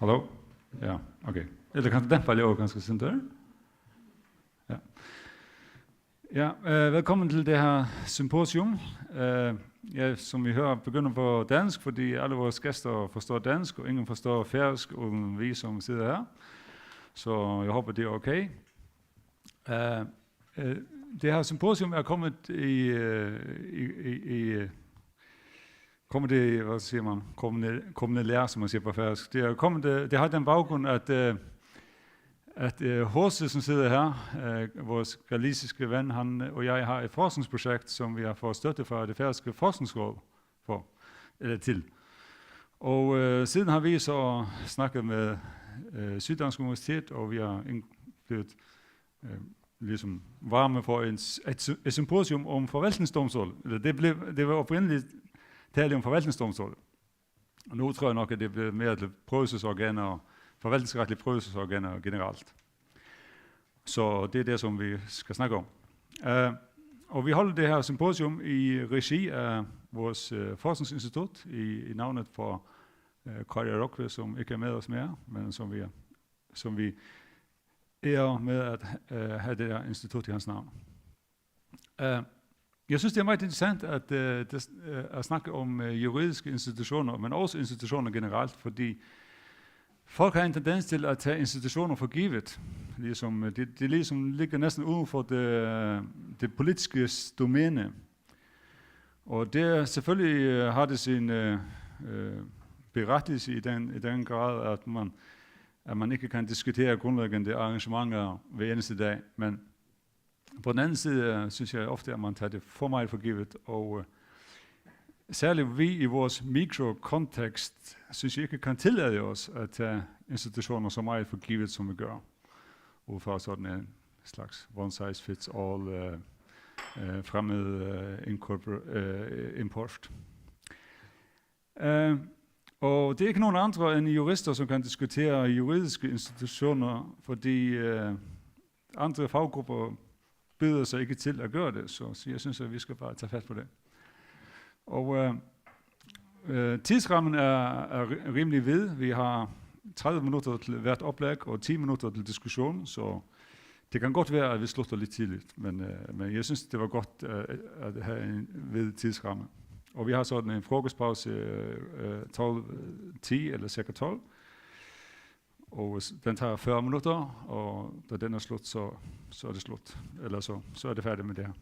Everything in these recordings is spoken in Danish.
Hallo? Ja, okay. Eller kan du dæmpe lige over ganske sådan der? Ja. Ja, velkommen til det her symposium. Ja, som vi hører, begynder på dansk, fordi alle vores gæster forstår dansk, og ingen forstår færøsk, uden vi som sidder her. Så jeg håber, det er okay. Det her symposium er kommet hvad siger man, kommende lærer, som man siger på færøsk. Det har den baggrund, at H.C., som sidder her, vores galiciske ven, han og jeg har et forskningsprojekt, som vi har fået støtte fra det færøske forskningsråd til. Og siden har vi så snakket med Syddansk Universitet, og vi har blevet ligesom varme for et symposium om forvaltningsdomstol. Det var oprindeligt tale om forvaltningsdomstol. Og nu tror jeg nok, at det bliver mere til prøvelsesorganer og forvaltningsretlige prøvelsesorganer generelt. Så det er det, som vi skal snakke om. Og vi holder det her symposium i regi af vores forskningsinstitut i navnet for Kari Rokve, som ikke er med os mere, men som vi er med at have det her institut i hans navn. Jeg synes, det er meget interessant at snakke om juridiske institutioner, men også institutioner generelt, fordi folk har en tendens til at tage institutioner for givet. Det ligesom ligger næsten uden for det politiske domæne. Og det selvfølgelig har det sin berettigelse i den grad, at man ikke kan diskutere grundlæggende arrangementer hver eneste dag. Men på den anden side synes jeg ofte, at man tager det for meget for givet. Og særligt vi i vores mikrokontekst synes jeg ikke kan tillade os at tage institutioner så meget for givet, som vi gør. Ud fra sådan en slags one size fits all fremmed import. Og det er ikke nogen andre end jurister, som kan diskutere juridiske institutioner, fordi andre faggrupper byder sig ikke til at gøre det, så jeg synes, at vi skal bare tage fat på det. Og tidsrammen er rimelig vid. Vi har 30 minutter til hvert oplæg og 10 minutter til diskussion, så det kan godt være, at vi slutter lidt tidligt, men jeg synes, det var godt at have en vid tidsramme. Og vi har sådan en frokostpause 12:10 eller cirka 12. Og den tager 40 minutter, og da den er slut, så er det slut. Eller så er det færdigt med det her.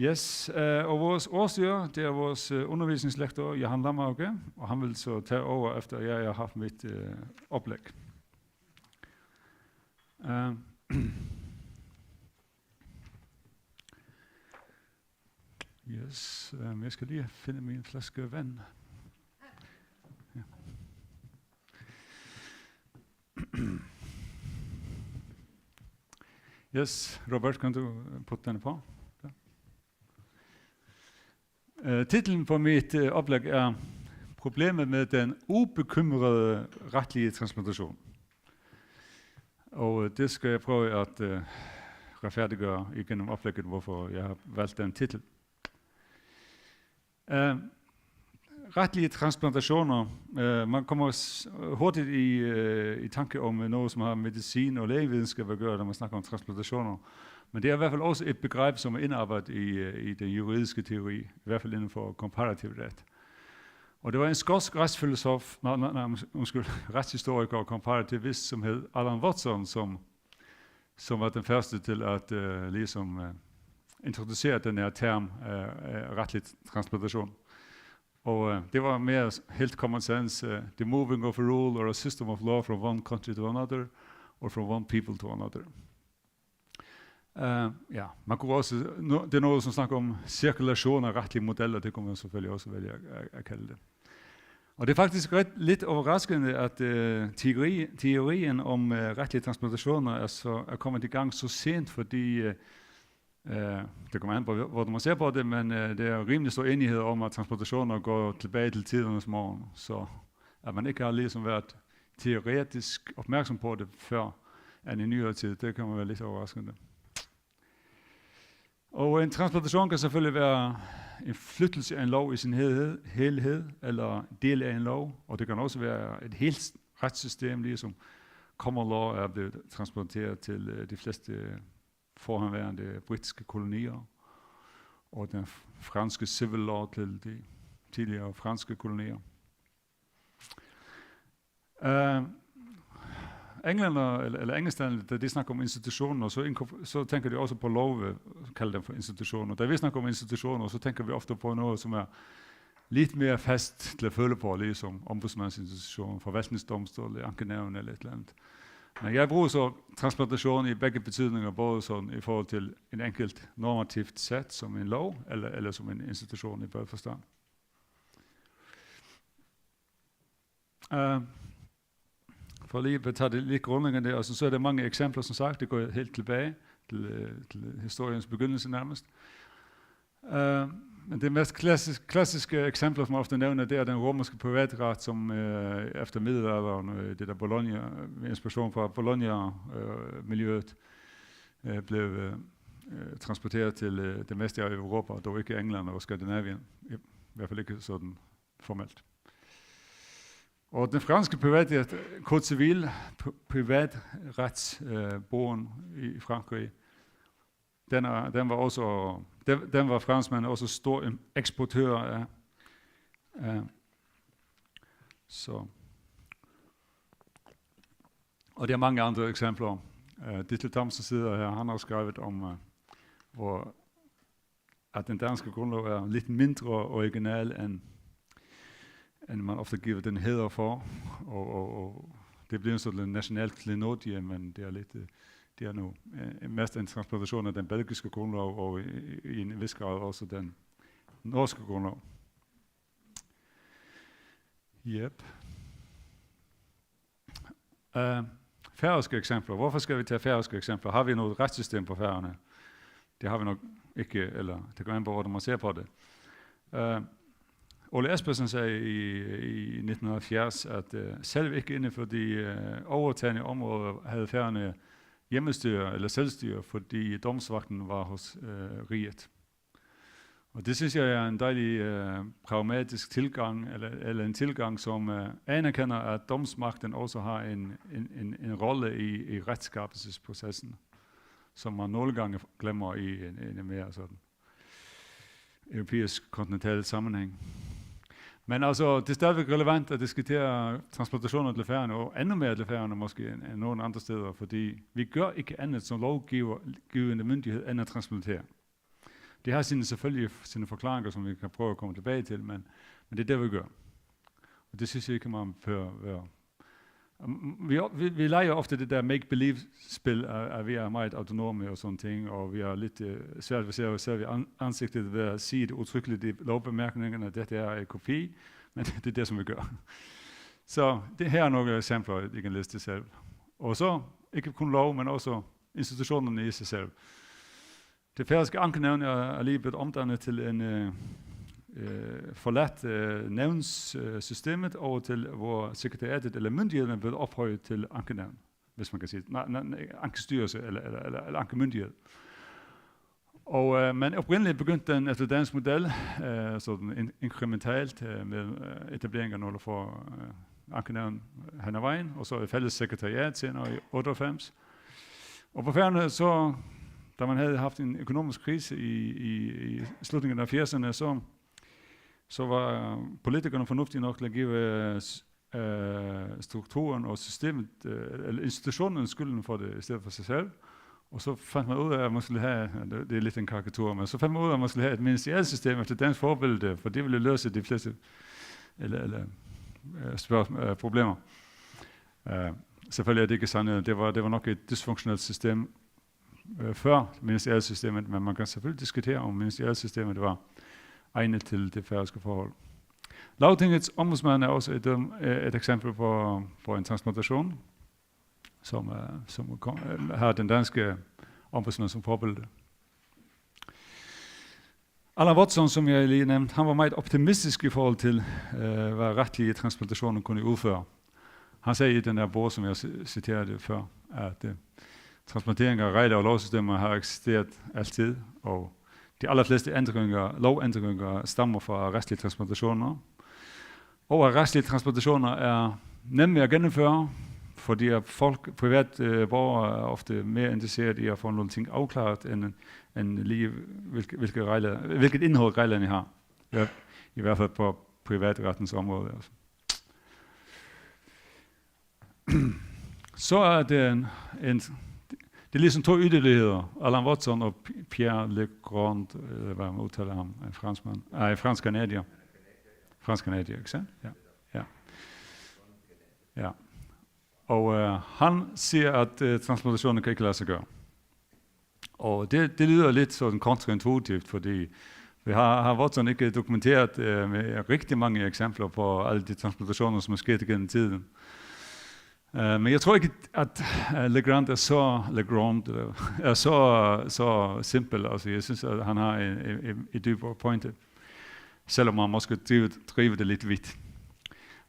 Yes, og vores årsstyrer, det er vores undervisningslektor, Johan Lamhauge, og han vil så tage over, efter jeg har haft mit oplæg. Yes, jeg skal lige finde min flaske vand. Ja. Yes, Robert, kan du putte den på? Titlen på mit oplæg er Problemet med den ubekymrede retlige transplantation. Og det skal jeg prøve at retfærdiggøre igennem oplægget, hvorfor jeg har valgt den titel. Retlige transplantationer, man kommer hurtigt i tanke om noget, som har medicin og lægevidenskab at gøre, når man snakker om transplantationer. Men det er i hvert fald også et begreb, som er indarbejdet i den juridiske teori, i hvert fald inden for komparativ ret. Og det var en skotsk retshistoriker og komparativist, som hed Alan Watson, som var den første til at introducere den her term retlig transplantation. Og det var mere helt common sense, the moving of a rule or a system of law from one country to another, or from one people to another. Ja, man kunne også, det er noget, som snakker om cirkulation af retlige modeller, det kunne man selvfølgelig også vælge at kalde det. Og det er faktisk lidt overraskende, at teorien om retlige transplantationer er kommet i gang så sent, fordi det kommer an på, hvordan man ser på det, men det er rimelig stor enighed om, at transplantationer går tilbage til tidernes morgen, så at man ikke har ligesom været teoretisk opmærksom på det før end i nyere tid, det kan man være lidt overraskende. Og en transplantation kan selvfølgelig være en flyttelse af en lov i sin helhed, eller del af en lov, og det kan også være et helt retssystem, ligesom common law er blevet transporteret til de fleste forhenværende britiske kolonier, og den franske civil law til de tidligere franske kolonier. Englænder eller engelsktalende, da de snakker om institutioner, så tænker de også på love, kalder dem for institutioner. Da vi snakker om institutioner, så tænker vi ofte på noget, som er lidt mere fast til at føle på, ligesom ombudsmandsinstitutionen, forvaltningsdomstol, ankenævn eller et eller andet. Men jeg bruger så transplantation i begge betydninger, både sådan i forhold til en enkelt normativt sæt som en lov, eller som en institution i bred forstand. For lige at tage det lidt grundlæggende, og så er der mange eksempler, som sagt, det går helt tilbage til historiens begyndelse nærmest. Men det mest klassiske eksempler, som man ofte nævner, det er den romerske privatret, som efter middelalderen, det der Bologna, med inspiration fra Bologna-miljøet, blev transporteret til det meste af Europa, dog ikke England og Skandinavien, i hvert fald ikke sådan formelt. Og den franske privatret, Code Civil, privatretsbogen i Frankrig, den var franskmændene også stor eksportør af. Og der er mange andre eksempler. Ditlev Thomsen sidder her, han har skrevet om, at den danske grundlov er lidt mindre original end man ofte giver den hæder for, og det bliver sådan en national klenodie, men det er lidt, det er nu mest en transplantation af den belgiske grundlov, og i en vis grad også den norske grundlov. Yep. Færøske eksempler. Hvorfor skal vi tage færøske eksempler? Har vi noget retssystem på Færøerne? Det har vi nok ikke, eller det går an på, hvordan man ser på det. Ole Espersen sagde i 1970, at selv ikke inden for de overtagende områder havde Færøerne hjemmestyre eller selvstyre, fordi domsvagten var hos riget. Og det synes jeg er en dejlig pragmatisk tilgang, eller en tilgang, som anerkender, at domsmagten også har en rolle i retskabelsesprocessen, som man nogle gange glemmer i en mere sådan europæisk kontinental sammenhæng. Men altså, det er stadigvæk relevant at diskutere transplantationer til Færøerne, og endnu mere til Færøerne måske end nogle andre steder, fordi vi gør ikke andet som lovgivende myndighed end at transplantere. Det har selvfølgelig sine forklaringer, som vi kan prøve at komme tilbage til, men det er det, vi gør. Og det synes jeg ikke, man bør være. Vi leger ofte det der make-believe-spil, at vi er meget autonome og sådan ting, og vi er lidt svært ved at se os selv i ansigtet ved at sige det udtrykkeligt i lovbemærkningerne, at dette er en kopi, men det er det, som vi gør. Så det her er nogle eksempler, I kan læse det selv. Og så ikke kun lov, men også institutionerne i sig selv. Det færøske ankenævn er lige blevet omdannet til en forladt nævnssystemet over til, hvor sekretariatet eller myndigheden er blevet ophøjet til ankenævn, hvis man kan sige ankestyrelse eller ankemyndighed. Og man oprindeligt begyndte den efter dansk model, sådan inkrementalt med etablering af nogle for ankenævn hen ad vejen, og så et fælles sekretariat senere i 98. Og på Færøerne så, da man havde haft en økonomisk krise i slutningen af 80'erne, så var politikerne fornuftige nok til at give strukturen og systemet, eller institutionen skylden for det, i stedet for sig selv. Og så fandt man ud af, at man skulle have, det er lidt en karikatur, men så fandt man ud af, at man skulle have et ministerielt system efter dansk forbillede, for det ville løse de fleste problemer. Selvfølgelig er det ikke sandt, det var nok et dysfunktionelt system før ministerielt systemet, men man kan selvfølgelig diskutere, om ministerielt systemet var egnet til det færøske forhold. Lagtingets ombudsmand er også et eksempel på en transplantation, som har den danske ombudsmand som forbillede. Allan Watson, som jeg lige nævnte, han var meget optimistisk i forhold til, hvad retlige transplantationer kunne udføre. Han sagde i den der bog, som jeg citerede før, at transplantering af regler og lovsystemer har eksisteret altid, og de allerfleste lovændringer stammer fra retslige transplantationer. Og at retslige transplantationer er nemme at gennemføre, fordi folk, privat borgere er ofte mere interesseret i at få nogle ting afklaret, end lige hvilket indhold reglerne har. Ja, i hvert fald på privatrettens område. Altså. Så er det det er ligesom to yderligheder. Alan Watson og Pierre Legrand, hvad man udtaler ham, en franskmand. Fransk-kanadier. Fransk-kanadier, ikke sandt? Ja. Og han siger, at transplantationer kan ikke lade sig gøre. Og det lyder lidt sådan kontraintuitivt, fordi vi har Watson ikke dokumenteret med rigtig mange eksempler på alle de transplantationer, som er sket gennem tiden. Men jeg tror ikke, at Legrand er så simpel. Altså, jeg synes, at han har en dybere pointe, selvom man måske driver det lidt vidt.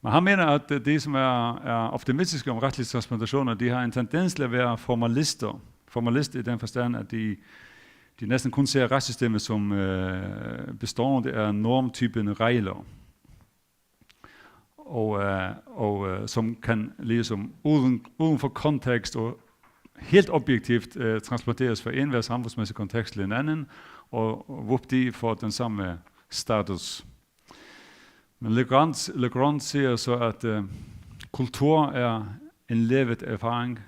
Men han mener, at de, som er optimistiske om retlige transplantationer, de har en tendens til at være formalister. Formalister i den forstand, at de næsten kun ser retssystemet som bestående af normtypen regler. Og som kan ligesom uden for kontekst og helt objektivt transplanteres fra en samfundsmæssig kontekst til en anden, og de får den samme status. Men Legrand siger så, at kultur er en levet erfaring,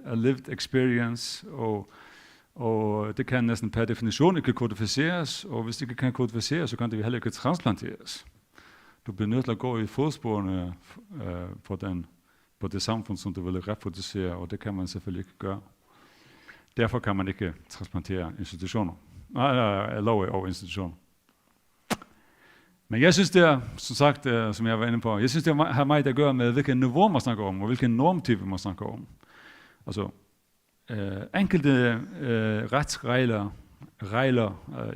a lived experience, og det kan næsten per definition ikke kodificeres, og hvis det ikke kan kodificeres, så kan det heller ikke transplanteres. Du bliver nødt til at gå i fodsporene på det samfund, som du vil reproducere, og det kan man selvfølgelig ikke gøre. Derfor kan man ikke transplantere institutioner. Lov over institutioner. Men jeg synes det er, som sagt, som jeg var inde på, jeg synes det har meget at gøre med, hvilken niveau man snakker om, og hvilken normtype man snakker om. Altså, enkelte retsregler,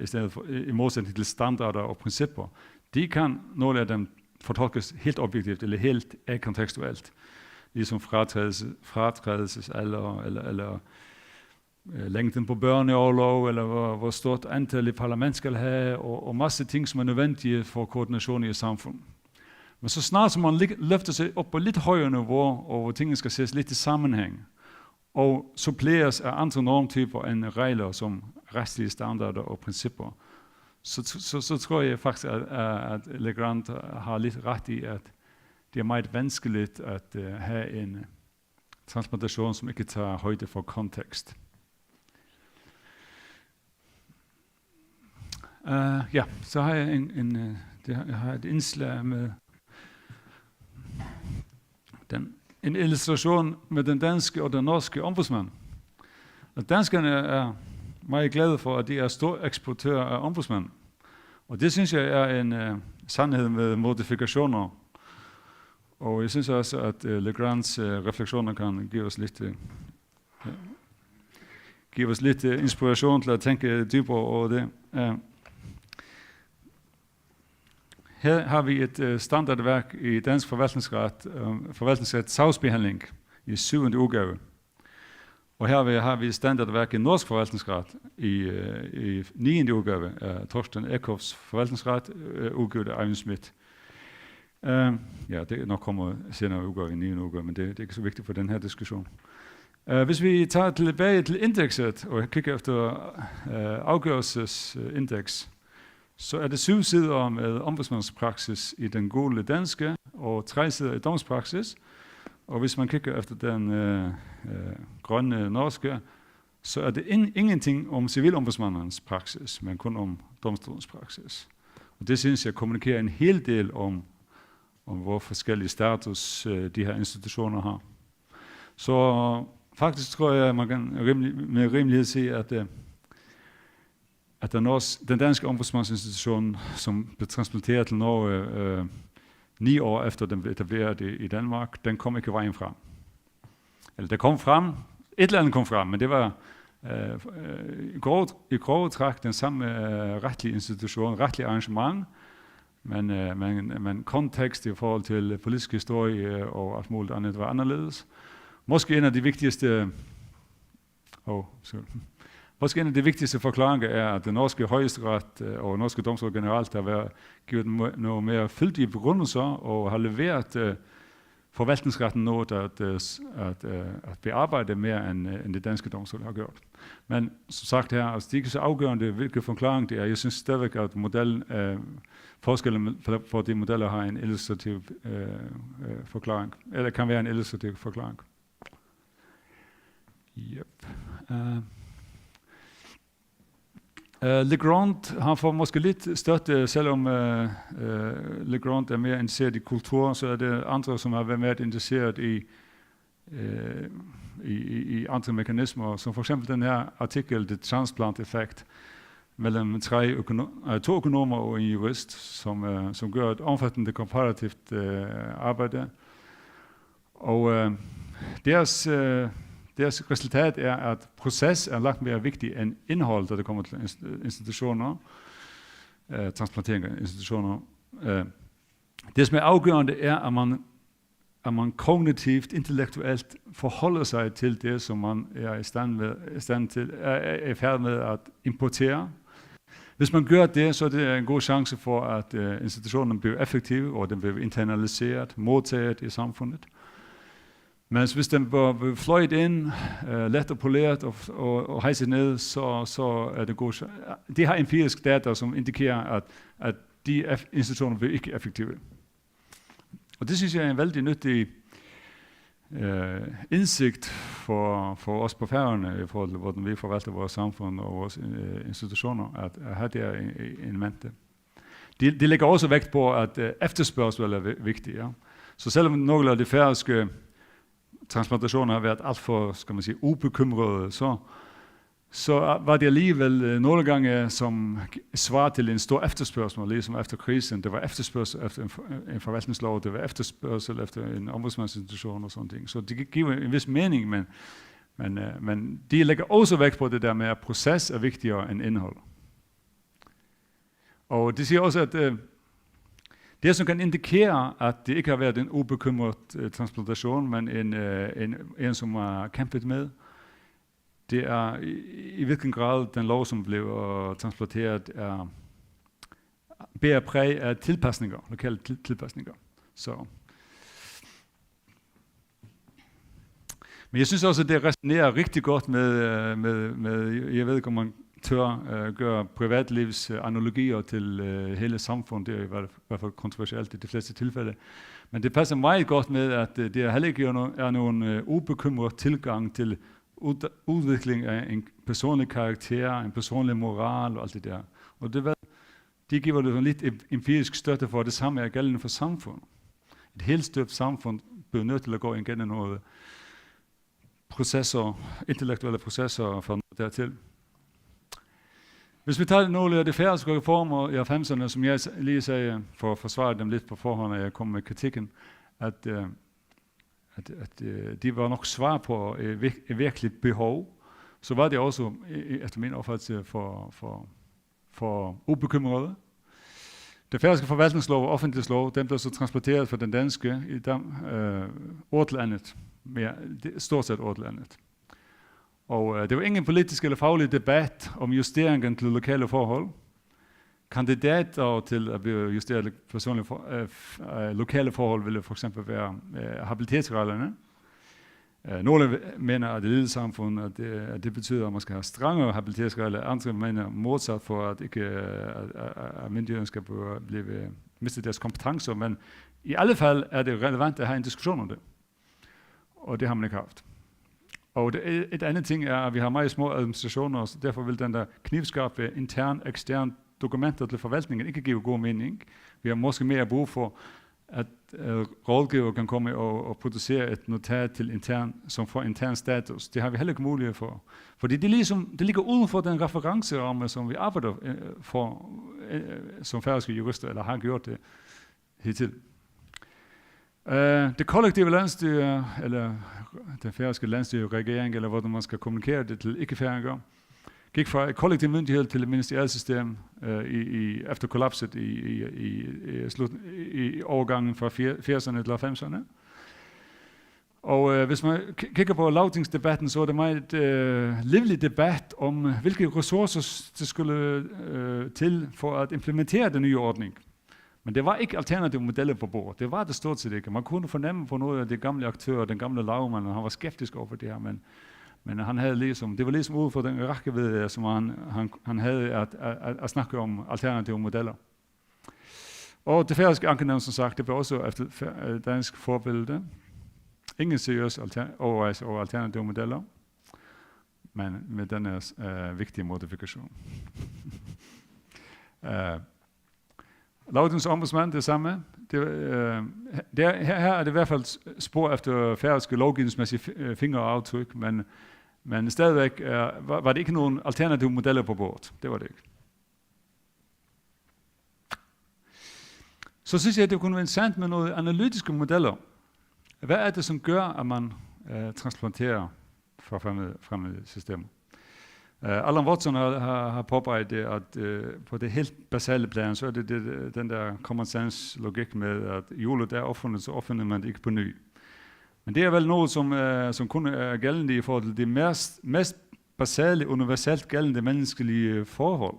i stedet for, i modsætning til standarder og principper, de kan nogle af dem fortolkes helt objektivt eller helt akontekstuelt, ligesom fratrædelsesalder eller længden på børneorlov, eller hvor stort antal i parlament skal have, og masse ting, som er nødvendige for koordination i et samfund. Men så snart som man løfter sig op på lidt højere niveau, og hvor tingene skal ses lidt i sammenhæng, og suppleres af andre normtyper end regler som retslige standarder og principper, så tror jeg faktisk, at Legrand har lidt ret i, at det er meget vanskeligt at have en transplantation, som ikke tager højde for kontekst. Så har jeg et indslag med en illustration med den danske og den norske ombudsmand. Og danskerne er meget glade for, at de er stor eksportør af ombudsmand. Og det synes jeg er en sandhed med modifikationer. Og jeg synes også, at Legrands refleksioner kan give os lidt inspiration til at tænke dybere over det. Her har vi et standardværk i dansk forvaltningsret sagsbehandling i 7. udgave. Og her har vi et standardværk i norsk forvaltningsret i 9. udgave af Torsten Eckhoffs forvaltningsret, udgivet af Eivind Smith. Det nok kommer senere udgave i 9. udgave, men det er ikke så vigtigt for den her diskussion. Hvis vi tager tilbage til indekset og kigger efter afgørelsesindeks, så er det 7 sider med ombudsmandspraksis i den gode danske, og 3 sider i domspraksis. Og hvis man kigger efter den grønne norske, så er det ingenting om civilombudsmandens praksis, men kun om domstolens praksis. Og det synes jeg kommunikerer en hel del om hvor forskellige status de her institutioner har. Så faktisk tror jeg, at man kan med rimelighed sige, at den danske ombudsmandsinstitution, som blev transplanteret til Norge 9 år efter den blev etableret i Danmark, den kom ikke vejen frem. Eller det kom frem, et eller andet kom frem, men det var i grove træk den samme retlige institution, retlige arrangement, men kontekst i forhold til politisk historie og alt muligt andet var anderledes. Måske en af de vigtigste forklaringer er, at den norske højesteret og norske domstol generelt har givet noget mere fyldige begrundelser og har leveret forvaltningsretten nået at bearbejde mere end det danske domstol har gjort. Men som sagt her, altså, det er ikke så afgørende, hvilken forklaring det er. Jeg synes stadigvæk, at modellen, forskellen for de modeller har en illustrativ forklaring, eller kan være en illustrativ forklaring. Yep. Legrand har fået måske lidt støtte, selvom Legrand er mere interesseret i kultur, så er det andre, som har været mere interesseret i andre mekanismer, som for eksempel den her artikel, The Transplant Effect, mellem to økonomer og en jurist, som gør et omfattende komparativt arbejde. Og deres resultat er, at proces er langt mere vigtig end indhold, da det kommer til institutioner, transplantering af institutioner. Det, som er afgørende, er, at man kognitivt, intellektuelt forholder sig til det, som man er i færd med at importere. Hvis man gør det, så er det en god chance for, at institutionerne bliver effektive, og den bliver internaliseret, modtaget i samfundet. Men hvis den bliver fløjet ind, let og poleret og hejset ned, så er det god. De har empirisk data, som indikerer, at de institutioner bliver ikke effektive. Og det synes jeg er en vældig nyttig indsigt for os på Færøerne, i forhold til, hvordan vi forvalter vores samfund og vores institutioner, at have det en mente. De lægger også vægt på, at efterspørgsel er vigtig. Ja? Så selvom nogle af de færøske transplantationer har været alt for, skal man sige, ubekymrede, så var det alligevel nogle gange som svar til en stor efterspørgsel, ligesom efter krisen. Det var efterspørgsel efter en forvaltningslov, det var efterspørgsel efter en ombudsmandsinstitution og sådan ting. Så det giver en vis mening, men de lægger også vægt på det der med, at proces er vigtigere end indhold. Og det siger også, at det, som kan indikere, at det ikke har været en ubekymret transplantation, men en som har kæmpet med, det er i hvilken grad den lov, som blev transplanteret, bærer præg af tilpasninger, lokale tilpasninger. Så. Men jeg synes også, at det resonerer rigtig godt med jeg ved ikke, om man tør gøre privatlivs analogier til hele samfundet. Det er i hvert fald kontroversielt i de fleste tilfælde. Men det passer meget godt med, at det heller ikke er nogen ubekymret tilgang til udvikling af en personlig karakter, en personlig moral og alt det der. Og det giver det lidt empirisk støtte for, at det samme er gældende for samfund. Et helt støbt samfund bliver nødt til at gå igennem nogle processer, intellektuelle processer for dertil. Hvis vi tager nogle af de færøske reformer i 90'erne, som jeg lige sagde, for at forsvare dem lidt på forhånd, og jeg kom med kritikken, at de var nok svar på et virkeligt behov, så var det også, efter min opfattelse, for ubekymrede. Det færøske forvaltningslov og offentlighedslov, den blev så transporteret fra den danske i ord til andet, stort set ord til andet. Og det var ingen politisk eller faglig debat om justeringen til lokale forhold. Kandidater til at blive justeret lokale forhold ville for eksempel være habilitetsreglerne. Nogle mener, at det lille samfund, at det betyder, at man skal have strengere habilitetsregler. Andre mener modsat for, at ikke at myndighederne skal miste deres kompetencer. Men i alle fald er det relevant at have en diskussion om det. Og det har man ikke haft. Og et andet ting er, at vi har meget små administrationer, så derfor vil den der knivskarpe ekstern dokumenter til forvaltningen ikke give god mening. Vi har måske mere brug for, at rådgiver kan komme og producere et notat til som får intern status. Det har vi heller ikke mulighed for. Fordi det ligger uden for den referenceramme, som vi arbejder for som færøske jurister, eller har gjort det hidtil. Det kollektive landstyre, eller den færøske landstyreregering, eller hvordan man skal kommunikere det til ikke-færinger, gik fra et kollektiv myndighed til et ministerialsystem efter kollapset i overgangen fra 80'erne til 90'erne. Og hvis man kigger på lagtingsdebatten, så er det meget livlig debat om, hvilke ressourcer det skulle til for at implementere den nye ordning. Men det var ikke alternative modeller på bordet. Det var det stort set ikke. Man kunne fornemme på noget af de gamle aktører, den gamle lavmand, han var skeptisk over det her, men han havde ligesom, det var ligesom ud for den rækkevidde, som han havde at snakke om alternative modeller. Og det færøske ankenævn, som sagt, det blev også efter dansk forbillede. Ingen seriøs overvejelse over alternative modeller, men med denne vigtige modifikation. Laudens ombudsmand, det samme. Her er det i hvert fald spor efter færøske lovgivningsmæssige fingeraftryk, men stadigvæk var det ikke nogen alternative modeller på bordet. Det var det ikke. Så synes jeg, at det kunne være interessant med nogle analytiske modeller. Hvad er det, som gør, at man transplanterer fra fremmede systemer? Alan Watson har påpeget det, at på det helt basale plan, så er det den der common sense logik med, at hjulet er opfundet, så opfinder man det ikke på ny. Men det er vel noget, som kun er gældende i forhold til de mest basale, universelt gældende menneskelige forhold.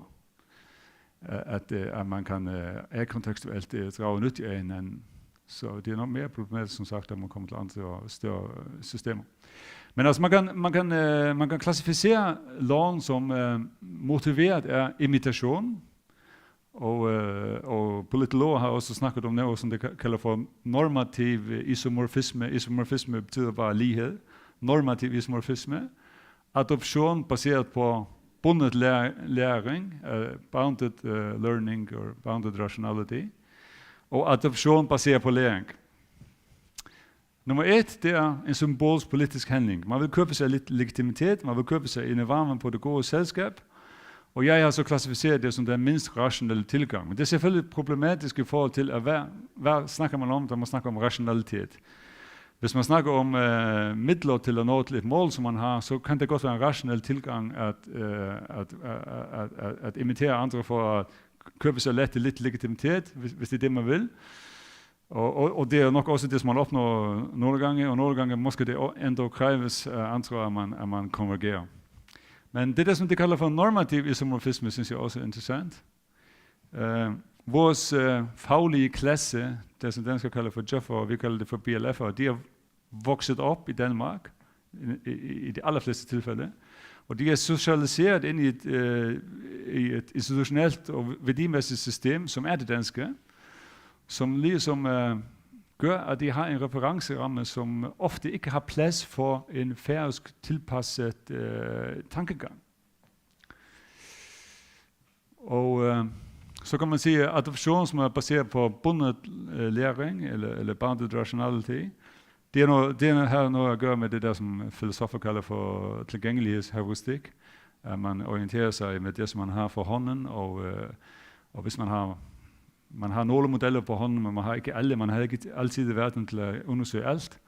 At man kan akontekstuelt drage nytte af hinanden. Så det er nok mere problematisk, som sagt, at man kommer til andre og større systemer. Men altså, man kan klassificere loven som motiveret af imitation, og politologer har også snakket om noget, som det kalder for normativ isomorfisme. Isomorfisme betyder bare lighed. Normativ isomorfisme. Adoption baseret på bundet læring, bounded learning or bounded rationality, og adoption baseret på læring. Nummer 1, det er en symbolsk politisk handling. Man vil købe sig lidt legitimitet, man vil købe sig en varme på det gode selskab, og jeg har så klassificeret det som den mindst rationelle tilgang. Men det er selvfølgelig problematisk i forhold til, at hvad snakker man om, når man snakker om rationalitet. Hvis man snakker om midler til at nå til et mål, som man har, så kan det godt være en rationel tilgang at imitere andre for at købe sig lidt legitimitet, hvis det er det, man vil. Og det er nok også det, som man opnår nogle gange, og nogle gange måske det endda kræves af andre, at man konvergerer. Men det der, som de kalder for normativ isomorfisme, synes jeg også er interessant. Vores faglige klasse, det som danskere kalder for Jeff'er, vi kalder det for BLF'er, de er vokset op i Danmark, i de allerfleste tilfælde, og de er socialiseret ind i et institutionelt og værdimæssigt system, som er det danske, som ligesom gør, at de har en referenceramme, som ofte ikke har plads for en færøsk tilpasset tankegang. Og så kan man sige, at adoption, som er baseret på bundet læring, eller bounded rationality, det har noget at gøre med det der, som filosofer kalder for tilgængelighedsheuristik. At man orienterer sig med det, som man har for hånden, og hvis man har nogle modeller på hånden, men man har ikke alle, man har ikke altid i verden til at undersøge alt,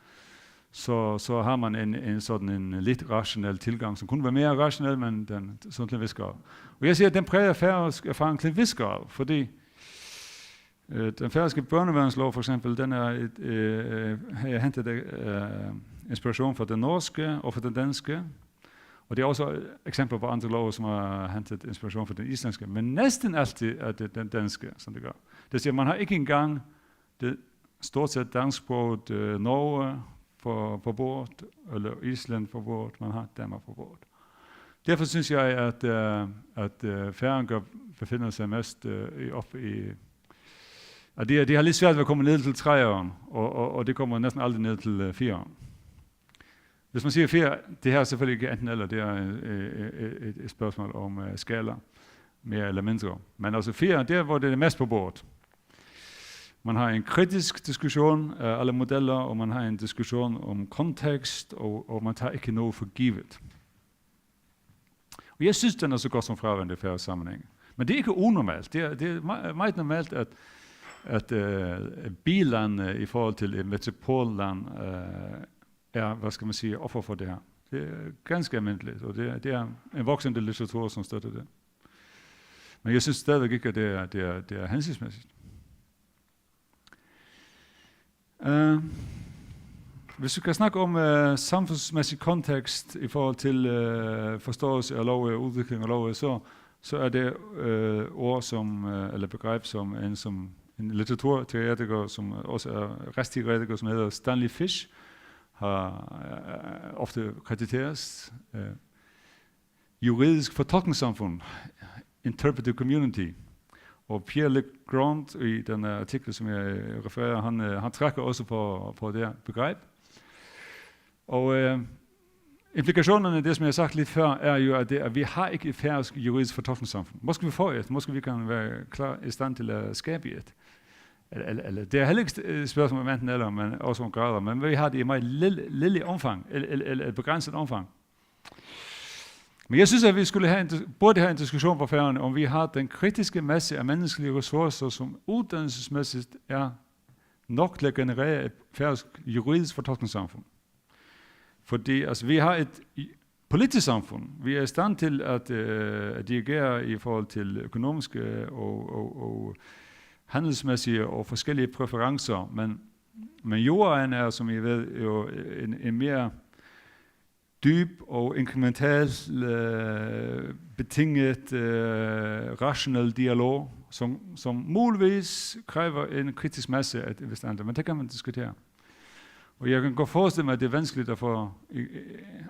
så har man en sådan en lidt rationel tilgang, som kunne være mere rationel, men den sådan til en vis grad. Og jeg siger, at den præger færøsk erfaring til en vis grad, fordi den færøske børneværnslov for eksempel, den har jeg hentet inspiration fra den norske og fra den danske, og det er også eksempler på andre love, som har hentet inspiration fra den islandske, men næsten altid er det den danske, som det gør. Det siger, man har ikke engang det stort set dansksproget Norge på bordet, eller Island på bordet, man har Danmark på bordet. Derfor synes jeg, at færinger befinder sig mest oppe i... At de har lidt svært ved at komme ned til 3'eren, og det kommer næsten aldrig ned til 4'eren. Hvis man siger 4, det her er selvfølgelig ikke enten eller, det er et spørgsmål om skala, mere eller mindre. Men altså 4, det er, hvor det er mest på bordet. Man har en kritisk diskussion af alle modeller, og man har en diskussion om kontekst, og man tager ikke noget for givet. Og jeg synes, den er så godt som fraværende i færøsk sammenhæng. Men det er ikke unormalt. Det er meget normalt, at biland i forhold til et metropolland er, hvad skal man sige, offer for det her. Det er ganske almindeligt, og det er en voksende litteratur, som støtter det. Men jeg synes stadigvæk ikke, at det er hensigtsmæssigt. Hvis vi kan snakke om samfundsmæssig kontekst i forhold til forståelse af lov og udvikling af lov, så er det ord som, eller begreb som en litteraturteoretiker, som også er retsteoretiker, som hedder Stanley Fish, har ofte krediteres. Juridisk fortolkningssamfund, interpretive community. Og Pierre Legrand i den artikel, som jeg refererer, han trækker også på det begreb. Og implikationerne af det, som jeg har sagt lidt før, er jo, at vi har ikke et færøsk juridisk fortolkningssamfund. Måske vi får et, måske vi kan være klar i stand til at skabe et. Eller, det er heller ikke et spørgsmål om enten eller, men også om grader, men vi har det i meget lille omfang, eller et begrænset omfang. Men jeg synes, at vi burde have en diskussion på Færøerne, om vi har den kritiske masse af menneskelige ressourcer, som uddannelsesmæssigt er nok til at generere et færøsk juridisk fortolkningssamfund. Fordi altså, vi har et politisk samfund. Vi er i stand til at dirigere i forhold til økonomiske og handelsmæssige og forskellige præferencer, men jorden er, som I ved, jo en mere dyb og inkrementalt betinget rationel dialog, som muligvis kræver en kritisk masse af bestandet, men det kan man diskutere. Og jeg kan godt forestille mig, at det er vanskeligt at få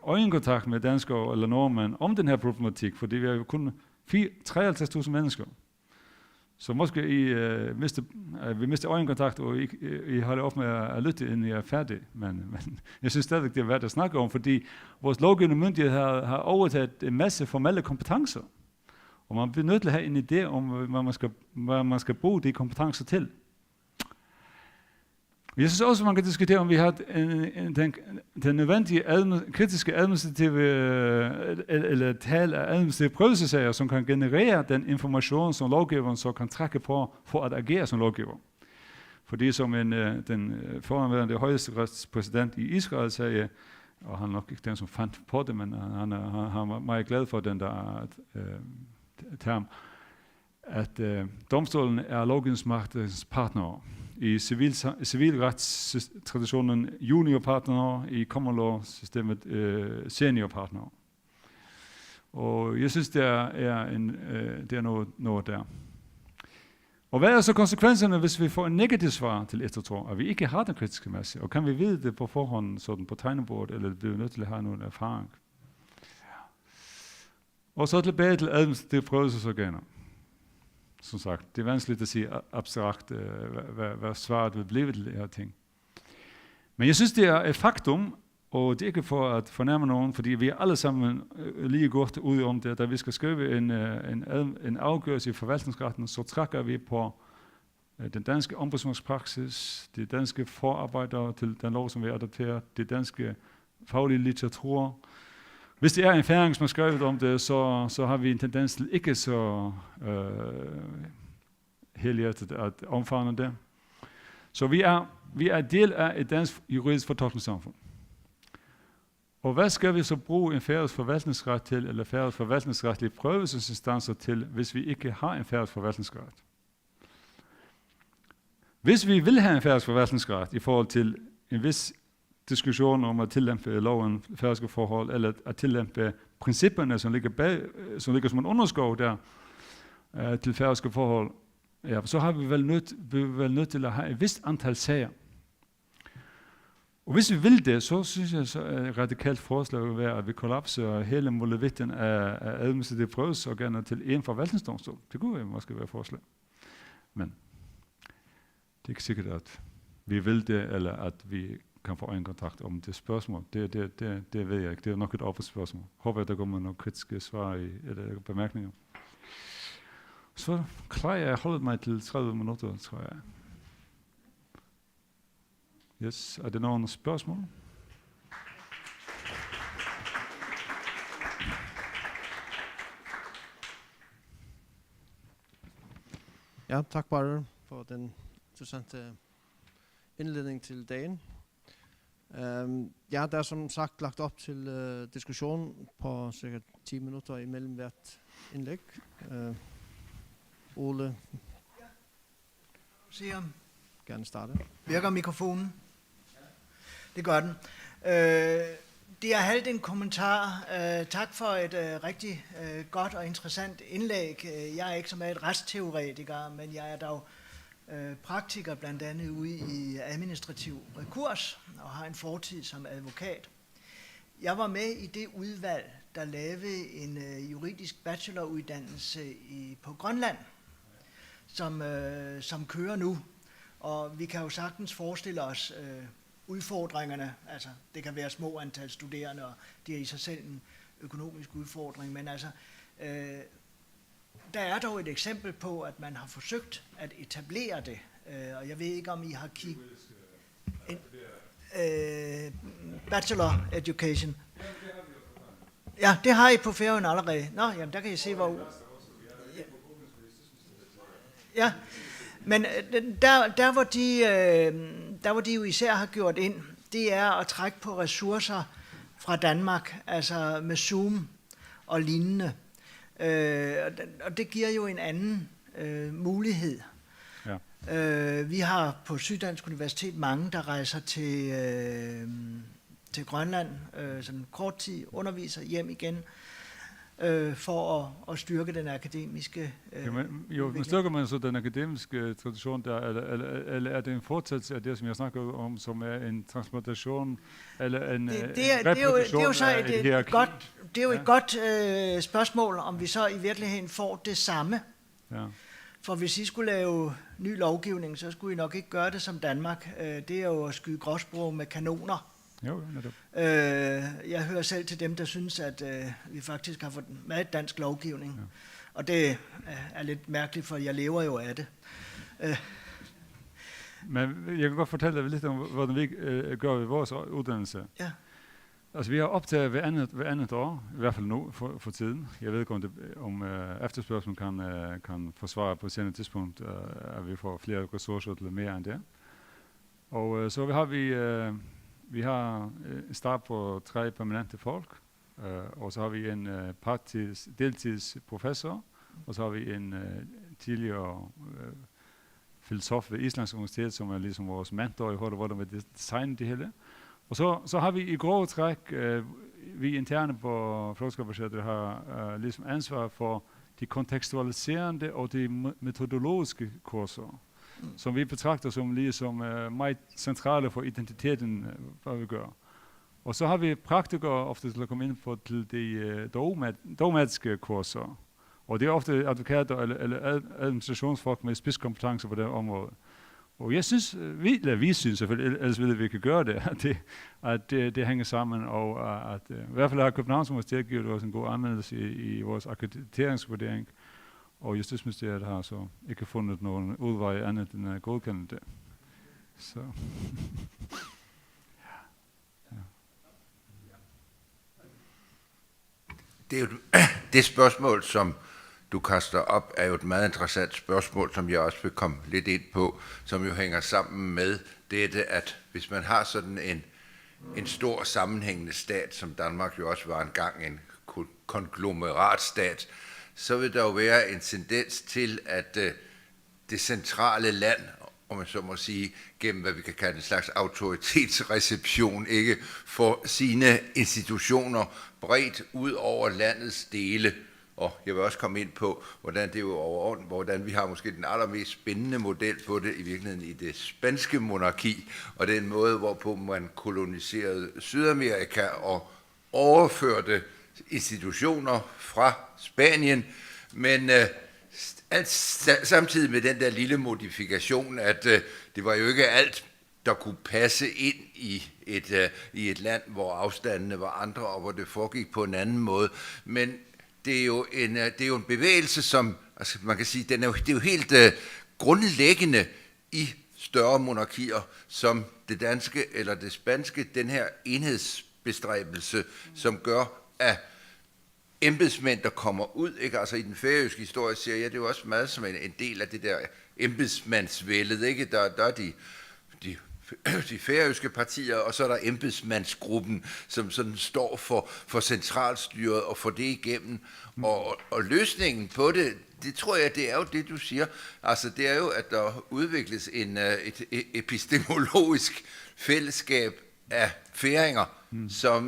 øjenkontakt med danskere eller nordmænd om den her problematik, fordi vi har jo kun 53.000 mennesker. Så måske vi mister øjenkontakt, og I holder op med at lytte, inden I er færdige. Men jeg synes stadigvæk, det er værd at snakke om, fordi vores lovgivende myndighed har overtaget en masse formelle kompetencer. Og man bliver nødt til at have en idé om, hvad man skal bruge de kompetencer til. Jeg synes også, man kan diskutere, om vi har den nødvendige kritiske administrative eller tal af administrative prøvelsesager, som kan generere den information, som lovgiveren så kan trække på for at agere som lovgiver. Fordi som den foranværende højesteretspræsident i Israel sagde, og han er nok ikke den, som fandt på det, men han er meget glad for den der term, at domstolen er lovgivningsmagtens partner. I civilretstraditionen juniorpartner, i common law-systemet seniorpartner. Og jeg synes, det er noget der. Og hvad er så konsekvenserne, hvis vi får en negativ svar til 1 og 2, at vi ikke har den kritiske masse? Og kan vi vide det på forhånd, sådan på tegnebordet, eller bliver vi nødt til at have nogen erfaring? Og så tilbage til administrative prøvelsesorganer. Som sagt, det er vanskeligt at sige abstrakt, hvad svaret vil blive til det her ting. Men jeg synes, det er et faktum, og det er ikke for at fornærme nogen, fordi vi er alle sammen lige godt ude om det, da vi skal skrive en afgørelse i forvaltningsretten, så trækker vi på den danske ombudsmandspraksis, de danske forarbejder til den lov, som vi adopterer, de danske faglige litteratur. Hvis det er en færing, som har skrevet om det, så har vi en tendens til ikke så helhjertet at omfavne det. Så vi er del af et dansk juridisk fortolkningssamfund. Og hvad skal vi så bruge en færøsk forvaltningsret til, eller færøsk forvaltningsretlige prøvelsesinstanser til, hvis vi ikke har en færøsk forvaltningsret? Hvis vi vil have en færøsk forvaltningsret i forhold til en vis diskussion om at tillempe loven færøske forhold, eller at tillempe principperne, som ligger som en underskov der til færøske forhold, ja, så har vi vel nødt til at have et vist antal sager. Og hvis vi vil det, så synes jeg, så er et radikalt forslag vil være, at vi kollapser hele muligheden af administrative prøvelsesorganer til en forvaltningsdomstol. Det kunne jo måske være et forslag. Men det er ikke sikkert, at vi vil det, eller at vi kan få øjenkontakt om det spørgsmål. Det ved jeg ikke. Det er nok et åbent spørgsmål. Håber, at der kommer nogle kritiske svar eller bemærkninger. Så klarer jeg holdt mig til 30 minutter, tror jeg. Yes, er det nogle spørgsmål? Ja, tak bare for den interessante indledning til dagen. Ja, der er som sagt lagt op til diskussion på cirka 10 minutter imellem hvert indlæg. Ole, gerne starte. Virker mikrofonen? Det gør den. Det er halvt en kommentar. Tak for et rigtig godt og interessant indlæg. Jeg er ikke som et retsteoretiker, men jeg er dog praktiker blandt andet ude i administrativ rekurs og har en fortid som advokat. Jeg var med i det udvalg, der lavede en juridisk bacheloruddannelse på Grønland, som kører nu. Og vi kan jo sagtens forestille os udfordringerne. Altså, det kan være små antal studerende, og det er i sig selv en økonomisk udfordring. Men altså, der er dog et eksempel på, at man har forsøgt at etablere det. Og jeg ved ikke, om I har kigget... Bachelor Education. Ja, det har I på Færøerne allerede. Nå, jamen der kan I se, hvor... Ja, men der hvor de jo især har gjort ind, det er at trække på ressourcer fra Danmark, altså med Zoom og lignende. Og det giver jo en anden mulighed. Ja. Vi har på Syddansk Universitet mange, der rejser til Grønland som kort tid, underviser hjem igen, for at styrke den akademiske men styrker man så den akademiske tradition der, eller er det en fortsættelse af det, som jeg snakker om, som er en transplantation, eller en reproduktion af et hierarki? Det er jo et godt spørgsmål, om vi så i virkeligheden får det samme. Ja. For hvis I skulle lave ny lovgivning, så skulle I nok ikke gøre det som Danmark. Det er jo at skyde gråsbrug med kanoner. Jo, netop. Jeg hører selv til dem, der synes, at vi faktisk har fået meget dansk lovgivning. Ja. Og det er lidt mærkeligt, for jeg lever jo af det. Men jeg kan godt fortælle dig lidt om, hvordan vi gør ved vores uddannelse. Ja. Altså, vi har optaget hver andet år, i hvert fald nu for tiden. Jeg ved ikke, om efterspørgselen kan forsvare på et senere tidspunkt, at vi får flere ressourcer eller mere end det. Og så har vi har en start på 3 permanente folk, og så har vi en deltidsprofessor, og så har vi en tidligere filosof ved Islands Universitet, som er ligesom vores mentor i hvordan vi designer det hele. Og så har vi i grove træk, vi interne på Flådskabsuniversitetet har ligesom ansvar for de kontekstualiserende og de metodologiske kurser, som vi betragter som ligesom meget centrale for identiteten, hvad vi gør. Og så har vi praktikere ofte til at komme ind på til de dogmatiske kurser. Og det er ofte advokater eller administrationsfolk med spidskompetencer på det område. Og jeg synes, vi synes selvfølgelig, ellers ville vi kan gøre det, at det hænger sammen, og at i hvert fald har Københavns Universitet givet os en god anmeldelse i vores akkrediteringsvurdering, og Justitsministeriet har så ikke fundet nogen udvej andet end at godkende det. Så. Det er jo det spørgsmål, som du kaster op, er jo et meget interessant spørgsmål, som jeg også vil komme lidt ind på, som jo hænger sammen med dette, at hvis man har sådan en stor sammenhængende stat, som Danmark jo også var engang en konglomeratstat, så vil der jo være en tendens til, at det centrale land, om man så må sige, gennem hvad vi kan kalde en slags autoritetsreception, ikke får sine institutioner bredt ud over landets dele. Og jeg vil også komme ind på, hvordan det er jo overordnet, hvordan vi har måske den allermest spændende model på det i virkeligheden i det spanske monarki, og den måde, hvorpå man koloniserede Sydamerika og overførte institutioner fra Spanien, men samtidig med den der lille modifikation, at det var jo ikke alt, der kunne passe ind i et land, hvor afstandene var andre, og hvor det foregik på en anden måde. Men det er jo en bevægelse, som altså man kan sige, det er jo helt grundlæggende i større monarkier, som det danske eller det spanske, den her enhedsbestræbelse, som gør, at embedsmænd, der kommer ud, ikke? Altså i den færøske historie siger jeg, det er jo også meget som en del af det der embedsmandsvældet, ikke? Der er de færøske partier, og så er der embedsmandsgruppen, som sådan står for centralstyret og får det igennem. Og løsningen på det, det tror jeg, det er jo det, du siger. Altså det er jo, at der udvikles et epistemologisk fællesskab af færinger, som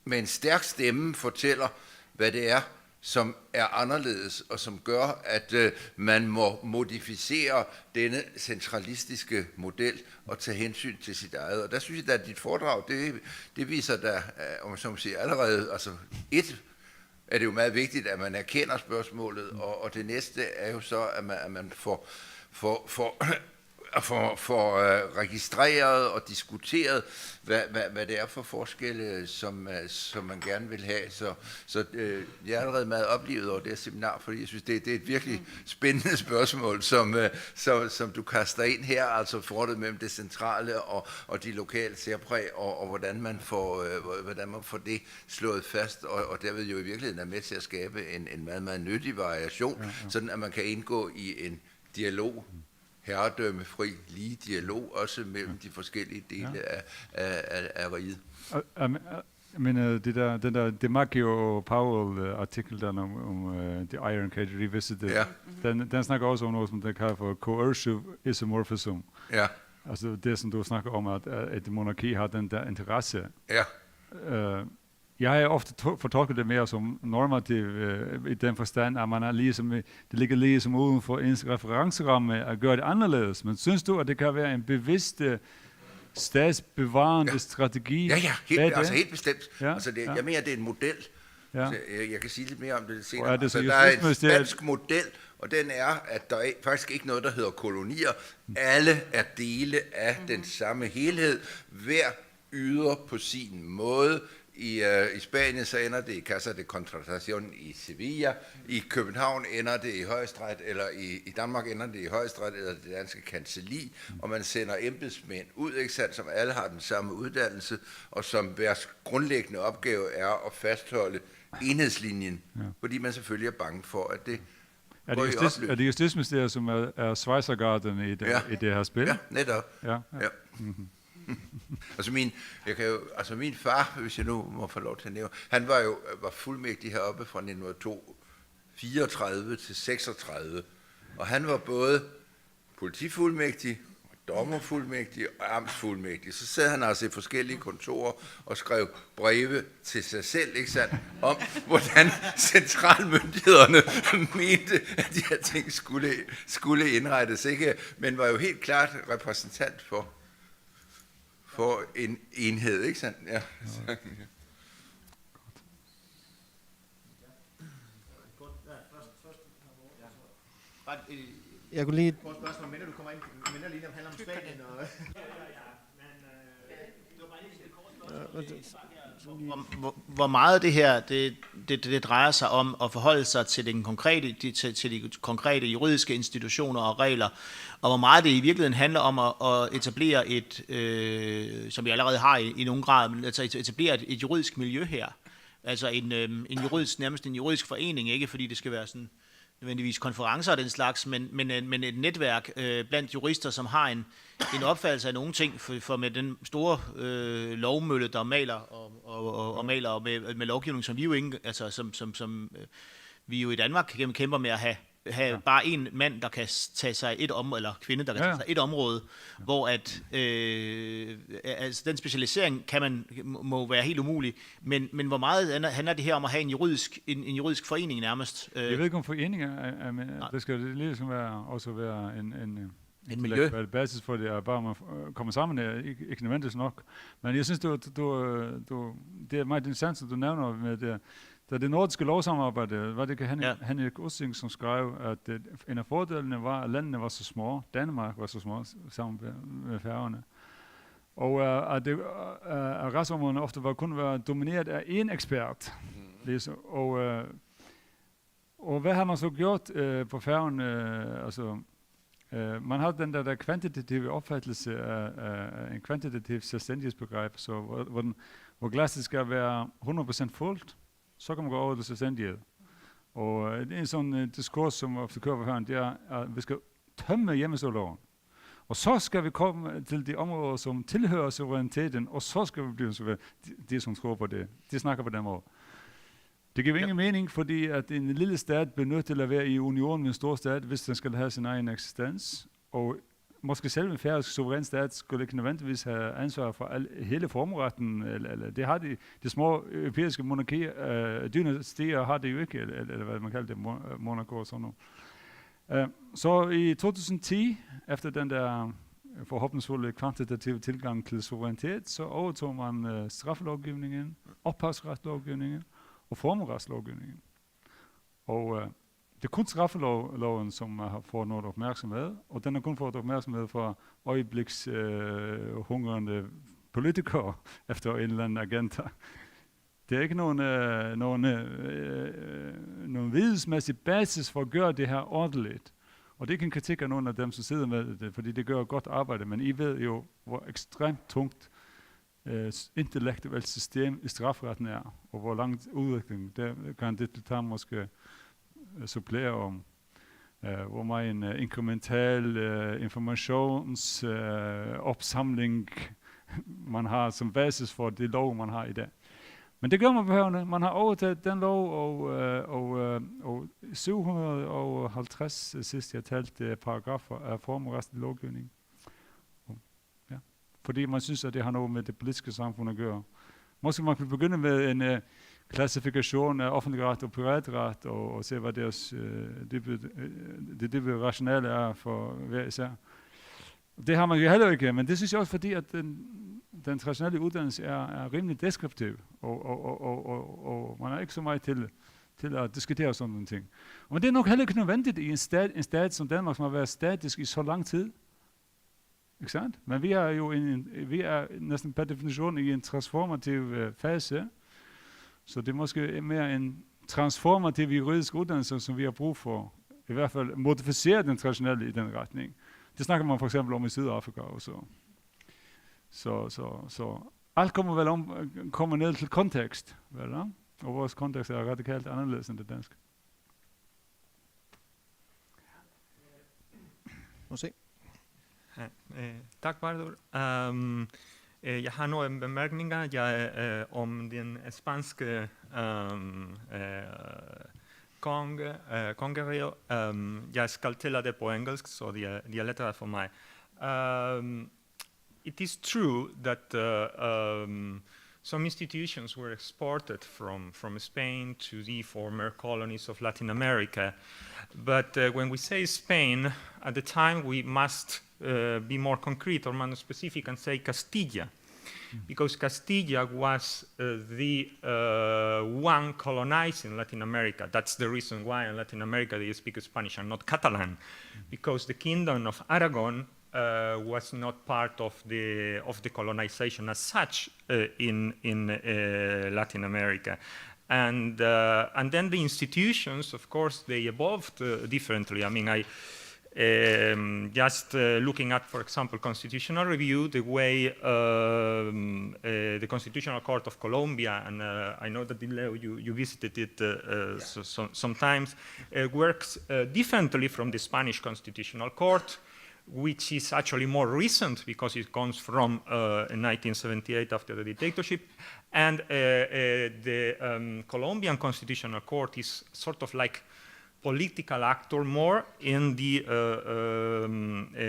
med en stærk stemme fortæller, hvad det er, som er anderledes, og som gør, at man må modificere denne centralistiske model og tage hensyn til sit eget. Og der synes jeg, at dit foredrag, det viser der, om som siger allerede, altså er det jo meget vigtigt, at man erkender spørgsmålet, og det næste er jo så, at man får registreret og diskuteret, hvad det er for forskelle, som man gerne vil have. Så jeg er allerede meget oplevet over det her seminar, fordi jeg synes, det er et virkelig spændende spørgsmål, som du kaster ind her, altså forholdet mellem det centrale og de lokale særpræg, og hvordan man får det slået fast, og derved jo i virkeligheden er med til at skabe en meget, meget nyttig variation, sådan at man kan indgå i en dialog, herredømmefri, lige dialog, også mellem de forskellige dele af riget. Men det Maggio Powell-artikel der om The Iron Cage Revisited, den snakker også om noget, som det kalder for coercive isomorphism. Ja. Altså det, som du snakker om, at et monarki har den der interesse. Ja. Jeg har ofte fortolket det mere som normativ i den forstand, at man er ligesom, det ligger ligesom uden for ens referenceramme at gøre det anderledes. Men synes du, at det kan være en bevidst statsbevarende strategi? Ja, helt bestemt. Ja, altså jeg mener, det er en model. Ja. Jeg kan sige lidt mere om det senere. Der er en spansk model, og den er, at der er faktisk ikke noget, der hedder kolonier. Alle er dele af den samme helhed. Hver yder på sin måde. I Spanien så ender det i Casa de Contratación i Sevilla, i København ender det i Højesteret, eller i Danmark ender det i Højesteret eller det danske kancelli, og man sender embedsmænd ud, ikke sandt, som alle har den samme uddannelse, og som deres grundlæggende opgave er at fastholde enhedslinjen, fordi man selvfølgelig er bange for, at det går i opløb. Er det Justitsministeriet, som er Schweizergarden i det her spil? Ja, netop. Ja. Mm-hmm. Min far, hvis jeg nu må få lov til at nævne, han var fuldmægtig heroppe fra 1934 til 36, og han var både politifuldmægtig, dommerfuldmægtig og amtsfuldmægtig. Så sad han altså i forskellige kontorer og skrev breve til sig selv, ikke sandt, om hvordan centralmyndighederne mente, at de her ting skulle indrettes, ikke? Men var jo helt klart repræsentant for en enhed, ikke sandt? Ja. Jeg kunne lige... Spørgsmål, minder du kommer ind, minder lige om handler om Spanien og... Hvor meget det her det drejer sig om at forholde sig til de konkrete juridiske institutioner og regler, og hvor meget det i virkeligheden handler om at etablere som vi allerede har i nogen grad, altså etablere et juridisk miljø her, altså nærmest en juridisk forening, ikke fordi det skal være sådan nødvendigvis konferencer og den slags, men et netværk blandt jurister, som har en opfattelse af nogle ting, for med den store lovmølle, der maler og maler med lovgivning, som vi jo ikke, altså som vi jo i Danmark kæmper med at have bare en mand, der kan tage sig eller kvinde, der kan tage sig et område, hvor at altså den specialisering må være helt umulig, men hvor meget handler det her om at have en juridisk forening nærmest? Jeg ved ikke om foreninger, men det skal ligesom være en miljø. Basis for det er bare, man kommer sammen, er ikke nødvendigvis nok. Men jeg synes, det er meget interessant, at du nævner med det. Da det nordiske lovsamarbejde var det Henrik Ussing, som skrev, at en af fordelene var, at landene var så små. Danmark var så små sammen med Færøerne. Og at retsområderne ofte kun var domineret af en ekspert. Og hvad har man så gjort på Færøerne? Man har den der kvantitative opfattelse af en kvantitativ selvstændighedsbegreb, så hvor glasset skal være 100% fuldt, så kan man gå over til selvstændighed. Og en sådan diskurs, som ofte kører på Færøerne, det er, at vi skal tømme hjemmestyreloven. Og så skal vi komme til de områder, som tilhører suveræniteten, og så skal vi blive de som tror på det. De snakker på den måde. Det giver ingen mening, fordi at en lille stat bliver nødt til at være i union med en stor stat, hvis den skal have sin egen eksistens. Og måske selv en færøsk suveræn stat skulle ikke nødvendigvis have ansvar for hele formretten, eller det har de små europæiske monarkier, dynastier har det jo ikke, eller hvad man kalder det, Monaco og sådan noget. Så i 2010, efter den der forhåbningsfulde kvantitative tilgang til suverænitet, så overtog man straffelovgivningen, ophavsretslovgivningen og formueretslovgivningen. Og det er kun straffeloven, som har fået noget opmærksomhed, og den har kun fået opmærksomhed fra øjeblikshungrende politikere efter en eller anden agenda. Det er ikke nogen vidensmæssig basis for at gøre det her ordentligt. Og det er ikke en kritik af nogen af dem, som sidder med det, fordi det gør godt arbejde, men I ved jo, hvor ekstremt tungt intellektuelt system i strafretten er, og hvor langt udvikling, der kan det tage måske supplere om, hvor meget en inkremental informationsopsamling man har som basis for det lov, man har i dag. Men det gør man behøvende. Man har overtaget den lov, og 750 sidst jeg talte paragrafer af formueretslig lovgivning. Ja. Fordi man synes, at det har noget med det politiske samfund at gøre. Måske man kan begynde med en klassifikation af offentlig ret og privatret, og se, hvad deres det dybe rationale er for hver især. Det har man jo heller ikke, men det synes jeg også, fordi at den traditionelle uddannelse er rimelig deskriptiv, og man er ikke så meget til at diskutere sådan nogle ting. Men det er nok heller ikke nødvendigt i en stat som Danmark, som har været statisk i så lang tid. Ikke sandt? Men vi er jo vi er næsten per definition i en transformativ fase, så det er måske mere en transformativ juridisk uddannelse, som vi har brug for. I hvert fald modificere den traditionelle i den retning. Det snakker man for eksempel om i Sydafrika også. Så alt kommer ned til kontekst, vel? Og vores kontekst er radikalt anderledes end det danske. Må se. Tak, Bardur. Jeg har nogle bemærkninger om den spanske kongerige. Jeg skal tælle det på engelsk, så de er lettere for mig. It is true that some institutions were exported from Spain to the former colonies of Latin America. But when we say Spain, at the time we must be more concrete or more specific and say Castilla. Because Castilla was the one colonizing Latin America. That's the reason why in Latin America they speak Spanish and not Catalan, because the kingdom of Aragon was not part of the colonization as such in Latin America. And then the institutions, of course, they evolved differently. I mean, just looking at, for example, constitutional review, the way the Constitutional Court of Colombia, and I know that Leo, you visited it sometimes, works differently from the Spanish Constitutional Court, which is actually more recent because it comes from 1978 after the dictatorship. And the Colombian Constitutional Court is sort of like political actor more in the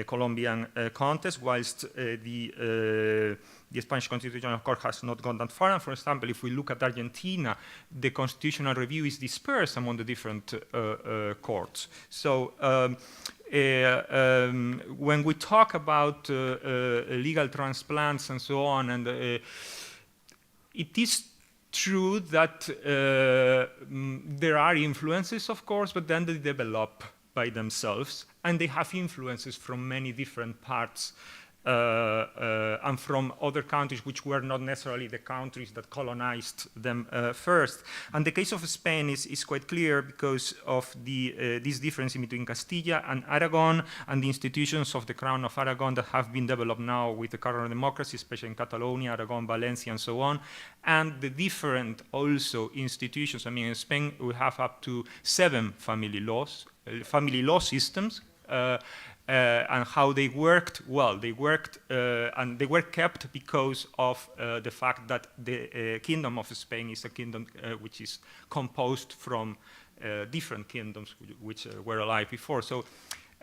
Colombian context, whilst the Spanish Constitutional Court has not gone that far. And for example, if we look at Argentina, the constitutional review is dispersed among the different courts. So when we talk about legal transplants and so on, and it is true that there are influences, of course, but then they develop by themselves, and they have influences from many different parts and from other countries which were not necessarily the countries that colonized them first. And the case of Spain is quite clear because of this difference between Castilla and Aragon and the institutions of the Crown of Aragon that have been developed now with the current democracy, especially in Catalonia, Aragon, Valencia, and so on, and the different also institutions. I mean, in Spain, we have up to 7 family law systems, and how they worked. Well, they worked and they were kept because of the fact that the Kingdom of Spain is a kingdom which is composed from different kingdoms which were alive before. So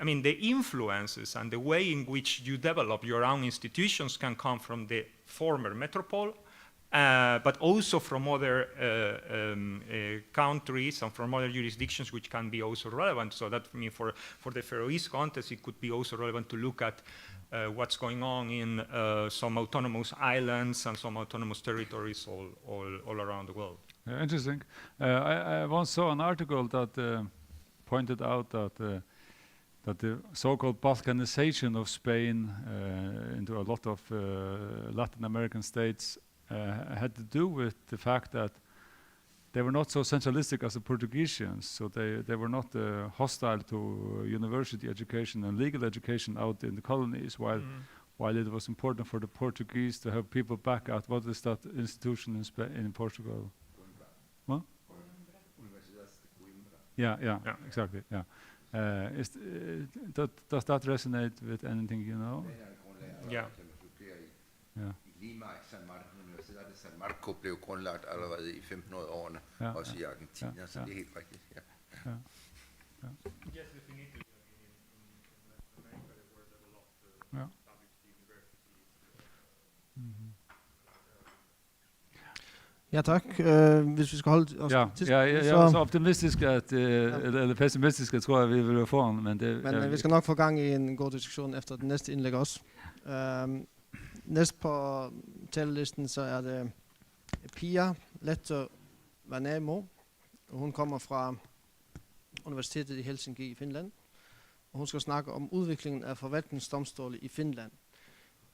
I mean, the influences and the way in which you develop your own institutions can come from the former metropole, but also from other countries and from other jurisdictions which can be also relevant. So that, I mean, for the Faroese context, it could be also relevant to look at what's going on in some autonomous islands and some autonomous territories all around the world. Interesting. I once saw an article that pointed out that the so-called Balkanization of Spain into a lot of Latin American states had to do with the fact that they were not so centralistic as the Portuguesians, so they were not hostile to university education and legal education out in the colonies, while it was important for the Portuguese to have people back out. What is that institution in Portugal? What? Yeah, exactly. Yeah. Does that resonate with anything you know? Yeah. Yeah. Lima, San Marco blev grundlagt allerede i 1500-årene, også i Argentina, så det er helt rigtigt. Ja. Yes, definitely. In America, there were developed public universities. Ja, tak. Hvis vi skal holde os jeg er så optimistisk eller pessimistisk, jeg tror, at vi vil være foran, men vi skal nok få gang i en god diskussion efter den næste indlæg også. Næst på talelisten så er det Pia Lehto-Vainamo. Hun kommer fra Universitetet i Helsinki i Finland, og hun skal snakke om udviklingen af forvaltningsdomstole i Finland.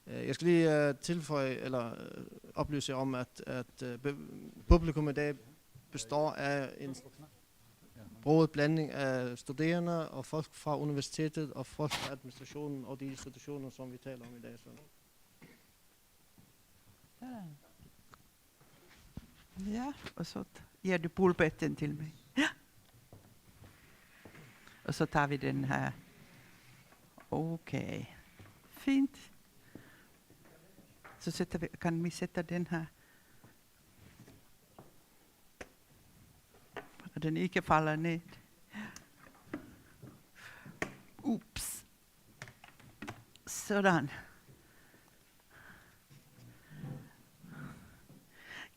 Jeg skal lige tilføje eller oplyse om, at publikum i dag består af en broget blanding af studerende og folk fra universitetet og folk fra administrationen og de institutioner, som vi taler om i dag. Så. Ja, och så ger du pulpetten till mig. Ja. Och så tar vi den här. Okej. Fint. Så kan vi sätta den här. Den inte faller ned. Oops. Sådan.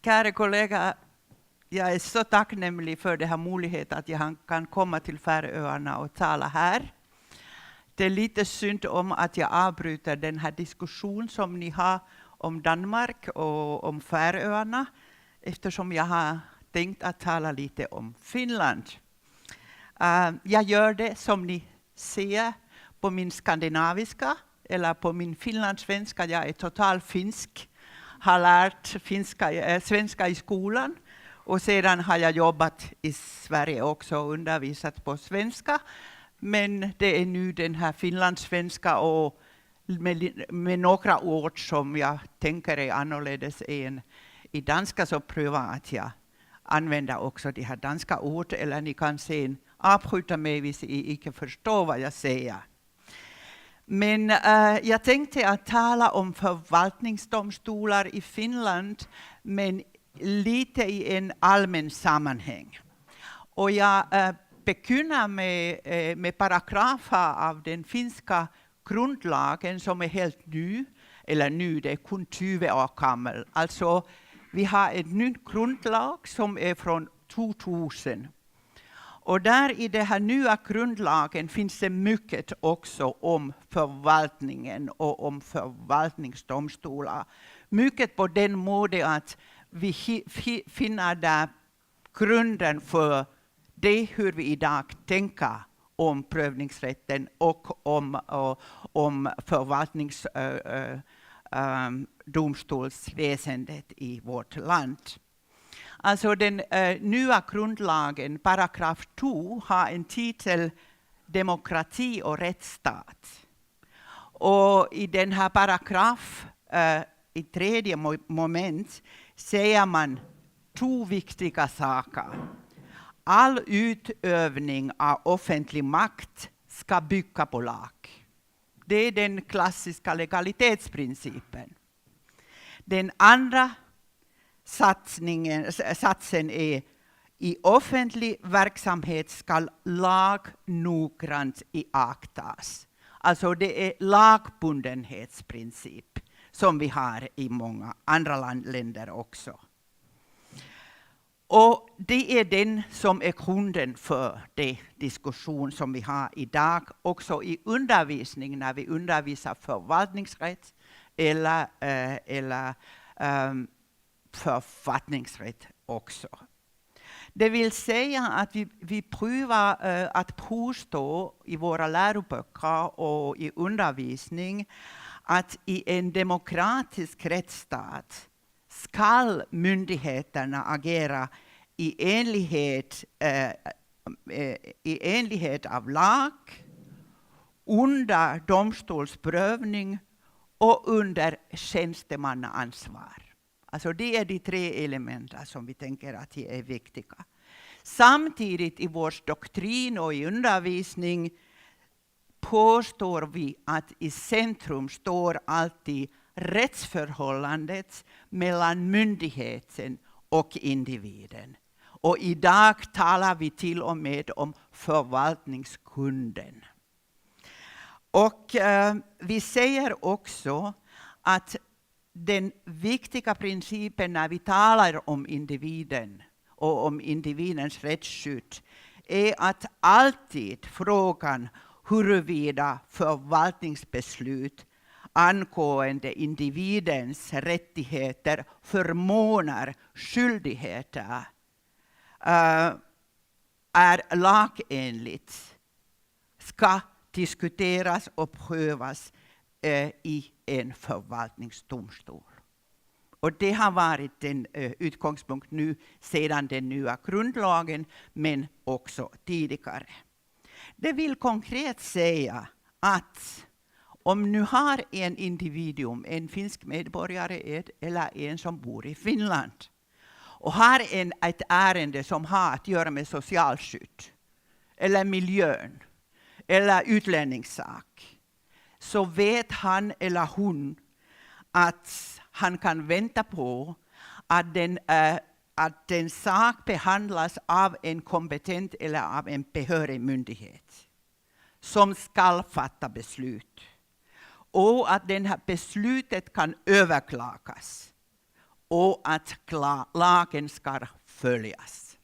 Kära kollega, jag är så tacknämlig för det här möjlighet att jag kan komma till Färöarna och tala här. Det är lite synd om att jag avbryter den här diskussion som ni har om Danmark och om Färöarna, eftersom jag har tänkt att tala lite om Finland. Jag gör det som ni ser på min skandinaviska eller på min finlandssvenska. Jag är total finsk. Har lärt svenska i skolan och sedan har jag jobbat i Sverige också och undervisat på svenska. Men det är nu den här finlandssvenska och med några ord som jag tänker är annorledes än i danska, så prövar att jag använder också de här danska ord, eller ni kan sen avbryta mig hvis ni inte förstår vad jag säger. Men jag tänkte att tala om förvaltningsdomstolar i Finland, men lite i en allmän sammanhang. Och jag begynner med paragrafer av den finska grundlagen som är helt ny, eller nu, det är kun 20 år gammal. Alltså, vi har en ny grundlag som är från 2000. Och där i den här nya grundlagen finns det mycket också om förvaltningen och om förvaltningsdomstolar. Mycket på den måten att vi finner där grunden för det hur vi idag tänker om prövningsrätten och om förvaltningsdomstolsväsendet i vårt land. Alltså den nya grundlagen, paragraf 2, har en titel demokrati och rättsstat. Och i den här paragraf, i tredje moment, säger man 2 viktiga saker. All utövning av offentlig makt ska bygga på lag. Det är den klassiska legalitetsprincipen. Den andra satsen är I offentlig verksamhet ska lag noggrant iakttas. Alltså det är lagbundenhetsprincip som vi har i många andra länder också. Och det är den som är grunden för den diskussion som vi har idag, också i undervisning när vi undervisar förvaltningsrätt eller författningsrätt också. Det vill säga att vi prövar att påstå i våra läroböcker och i undervisning att i en demokratisk rättsstat ska myndigheterna agera i enlighet av lag, under domstolsprövning och under tjänstemannaansvar. Alltså det är de 3 elementen som vi tänker att är viktiga. Samtidigt i vår doktrin och i undervisning påstår vi att i centrum står alltid rättsförhållandet mellan myndigheten och individen. Och idag talar vi till och med om förvaltningskunden. Och vi säger också att den viktiga principen när vi talar om individen och om individens rättsskydd är att alltid frågan huruvida förvaltningsbeslut angående individens rättigheter, förmåner, skyldigheter är lagenligt ska diskuteras och prövas i en förvaltningsdomstol. Och det har varit en utgångspunkt nu sedan den nya grundlagen, men också tidigare. Det vill konkret säga att om nu har en individuum, en finsk medborgare eller en som bor i Finland och har ett ärende som har att göra med socialskydd eller miljön eller utlänningssak, så vet han eller hon att han kan vänta på att den sak behandlas av en kompetent eller av en behörig myndighet som ska fatta beslut. Och att det här beslutet kan överklagas och att lagen ska följas.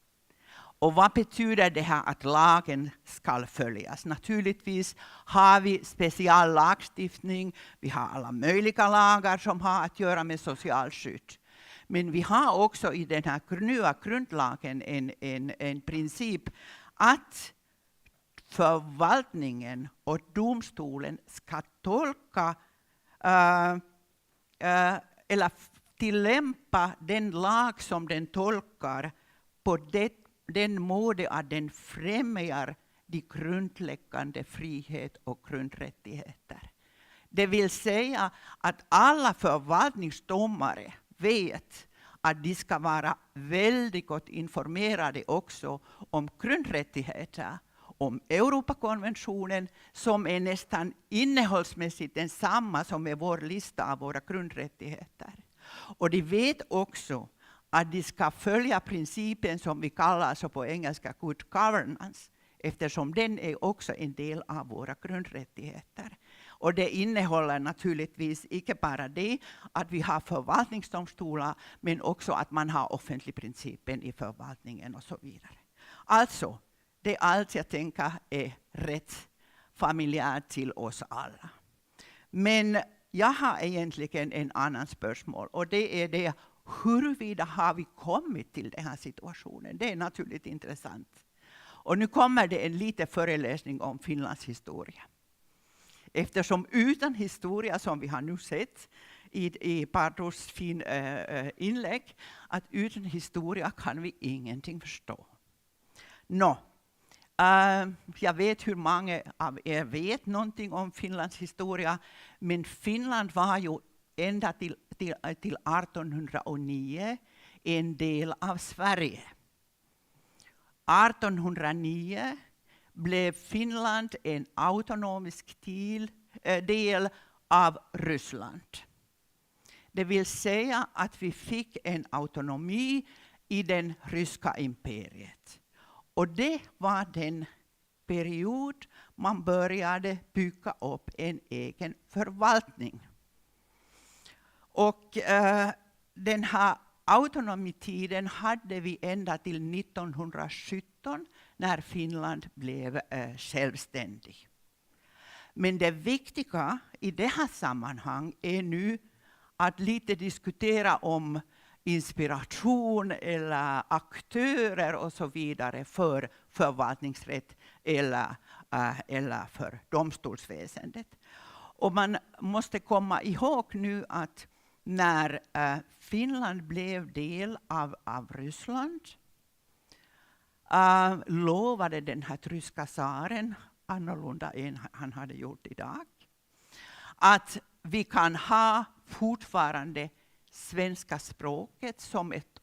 Och vad betyder det här att lagen ska följas? Naturligtvis har vi speciallagstiftning, vi har alla möjliga lagar som har att göra med socialskydd. Men vi har också i den här nya grundlagen en princip att förvaltningen och domstolen ska tolka eller tillämpa den lag som den tolkar på den måte att den främjar de grundläggande frihet och grundrättigheter. Det vill säga att alla förvaltningsdomare vet att de ska vara väldigt gott informerade också om grundrättigheter, om Europakonventionen som är nästan innehållsmässigt densamma som är vår lista av våra grundrättigheter. Och de vet också att de ska följa principen som vi kallar så på engelska good governance, eftersom den är också en del av våra grundrättigheter. Och det innehåller naturligtvis inte bara det att vi har förvaltningsdomstolar, men också att man har offentlig principen i förvaltningen och så vidare. Alltså, det är allt jag tänker är rätt familjärt till oss alla. Men jag har egentligen en annan spörsmål, och det är det huruvida har vi kommit till den här situationen. Det är naturligt intressant. Och nu kommer det en liten föreläsning om Finlands historia. Eftersom utan historia, som vi har nu sett i Pardos fin inlägg, att utan historia kan vi ingenting förstå. Jag vet hur många av er vet någonting om Finlands historia, men Finland var ju ända till 1809 en del av Sverige. 1809 blev Finland en autonomisk del av Ryssland. Det vill säga att vi fick en autonomi i den ryska imperiet. Och det var den period man började bygga upp en egen förvaltning. Och den här autonomitiden hade vi ända till 1917 när Finland blev självständig. Men det viktiga i det här sammanhang är nu att lite diskutera om inspiration eller aktörer och så vidare för förvaltningsrätt eller för domstolsväsendet. Och man måste komma ihåg nu att när Finland blev del av Ryssland lovade den här ryska tsaren, annorlunda än han hade gjort idag, att vi kan ha fortfarande svenska språket som ett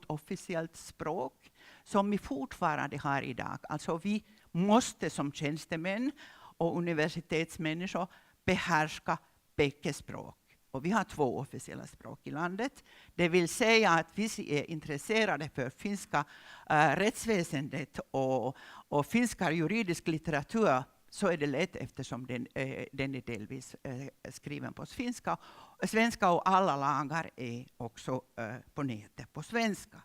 officiellt språk som vi fortfarande har idag. Alltså vi måste som tjänstemän och universitetsmänniskor behärska bägge språk. Och vi har 2 officiella språk i landet. Det vill säga att vi är intresserade för finska rättsväsendet och finska juridisk litteratur, så är det lätt eftersom den är delvis skriven på svenska och alla lagar är också på nätet på svenska.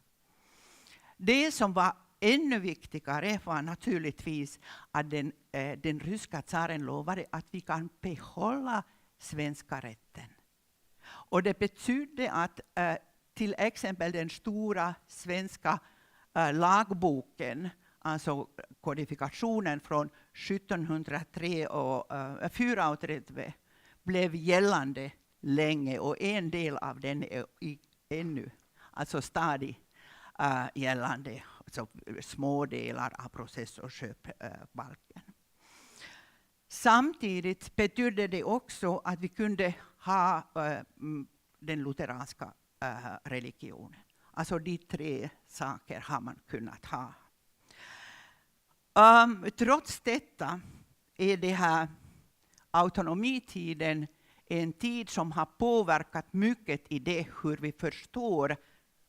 Det som var ännu viktigare var naturligtvis att den ryska tsaren lovade att vi kan behålla svenska rätten. Och det betydde att till exempel den stora svenska lagboken, alltså kodifikationen från 1703 och 4 blev gällande länge, och en del av den är ännu alltså stadig gällande, alltså små delar av process- och köpbalken. Samtidigt betydde det också att vi kunde ha den lutheranska religionen. Alltså de 3 saker har man kunnat ha. Trots detta är det här autonomitiden en tid som har påverkat mycket i det hur vi förstår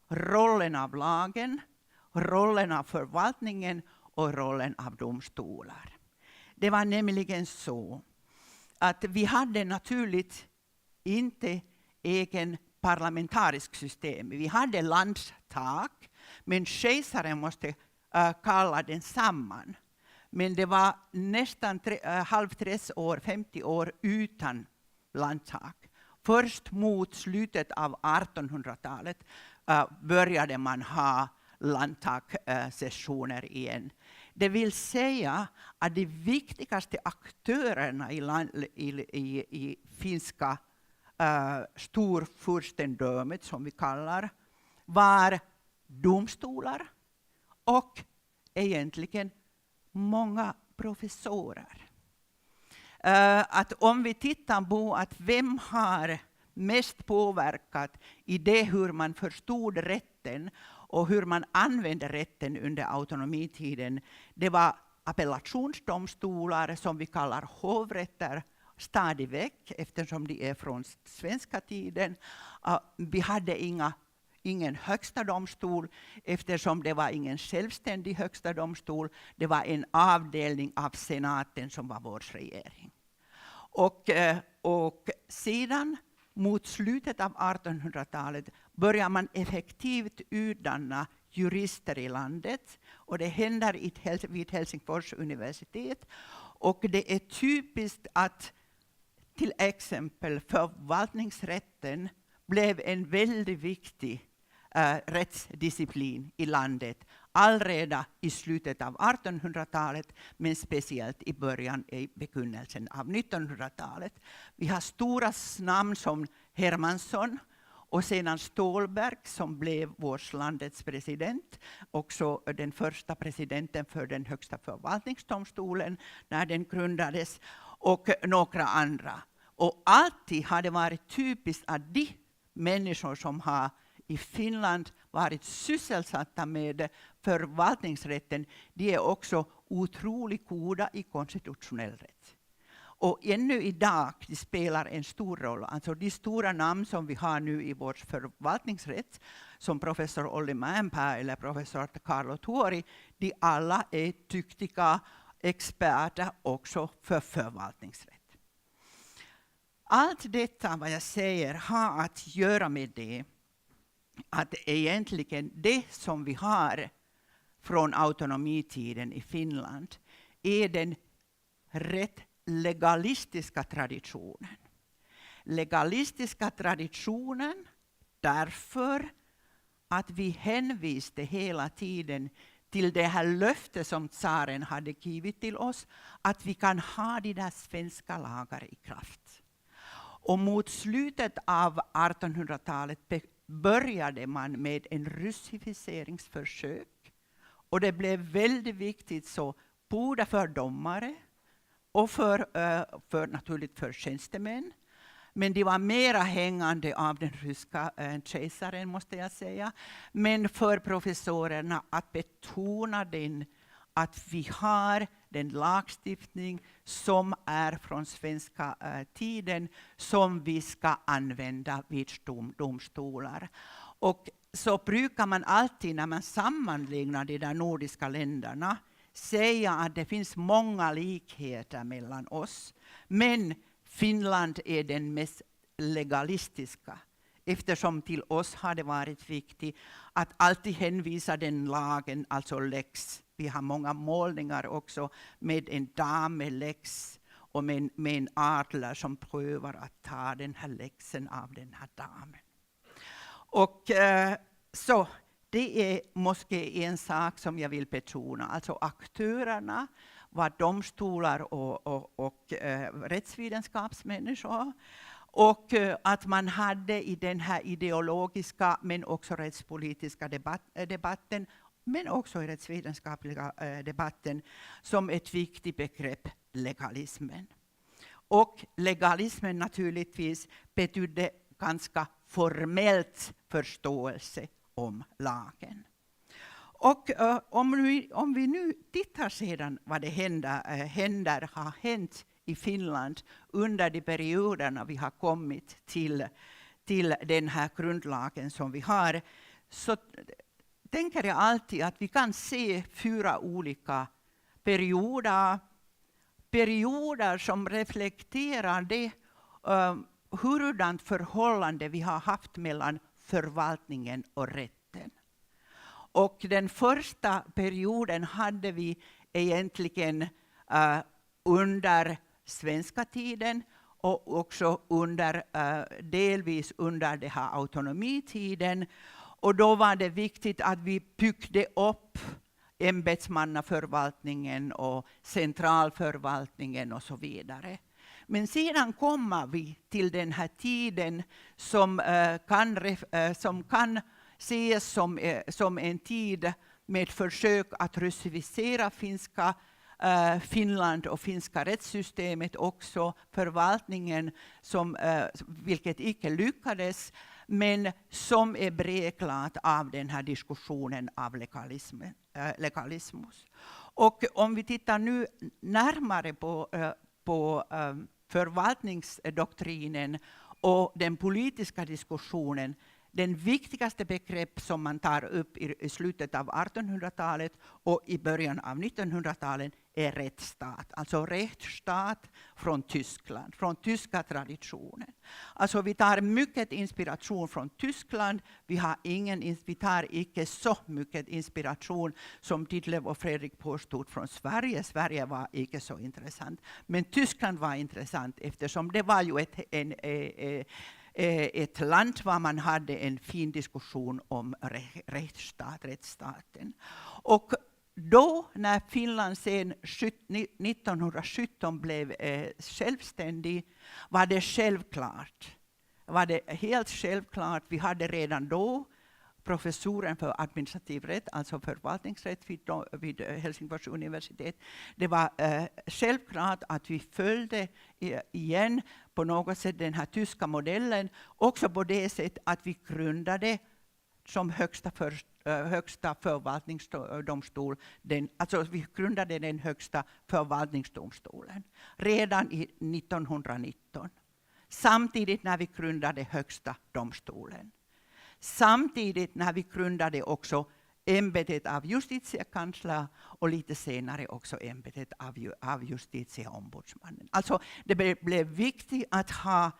rollen av lagen, rollen av förvaltningen och rollen av domstolar. Det var nämligen så att vi hade naturligt inte egen parlamentarisk system. Vi hade landstag, men kejsaren måste kalla den samman. Men det var nästan 50 år utan landtag. Först mot slutet av 1800-talet började man ha landtagssessioner igen. Det vill säga att de viktigaste aktörerna i finska storfurstendömet, som vi kallar, var domstolar och egentligen många professorer. Att om vi tittar på att vem har mest påverkat i det hur man förstod rätten och hur man använde rätten under autonomitiden, det var appellationsdomstolar som vi kallar hovrätter stadigt väck, eftersom de är från svenska tiden. Vi hade ingen högsta domstol, eftersom det var ingen självständig högsta domstol. Det var en avdelning av senaten som var vår regering. Och sedan mot slutet av 1800-talet börjar man effektivt utdanna jurister i landet. Och det händer vid Helsingfors universitet. Och det är typiskt att till exempel förvaltningsrätten blev en väldigt viktig rättsdisciplin i landet allredan i slutet av 1800-talet, men speciellt i begynnelsen av 1900-talet. Vi har stora namn som Hermansson och sedan Stålberg som blev vårt landets president, också den första presidenten för den högsta förvaltningsdomstolen när den grundades, och några andra. Och alltid har det varit typiskt att de människor som har i Finland varit sysselsatta med förvaltningsrätten, de är också otroligt goda i konstitutionell rätt. Och ännu idag det spelar en stor roll. Alltså de stora namn som vi har nu i vår förvaltningsrätt, som professor Olli Mäenpää eller professor Carlo Tuori, de alla är duktiga experter också för förvaltningsrätt. Allt detta vad jag säger har att göra med det att egentligen det som vi har från autonomitiden i Finland är den rätt legalistiska traditionen. Legalistiska traditionen därför att vi hänvisade hela tiden till det här löftet som tsaren hade givit till oss, att vi kan ha de där svenska lagar i kraft. Och mot slutet av 1800-talet började man med en russificeringsförsök. Och det blev väldigt viktigt så både för domare och för naturligt för tjänstemän. Men det var mera hängande av den ryska kejsaren måste jag säga. Men för professorerna att betona den att vi har den lagstiftning som är från svenska tiden som vi ska använda vid domstolar. Och så brukar man alltid när man sammanlägger de där nordiska länderna säga att det finns många likheter mellan oss. Men Finland är den mest legalistiska. Eftersom till oss har det varit viktigt att alltid hänvisa den lagen, alltså lex. Vi har många målningar också med en dam med lex och med en adler som prövar att ta den här läxen av den här damen. Och så det är måste en sak som jag vill betona. Alltså aktörerna var domstolar och rättsvetenskapsmänniskor. Och att man hade i den här ideologiska men också rättspolitiska debatten men också i rättsvetenskapliga debatten som ett viktigt begrepp legalismen. Och legalismen naturligtvis betydde ganska formellt förståelse om lagen. Och om vi nu tittar sedan vad det har hänt i Finland under de perioderna vi har kommit till den här grundlagen som vi har, så tänker jag alltid att vi kan se 4 olika perioder som reflekterar det hurdant förhållande vi har haft mellan förvaltningen och rätten. Och den första perioden hade vi egentligen under svenska tiden och också delvis under det här autonomitiden. Och då var det viktigt att vi byggde upp ämbetsmannaförvaltningen och centralförvaltningen och så vidare. Men sedan kommer vi till den här tiden som kan ses som en tid med försök att russificera Finland och finska rättssystemet, också förvaltningen, vilket icke lyckades, men som är präglat av den här diskussionen av legalismus. Och om vi tittar nu närmare på förvaltningsdoktrinen och den politiska diskussionen, den viktigaste begrepp som man tar upp i slutet av 1800-talet och i början av 1900-talet är rättsstat. Alltså rättsstat från Tyskland, från tyska traditionen. Alltså vi tar mycket inspiration från Tyskland. Vi tar icke så mycket inspiration som Ditlev och Fredrik påstod från Sverige. Sverige var icke så intressant. Men Tyskland var intressant eftersom det var ju ett land var man hade en fin diskussion om rättsstaten. Och då när Finland sen 1917 blev självständig var det helt självklart. Vi hade redan då professoren för administrativ rätt, alltså förvaltningsrätt vid Helsingfors universitet. Det var självklart att vi följde igen på något sätt den här tyska modellen, också på det sätt att vi grundade som högsta förvaltningsdomstol. Alltså vi grundade den högsta förvaltningsdomstolen redan i 1919. Samtidigt när vi grundade högsta domstolen. Samtidigt när vi grundade också ämbetet av justitiekansler och lite senare också ämbetet av justitieombudsmannen. Alltså det blev viktigt att ha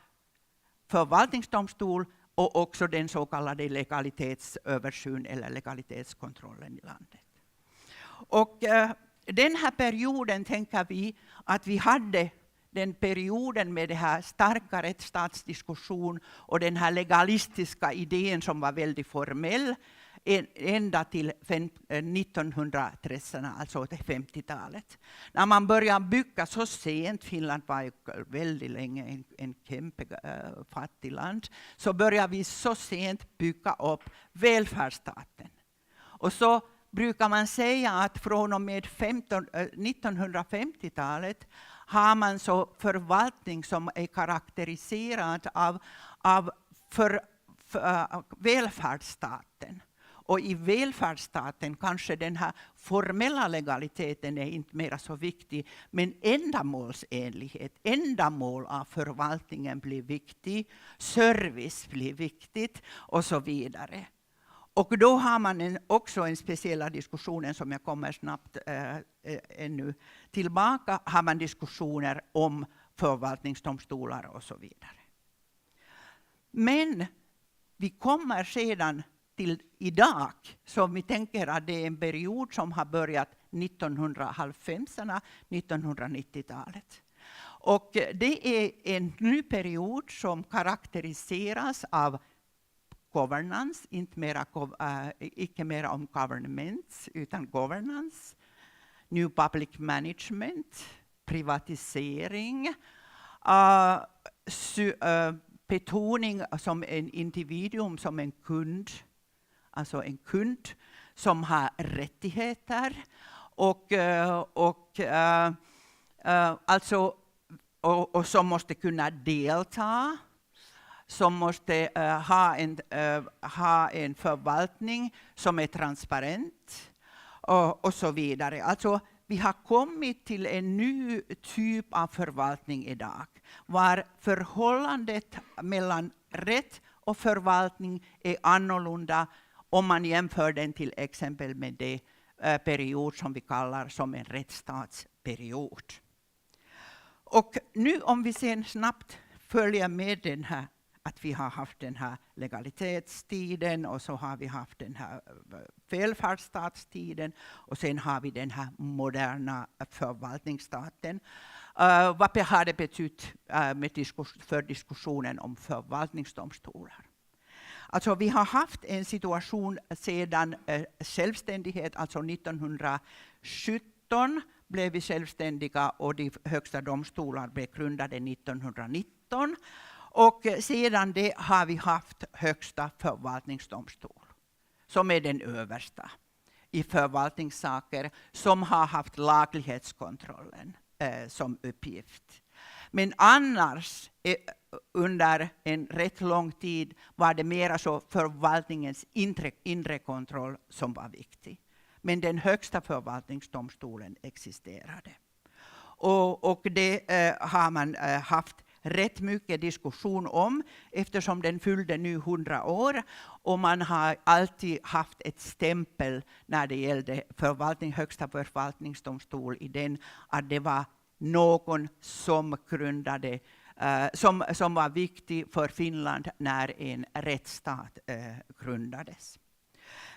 förvaltningsdomstol och också den så kallade legalitetsöversyn eller legalitetskontrollen i landet. Och den här perioden tänker vi att vi hade den perioden med det här starka rättsstatsdiskussion och den här legalistiska idén som var väldigt formell ända till 1930-talet, alltså till 50-talet. När man började bygga så sent, Finland var ju väldigt länge en fattig land, så började vi så sent bygga upp välfärdsstaten. Och så brukar man säga att från och med 1950-talet har man så förvaltning som är karaktäriserad av välfärdsstaten. Och i välfärdsstaten kanske den här formella legaliteten är inte mer så viktig, men ändamålsenlighet, ändamål av förvaltningen blir viktig, service blir viktigt och så vidare. Och då har man också en speciell diskussion som jag kommer snabbt ännu tillbaka, har man diskussioner om förvaltningsdomstolar och så vidare. Men vi kommer sedan till idag, så vi tänker att det är en period som har börjat 1950-talet, 1990-talet. Och det är en ny period som karaktäriseras av governance, icke mera om governments utan governance, new public management, privatisering, betoning som en individuum, som en kund, alltså en kund som har rättigheter och som måste kunna delta, som måste ha en förvaltning som är transparent och så vidare. Alltså vi har kommit till en ny typ av förvaltning idag, var förhållandet mellan rätt och förvaltning är annorlunda om man jämför den till exempel med det period som vi kallar som en rättsstatsperiod. Och nu om vi sen snabbt följer med den här, att vi har haft den här legalitetstiden och så har vi haft den här välfärdsstatstiden och sen har vi den här moderna förvaltningsstaten. Vad har det betytt för diskussionen om förvaltningsdomstolar? Alltså vi har haft en situation sedan självständighet, alltså 1917 blev vi självständiga och de högsta domstolar blev grundade 1919. Och sedan det har vi haft högsta förvaltningsdomstol, som är den översta i förvaltningssaker, som har haft laglighetskontrollen som uppgift. Men annars under en rätt lång tid var det mera så förvaltningens inre kontroll som var viktig. Men den högsta förvaltningsdomstolen existerade. Och det har man haft rätt mycket diskussion om, eftersom den fyllde nu 100 år och man har alltid haft ett stämpel när det gällde högsta förvaltningsdomstol i den, att det var någon som grundade som var viktig för Finland när en rättsstat grundades.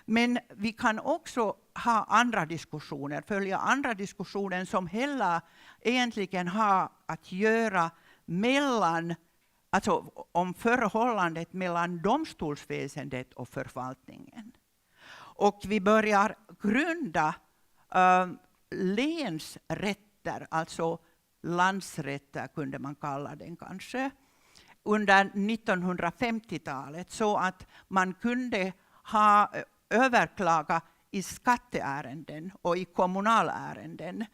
Men vi kan också ha andra diskussioner, följa andra diskussioner som hela egentligen har att göra om förhållandet mellan domstolsväsendet och förvaltningen. Och vi börjar grunda länsrätter, alltså landsrätter kunde man kalla den kanske, under 1950-talet, så att man kunde överklaga i skatteärenden och i kommunalärenden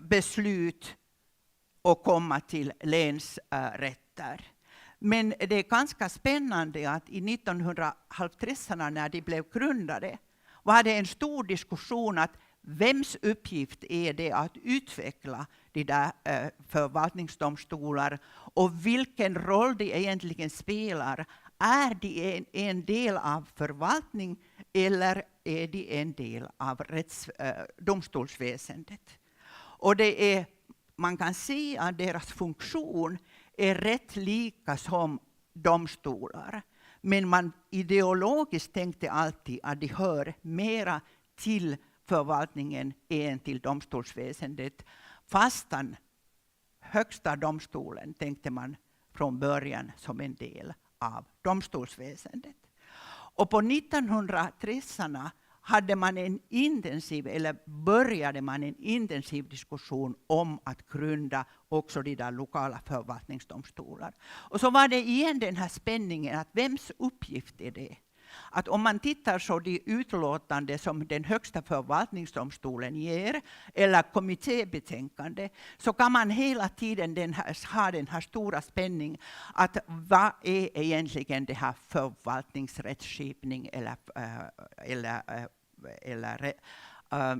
beslut och komma till länsrätter. Men det är ganska spännande att i 1950-talena när de blev grundade var det en stor diskussion att vems uppgift är det att utveckla de där förvaltningsdomstolar och vilken roll de egentligen spelar. Är de en del av förvaltning eller är de en del av domstolsväsendet? Och man kan se att deras funktion är rätt lika som domstolar. Men man ideologiskt tänkte alltid att de hör mera till förvaltningen än till domstolsväsendet. Fastan högsta domstolen tänkte man från början som en del av domstolsväsendet. Och på 1930-talet började man en intensiv diskussion om att grunda också de där lokala förvaltningsdomstolar. Och så var det igen den här spänningen att vems uppgift är det? Att om man tittar så de utlåtande som den högsta förvaltningsdomstolen ger eller kommittébetänkande så kan man hela tiden ha den här stora spänningen att vad är egentligen det här förvaltningsrättsskipning eller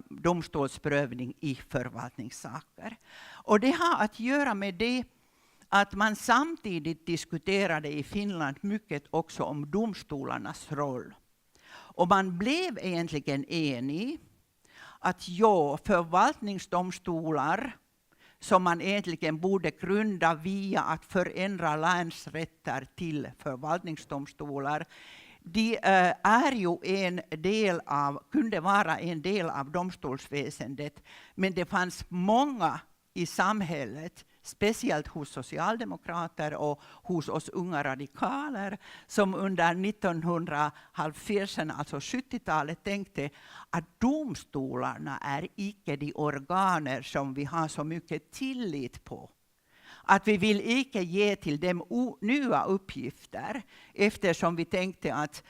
domstolsprövning i förvaltningssaker. Och det har att göra med det att man samtidigt diskuterade i Finland mycket också om domstolarnas roll. Och man blev egentligen enig att förvaltningsdomstolar som man egentligen borde grunda via att förändra länsrätter till förvaltningsdomstolar, de är ju kunde vara en del av domstolsväsendet, men det fanns många i samhället, speciellt hos socialdemokrater och hos oss unga radikaler, som under 1950-talet, alltså 70-talet, tänkte att domstolarna är icke de organer som vi har så mycket tillit på. Att vi vill icke ge till dem nya uppgifter, eftersom vi tänkte att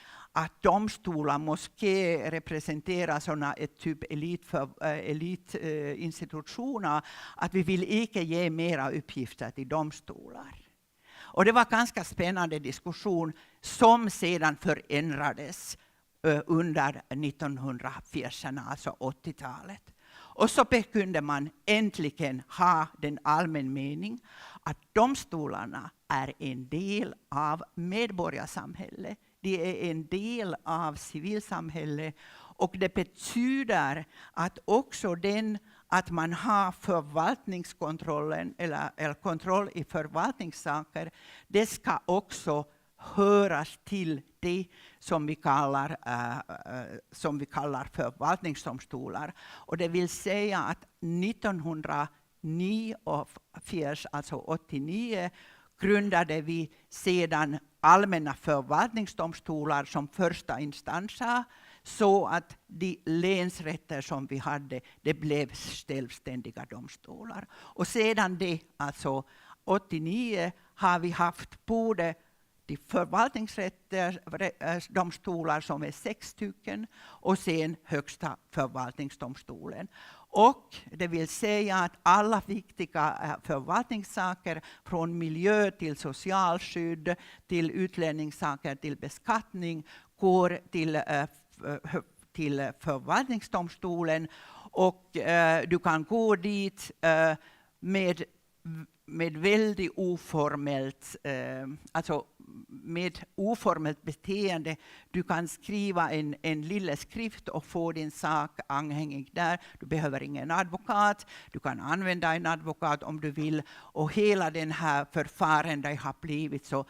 domstolar måste representera sådana typ elitinstitutioner, att vi vill icke ge mera uppgifter till domstolar. Och det var ganska spännande diskussion som sedan förändrades under 1950-talet, alltså 80-talet. Och så kunde man äntligen ha den allmän mening att domstolarna är en del av medborgarsamhället. Det är en del av civilsamhället och det betyder att också att man har förvaltningskontrollen eller kontroll i förvaltningssaker, det ska också höras till det som vi kallar förvaltningsdomstolar. Och det vill säga att 1909, alltså 89, grundade vi sedan allmänna förvaltningsdomstolar som första instanser, så att de länsrätter som vi hade, det blev självständiga domstolar. Och sedan det, alltså 89, har vi haft både de förvaltningsdomstolar som är 6 stycken och sen högsta förvaltningsdomstolen. Och det vill säga att alla viktiga förvaltningssaker från miljö till socialskydd, till utlänningssaker, till beskattning går till förvaltningsdomstolen. Och du kan gå dit med väldigt oformellt, alltså med oformellt beteende. Du kan skriva en lilla skrift och få din sak anhängig där. Du behöver ingen advokat. Du kan använda en advokat om du vill. Och hela den här förfarandet har blivit så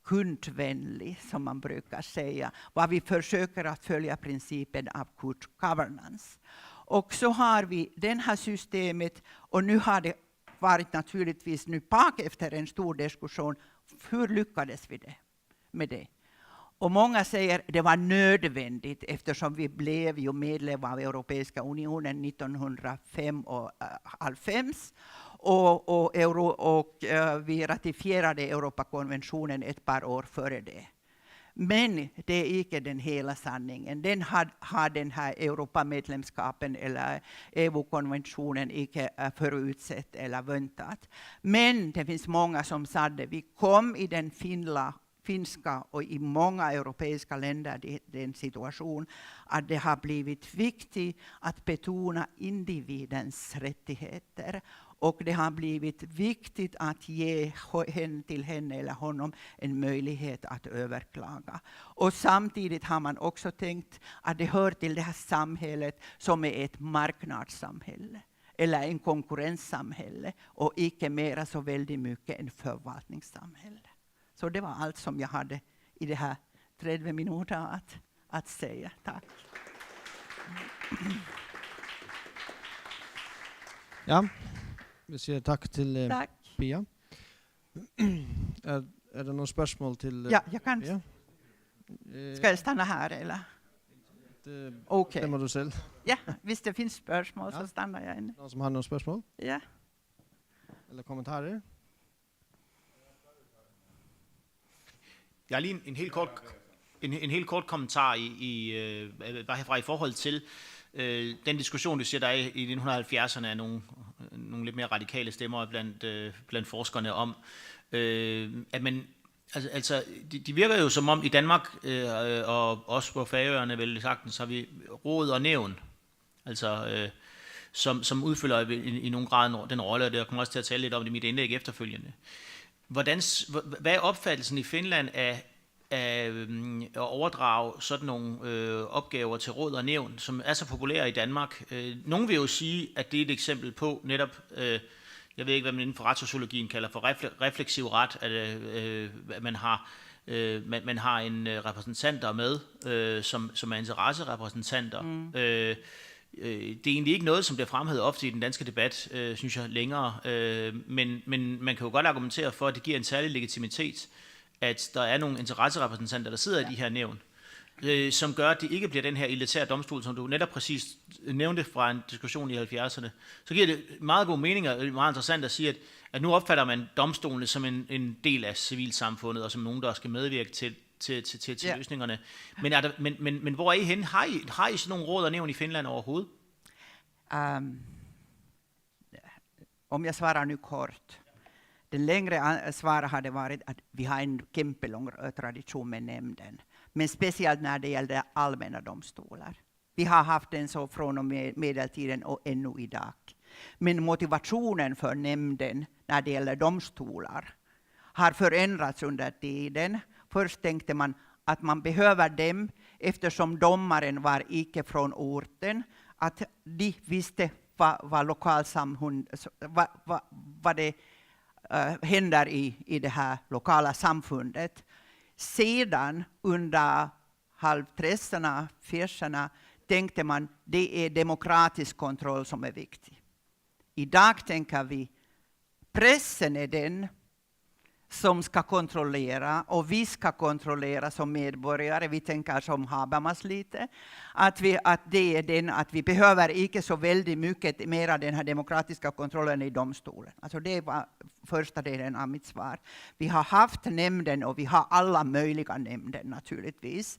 kundvänlig, som man brukar säga. Vad vi försöker att följa principen av good governance. Och så har vi det här systemet, och nu har det varit naturligtvis nu bak efter en stor diskussion. Hur lyckades vi med det? Och många säger att det var nödvändigt, eftersom vi blev ju medlem av Europeiska unionen 1995 och vi ratifierade Europakonventionen ett par år före det. Men det är inte den hela sanningen. Den har den här Europamedlemskapen eller EU-konventionen inte förutsett eller väntat. Men det finns många som sa det. Vi kom i den finska och i många europeiska länder i den situation att det har blivit viktigt att betona individens rättigheter. Och det har blivit viktigt att ge till henne eller honom en möjlighet att överklaga. Och samtidigt har man också tänkt att det hör till det här samhället som är ett marknadssamhälle. Eller en konkurrenssamhälle. Och icke mera så väldigt mycket en förvaltningssamhälle. Så det var allt som jag hade i det här 30 minuter att säga. Tack. Ja, vi säger tack till Tack. Pia. Är det någon spörsmål till Ja, jag kan. Pia? Ska jag stanna här eller? Okej. Det må du själv. Ja, visst det finns spörsmål Ja. så stannar jag inne. Någon som har någon spörsmål Ja. eller kommentarer? Jeg har lige en helt kort kommentar bare herfra i forhold til den diskussion, du siger, der er i 1970'erne af nogle lidt mere radikale stemmer blandt forskerne om, at man, altså de virker jo som om i Danmark og også på Færøerne vel sagtens har vi råd og nævn, altså som udfylder i nogen grad den rolle, og det kommer også til at tale lidt om det i mit indlæg efterfølgende. Hvad er opfattelsen i Finland af at overdrage sådan nogle opgaver til råd og nævn, som er så populære i Danmark? Nogle vil jo sige, at det er et eksempel på netop, jeg ved ikke, hvad man inden for retssociologien kalder for refleksiv ret, at man har en repræsentanter med, som er interesserepræsentanter. Det er egentlig ikke noget, som bliver fremhævet ofte i den danske debat, synes jeg, længere. Men man kan jo godt argumentere for, at det giver en særlig legitimitet, at der er nogle interesserepræsentanter, der sidder i de her nævn, som gør, at det ikke bliver den her elitære domstol, som du netop præcis nævnte fra en diskussion i 70'erne. Så giver det meget god mening, og meget interessant at sige, at nu opfatter man domstolene som en del af civilsamfundet, og som nogen, der skal medvirke til løsningerne. Men hvor er I henne? Har I sådan nogle råd og nævn i Finland overhovedet? Om jag svarar nu kort. Den längre svaret hade varit att vi har en kämpelång tradition med nämnden. Men speciellt när det gäller allmänna domstolar. Vi har haft den så från och med medeltiden och ännu idag. Men motivationen för nämnden när det gäller domstolar har förändrats under tiden. Först tänkte man att man behöver dem eftersom domaren var icke från orten. Att de visste vad lokalsamhund, vad det händer i det här lokala samfundet. Sedan under halvtressorna, fjärsorna tänkte man det är demokratisk kontroll som är viktig. Idag tänker vi pressen är den som ska kontrollera och vi ska kontrollera som medborgare. Vi tänker som Habermas lite. Att det är den att vi behöver inte så väldigt mycket mera den här demokratiska kontrollen i domstolen. Alltså det var första delen av mitt svar. Vi har haft nämnden och vi har alla möjliga nämnden naturligtvis.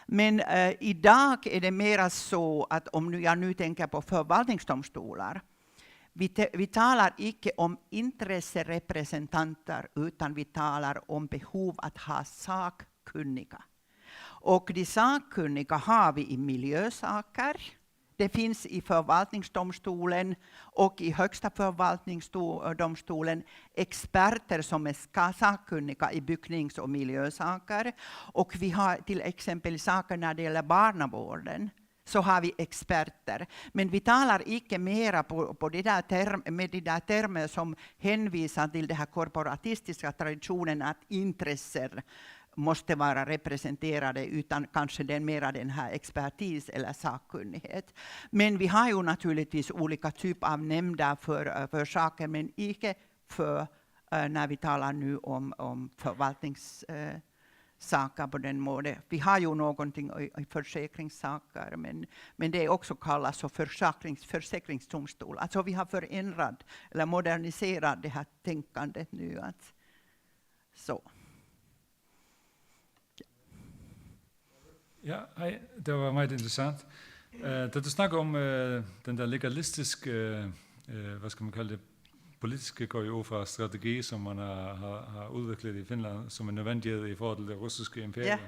Men idag är det mera så att om jag nu tänker på förvaltningsdomstolar. Vi talar icke om intresserepresentanter utan vi talar om behov att ha sakkunniga. Och de sakkunniga har vi i miljösaker. Det finns i förvaltningsdomstolen och i högsta förvaltningsdomstolen experter som är sakkunniga i bygnings- och miljösaker. Och vi har till exempel saker när det gäller barnavården. Så har vi experter. Men vi talar icke mera på de där termer som hänvisar till den här korporatistiska traditionen att intressen måste vara representerade utan kanske den här expertis eller sakkunnighet. Men vi har ju naturligtvis olika typer av nämnder för saker men icke för när vi talar nu om saker på den måten. Vi har ju någonting i försäkringssaker men det är också kallas så försäkringsdomstol. Alltså vi har förändrat eller moderniserat det här tänkandet nu. Så. Ja, hej. Det var meget interessant. Da du snakker om den der legalistiske, hvad skal man kalde det, politiske går jo fra strategi, som man har udviklet i Finland, som en nødvendighed i forhold til det russiske imperium.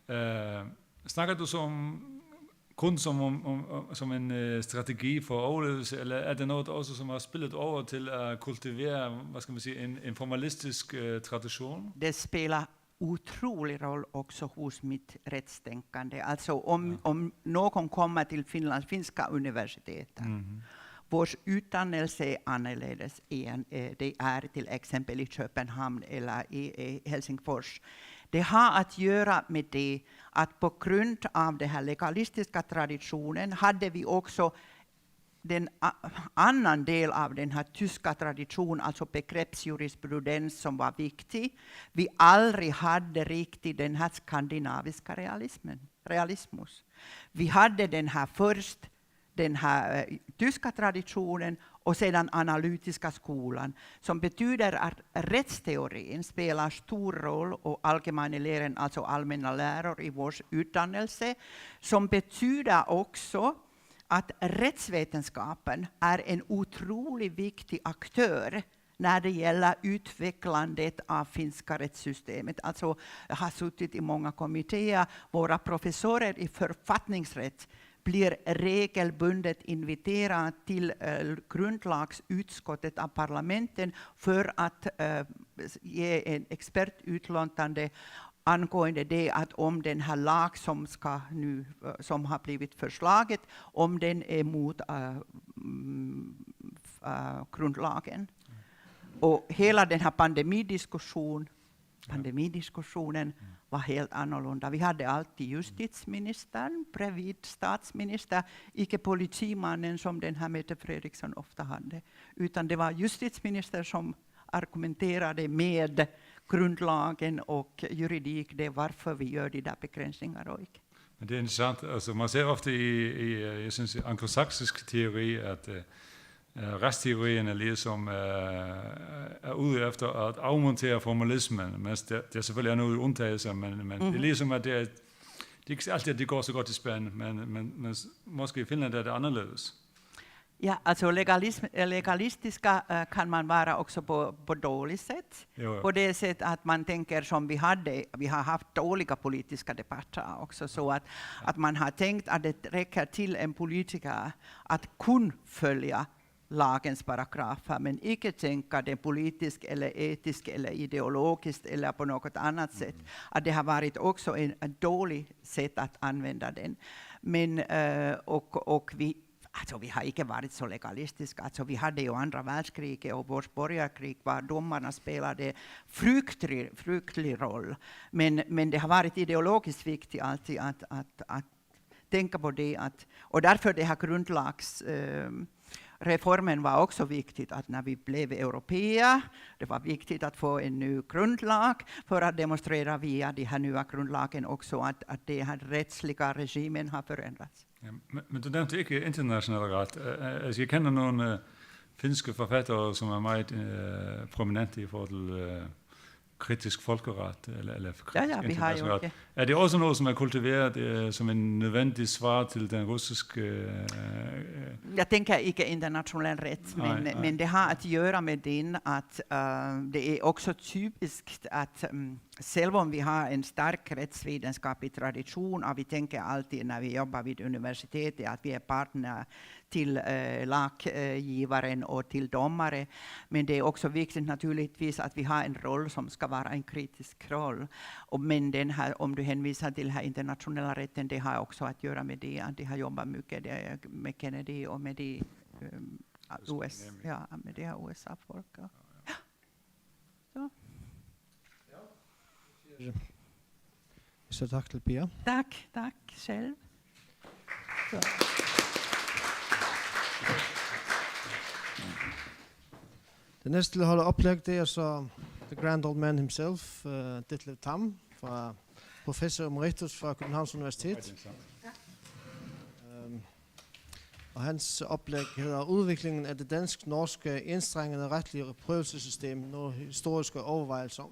Ja. Snakker du kun som en strategi for overlevelse, eller er det noget også, som har spillet over til at kultivere, hvad skal man sige, en formalistisk tradition? Det spelar otrolig roll också hos mitt rättstänkande. Alltså om någon kommer till finska universiteten, vår utdannelse är annorledes än det är till exempel i Köpenhamn eller i Helsingfors. Det har att göra med det att på grund av den här legalistiska traditionen hade vi också den annan del av den här tyska traditionen, alltså begreppsjurisprudens som var viktig. Vi aldrig hade riktigt den här skandinaviska realismus. Vi hade den här först den här tyska traditionen och sedan analytiska skolan, som betyder att rättsteorin spelar stor roll och allmänna läran, alltså allmänna läror i vår utdannelse, som betyder också att rättsvetenskapen är en otroligt viktig aktör när det gäller utvecklandet av finska rättssystemet. Alltså, jag har suttit i många kommittéer, våra professorer i författningsrätt blir regelbundet inviterad till grundlagsutskottet av parlamenten för att ge en expertutlåtande angående det att om den här lag som har blivit förslaget, om den är mot grundlagen. Och hela den här pandemidiskussionen var helt annorlunda. Vi hade alltid justitieministern bredvid statsminister, icke politimannen som den här Mette Fredriksson ofta hade, utan det var justitieminister som argumenterade med grundlagen och juridik, det är varför vi gör de där begränsningarna. Men det är intressant, alltså man ser ofta i jag syns, anglosaxisk teori att retsteorien er ligesom er ude efter at afmontere formalismen, men det selvfølgelig er nogle undtagelser, men det er ligesom, at det er ikke altid, at det går så godt i Spanien, men måske i Finland er det anderledes. Ja, alltså legalistiska kan man vara också på dåligt sätt. Jo. På det sätt att man tänker som vi har haft dåliga politiska debatter också, så att man har tänkt att det räcker till en politiker att kunna följa lagens paragrafer, men icke tänka det politiskt eller etiskt eller ideologiskt eller på något annat sätt. Att det har varit också en dålig sätt att använda den. Men och vi har inte varit så legalistiska. Alltså vi hade ju andra världskriget och vårt borgarkrig var domarna spelade fruktlig roll. Men det har varit ideologiskt viktigt alltid att tänka på det. Och därför det här reformen var också viktigt, att när vi blev européer, det var viktigt att få en ny grundlag för att demonstrera via den här nya grundlagen också att det här rättsliga regimen har förändrats. Ja, men du nämnde ikke international ret. Altså, jeg kender nogle finske forfattere, som er meget prominente i forhold til kritisk folkeret eller kritisk international ret. Er det også noget, som er kultiveret som en nødvendig svar til den russiske? Jag tänker inte internationell rätt, men det har att göra med den att det är också typiskt att själv om vi har en stark rättsvetenskaplig tradition och vi tänker alltid när vi jobbar vid universitetet att vi är partner till laggivaren och till domare. Men det är också viktigt naturligtvis att vi har en roll som ska vara en kritisk roll. Men den här, om du hänvisar till den här internationella rätten, det har också att göra med det att de har jobbat mycket med Kennedy och med de med det här USA-folk. Ja. Så. Så tack till Pia. Tack själv. Så. Det næste til at holde oplæg, det er så the grand old man himself, Ditlev Tamm, professor emeritus fra Københavns Universitet. Og hans oplæg hedder Udviklingen af det dansk-norske enstrengede retlige prøvelsessystem, nogle historiske overvejelser om.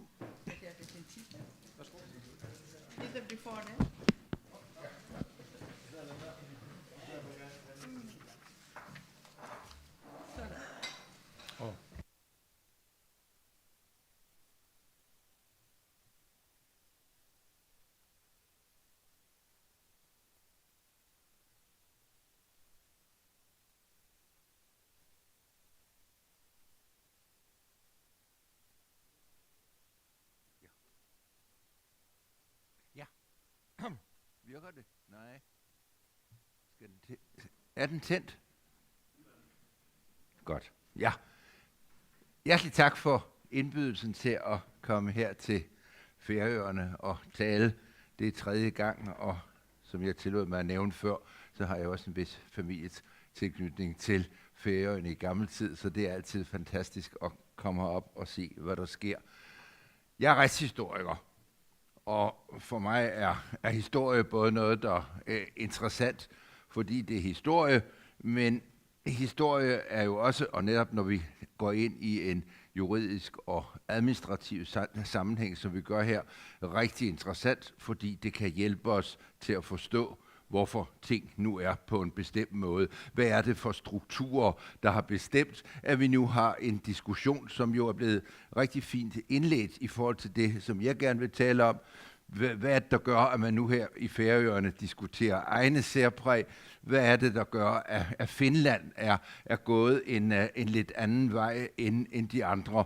Virker det? Nej. Skal den er den tændt? Godt. Ja. Hjertelig tak for indbydelsen til at komme her til Færøerne og tale. Det er 3. gang, og som jeg tillod mig at nævne før, så har jeg også en vis familietilknytning til Færøerne i gammel tid, så det er altid fantastisk at komme herop og se, hvad der sker. Jeg er retshistoriker, og for mig er historie både noget, der er interessant, fordi det er historie, men historie er jo også, og netop når vi går ind i en juridisk og administrativ sammenhæng, som vi gør her, rigtig interessant, fordi det kan hjælpe os til at forstå, hvorfor ting nu er på en bestemt måde. Hvad er det for strukturer, der har bestemt, at vi nu har en diskussion, som jo er blevet rigtig fint indledt i forhold til det, som jeg gerne vil tale om. Hvad er det, der gør, at man nu her i Færøerne diskuterer egne særpræg? Hvad er det, der gør, at Finland er gået en lidt anden vej end de andre?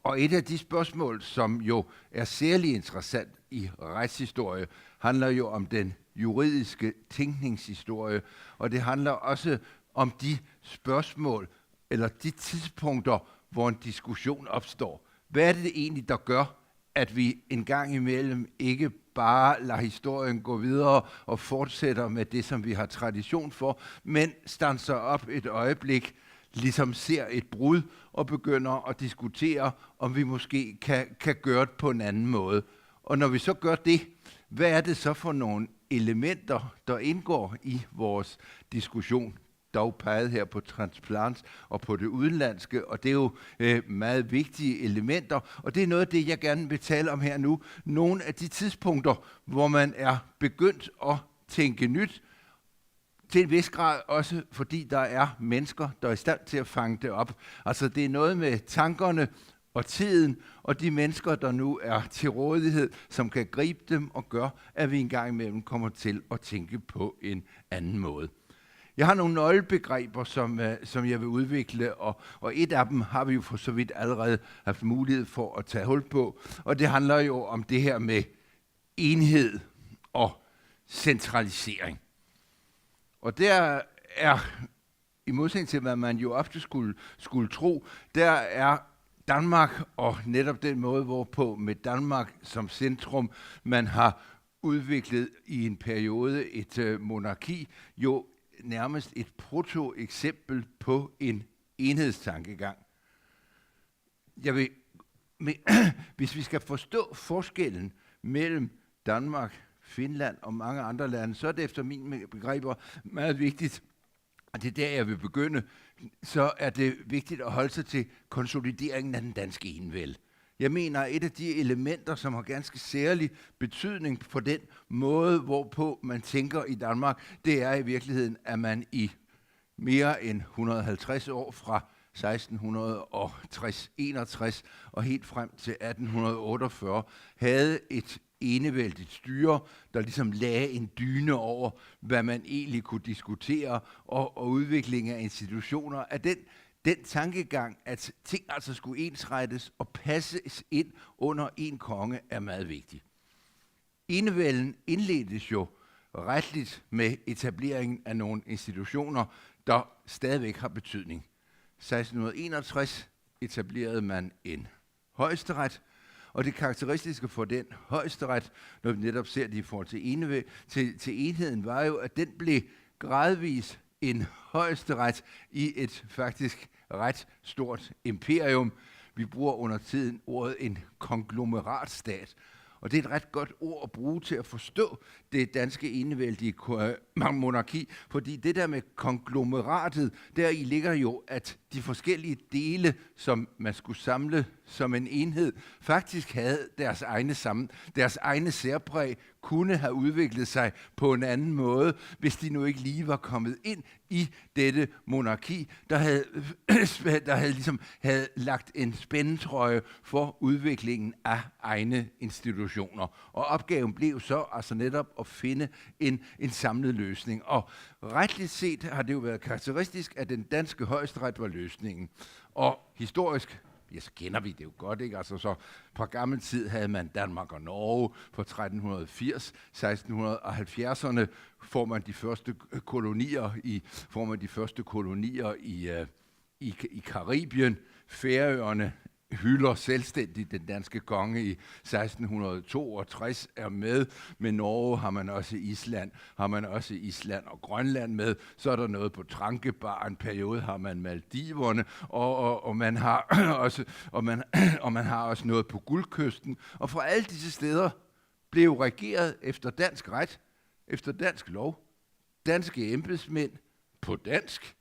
Og et af de spørgsmål, som jo er særlig interessant i retshistorie, handler jo om den juridiske tænkningshistorie, og det handler også om de spørgsmål, eller de tidspunkter, hvor en diskussion opstår. Hvad er det egentlig, der gør, at vi en gang imellem ikke bare lader historien gå videre og fortsætter med det, som vi har tradition for, men standser op et øjeblik, ligesom ser et brud og begynder at diskutere, om vi måske kan gøre det på en anden måde. Og når vi så gør det, hvad er det så for nogle elementer, der indgår i vores diskussion? Dog peget her på transplants og på det udenlandske, og det er jo meget vigtige elementer, og det er noget af det, jeg gerne vil tale om her nu. Nogle af de tidspunkter, hvor man er begyndt at tænke nyt, til en vis grad også, fordi der er mennesker, der er i stand til at fange det op. Altså det er noget med tankerne og tiden, og de mennesker, der nu er til rådighed, som kan gribe dem og gøre, at vi engang imellem kommer til at tænke på en anden måde. Jeg har nogle nøglebegreber, som jeg vil udvikle, og et af dem har vi jo for så vidt allerede haft mulighed for at tage hul på, og det handler jo om det her med enhed og centralisering. Og der er, i modsætning til hvad man jo ofte skulle tro, der er Danmark og netop den måde, hvorpå med Danmark som centrum, man har udviklet i en periode et monarki, jo nærmest et proto-eksempel på en enhedstankegang. Hvis vi skal forstå forskellen mellem Danmark, Finland og mange andre lande, så er det efter mine begreber meget vigtigt, og det er der, jeg vil begynde, så er det vigtigt at holde sig til konsolideringen af den danske enevælde. Jeg mener, et af de elementer, som har ganske særlig betydning for den måde, hvorpå man tænker i Danmark, det er i virkeligheden, at man i mere end 150 år fra 1661 og helt frem til 1848 havde et enevældigt styre, der ligesom lagde en dyne over, hvad man egentlig kunne diskutere, og udvikling af institutioner, at den tankegang, at ting altså skulle ensrettes og passes ind under en konge, er meget vigtig. Enevælden indledtes jo retligt med etableringen af nogle institutioner, der stadigvæk har betydning. 1661 etablerede man en højesteret, og det karakteristiske for den højesteret, når vi netop ser det i forhold til enheden, var jo, at den blev gradvis en højesteret i et faktisk ret stort imperium. Vi bruger under tiden ordet en konglomeratstat, og det er et ret godt ord at bruge til at forstå det danske enevældige monarki, fordi det der med konglomeratet, deri ligger jo, at de forskellige dele, som man skulle samle som en enhed, faktisk havde deres egne særpræg, kunne have udviklet sig på en anden måde, hvis de nu ikke lige var kommet ind i dette monarki, der havde lagt en spændetrøje for udviklingen af egne institutioner. Og opgaven blev så altså netop at finde en samlet løsning. Og retligt set har det jo været karakteristisk, at den danske højesteret var løsningen. Og historisk ja, så kender vi det jo godt, ikke? Altså så fra gammel tid havde man Danmark og Norge fra 1380, 1670'erne får man de første kolonier i Karibien. Færøerne hylder selvstændigt den danske konge i 1662 er med. Med Norge har man også Island og Grønland med. Så er der noget på Trankebar, en periode har man Maldiverne, og man har også man har også noget på Guldkysten. Og fra alle disse steder blev regeret efter dansk ret, efter dansk lov, danske embedsmænd på dansk,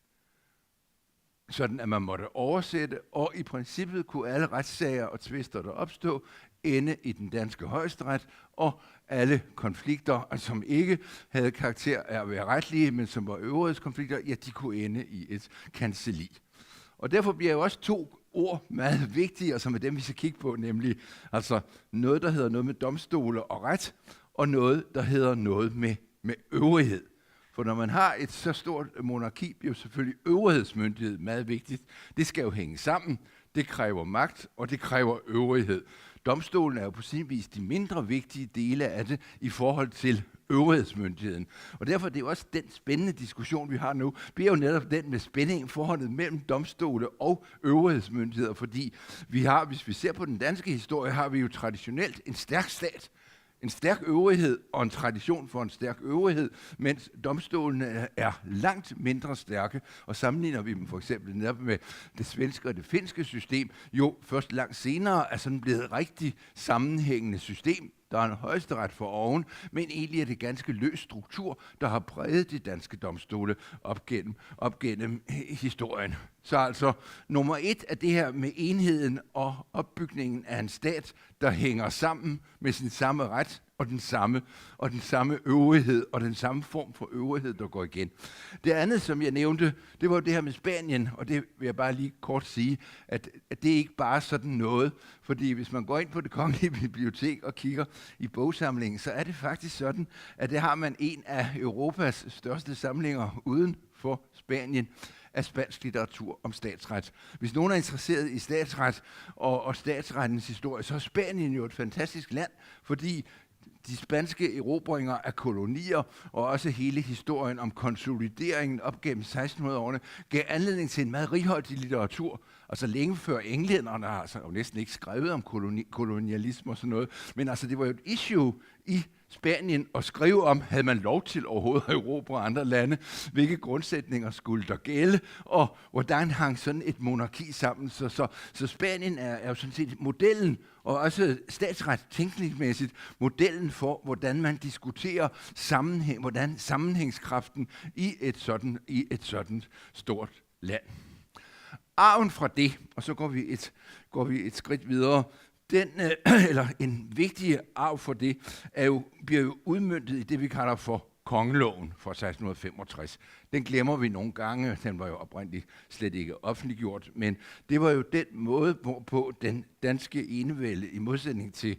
sådan at man måtte oversætte, og i princippet kunne alle retssager og tvister, der opstod, ende i den danske højesteret, og alle konflikter, som ikke havde karakter af at være retlige, men som var øvrighedskonflikter, ja, de kunne ende i et kancelli. Og derfor bliver jo også 2 ord meget vigtige, og som er dem, vi skal kigge på, nemlig altså noget, der hedder noget med domstole og ret, og noget, der hedder noget med øvrighed. For når man har et så stort monarki, bliver jo selvfølgelig øvrighedsmyndighed meget vigtigt. Det skal jo hænge sammen. Det kræver magt, og det kræver øvrighed. Domstolen er jo på sin vis de mindre vigtige dele af det i forhold til øvrighedsmyndigheden. Og derfor er det jo også den spændende diskussion, vi har nu, bliver jo netop den med spændingen forholdet mellem domstole og øvrighedsmyndigheder, fordi vi har, hvis vi ser på den danske historie, har vi jo traditionelt en stærk stat, en stærk øvrighed og en tradition for en stærk øvrighed, mens domstolene er langt mindre stærke, og sammenligner vi dem for eksempel netop med det svenske og det finske system, jo først langt senere er sådan blevet et rigtig sammenhængende system. Der er en højesteret for oven, men egentlig er det ganske løs struktur, der har præget de danske domstole op gennem historien. Så altså, nummer 1 er det her med enheden og opbygningen af en stat, der hænger sammen med sin samme ret og den samme øvrighed og den samme form for øvrighed, der går igen. Det andet, som jeg nævnte, det var det her med Spanien, og det vil jeg bare lige kort sige, at det er ikke bare sådan noget, fordi hvis man går ind på Det Kongelige Bibliotek og kigger i bogsamlingen, så er det faktisk sådan, at det har man en af Europas største samlinger uden for Spanien af spansk litteratur om statsret. Hvis nogen er interesseret i statsret og statsrettens historie, så er Spanien jo et fantastisk land, fordi de spanske erobringer af kolonier og også hele historien om konsolideringen op gennem 1600-årene gav anledning til en meget righoldig litteratur. Altså længe før englænderne har altså jo næsten ikke skrevet om kolonialisme og sådan noget, men altså det var jo et issue i Spanien at skrive om, havde man lov til overhovedet at erobre andre lande, hvilke grundsætninger skulle der gælde, og hvordan hang sådan et monarki sammen. Så Spanien er jo sådan set modellen, og også statsret tænkningsmæssigt, modellen for, hvordan man diskuterer hvordan sammenhængskraften i et sådan stort land. Arven fra det, og så går vi et skridt videre. En vigtig arv for det bliver jo udmøntet i det, vi kalder for kongeloven fra 1665. Den glemmer vi nogle gange, den var jo oprindeligt slet ikke offentliggjort, men det var jo den måde, hvorpå den danske enevælde, i modsætning til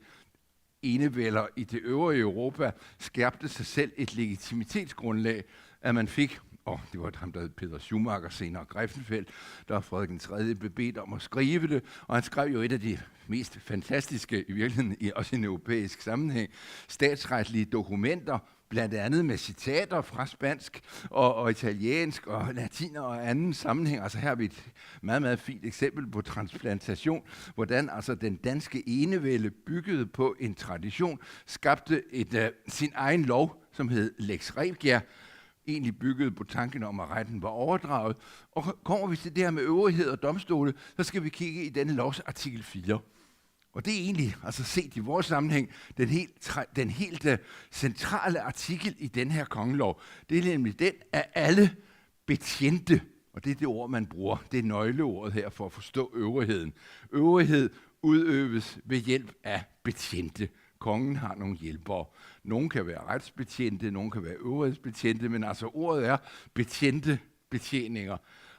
enevælder i det øvrige Europa, skærpte sig selv et legitimitetsgrundlag, at man fik, og det var ham, der hed Peter Schumacher, senere Griffenfeld, der Frederik III blev bedt om at skrive det, og han skrev jo et af de mest fantastiske, i virkeligheden også i en europæisk sammenhæng, statsretlige dokumenter, blandt andet med citater fra spansk og italiensk og latin og anden sammenhæng. Altså her har vi et meget, meget fint eksempel på transplantation, hvordan altså den danske enevælde byggede på en tradition, skabte sin egen lov, som hed Lex Regia, egentlig bygget på tanken om, at retten var overdraget. Og kommer vi til det her med øvrighed og domstole, så skal vi kigge i denne lovs artikel 4. Og det er egentlig, altså set i vores sammenhæng, den helt centrale artikel i den her kongelov. Det er nemlig den, at alle betjente, og det er det ord, man bruger, det er nøgleordet her for at forstå øvrigheden. Øvrighed udøves ved hjælp af betjente. Kongen har nogle hjælpere. Nogle kan være retsbetjente, nogle kan være øvrighedsbetjente, men altså ordet er betjente betjeninger.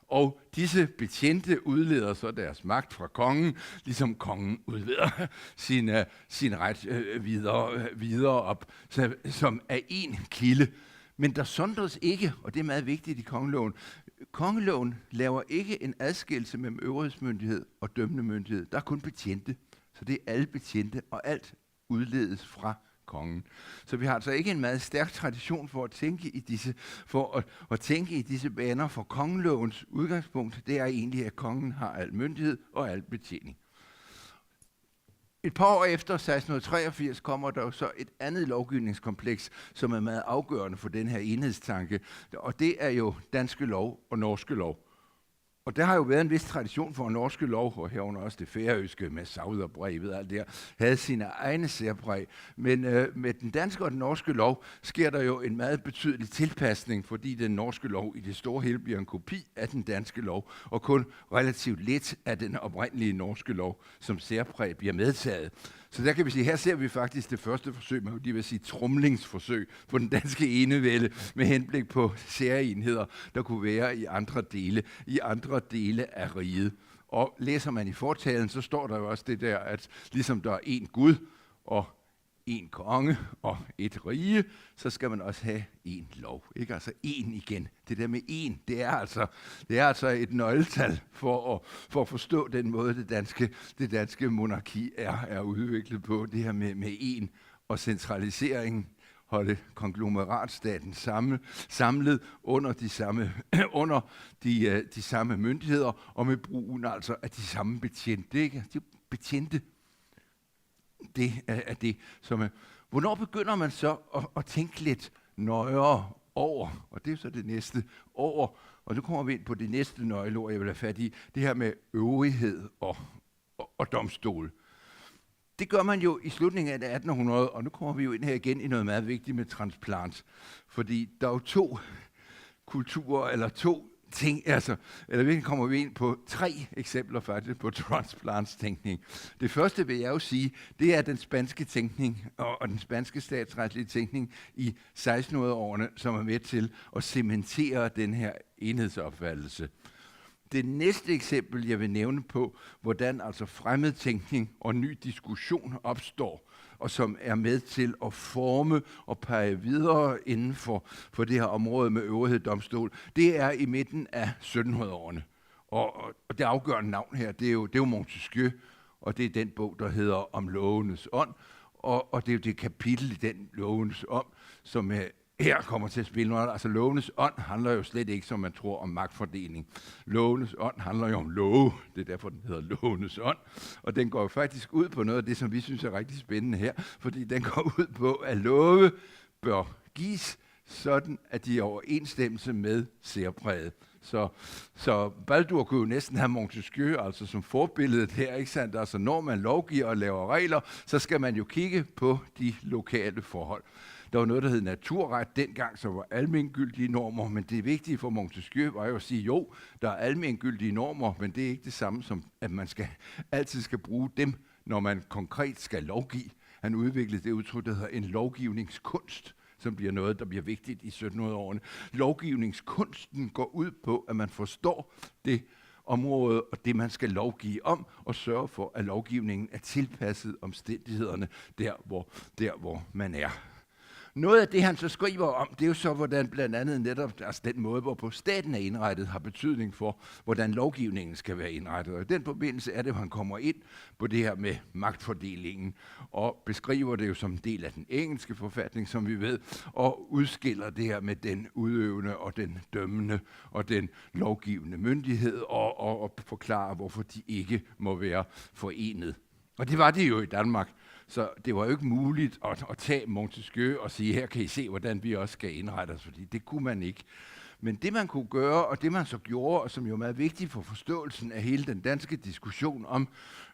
Og disse betjente udleder så deres magt fra kongen, ligesom kongen udleder sin ret videre op, som er en kilde. Men der sondres ikke, og det er meget vigtigt i kongeloven, kongeloven laver ikke en adskillelse mellem øvrighedsmyndighed og dømmende myndighed. Der er kun betjente, så det er alle betjente, og alt udledes fra kongen. Så vi har altså ikke en meget stærk tradition for at tænke i disse baner, for kongelovens udgangspunkt, det er egentlig, at kongen har al myndighed og al betjening. Et par år efter 1683 kommer der jo så et andet lovgivningskompleks, som er meget afgørende for den her enhedstanke, og det er jo danske lov og norske lov. Og der har jo været en vis tradition for norske lov, og herunder også det færøske med Sauderbrevet og alt det her, havde sine egne særpræg. Men med den danske og den norske lov sker der jo en meget betydelig tilpasning, fordi den norske lov i det store hele bliver en kopi af den danske lov, og kun relativt lidt af den oprindelige norske lov, som særpræg bliver medtaget. Så der kan vi sige, her ser vi faktisk det første forsøg, man vil sige tromlingsforsøg på den danske enevælde, med henblik på særenheder, der kunne være i andre dele af riget. Og læser man i fortalen, så står der jo også det der, at ligesom der er én Gud og én konge og et rige, så skal man også have én lov. Ikke? Altså én igen. Det der med én, det er altså et nøgletal for at forstå den måde, det danske monarki er udviklet på. Det her med én og centraliseringen, holde konglomeratstaten samlet under de samme myndigheder, og med brugen altså af de samme betjente. Ikke? De betjente, det er det, som er. Hvornår begynder man så at tænke lidt nøjere over, og det er så det næste over, og nu kommer vi ind på det næste nøgleord, jeg vil have fat i, det her med øvrighed og domstol. Det gør man jo i slutningen af 1800, og nu kommer vi jo ind her igen i noget meget vigtigt med transplants, fordi der er jo to kulturer, eller to ting, eller virkelig kommer vi ind på 3 eksempler faktisk på transplants-tænkning. Det første vil jeg jo sige, det er den spanske tænkning og den spanske statsretlige tænkning i 1600-årene, som er med til at cementere den her enhedsopfattelse. Det næste eksempel, jeg vil nævne på, hvordan altså fremmedtænkning og ny diskussion opstår, og som er med til at forme og pege videre inden for det her område med øvrighed domstol, det er i midten af 1700-årene. Og det afgørende navn her, det er jo Montesquieu, og det er den bog, der hedder Om lovenes ånd, og det er jo det kapitel i den lovenes ånd, som her kommer til at spille noget. Altså lovenes ånd handler jo slet ikke, som man tror, om magtfordeling. Lovenes ånd handler jo om love. Det er derfor, den hedder lovenes ånd. Og den går jo faktisk ud på noget af det, som vi synes er rigtig spændende her. Fordi den går ud på, at love bør gives sådan, at de er overensstemmelse med særpræget. Så Baldur kunne jo næsten have Montesquieu altså som forbilledet her, ikke sandt? Altså når man lovgiver og laver regler, så skal man jo kigge på de lokale forhold. Der var noget, der hed naturret dengang, så var almengyldige normer, men det vigtige for Montesquieu var jo at sige, jo, der er almengyldige normer, men det er ikke det samme som, at man altid skal bruge dem, når man konkret skal lovgive. Han udviklede det udtryk, der hedder en lovgivningskunst, som bliver noget, der bliver vigtigt i 1700-årene. Lovgivningskunsten går ud på, at man forstår det område og det, man skal lovgive om, og sørge for, at lovgivningen er tilpasset omstændighederne der, hvor man er. Noget af det, han så skriver om, det er jo så, hvordan blandt andet netop altså den måde, hvorpå staten er indrettet, har betydning for, hvordan lovgivningen skal være indrettet. Og i den forbindelse er det, at han kommer ind på det her med magtfordelingen, og beskriver det jo som en del af den engelske forfatning, som vi ved, og udskiller det her med den udøvende og den dømmende og den lovgivende myndighed, og forklarer, hvorfor de ikke må være forenet. Og det var det jo i Danmark. Så det var jo ikke muligt at tage Montesquieu og sige, her kan I se, hvordan vi også skal indrette os, fordi det kunne man ikke. Men det man kunne gøre, og det man så gjorde, og som jo er meget vigtigt for forståelsen af hele den danske diskussion om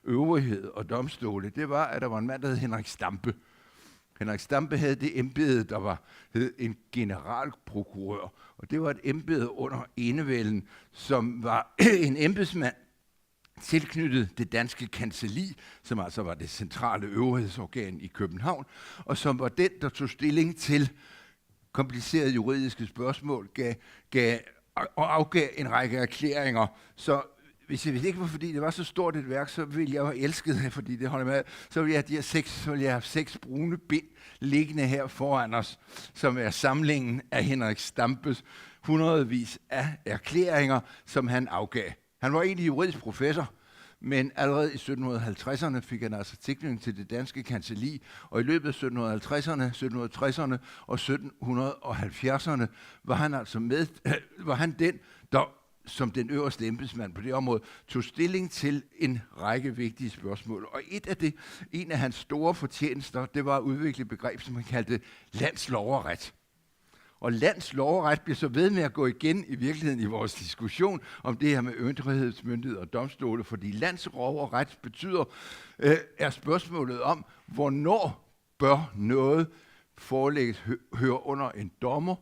øvrighed og domstole, det var, at der var en mand, der hed Henrik Stampe. Henrik Stampe havde det embede, der hed en generalprokurør, og det var et embede under enevælden, som var en embedsmand, tilknyttet det danske kancelli, som altså var det centrale øvrighedsorgan i København, og som var den, der tog stilling til komplicerede juridiske spørgsmål, og afgav en række erklæringer. Så hvis det ikke var, fordi det var så stort et værk, så ville jeg jo have elsket det, fordi det holder med, så ville jeg have 6 brune bind liggende her foran os, som er samlingen af Henrik Stampes hundredvis af erklæringer, som han afgav. Han var egentlig juridisk professor, men allerede i 1750'erne fik han altså tilknytning til det danske kancelli, og i løbet af 1750'erne, 1760'erne og 1770'erne var han altså var han den, der som den øverste embedsmand på det område tog stilling til en række vigtige spørgsmål. Og en af hans store fortjenester, det var at udvikle et begreb, som han kaldte landslov og ret. Og landslov og ret bliver så ved med at gå igen i virkeligheden i vores diskussion om det her med ytringsfrihedsmyndighed og domstole, fordi landslov og ret betyder, er spørgsmålet om, hvornår bør noget forelægges høre under en dommer,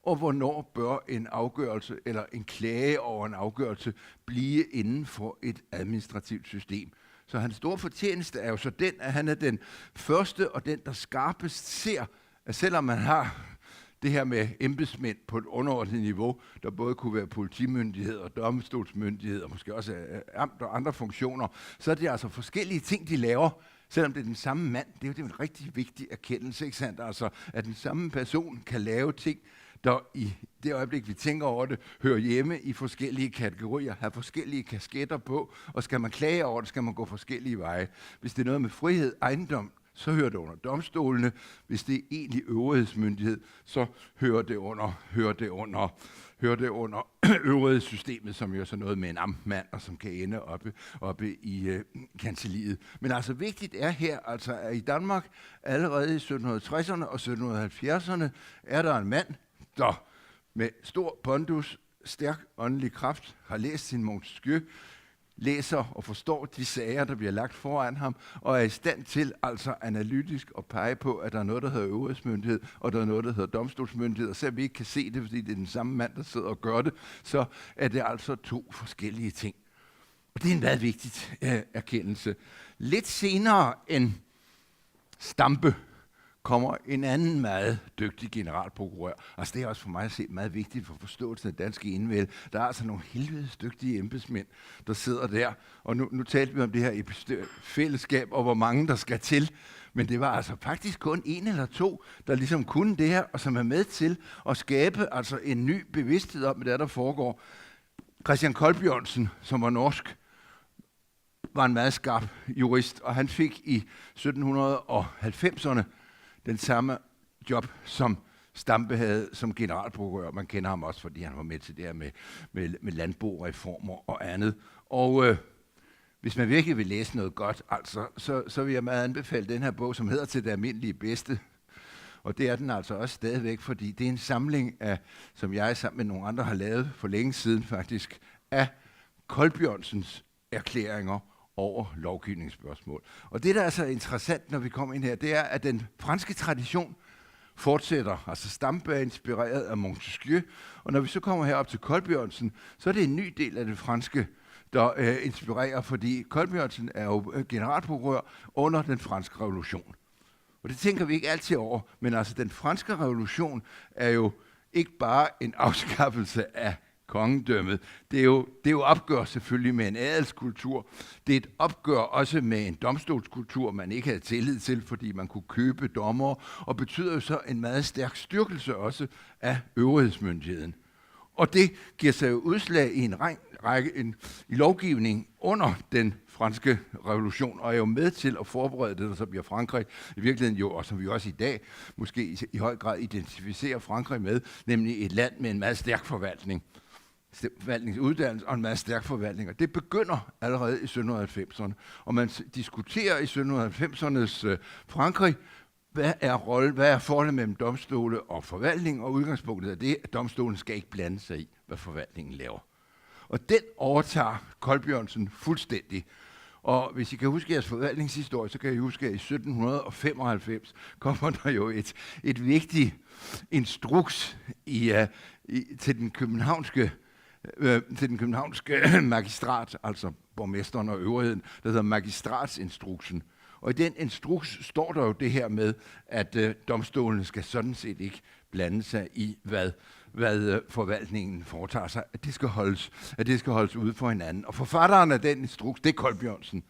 og hvornår bør en afgørelse eller en klage over en afgørelse blive inden for et administrativt system. Så hans store fortjeneste er jo så den, at han er den første og den, der skarpest ser, at selvom man har det her med embedsmænd på et underordnet niveau, der både kunne være politimyndighed og domstolsmyndighed, og måske også amt og andre funktioner, så er det altså forskellige ting, de laver, selvom det er den samme mand. Det er jo en rigtig vigtig erkendelse, ikke sandt? Altså, at den samme person kan lave ting, der i det øjeblik, vi tænker over det, hører hjemme i forskellige kategorier, har forskellige kasketter på, og skal man klage over det, skal man gå forskellige veje. Hvis det er noget med frihed, ejendom, så hører det under domstolene. Hvis det er egentlig øvrighedsmyndighed, så hører det under øvrighedssystemet, som jo er så noget med en amtmand, og som kan ende oppe i kancelliet. Men altså vigtigt er her, altså, at i Danmark allerede i 1760'erne og 1770'erne er der en mand, der med stor pondus, stærk åndelig kraft, har læst sin Montesquieu, læser og forstår de sager, der bliver lagt foran ham, og er i stand til altså analytisk at pege på, at der er noget, der hedder øvrighedsmyndighed, og der er noget, der hedder domstolsmyndighed, og selvom vi ikke kan se det, fordi det er den samme mand, der sidder og gør det, så er det altså to forskellige ting. Og det er en meget vigtigt erkendelse. Lidt senere end Stampe kommer en anden meget dygtig generalprokurør. Altså det er også for mig at se meget vigtigt for forståelsen af danske enevælde. Der er altså nogle helvedes dygtige embedsmænd, der sidder der. Og nu talte vi om det her fællesskab, og hvor mange der skal til. Men det var altså faktisk kun en eller to, der ligesom kunne det her, og som er med til at skabe altså en ny bevidsthed om, hvad der foregår. Christian Kolbjørnsen, som var norsk, var en meget skarp jurist, og han fik i 1790'erne den samme job, som Stampe havde som generalprokurør. Man kender ham også, fordi han var med til det her med landboreformer og andet. Og hvis man virkelig vil læse noget godt, altså, så vil jeg meget anbefale den her bog, som hedder Til det almindelige bedste. Og det er den altså også stadigvæk, fordi det er en samling af, som jeg sammen med nogle andre har lavet for længe siden faktisk, af Kolbjørnsens erklæringer over lovgivningsspørgsmål. Og det, der er så interessant, når vi kommer ind her, det er, at den franske tradition fortsætter. Altså Stampe er inspireret af Montesquieu, og når vi så kommer herop til Kolbjørnsen, så er det en ny del af det franske, der inspirerer, fordi Kolbjørnsen er jo generalprokurør under den franske revolution. Og det tænker vi ikke altid over, men altså den franske revolution er jo ikke bare en afskaffelse af kongedømmet. Det er jo opgør selvfølgelig med en adelskultur. Det er et opgør også med en domstolskultur, man ikke havde tillid til, fordi man kunne købe dommere, og betyder jo så en meget stærk styrkelse også af øvrighedsmyndigheden. Og det giver sig jo udslag i en række i lovgivning under den franske revolution, og er jo med til at forberede det, der så bliver Frankrig i virkeligheden jo, og som vi også i dag måske i høj grad identificerer Frankrig med, nemlig et land med en meget stærk forvaltningsuddannelse og en meget stærk forvaltning. Og det begynder allerede i 1790'erne, og man diskuterer i 1790'ernes Frankrig, hvad er forholdet mellem domstole og forvaltning, og udgangspunktet er det, at domstolen skal ikke blande sig i, hvad forvaltningen laver. Og den overtager Kolbjørnsen fuldstændig. Og hvis I kan huske jeres forvaltningshistorie, så kan I huske, at i 1795 kommer der jo et vigtigt instruks til den københavnske magistrat, altså borgmesteren og øvrigheden, der hedder magistratsinstruksen. Og i den instruks står der jo det her med, at domstolene skal sådan set ikke blande sig i, hvad forvaltningen foretager sig, at det skal holdes ude for hinanden. Og forfatteren af den instruks, det er Kolbjørnsen.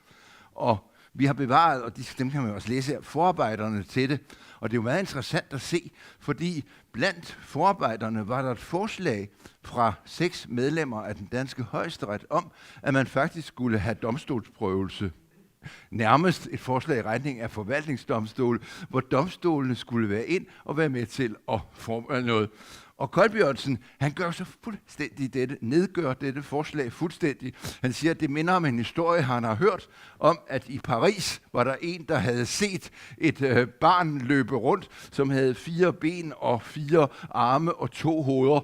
Og Vi har bevaret, og dem kan man også læse her, forarbejderne til det. Og det er jo meget interessant at se, fordi blandt forarbejderne var der et forslag fra 6 medlemmer af den danske højesteret om, at man faktisk skulle have domstolsprøvelse. Nærmest et forslag i retning af forvaltningsdomstol, hvor domstolene skulle være ind og være med til at forme noget. Og Colbjørnsen, han gør så fuldstændig dette, nedgør dette forslag fuldstændig. Han siger, at det minder om en historie, han har hørt om, at i Paris var der en, der havde set et barn løbe rundt, som havde 4 ben og 4 arme og 2 hoveder.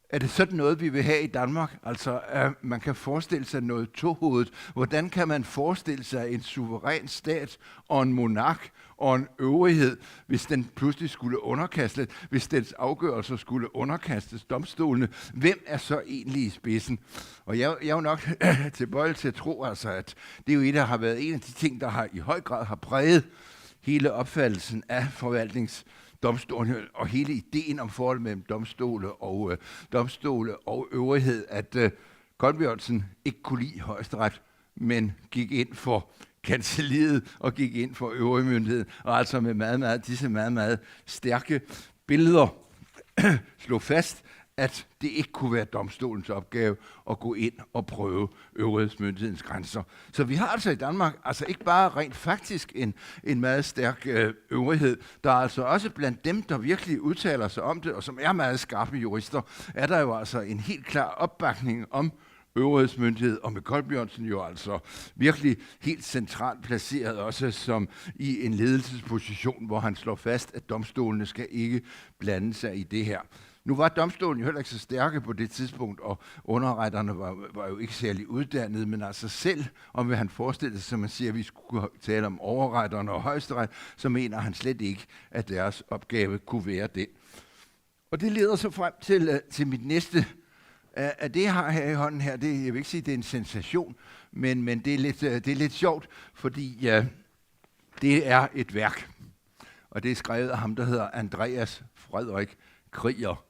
Er det sådan noget, vi vil have i Danmark? Altså, man kan forestille sig noget tohovedet. Hvordan kan man forestille sig en suveræn stat og en monark og en øvrighed, hvis den pludselig skulle underkastes, hvis dens afgørelser skulle underkastes domstolene? Hvem er så egentlig i spidsen? Og jeg er jo nok tilbøjelig til at tro, altså, at det er jo der har været en af de ting, der i høj grad har præget hele opfattelsen af forvaltningsdomstolen og hele ideen om forholdet mellem domstole og øvrighed, at Colbjørnsen ikke kunne lide højesteret, men gik ind for kancelliet og gik ind for øvrige myndighed, og altså med disse meget stærke billeder slog fast, at det ikke kunne være domstolens opgave at gå ind og prøve øvrighedsmyndighedens grænser. Så vi har altså i Danmark altså ikke bare rent faktisk en meget stærk øvrighed. Der er altså også blandt dem, der virkelig udtaler sig om det, og som er meget skarpe jurister, er der jo altså en helt klar opbakning om øvrighedsmyndighed, og med Colbjørnsen jo altså virkelig helt centralt placeret også som i en ledelsesposition, hvor han slår fast, at domstolene skal ikke blande sig i det her. Nu var domstolen jo heller ikke så stærke på det tidspunkt, og underretterne var jo ikke særlig uddannede, men altså selv, om han forestillede sig, som man siger, at vi skulle tale om overretterne og højesteret, så mener han slet ikke, at deres opgave kunne være det. Og det leder så frem til mit næste, at det jeg har her i hånden her, jeg vil ikke sige, at det er en sensation, men det er lidt sjovt, fordi det er et værk, og det er skrevet af ham, der hedder Andreas Frederik Kriger.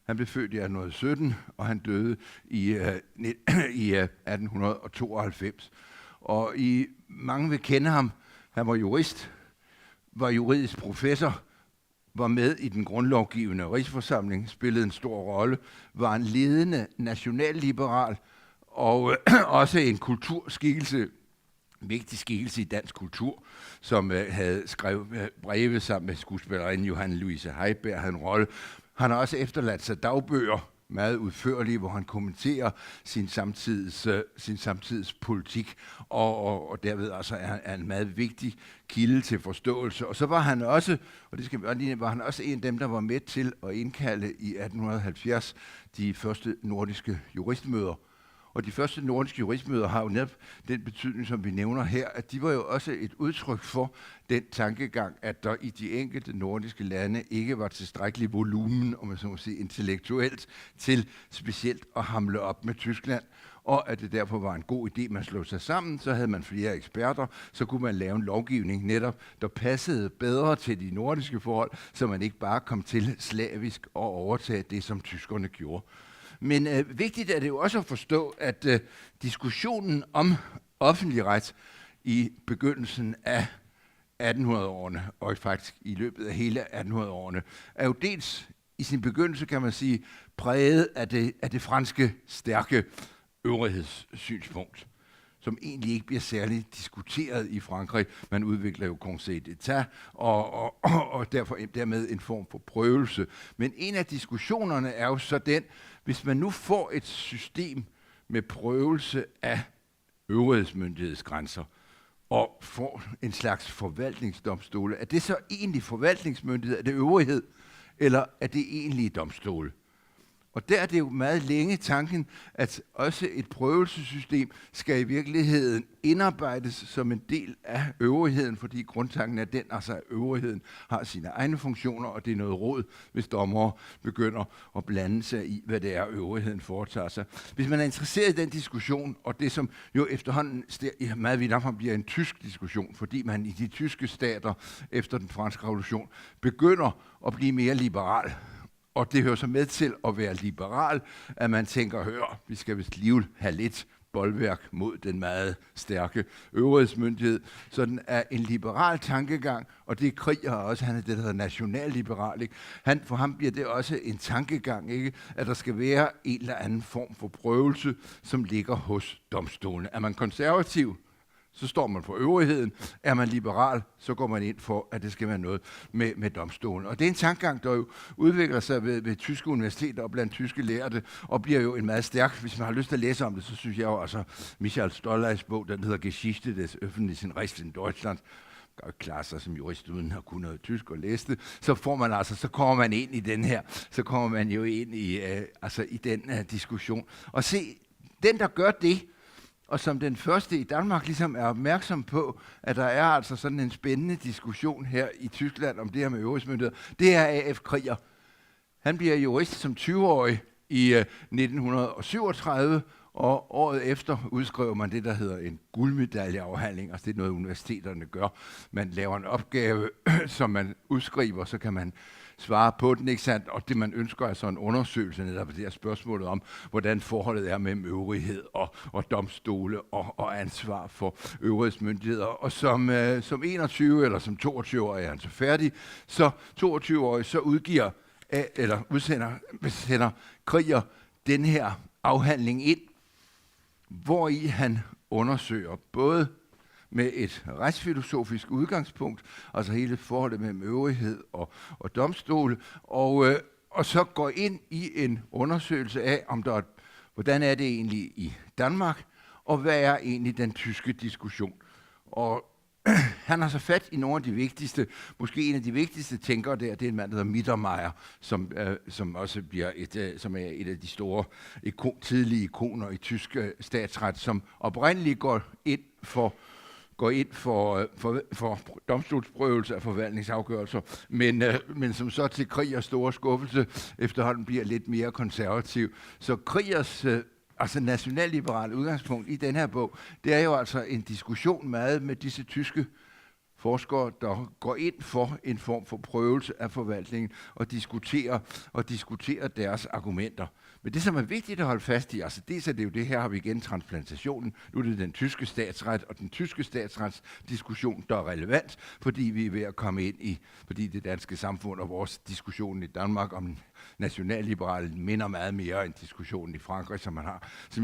Han blev født i 1817, og han døde i 1892. Og mange vil kende ham. Han var jurist, var juridisk professor, var med i den grundlovgivende rigsforsamling, spillede en stor rolle, var en ledende nationalliberal og også en kulturskikkelse, vigtig skikkelse i dansk kultur, som havde skrevet breve sammen med skuespillerinden Johanne Louise Heiberg, havde en rolle. Han har også efterladt sig dagbøger, meget udførlige, hvor han kommenterer sin samtids politik, og derved altså er en meget vigtig kilde til forståelse. Og så var han også, og det skal vi lige, var han også en af dem, der var med til at indkalde i 1870 de første nordiske juristmøder. Og de første nordiske juristmøder har jo netop den betydning, som vi nævner her, at de var jo også et udtryk for den tankegang, at der i de enkelte nordiske lande ikke var tilstrækkelig volumen, om man så må sige, intellektuelt, til specielt at hamle op med Tyskland, og at det derfor var en god idé, man slog sig sammen, så havde man flere eksperter, så kunne man lave en lovgivning netop, der passede bedre til de nordiske forhold, så man ikke bare kom til slavisk og overtage det, som tyskerne gjorde. Men vigtigt er det jo også at forstå, at diskussionen om offentlig ret i begyndelsen af 1800-årene, og faktisk i løbet af hele 1800-årene, er jo dels i sin begyndelse, kan man sige, præget af det franske stærke øvrighedssynspunkt, som egentlig ikke bliver særligt diskuteret i Frankrig. Man udvikler jo Conseil d'État, og derfor dermed en form for prøvelse. Men en af diskussionerne er jo så den, hvis man nu får et system med prøvelse af øvrighedsmyndighedsgrænser, og får en slags forvaltningsdomstole, er det så egentlig forvaltningsmyndighed, er det øvrighed, eller er det egentlig domstole? Og der er det jo meget længe tanken, at også et prøvelsessystem skal i virkeligheden indarbejdes som en del af øvrigheden, fordi grundtanken er den, altså at øvrigheden har sine egne funktioner, og det er noget råd, hvis dommere begynder at blande sig i, hvad det er, øvrigheden foretager sig. Hvis man er interesseret i den diskussion, og det som jo efterhånden meget vidt omfang bliver en tysk diskussion, fordi man i de tyske stater efter den franske revolution begynder at blive mere liberal. Og det hører så med til at være liberal, at man tænker, hør, vi skal vist alligevel have lidt bolværk mod den meget stærke øvrighedsmyndighed. Så den er en liberal tankegang, og det er Krieger også, han er det, der hedder nationalliberal. Ikke? For ham bliver det også en tankegang, ikke? At der skal være en eller anden form for prøvelse, som ligger hos domstolene. Er man konservativ, så står man for øvrigheden. Er man liberal, så går man ind for, at det skal være noget med domstolen. Og det er en tankegang, der jo udvikler sig ved tyske universiteter og blandt tyske lærte, og bliver jo en meget stærk. Hvis man har lyst til at læse om det, så synes jeg jo, altså Michael Stolleis bog, den hedder Geschichte des öffentlichen Rechts in Deutschland, kan jo klare sig som jurist uden at kunne noget tysk og læse det, så kommer man ind i den her, så kommer man jo ind i den diskussion. Og se, den der gør det, og som den første i Danmark ligesom er opmærksom på, at der er altså sådan en spændende diskussion her i Tyskland om det her med øvrighedsmyndigheder, det er A.F. Krieger. Han bliver jurist som 20-årig i 1937, og året efter udskriver man det, der hedder en guldmedaljeafhandling, altså det er noget, universiteterne gør. Man laver en opgave, som man udskriver, så kan man svare på den, ikke sandt? Og det, man ønsker, er så en undersøgelse netop det her spørgsmålet om, hvordan forholdet er mellem øvrighed og domstole og ansvar for øvrighedsmyndigheder. Og som 21 eller som 22-årig er han så færdig. Så 22-årig så udsender Krieger den her afhandling ind, hvori han undersøger både med et retsfilosofisk udgangspunkt, altså hele forholdet mellem øvrighed og domstole, og så går ind i en undersøgelse af, hvordan er det egentlig i Danmark, og hvad er egentlig den tyske diskussion. Og han har så fat i nogle af de vigtigste, måske en af de vigtigste tænkere der, det er en mand, der hedder Mittermeier, som også bliver som er et af de store tidlige ikoner i tysk statsret, som oprindeligt går ind for domstolsprøvelse af forvaltningsafgørelser, men som så til Kriegers store skuffelse efterhånden bliver lidt mere konservativ. Så Kriegers nationalliberale udgangspunkt i den her bog, det er jo altså en diskussion meget med disse tyske forskere, der går ind for en form for prøvelse af forvaltningen og diskuterer deres argumenter. Men det, som er vigtigt at holde fast i, altså dels er det jo det her, har vi igen transplantationen, nu er det den tyske statsret og den tyske statsretsdiskussion, der er relevant, fordi vi er ved at komme ind i, fordi det danske samfund og vores diskussion i Danmark om nationalliberale minder meget mere end diskussionen i Frankrig, som er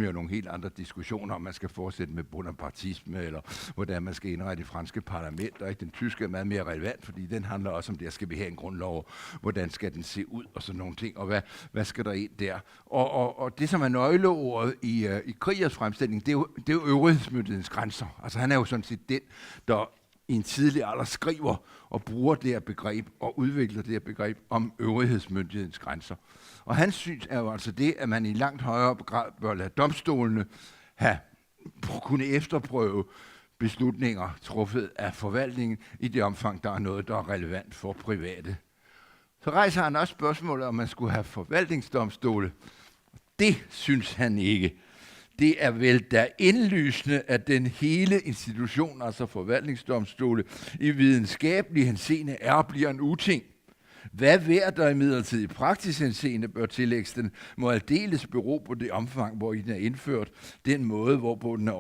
jo nogle helt andre diskussioner, om man skal fortsætte med bonapartisme, eller hvordan man skal indrette det franske parlament, og ikke den tyske er meget mere relevant, fordi den handler også om det, skal vi have en grundlov, hvordan skal den se ud, og sådan nogle ting, og hvad skal der ind der. Og det, som er nøgleordet i Kriegers fremstilling, det er jo øvrighedsmyndighedens grænser. Altså han er jo sådan set den, der i en tidlig alder skriver og bruger det her begreb og udvikler det her begreb om øvrighedsmyndighedens grænser. Og hans syn er jo altså det, at man i langt højere grad bør lade domstolene kunne efterprøve beslutninger truffet af forvaltningen i det omfang, der er noget, der er relevant for private. Så rejser han også spørgsmålet, om man skulle have forvaltningsdomstole. Det synes han ikke. Det er vel da indlysende, at den hele institution, altså forvaltningsdomstole, i videnskabelig henseende bliver en uting. Hvad værd der imidlertid i praktisk henseende bør tillægges den, må aldeles bero på det omfang, hvor den er indført, den måde, hvorpå den er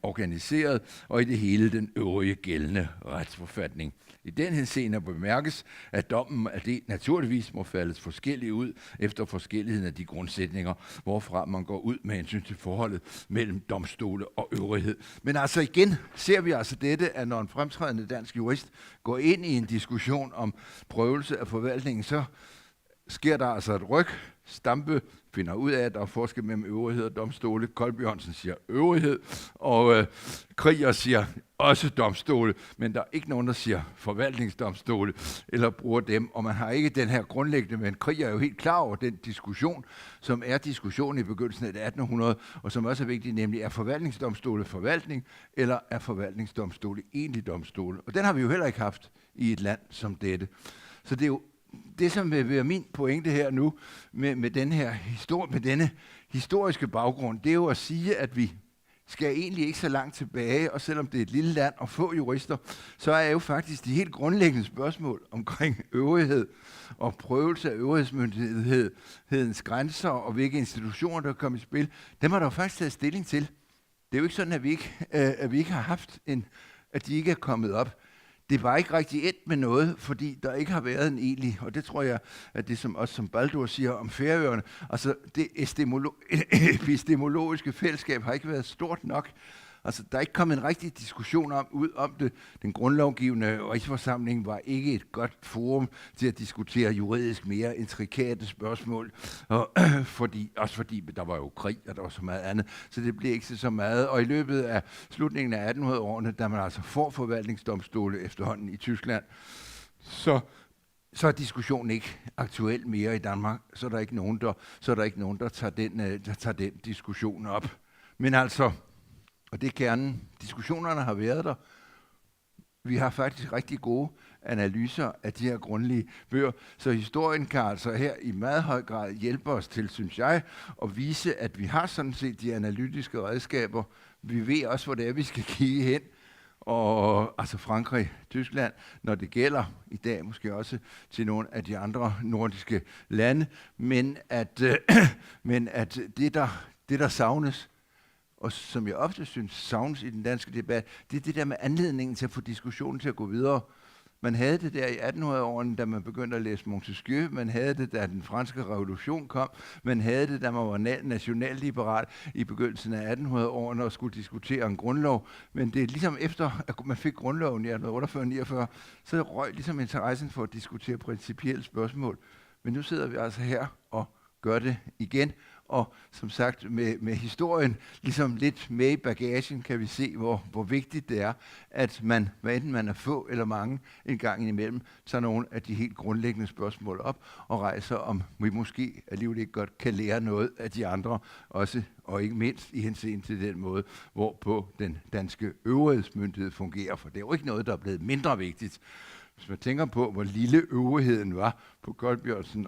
organiseret, og i det hele den øvrige gældende retsforfatning. I den henseende bemærkes, at dommen af det naturligvis må faldes forskelligt ud efter forskelligheden af de grundsætninger, hvorfra man går ud med hensyn til forholdet mellem domstole og øvrighed. Men altså igen ser vi altså dette, at når en fremtrædende dansk jurist går ind i en diskussion om prøvelse af forvaltningen, så sker der altså et ryg. Stampe finder ud af, at der er forskel mellem øvrighed og domstole. Kolbjørnsen siger øvrighed, og Krieger siger også domstole, men der er ikke nogen, der siger forvaltningsdomstole, eller bruger dem, og man har ikke den her grundlæggende, men Krieger er jo helt klar over den diskussion, som er diskussionen i begyndelsen af 1800, og som også er vigtig, nemlig er forvaltningsdomstole forvaltning, eller er forvaltningsdomstole egentlig domstole. Og den har vi jo heller ikke haft i et land som dette. Så det er jo det, som vil være min pointe her nu, med denne historiske baggrund, det er jo at sige, at vi skal egentlig ikke så langt tilbage, og selvom det er et lille land og få jurister, så er jo faktisk de helt grundlæggende spørgsmål omkring øvrighed og prøvelse af øvrighedsmyndighedens grænser og hvilke institutioner, der kommer i spil, dem har der jo faktisk taget stilling til Det er jo ikke sådan, at vi ikke har haft at de ikke er kommet op. Det var ikke rigtig endt med noget, fordi der ikke har været en egentlig, og det tror jeg, at det som Baldur siger om Færøerne, altså det epistemologiske fællesskab har ikke været stort nok. Altså, der er ikke kommet en rigtig diskussion om det. Den grundlovgivende rigsforsamling var ikke et godt forum til at diskutere juridisk mere intrikate spørgsmål, og fordi der var jo krig, og der var så meget andet, så det blev ikke så meget. Og i løbet af slutningen af 1800-årene, da man altså får forvaltningsdomstole efterhånden i Tyskland, så er diskussionen ikke aktuel mere i Danmark, så er der ikke nogen, der tager den diskussion op. Men altså, og det er kernen. Diskussionerne har været der. Vi har faktisk rigtig gode analyser af de her grundlige bøger. Så historien kan altså her i meget høj grad hjælpe os til, synes jeg, at vise, at vi har sådan set de analytiske redskaber. Vi ved også, hvor det er, vi skal kigge hen. Og altså Frankrig, Tyskland, når det gælder i dag måske også til nogle af de andre nordiske lande. Men at det, der savnes, og som jeg ofte synes savnes i den danske debat, det er det der med anledningen til at få diskussionen til at gå videre. Man havde det der i 1800-årene, da man begyndte at læse Montesquieu, man havde det, da den franske revolution kom, man havde det, da man var nationalliberal i begyndelsen af 1800-årene og skulle diskutere en grundlov. Men det er ligesom efter, at man fik grundloven i 1848-49, så røg ligesom interessen for at diskutere principielle spørgsmål. Men nu sidder vi altså her og gør det igen. Og som sagt, med historien ligesom lidt med i bagagen, kan vi se, hvor vigtigt det er, at man, hvad enten man er få eller mange, en gang imellem, tager nogle af de helt grundlæggende spørgsmål op og rejser, om vi måske alligevel ikke godt kan lære noget af de andre, også, og ikke mindst i henseende til den måde, hvorpå den danske øvrighedsmyndighed fungerer. For det er jo ikke noget, der er blevet mindre vigtigt. Hvis man tænker på, hvor lille øvrigheden var på Colbjørnsen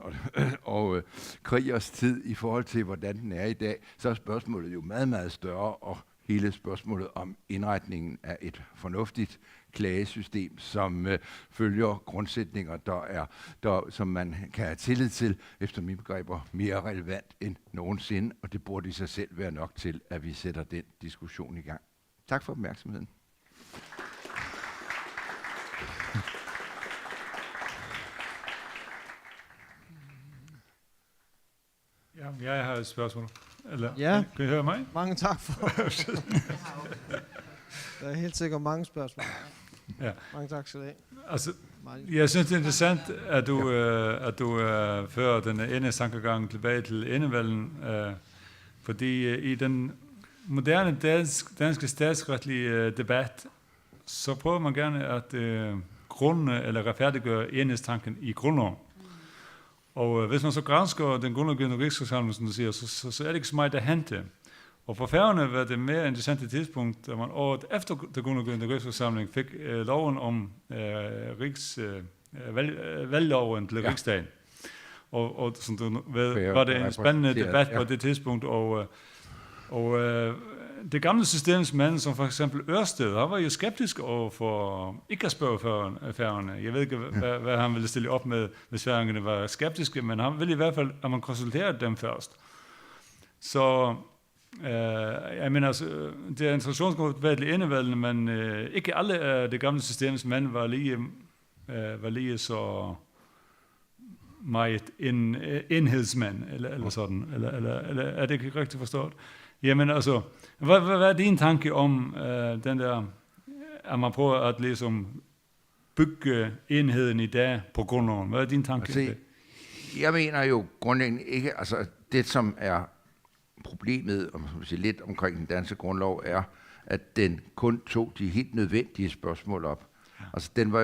og Kriegers tid i forhold til, hvordan den er i dag, så er spørgsmålet jo meget, meget større, og hele spørgsmålet om indretningen af et fornuftigt klagesystem, som følger grundsætninger, som man kan have tillid til, efter mine begreber, mere relevant end nogensinde, og det burde i sig selv være nok til, at vi sætter den diskussion i gang. Tak for opmærksomheden. Ja, jeg har et spørgsmål. Eller, Ja. Kan I høre mig? Mange tak for. Der er helt sikkert mange spørgsmål. Ja. Mange tak skal du have. Altså, Martin. jeg synes, det er interessant, at du fører den enhedstankegang tilbage til enevælden, fordi i den moderne danske statsretlige debat, så prøver man gerne at grunde eller retfærdiggøre enhedstanken i grundloven. Og hvis man så gransker den grundlovgivende rigsforsamling, som du siger, så er det ikke så meget, der hente. Og for Færøerne var det mere interessante tidspunkt, da man året efter den grundlovgivende rigsforsamling fik loven om valgloven til riksdagen. Og som du ved, var det en spændende debat på det tidspunkt, og det gamle systems mænd, som for eksempel Ørsted, han var jo skeptisk over for ikke at spørge Færøerne. Jeg ved ikke, hvad han ville stille op med, hvis færingerne var skeptiske, men han ville i hvert fald, at man konsulterede dem først. Så jeg mener, altså, det er introduktionsdebatten i enevælden, men ikke alle af det gamle systems mænd var lige så meget enhedsmænd, eller sådan, eller er det ikke rigtigt forstået? Jamen altså, hvad er din tanke om den der, at man prøver at ligesom bygge enheden i dag på grundloven? Hvad er din tanke? Altså, jeg mener jo grundlæggende ikke, altså det som er problemet lidt omkring den danske grundlov er, at den kun tog de helt nødvendige spørgsmål op. Altså den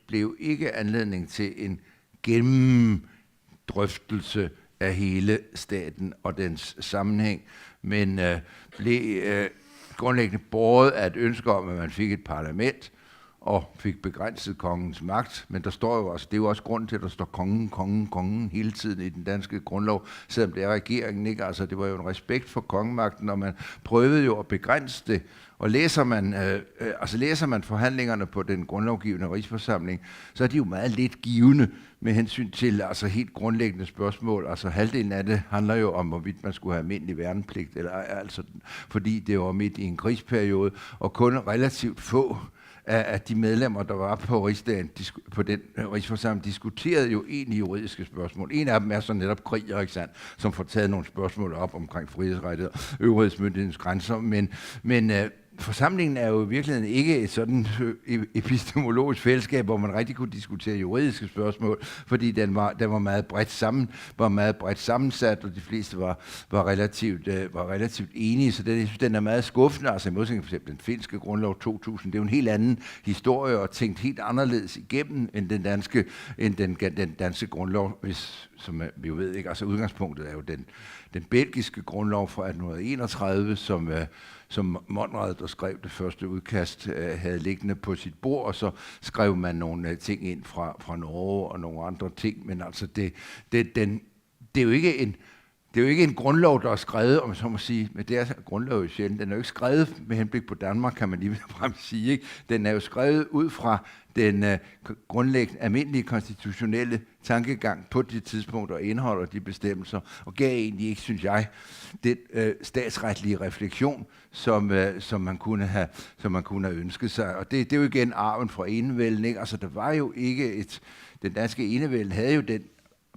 blev ikke anledning til en gennemdrøftelse af hele staten og dens sammenhæng, men blev grundlæggende båret af et ønske om, at man fik et parlament, og fik begrænset kongens magt, men der står jo også, det er jo også grunden til, at der står kongen hele tiden i den danske grundlov, selvom det er regeringen, ikke? Altså, det var jo en respekt for kongemagten, og man prøvede jo at begrænse det. Og læser man forhandlingerne på den grundlovgivende rigsforsamling, så er de jo meget lidt givende med hensyn til altså helt grundlæggende spørgsmål. Altså halvdelen af det handler jo om, hvorvidt man skulle have almindelig værnepligt, eller altså, fordi det var midt i en krigsperiode, og kun relativt få af de medlemmer, der var på rigsdagen, på den rigsforsamling, diskuterede jo egentlig juridiske spørgsmål. En af dem er så netop kriger, ikke sandt, som får taget nogle spørgsmål op omkring frihedsrettigheder, øvrighedsmyndighedens grænser, men forsamlingen er jo i virkeligheden ikke et sådan epistemologisk fællesskab, hvor man rigtig kunne diskutere juridiske spørgsmål, fordi den var meget bredt sammensat, og de fleste var relativt enige, så jeg synes, den er meget skuffende. Altså i modsætning for eksempel den finske grundlov 2000, det er jo en helt anden historie og tænkt helt anderledes igennem end den danske grundlov, som vi jo ved ikke. Altså udgangspunktet er jo den belgiske grundlov fra 1831, som Monrad, der skrev det første udkast, havde liggende på sit bord, og så skrev man nogle ting ind fra Norge og nogle andre ting, men altså det er jo ikke en grundlov, der er skrevet, om så må sige, men det er grundlov jo sjældent. Den er jo ikke skrevet med henblik på Danmark, kan man lige frem sige, ikke? Den er jo skrevet ud fra den grundlæggende, almindelige konstitutionelle tankegang på det tidspunkt og indeholder de bestemmelser, og gav egentlig ikke, synes jeg, den statsretlige refleksion, som man kunne have ønsket sig. Og det er jo igen arven fra enevælden, ikke? Altså der var jo ikke den danske enevælde havde jo den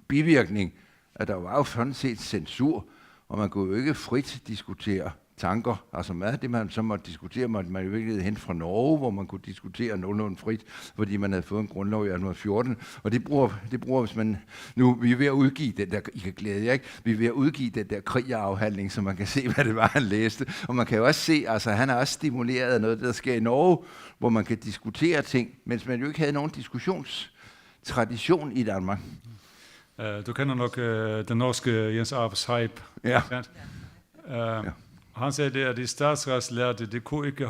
bivirkning, at der var jo sådan set censur, og man kunne jo ikke frit diskutere tanker. Altså meget af det, man så måtte diskutere, måtte man jo virkelig hente fra Norge, hvor man kunne diskutere nogenlunde frit, fordi man havde fået en grundlov i 1814. Og det bruger hvis man nu, vi er ved at udgive den der, I kan glæde jer, ikke? Vi er ved at udgive den der krigerafhandling, så man kan se, hvad det var, han læste. Og man kan jo også se, altså han er også stimuleret af noget, der sker i Norge, hvor man kan diskutere ting, mens man jo ikke havde nogen diskussionstradition i Danmark. Du kender nok den norske Jens Arves Hype. Ja. Han sagde det, at de statsretslærte, det kunne ikke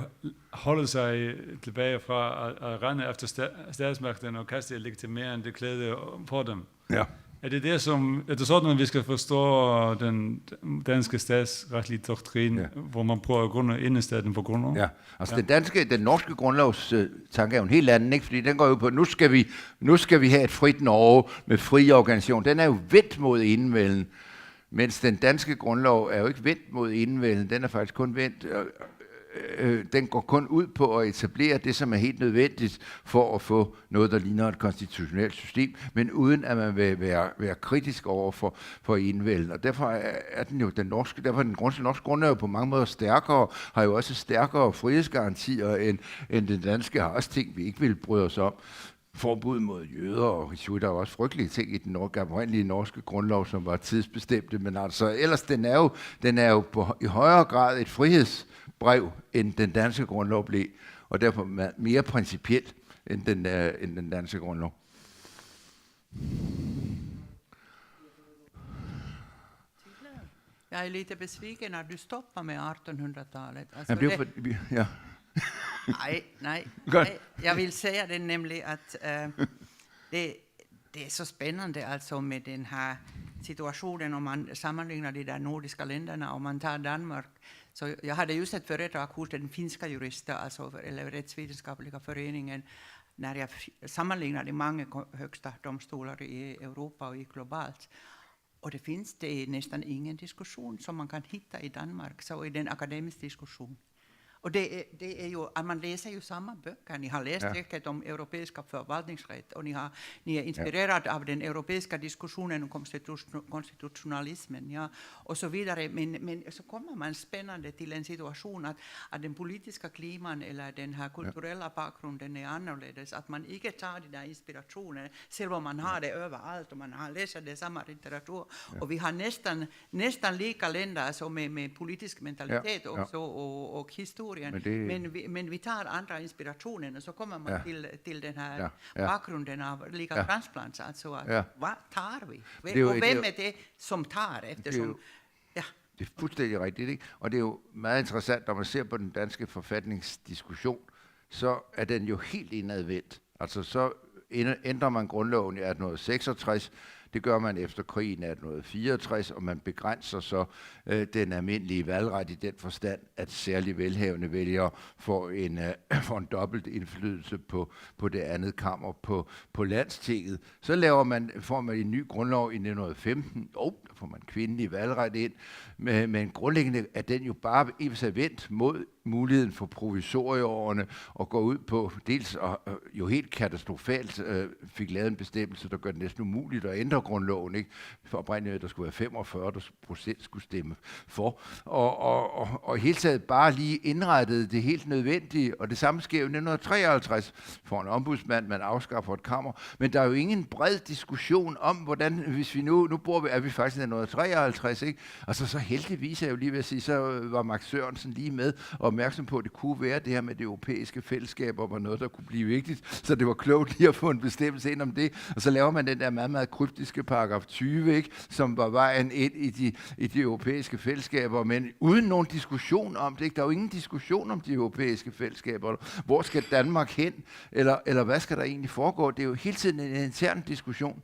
holde sig tilbage fra at rende efter statsmagten og kaste legitimering, det klæde på dem. Ja. Er det sådan, at vi skal forstå den danske statsretlige doktrin, hvor man prøver at grunde indestaten på grundlov? Ja, altså den norske grundlovs tanke er jo en helt anden, ikke? Fordi den går jo på, nu skal vi have et frit Norge med fri organisation. Den er jo vendt mod enevælden, mens den danske grundlov er jo ikke vendt mod enevælden. Den er faktisk kun vendt. Den går kun ud på at etablere det, som er helt nødvendigt for at få noget, der ligner et konstitutionelt system, men uden at man vil være kritisk over for enevælden. Og derfor er den jo den norske grundlov på mange måder stærkere, har jo også stærkere frihedsgarantier end den danske, har også ting, vi ikke vil bryde os om. Forbud mod jøder, og der er også frygtelige ting i den oprindelige norske grundlov, som var tidsbestemte, men altså ellers den er jo i højere grad et frihedsbrev, end den danske grundlov blev, og derfor mere principielt end den danske grundlov. Jag är lite besviken när du stoppar med 1800-talet. Alltså Nej. Jag vill säga det nämligen att det är så spännande alltså med den här situationen om man sammanlignar de där nordiska länderna, om man tar Danmark. Så jag hade just ett föredrag hos den finska jurister, alltså eller rättsvetenskapliga föreningen, när jag sammanlignade många högsta domstolar i Europa och i globalt. Och det är nästan ingen diskussion som man kan hitta i Danmark, så i den akademisk diskussion. Och det är ju, man läser ju samma böcker. Ni har läst säkert om europeiska förvaltningsrätt och ni är inspirerade av den europeiska diskussionen om konstitutionalismen, och så vidare. Men så kommer man spännande till en situation att den politiska kliman eller den här kulturella bakgrunden är annorledes. Att man inte tar de där inspirationen, selv om man har det överallt och man har läst det samma litteratur. Och vi har nästan lika länder som med politisk mentalitet också och historia. Men vi tar andra inspirationer och så kommer man till den här bakgrunden av legal transplants. Alltså, vad tar vi? Och vem är det som tar? Eftersom, det er fuldstændig rigtigt, ikke? Og det er jo meget interessant, når man ser på den danske forfatningsdiskussion, så er den jo helt indadvendt. Altså så ændrer man grundloven i 1866, det gør man efter krigen 1864, og man begrænser så den almindelige valgret i den forstand, at særligt velhavende vælgere får en dobbelt indflydelse på det andet kammer på landstinget. Så får man en ny grundlov i 1915, der får man kvindelig valgret ind, men grundlæggende er den jo bare vendt mod muligheden for provisorieårene og går ud på dels og jo helt katastrofalt fik lavet en bestemmelse, der gør det næsten umuligt at ændre grundloven, ikke? For oprindeligt, der skulle være 45% skulle stemme for, og hele taget bare lige indrettede det helt nødvendige, og det samme sker jo i 1953 for en ombudsmand, man afskaffer et kammer, men der er jo ingen bred diskussion om, hvordan, hvis vi nu er vi faktisk i 1953, ikke? Altså så heldigvis er jeg jo lige ved at sige, så var Max Sørensen lige med og opmærksom på, at det kunne være det her med det europæiske fællesskaber var noget, der kunne blive vigtigt, så det var klogt lige at få en bestemmelse ind om det, og så laver man den der meget, meget kryptiske paragraf 20, ikke? Som var vejen ind i de europæiske fællesskaber, men uden nogen diskussion om det, ikke? Der er jo ingen diskussion om de europæiske fællesskaber. Hvor skal Danmark hen? Eller hvad skal der egentlig foregå? Det er jo hele tiden en intern diskussion.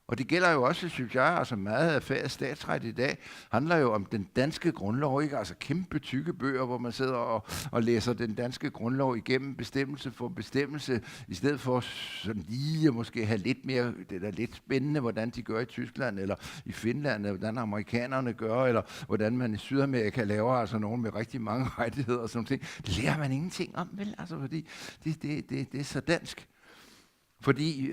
Og det gælder jo også, synes jeg, altså meget af faget statsret i dag, handler jo om den danske grundlov, ikke? Altså kæmpe tykke bøger, hvor man sidder og læser den danske grundlov igennem bestemmelse for bestemmelse, i stedet for sådan lige at måske have lidt mere, det er lidt spændende, hvordan de gør i Tyskland, eller i Finland, eller hvordan amerikanerne gør, eller hvordan man i Sydamerika laver altså nogen med rigtig mange rettigheder og sådan ting. Det lærer man ingenting om, vel? Altså, fordi det er så dansk. Fordi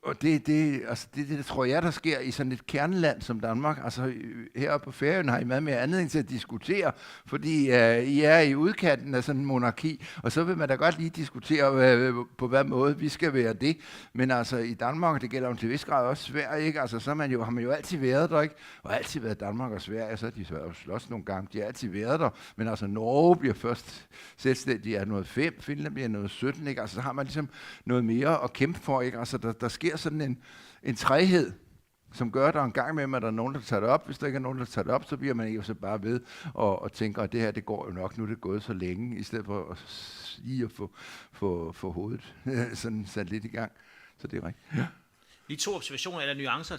og det tror jeg, der sker i sådan et kerneland som Danmark. Altså heroppe på Færøerne har I meget mere anledning til at diskutere, fordi I er i udkanten af sådan en monarki, og så vil man da godt lige diskutere, på hvad måde vi skal være det. Men altså i Danmark, det gælder jo til vis grad også Sverige, ikke? Altså så har man jo altid været der, ikke? Og altid været Danmark og Sverige, så de jo slås nogle gange, de har altid været der. Men altså Norge bliver først selvstændig i 1805, Finland bliver 1817, ikke? Altså så har man ligesom noget mere at kæmpe for, ikke? Altså der sker sådan en træhed, som gør, at der en gang med, at der er nogen, der tager det op. Hvis der ikke er nogen, der tager det op, så bliver man ikke så bare ved og tænker, at det her, det går jo nok, nu er det gået så længe, i stedet for at lige at få hovedet sådan sat lidt i gang. Så det er rigtigt. Ja. Lige 2 observationer eller nuancer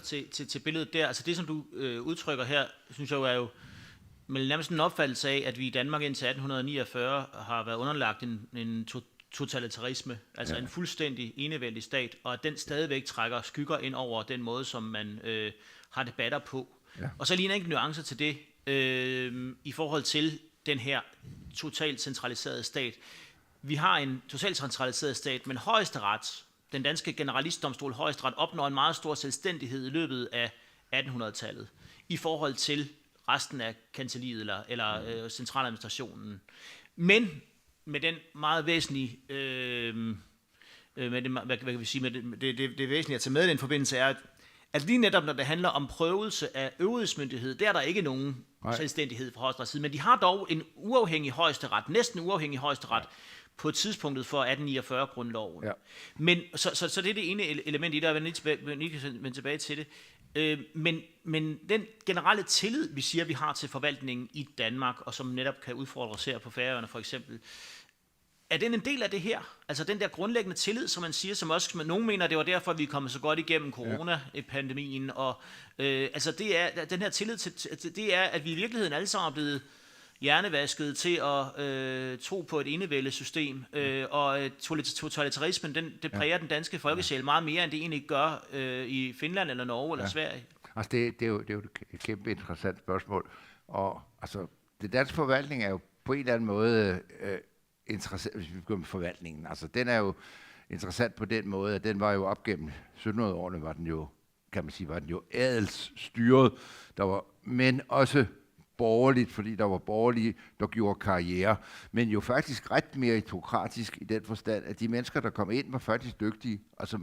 til billedet der. Altså det, som du udtrykker her, synes jeg jo er jo nærmest en opfattelse af, at vi i Danmark indtil 1849 har været underlagt en totalitarisme, altså en fuldstændig enevældig stat, og at den stadigvæk trækker skygger ind over den måde, som man har debatter på. Ja. Og så lige en enkelt nuance til det, i forhold til den her totalt centraliserede stat. Vi har en totalt centraliseret stat, men Højesteret, den danske generalistdomstol Højesteret, opnår en meget stor selvstændighed i løbet af 1800-tallet i forhold til resten af kancelliet eller centraladministrationen. Men med den meget væsentlige, hvad kan vi sige, med det væsentlige at tage med i den forbindelse er, at lige netop når det handler om prøvelse af øvrighedsmyndighed, der er der ikke nogen selvstændighed fra Højesterets side, men de har dog en uafhængig højesteret, næsten uafhængig højesteret, på tidspunktet for 1849-grundloven. Ja. Men så det er det ene element i det, og jeg vil vende tilbage til det. Men den generelle tillid, vi siger, vi har til forvaltningen i Danmark, og som netop kan udfordres her på Færøerne for eksempel, er den en del af det her? Altså den der grundlæggende tillid, som man siger, som også nogen mener, det var derfor, vi er kommet så godt igennem coronapandemien, og altså det er, den her tillid til, det er, at vi i virkeligheden alle sammen er blevet hjernevasket til at tro på et enevælde-system, og totalitarismen, det præger den danske folkesjæl meget mere, end det egentlig gør i Finland eller Norge eller Sverige. Altså det er jo et kæmpe interessant spørgsmål, og altså det danske forvaltning er jo på en eller anden måde interessant, hvis vi begynder med forvaltningen. Altså den er jo interessant på den måde, at den var jo op gennem 1700-årene, var den jo, kan man sige, var den jo adelsstyret, men også borgerligt, fordi der var borgerlige, der gjorde karriere, men jo faktisk ret meritokratisk i den forstand, at de mennesker, der kom ind, var faktisk dygtige. Altså,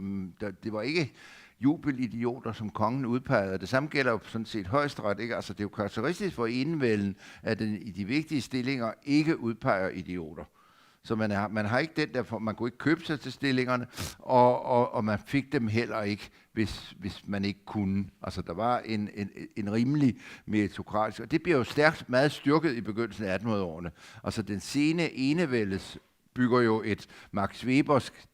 det var ikke jubelidioter, som kongen udpegede. Det samme gælder jo sådan set Højesteret, ikke? Altså, det er jo karakteristisk for enevælden, at den i de vigtige stillinger ikke udpeger idioter. Så man har ikke den der, man kunne ikke købe sig til stillingerne, og man fik dem heller ikke, hvis man ikke kunne. Altså der var en rimelig meritokratisk, og det bliver jo stærkt meget styrket i begyndelsen af 1800-årene. Altså den sene enevældes bygger jo et Max Webersk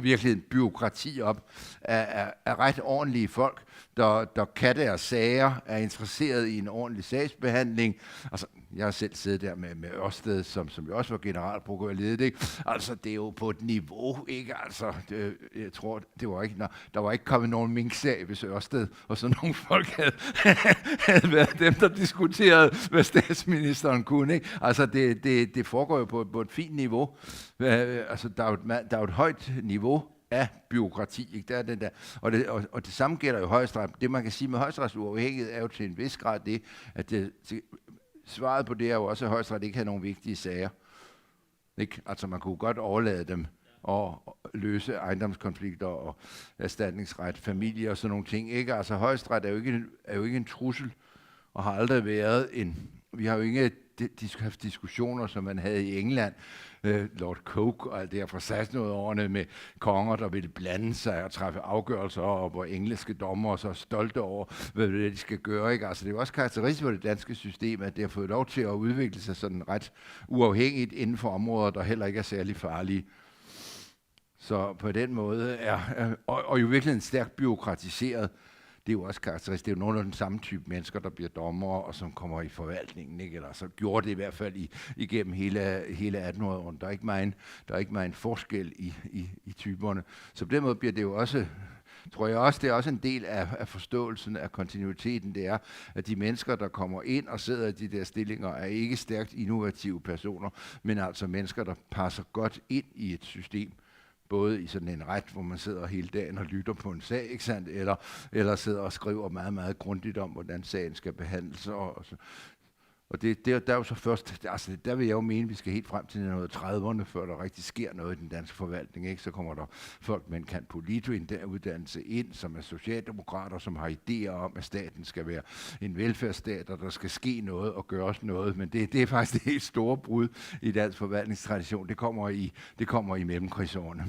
virkelig byråkrati op af ret ordentlige folk, der kan deres sager, er interesseret i en ordentlig sagsbehandling. Altså, jeg har selv siddet der med Ørsted, som jo også var generalprokurør ledet, ikke? Altså, det er jo på et niveau, ikke? Altså, jeg tror, det var ikke, der var ikke kommet nogen minksag, hvis Ørsted og sådan nogle folk havde været dem, der diskuterede, hvad statsministeren kunne, ikke? Altså, det foregår jo på et fint niveau. Altså, der er jo et højt niveau af byråkrati, ikke? Der er den der. Og det samme gælder jo Højesteret. Det, man kan sige med Højesterets uafhængighed, er jo til en vis grad det, at svaret på det er jo også, at Højesteret ikke har nogen vigtige sager. Ikke? Altså, man kunne godt overlade dem og løse ejendomskonflikter og erstatningsret, familie og sådan nogle ting. Ikke? Altså, Højesteret er jo ikke en trussel, og har aldrig været en. Vi har jo ikke haft diskussioner, som man havde i England, Lord Coke og alt det her fra 1600-årene med konger, der ville blande sig og træffe afgørelser, og hvor engelske dommere så er stolte over, hvad de skal gøre. Ikke? Altså, det er jo også karakteristisk for det danske system, at det har fået lov til at udvikle sig sådan ret uafhængigt inden for områder, der heller ikke er særlig farlige. Så på den måde og jo virkelig en stærkt byråkratiseret. Det er jo også karakteristisk. Det er jo nogle af den samme type mennesker, der bliver dommere, og som kommer i forvaltningen, ikke? Eller så gjorde det i hvert fald igennem hele 1800-årene. Der er ikke meget en forskel i typerne. Så på den måde bliver det jo også, tror jeg også, det er også en del af forståelsen af kontinuiteten. Det er, at de mennesker, der kommer ind og sidder i de der stillinger, er ikke stærkt innovative personer, men altså mennesker, der passer godt ind i et system. Både i sådan en ret, hvor man sidder hele dagen og lytter på en sag, ikke sandt? Eller sidder og skriver meget, meget grundigt om, hvordan sagen skal behandles. Og der er jo så først, altså der vil jeg jo mene, at vi skal helt frem til noget 30'erne, før der rigtig sker noget i den danske forvaltning. Ikke? Så kommer der folk med en cand. Polito-uddannelse ind, som er socialdemokrater, som har idéer om, at staten skal være en velfærdsstat, og der skal ske noget og gøres noget. Men det er faktisk det helt store brud i dansk forvaltningstradition. Det kommer i mellemkrigsårene.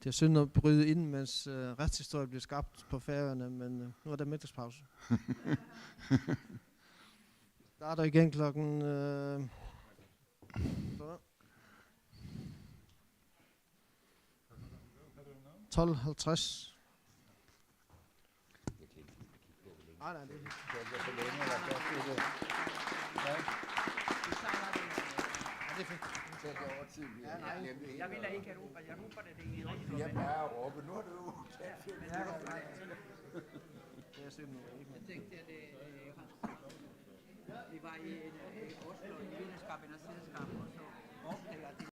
Det er synd at bryde ind, mens retshistorie bliver skabt på Færøerne, men nu er der middagspause. Starter igen klokken 12:50. Nej, det er fint. Jeg vil ikke råbe, jeg råber det i rigtig. Jeg plejer at råbe, nu har du Det er simpelthen ikke. Jeg tænkte, at vi var i Oslo i videnskabernes selskab, og så råbte jeg til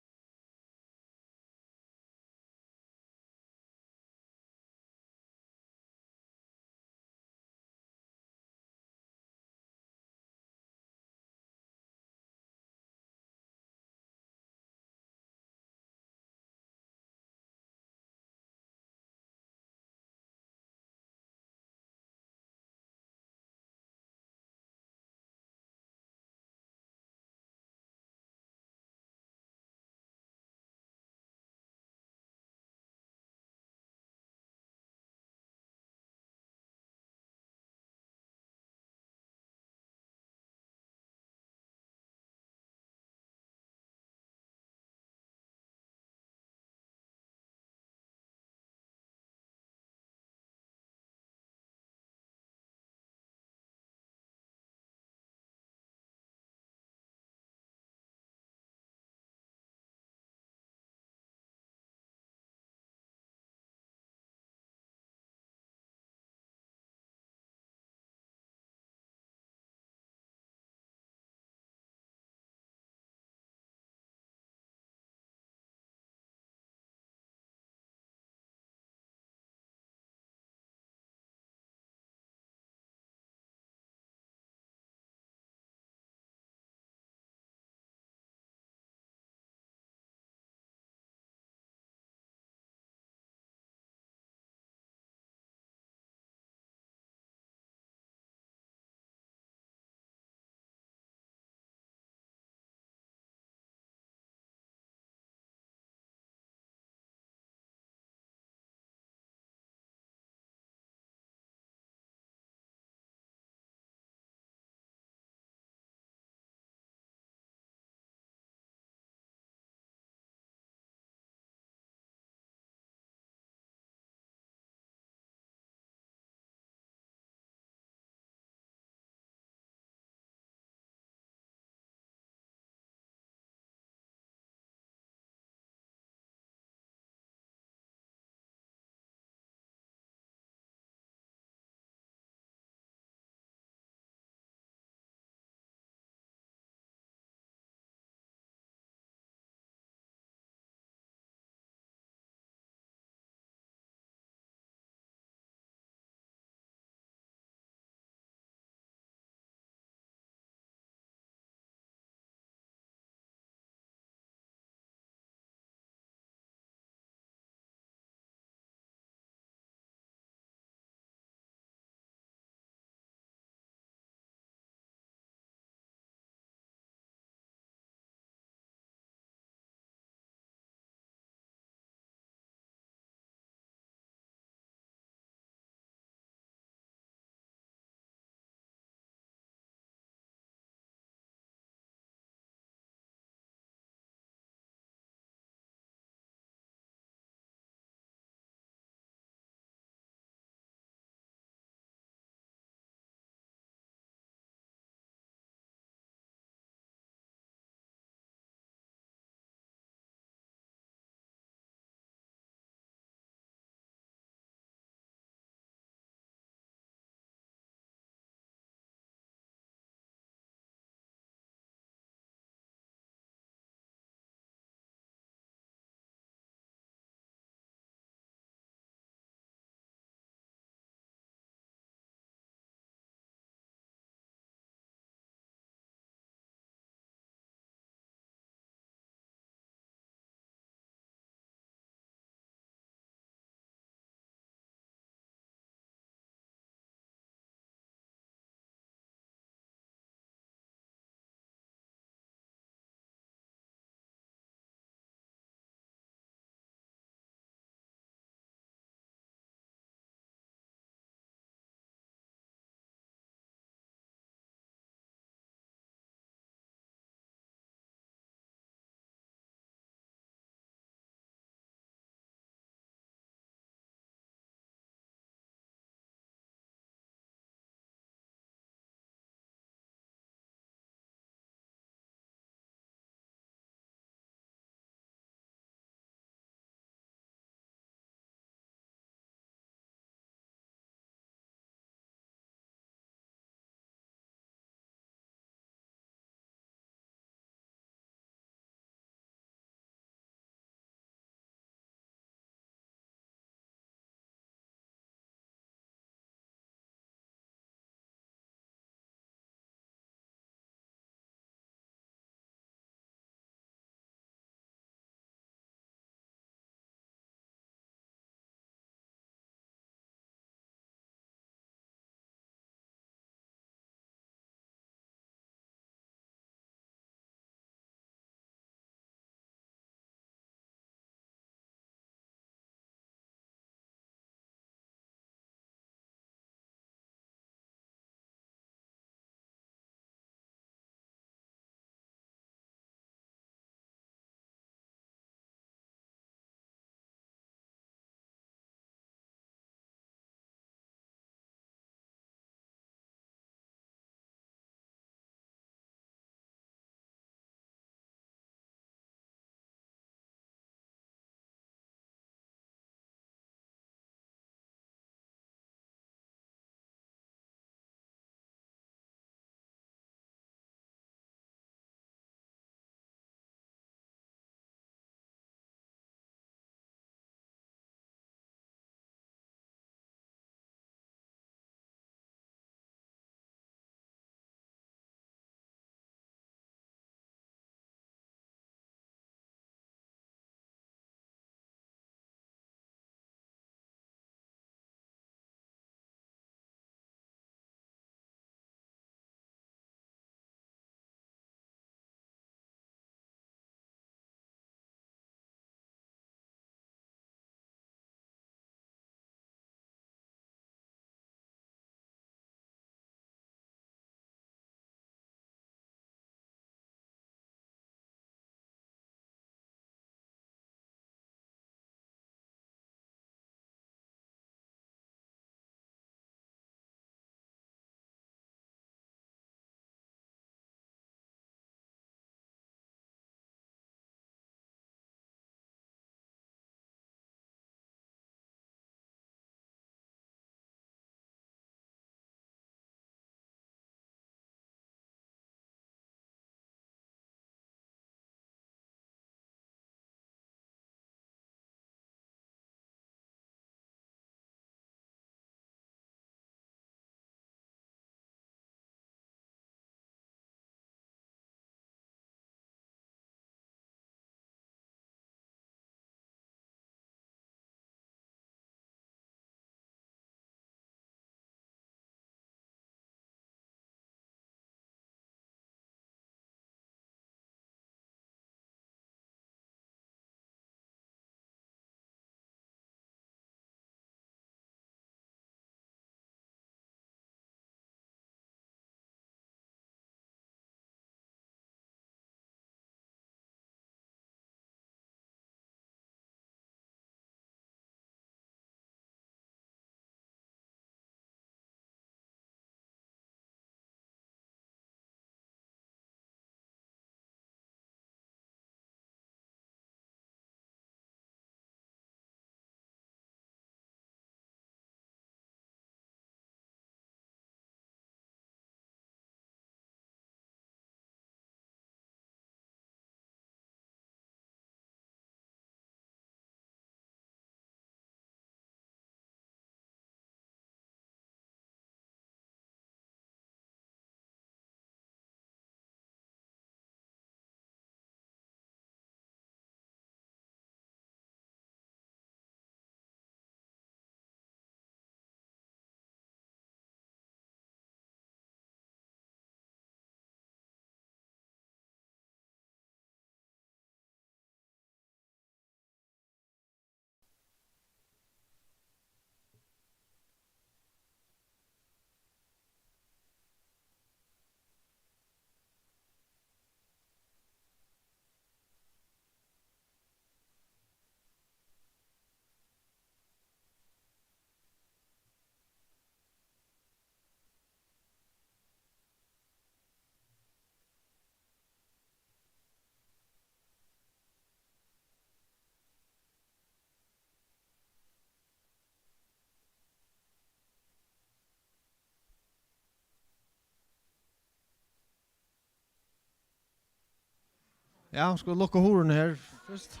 Ja, skal du lukke horen her først?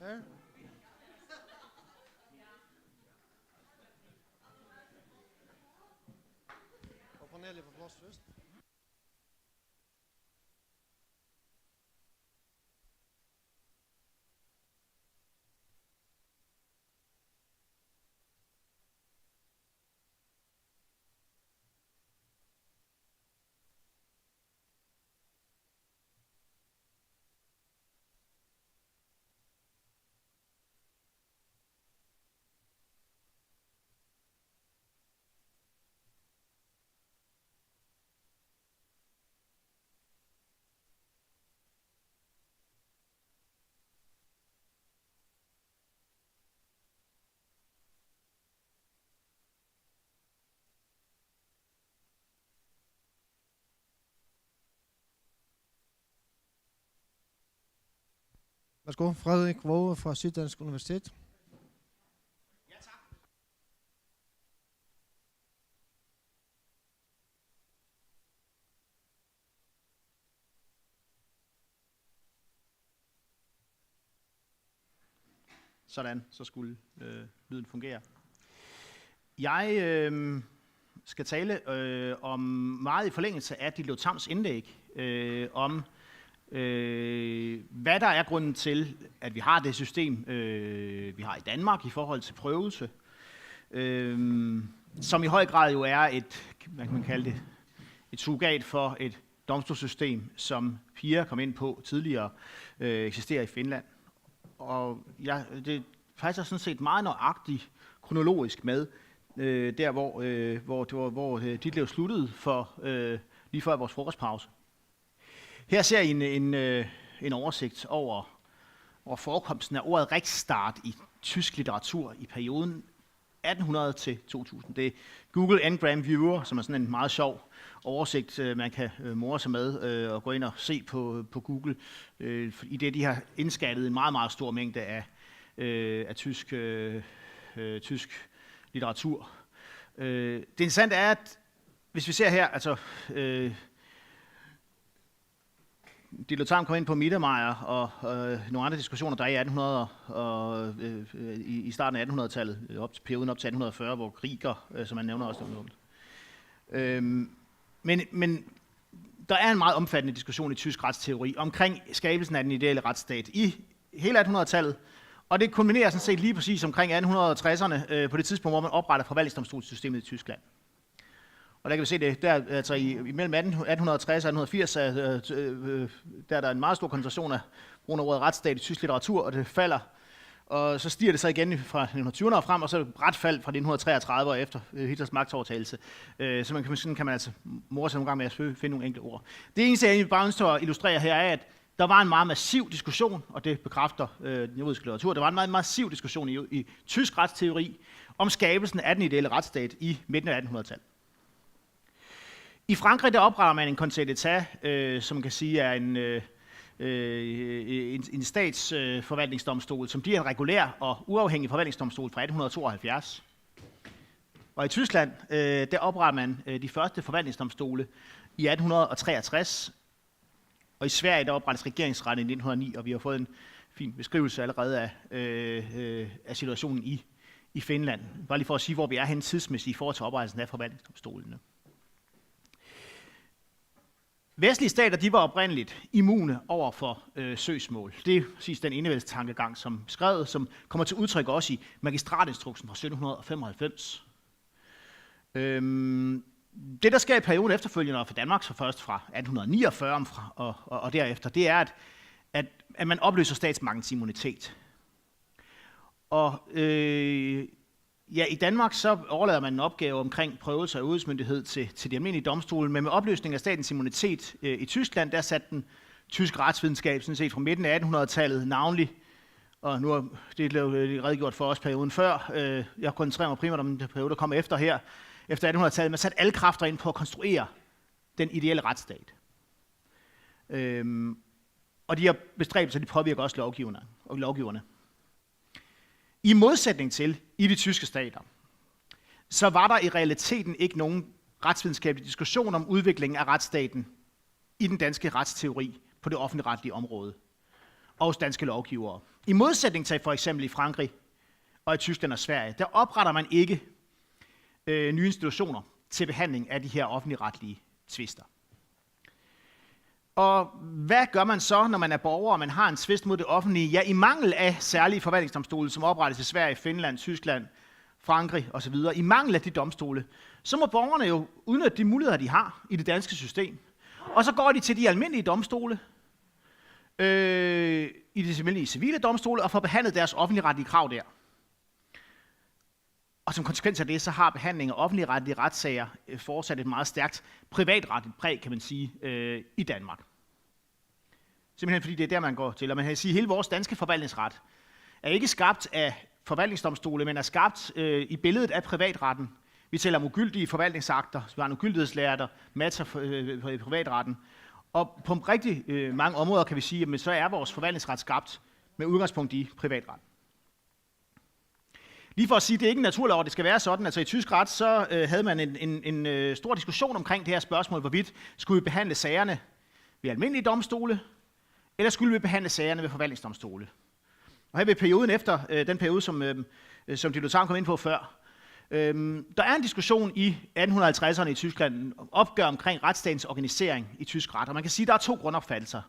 Her? Og panelet på plads først. Værsgo, Frederik Våge fra Syddansk Universitet. Ja, tak. Sådan, så skulle lyden fungere. Jeg skal tale om meget i forlængelse af Ditlev Tams indlæg om hvad der er grunden til, at vi har det system, vi har i Danmark i forhold til prøvelse, som i høj grad jo er et, hvad kan man kalde det, et surrogat for et domstolssystem, som Pia kom ind på tidligere, eksisterer i Finland. Og det passer sådan set meget nøjagtigt kronologisk med der, hvor Ditlev sluttede lige før vores frokostpause. Her ser I en oversigt over forekomsten af ordet Rechtsstaat i tysk litteratur i perioden 1800 til 2000. Det er Google Ngram Viewer, som er sådan en meget sjov oversigt, man kan more sig med og gå ind og se på Google, i det de har indskattet en meget, meget stor mængde af tysk litteratur. Det interessante er, at hvis vi ser her, altså Ditlev Tam kom ind på Mittermeier og nogle andre diskussioner, der er i 1800 og i starten af 1800-tallet, op til perioden op til 1840, hvor Krieger, som man nævner også, men der er en meget omfattende diskussion i tysk retsteori omkring skabelsen af den ideelle retsstat i hele 1800-tallet, og det kulminerer sådan set lige præcis omkring 1860'erne på det tidspunkt, hvor man opretter forvaltningsdomstolssystemet i Tyskland. Og der kan vi se det, der, altså imellem 1860 og 1880, der er der en meget stor koncentration af brugen af ordet retsstat i tysk litteratur, og det falder. Og så stiger det så igen fra 1920'erne frem, og så er det ret fald fra 1933 og efter Hitlers magtovertagelse. Så sådan kan man altså more sig nogle gange med at finde nogle enkelte ord. Det eneste, jeg bare ønsker at illustrere her, er, at der var en meget massiv diskussion, og det bekræfter den juridiske litteratur, der var en meget massiv diskussion i tysk retsteori om skabelsen af den ideelle retsstat i midten af 1800-tallet. I Frankrig der opretter man en Conseil d'État, som man kan sige er en statsforvaltningsdomstol, som bliver en regulær og uafhængig forvaltningsdomstol fra 1872. Og i Tyskland der opretter man de første forvaltningsdomstole i 1863, og i Sverige der oprettes regeringsretten i 1909, og vi har fået en fin beskrivelse allerede af situationen i Finland. Bare lige for at sige, hvor vi er hen tidsmæssigt i forhold til oprettelsen af forvaltningsdomstolene. Vestlige stater de var oprindeligt immune over for søgsmål. Det er præcis den enevældestankegang, som beskrevet, som kommer til udtryk også i magistratinstruksen fra 1795. Det, der sker i perioden efterfølgende, og for Danmark så først fra 1849 og derefter, det er, at man opløser statsmagtens immunitet. Og i Danmark så overlader man en opgave omkring prøvelse af udøvelsesmyndighed til de almindelige domstole, men med opløsning af statens immunitet i Tyskland, der satte den tyske retsvidenskab sådan set fra midten af 1800-tallet navnlig, og nu er det blevet redegjort for os perioden før, jeg koncentrerer mig primært om den periode, der kom efter her, efter 1800-tallet, man satte alle kræfter ind på at konstruere den ideelle retsstat. Og de har bestræbt sig, de påvirker også lovgiverne. I modsætning til i de tyske stater, så var der i realiteten ikke nogen retsvidenskabelig diskussion om udviklingen af retsstaten i den danske retsteori på det offentligretlige område og hos danske lovgivere. I modsætning til for eksempel i Frankrig og i Tyskland og Sverige, der opretter man ikke nye institutioner til behandling af de her offentligretlige tvister. Og hvad gør man så, når man er borger, og man har en tvist mod det offentlige? Ja, i mangel af særlige forvaltningsdomstole, som oprettes i Sverige, Finland, Tyskland, Frankrig osv., i mangel af de domstole, så må borgerne jo udnytte de muligheder, de har i det danske system. Og så går de til de almindelige domstole, i de almindelige civile domstole, og får behandlet deres offentligretlige krav der. Og som konsekvens af det, så har behandling af offentligretlige retssager fortsat et meget stærkt privatretligt præg, kan man sige, i Danmark. Simpelthen fordi det er der, man går til. Og man kan sige, at hele vores danske forvaltningsret er ikke skabt af forvaltningsdomstole, men er skabt i billedet af privatretten. Vi taler om ugyldige forvaltningsakter, vi har en ugyldighedslære, der matcher i privatretten. Og på rigtig mange områder kan vi sige, at så er vores forvaltningsret skabt med udgangspunkt i privatretten. Lige for at sige, at det er ikke en naturlov, det skal være sådan. Altså i tysk ret, så havde man en stor diskussion omkring det her spørgsmål, hvorvidt skulle vi behandle sagerne ved almindelige domstole, eller skulle vi behandle sagerne ved forvaltningsdomstole. Og her ved perioden efter, den periode, som Dieter kom ind på før, der er en diskussion i 1850'erne i Tyskland, opgør omkring retsstatens organisering i tysk ret. Og man kan sige, at der er to grundopfattelser.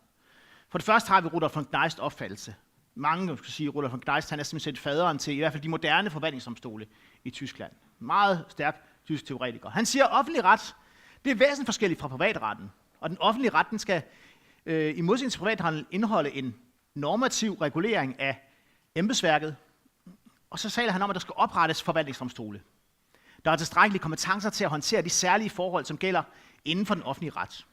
For det første har vi Rudolf von Kleist opfattelse. Mange skal sige, at Rudolf von Kleist han er simpelthen faderen til i hvert fald de moderne forvaltningsdomstole i Tyskland. Meget stærk tysk teoretiker. Han siger, at offentlig ret, det er væsentligt forskelligt fra privatretten. Og den offentlige ret, den skal i modsætning til privatretten indeholde en normativ regulering af embedsværket. Og så taler han om, at der skal oprettes forvaltningsdomstole. Der er tilstrækkelige kompetencer til at håndtere de særlige forhold, som gælder inden for den offentlige ret.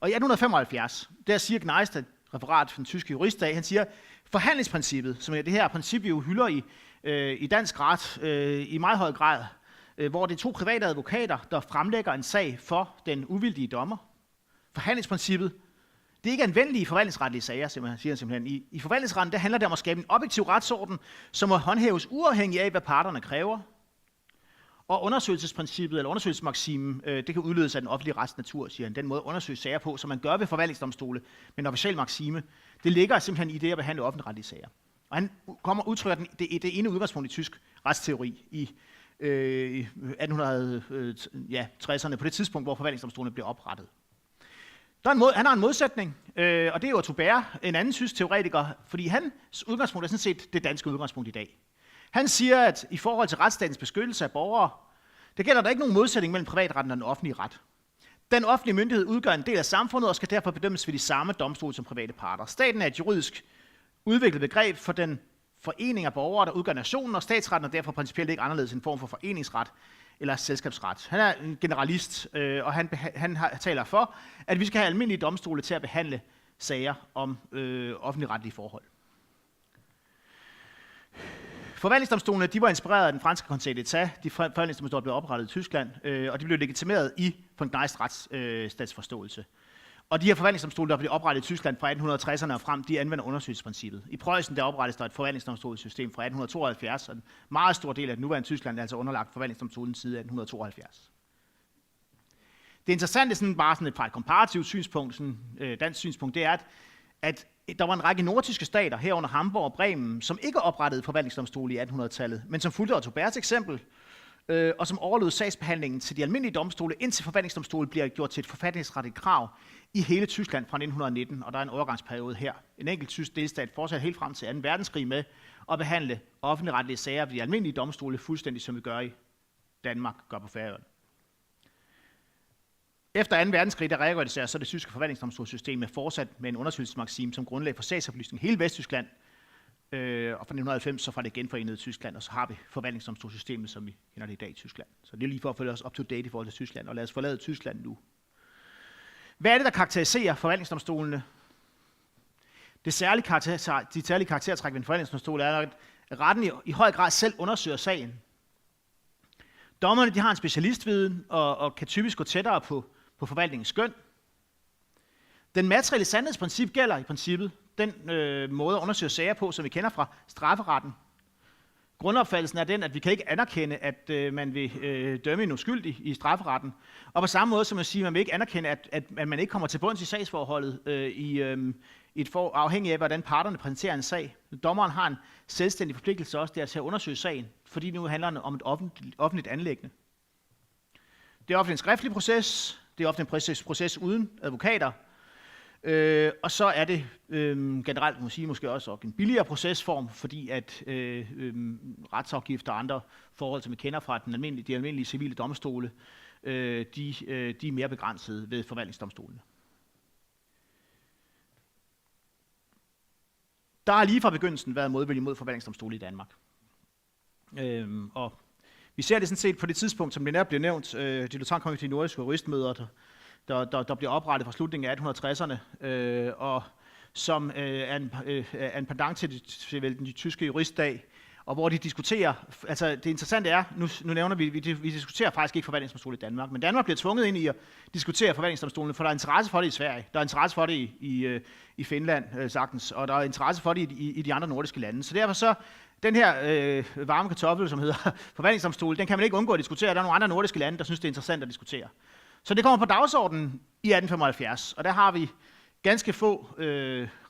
Og i 1875, der siger Kleist, et referat fra den tyske juristdag, han siger, forhandlingsprincippet, som er det her princip, vi jo hylder i dansk ret i meget høj grad, hvor det er to private advokater, der fremlægger en sag for den uvildige dommer. Forhandlingsprincippet, det er ikke anvendelige i forvaltningsretlige sager, siger han simpelthen. I forvaltningsretten, der handler det om at skabe en objektiv retsorden, som må håndhæves uafhængig af, hvad parterne kræver. Og undersøgelsesprincippet, eller undersøgelsesmaksimen, det kan udledes af den offentlige rets natur, siger han. Den måde at undersøge sager på, som man gør ved forvaltningsdomstole, men en officiel maksime, det ligger simpelthen i det at behandle offentligretlige sager. Og han kommer og udtrykker det ene udgangspunkt i tysk retsteori i 1860'erne, på det tidspunkt, hvor forvaltningsdomstolene blev oprettet. Han har en modsætning, og det er jo Otto Baer, en anden tysk teoretiker, fordi hans udgangspunkt er sådan set det danske udgangspunkt i dag. Han siger, at i forhold til retsstatens beskyttelse af borgere, der gælder der ikke nogen modsætning mellem privatretten og den offentlige ret. Den offentlige myndighed udgør en del af samfundet og skal derfor bedømmes ved de samme domstole som private parter. Staten er et juridisk udviklet begreb for den forening af borgere, der udgør nationen, og statsretten er derfor principielt ikke anderledes en form for foreningsret eller selskabsret. Han er en generalist, og han taler for, at vi skal have almindelige domstole til at behandle sager om offentligretlige forhold. Forvaltningsdomstolene, de var inspireret af den franske Conseil d'État, de forvaltningsdomstoler, der blev oprettet i Tyskland, og de blev legitimeret i von Kleists retsstatsforståelse. Og de her forvaltningsdomstole, der blev oprettet i Tyskland fra 1860'erne og frem, de anvender undersøgelsesprincippet. I Preussen, der oprettes der et forvaltningsdomstolssystem fra 1872, og en meget stor del af det nuværende Tyskland er altså underlagt forvaltningsdomstolen side 1872. Det interessante, fra et komparativt synspunkt, dansk synspunkt, det er, at der var en række nordtyske stater, herunder Hamburg og Bremen, som ikke oprettede forvaltningsdomstole i 1800-tallet, men som fulgte Otto Baers eksempel, og som overlod sagsbehandlingen til de almindelige domstole, indtil forvaltningsdomstole bliver gjort til et forfatningsretligt krav i hele Tyskland fra 1919, og der er en overgangsperiode her. En enkelt tysk delstat fortsat helt frem til 2. verdenskrig med at behandle offentligretlige sager ved de almindelige domstole, fuldstændig som vi gør i Danmark, gør på Færøerne. Efter 2. verdenskrig, der reorganiserer så det tyske forvaltningsdomstolssystem fortsat med en undersøgelsesmaksim som grundlag for sagsoplysning hele Vesttyskland, og fra 1990 så fra det genforenede Tyskland, og så har vi forvaltningsdomstolssystemet, som vi kender det i dag i Tyskland. Så det er lige for at følge os up to date i forhold til Tyskland, og lad os forlade Tyskland nu. Hvad er det, der karakteriserer forvaltningsdomstolene? De særlige karaktertræk ved en forvaltningsdomstol er, at retten i høj grad selv undersøger sagen. Dommerne, de har en specialistviden og kan typisk gå tættere på forvaltningens skøn. Den materielle sandhedsprincip gælder i princippet den måde at undersøge sager på, som vi kender fra strafferetten. Grundopfattelsen er den, at vi kan ikke anerkende, at man vil dømme en uskyldig i strafferetten. Og på samme måde som man siger, at man vil ikke anerkende, at man ikke kommer til bunds i sagsforholdet afhængig af, hvordan parterne præsenterer en sag. Dommeren har en selvstændig forpligtelse også der til at undersøge sagen, fordi nu handler det om et offentligt anliggende. Det er ofte en skriftlig proces, det er ofte en proces uden advokater, og så er det generelt måske også en billigere procesform, fordi at retsafgifter og andre forhold, som vi kender fra de almindelige civile domstole, de er mere begrænsede ved forvaltningsdomstolene. Der har lige fra begyndelsen været modvilje mod forvaltningsdomstole i Danmark. Og vi ser det sådan set på det tidspunkt, som det netop bliver nævnt, de nordiske juristmøder, der bliver oprettet fra slutningen af 1860'erne, og som er en pendant til de tyske juristdag, og hvor de diskuterer, altså det interessante er, nu nævner vi diskuterer faktisk ikke forvaltningsdomstol i Danmark, men Danmark bliver tvunget ind i at diskutere forvaltningsdomstolen, for der er interesse for det i Sverige, der er interesse for det i Finland sagtens, og der er interesse for det i de andre nordiske lande. Så derfor så, den her varme kartoffel, som hedder forvaltningsdomstol, den kan man ikke undgå at diskutere. Der er nogle andre nordiske lande, der synes, det er interessant at diskutere. Så det kommer på dagsordenen i 1875, og der har vi ganske få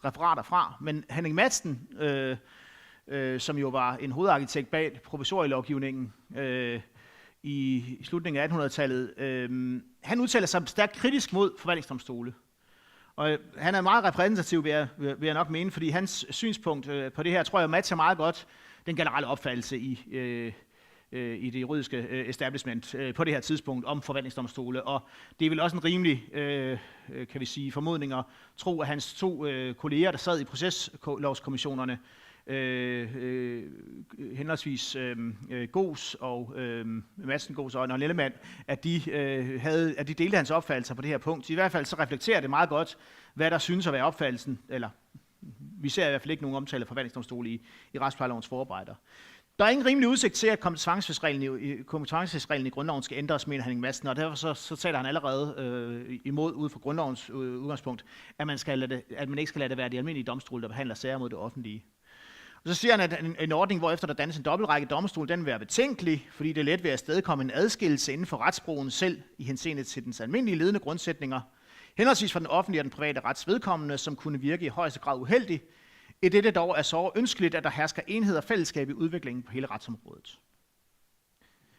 referater fra, men Henning Madsen, som jo var en hovedarkitekt bag provisorielovgivningen i slutningen af 1800-tallet, han udtaler sig stærkt kritisk mod forvaltningsdomstole. Og han er meget repræsentativ, vil jeg nok mene, fordi hans synspunkt på det her, tror jeg, matcher meget godt den generelle opfattelse i det juridiske establishment på det her tidspunkt om forvaltningsdomstole. Og det er vel også en rimelig, kan vi sige, formodning at tro, at hans to kolleger, der sad i proceslovskommissionerne, henholdsvis Goos og Madsen, Goos og Lellemann, at de delte hans opfattelser på det her punkt. I hvert fald så reflekterer det meget godt, hvad der synes at være opfattelsen, eller vi ser i hvert fald ikke nogen omtale af forvaltningsdomstol i retsplejelovens forarbejder. Der er ingen rimelig udsigt til, at kompetencesreglen i grundloven skal ændres, mener Henning Madsen, og derfor så taler han allerede imod, ud fra grundlovens udgangspunkt, at man ikke skal lade det være de almindelige domstole, der behandler sager mod det offentlige. Og så siger han, at en ordning, hvorefter der dannes en dobbeltrække domstole, den vil være betænkelig, fordi det er let ved at afstedkomme en adskillelse inden for retsbrugen selv i henseende til dens almindelige ledende grundsætninger, henholdsvis for den offentlige og den private rets vedkommende, som kunne virke i højeste grad uheldig, i dette dog er så ønskeligt, at der hersker enhed og fællesskab i udviklingen på hele retsområdet.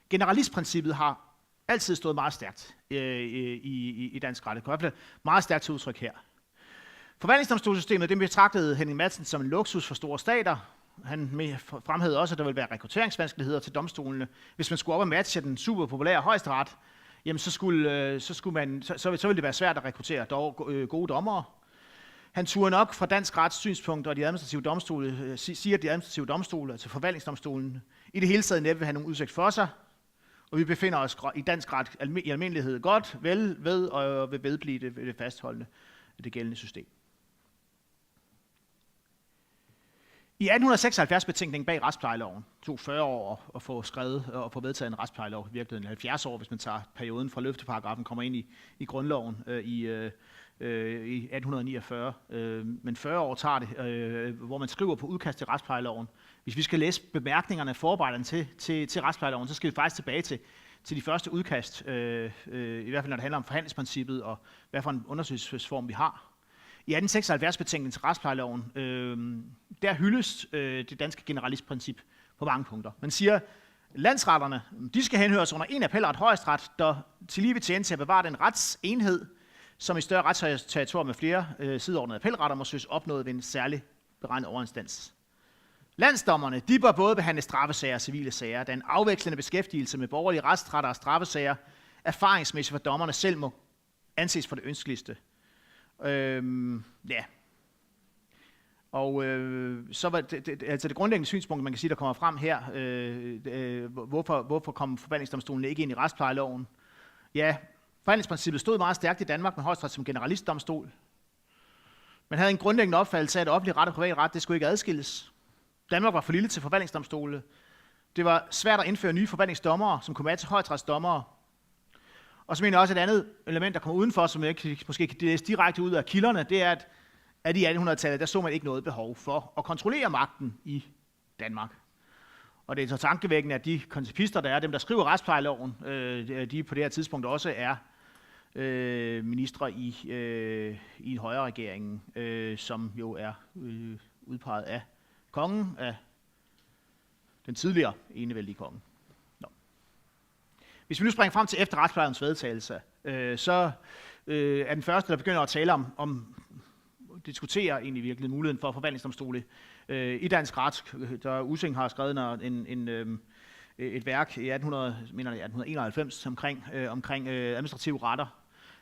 Generalistprincippet har altid stået meget stærkt i dansk ret. Det kommer i hvert fald meget stærkt til udtryk her. Forvaltningsdomstolssystemet, det betragtede Henning Madsen som en luksus for store stater. Han fremhævede også, at der ville være rekrutteringsvanskeligheder til domstolene. Hvis man skulle op og matche den super populære højesteret, jamen så ville det være svært at rekruttere gode dommere. Han turde nok fra dansk rets synspunkt og de administrative domstole, siger de administrative domstole, altså forvaltningsdomstolen, i det hele taget næppe vil have nogen udsigt for sig, og vi befinder os i dansk ret i almindelighed godt, ved og vil vedblive det fastholdende det gældende system. I 1876-betænkningen bag retsplejeloven tog 40 år at få skrevet og få vedtaget en retsplejelov, i virkeligheden 70 år, hvis man tager perioden fra løfteparagrafen kommer ind i grundloven i 1849, men 40 år tager det, hvor man skriver på udkast til retsplejeloven. Hvis vi skal læse bemærkningerne og forarbejderne til retsplejeloven, så skal vi faktisk tilbage til de første udkast, i hvert fald når det handler om forhandlingsprincippet og hvad for en undersøgelsesform vi har. I 1876-betænkningen til retsplejeloven, der hyldes det danske generalistprincip på mange punkter. Man siger, landsretterne, de skal henhøres under en appelret højesteret, der til lige vil tjene til at bevare den retsenhed, som i større retsterritorium med flere sideordnede appelretter må søges opnået ved en særlig beregnet overinstans. Landsdommerne, de bør både behandle straffesager og civile sager, da en afvekslende beskæftigelse med borgerlige retsretter og straffesager erfaringsmæssigt for dommerne selv må anses for det ønskeligste. Og så var det grundlæggende synspunkt, man kan sige, der kommer frem her, hvorfor kom forvaltningsdomstolen ikke ind i retsplejeloven? Ja, forhandlingsprincippet stod meget stærkt i Danmark med højesteret som generalistdomstol. Man havde en grundlæggende opfattelse af, at offentlig ret og privat ret, det skulle ikke adskilles. Danmark var for lille til forvaltningsdomstole. Det var svært at indføre nye forvaltningsdommere, som kunne matche højesteretsdommere. Og så mener jeg også et andet element, der kommer udenfor, som jeg måske kan læse direkte ud af kilderne, det er, at i 1800-tallet, der så man ikke noget behov for at kontrollere magten i Danmark. Og det er så tankevækkende, at de koncepister, der er, dem der skriver retsplejeloven, de på det her tidspunkt også er ministre i en højere regering, som jo er udpeget af kongen, af den tidligere enevældige konge. Nå. Hvis vi nu springer frem til efter retsplejelovens vedtagelse, så er den første, der begynder at tale om diskuterer egentlig virkelig muligheden for forvaltningsdomstole i dansk ret. Der Ussing har skrevet et værk i 1891 omkring administrative retter.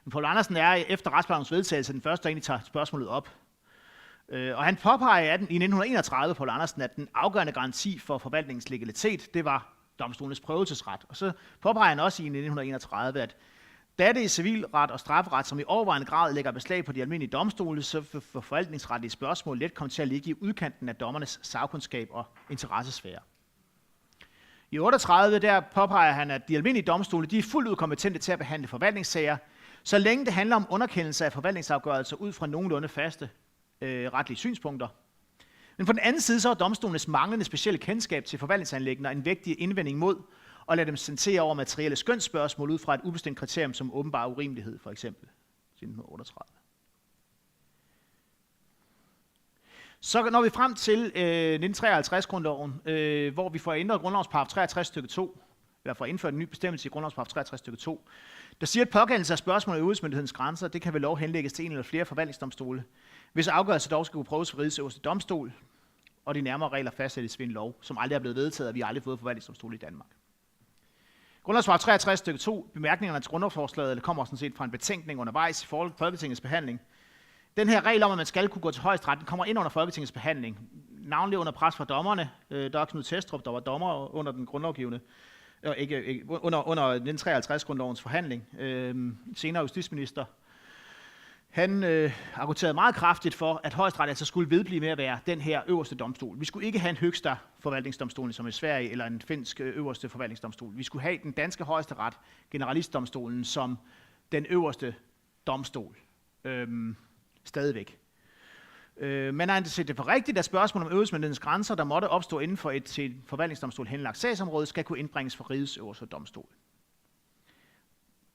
Men Poul Andersen er efter retsplejelovens vedtagelse den første, der egentlig tager spørgsmålet op. Og han påpeger i 1931, Poul Andersen, at den afgørende garanti for forvaltningens legalitet, det var domstolenes prøvelsesret. Og så påpeger han også i 1931, at da det er civilret og strafferet, som i overvejende grad lægger beslag på de almindelige domstole, så vil forvaltningsretlige spørgsmål let komme til at ligge i udkanten af dommernes sagkundskab og interessesfære. I 38 der påpeger han, at de almindelige domstole de er fuldt ud kompetente til at behandle forvaltningssager, så længe det handler om underkendelse af forvaltningsafgørelser ud fra nogenlunde faste retlige synspunkter. Men på den anden side så er domstolenes manglende specielle kendskab til forvaltningsanliggender en vigtig indvending mod og lade dem sentere over materielle skønsspørgsmål ud fra et ubestemt kriterium som åbenbar urimelighed, for eksempel. 1938. Så når vi frem til 1953-grundloven, hvor vi får ændret grundlovens paragraf 63 stykke 2, eller får indført en ny bestemmelse i grundlovens paragraf 63 stykke 2, der siger, at påkaldelse af spørgsmål i udenrigsmyndighedens grænser, det kan ved lov henlægges til en eller flere forvaltningsdomstole, hvis afgørelse dog skal kunne prøves for rigets øverste domstol, og de nærmere regler fastsættes ved en lov, som aldrig er blevet vedtaget, og vi har aldrig fået forvaltningsdomstol i Danmark. Grundlovens paragraf 63 stykke 2, bemærkningerne til grundlovsforslaget kommer sådan set fra en betænkning undervejs i Folketingets behandling. Den her regel om, at man skal kunne gå til højesteret, den kommer ind under Folketingets behandling, navnlig under pres fra dommerne. Der er Knud Testrup, der var dommer under den grundlovgivende, under 1953-grundlovens forhandling, senere justitsminister. Han argumenterede meget kraftigt for, at højesteret altså skulle vedblive med at være den her øverste domstol. Vi skulle ikke have en høgsta forvaltningsdomstol som i Sverige, eller en finsk øverste forvaltningsdomstol. Vi skulle have den danske højesteret, generalistdomstolen, som den øverste domstol. Stadigvæk. Man har anset det for rigtigt, at spørgsmål om øverstmyndighedens grænser, der måtte opstå inden for et til forvaltningsdomstol henlagt sagsområde, skal kunne indbringes for rigets øverste domstol.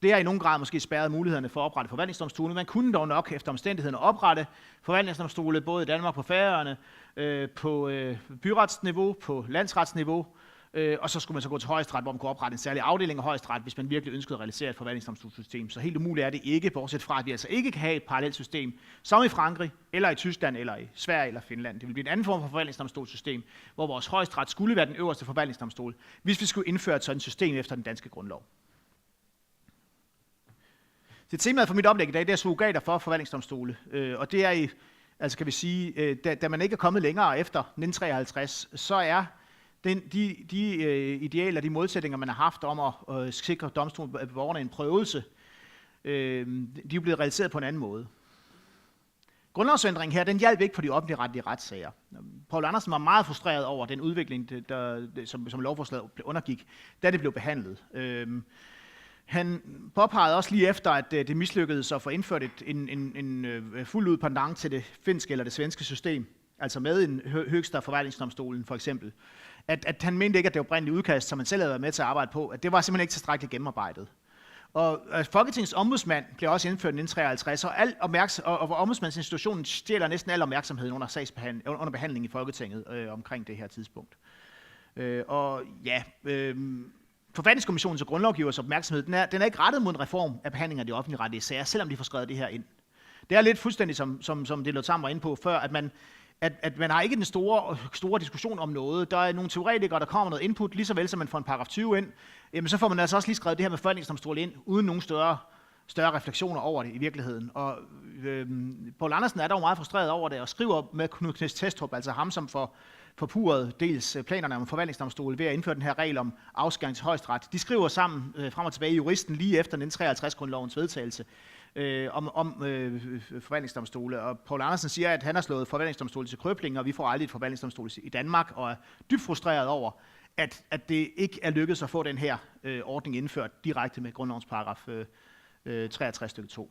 Det har i nogen grad måske spærret mulighederne for at oprette forvaltningsdomstole. Man kunne dog nok efter omstændighederne oprette forvaltningsdomstole både i Danmark, på Færøerne, på byretsniveau, på landsretsniveau, og så skulle man så gå til højesteret, hvor man kunne oprette en særlig afdeling af højesteret, hvis man virkelig ønskede at realisere et forvaltningsdomstolssystem. Så helt umuligt er det ikke, bortset fra at vi altså ikke kan have et parallelt system, som i Frankrig, eller i Tyskland, eller i Sverige, eller Finland. Det vil blive en anden form for forvaltningsdomstolssystem, hvor vores højesteret skulle være den øverste forvaltningsdomstol, hvis vi skulle indføre et sådan system efter den danske grundlov. Det temaet for mit oplæg i dag, det er surrogater for forvaltningsdomstole, og det er altså kan vi sige, da man ikke er kommet længere efter 1953, så er de idealer, de modsætninger, man har haft om at sikre domstolsborgerne en prøvelse, de er blevet realiseret på en anden måde. Grundlovsændringen her, den hjalp ikke på de offentlige retlige retssager. Poul Andersen var meget frustreret over den udvikling, som lovforslaget undergik, da det blev behandlet. Han påpegede også lige efter, at det mislykkedes at få indført en fuld ud pendant til det finske eller det svenske system, altså med en høgsta forvaltningsdomstolen for eksempel, at han mente ikke, at det oprindelige udkast, som man selv havde været med til at arbejde på, at det var simpelthen ikke tilstrækkeligt gennemarbejdet. Og Folketingets ombudsmand blev også indført i 1953, og ombudsmandsinstitutionen stjæler næsten al opmærksomhed under behandlingen i Folketinget omkring det her tidspunkt. Forfatningskommissionens og grundlovgivers opmærksomhed, den er ikke rettet mod en reform af behandling af de offentlige retlige sager, selvom de får skrevet det her ind. Det er lidt fuldstændig, som det Lothar var inde på før, at man har ikke den store diskussion om noget. Der er nogle teoretikere, der kommer noget input, lige så vel som man får en paragraf 20 ind, jamen så får man altså også lige skrevet det her med forvaltningsdomstol ind, uden nogen større refleksioner over det i virkeligheden. Og Poul Andersen er dog meget frustreret over det, og skriver med Knud Testrup, altså ham som forpurrede dels planerne om forvaltningsdomstol ved at indføre den her regel om afskæring til højesteret. De skriver sammen frem og tilbage i Juristen lige efter 1953-grundlovens vedtagelse om forvaltningsdomstole. Og Poul Andersen siger, at han har slået forvaltningsdomstole til krøbling, og vi får aldrig et forvaltningsdomstol i Danmark, og er dybt frustreret over, at det ikke er lykkedes at få den her ordning indført direkte med grundlovens paragraf 63 stykke 2.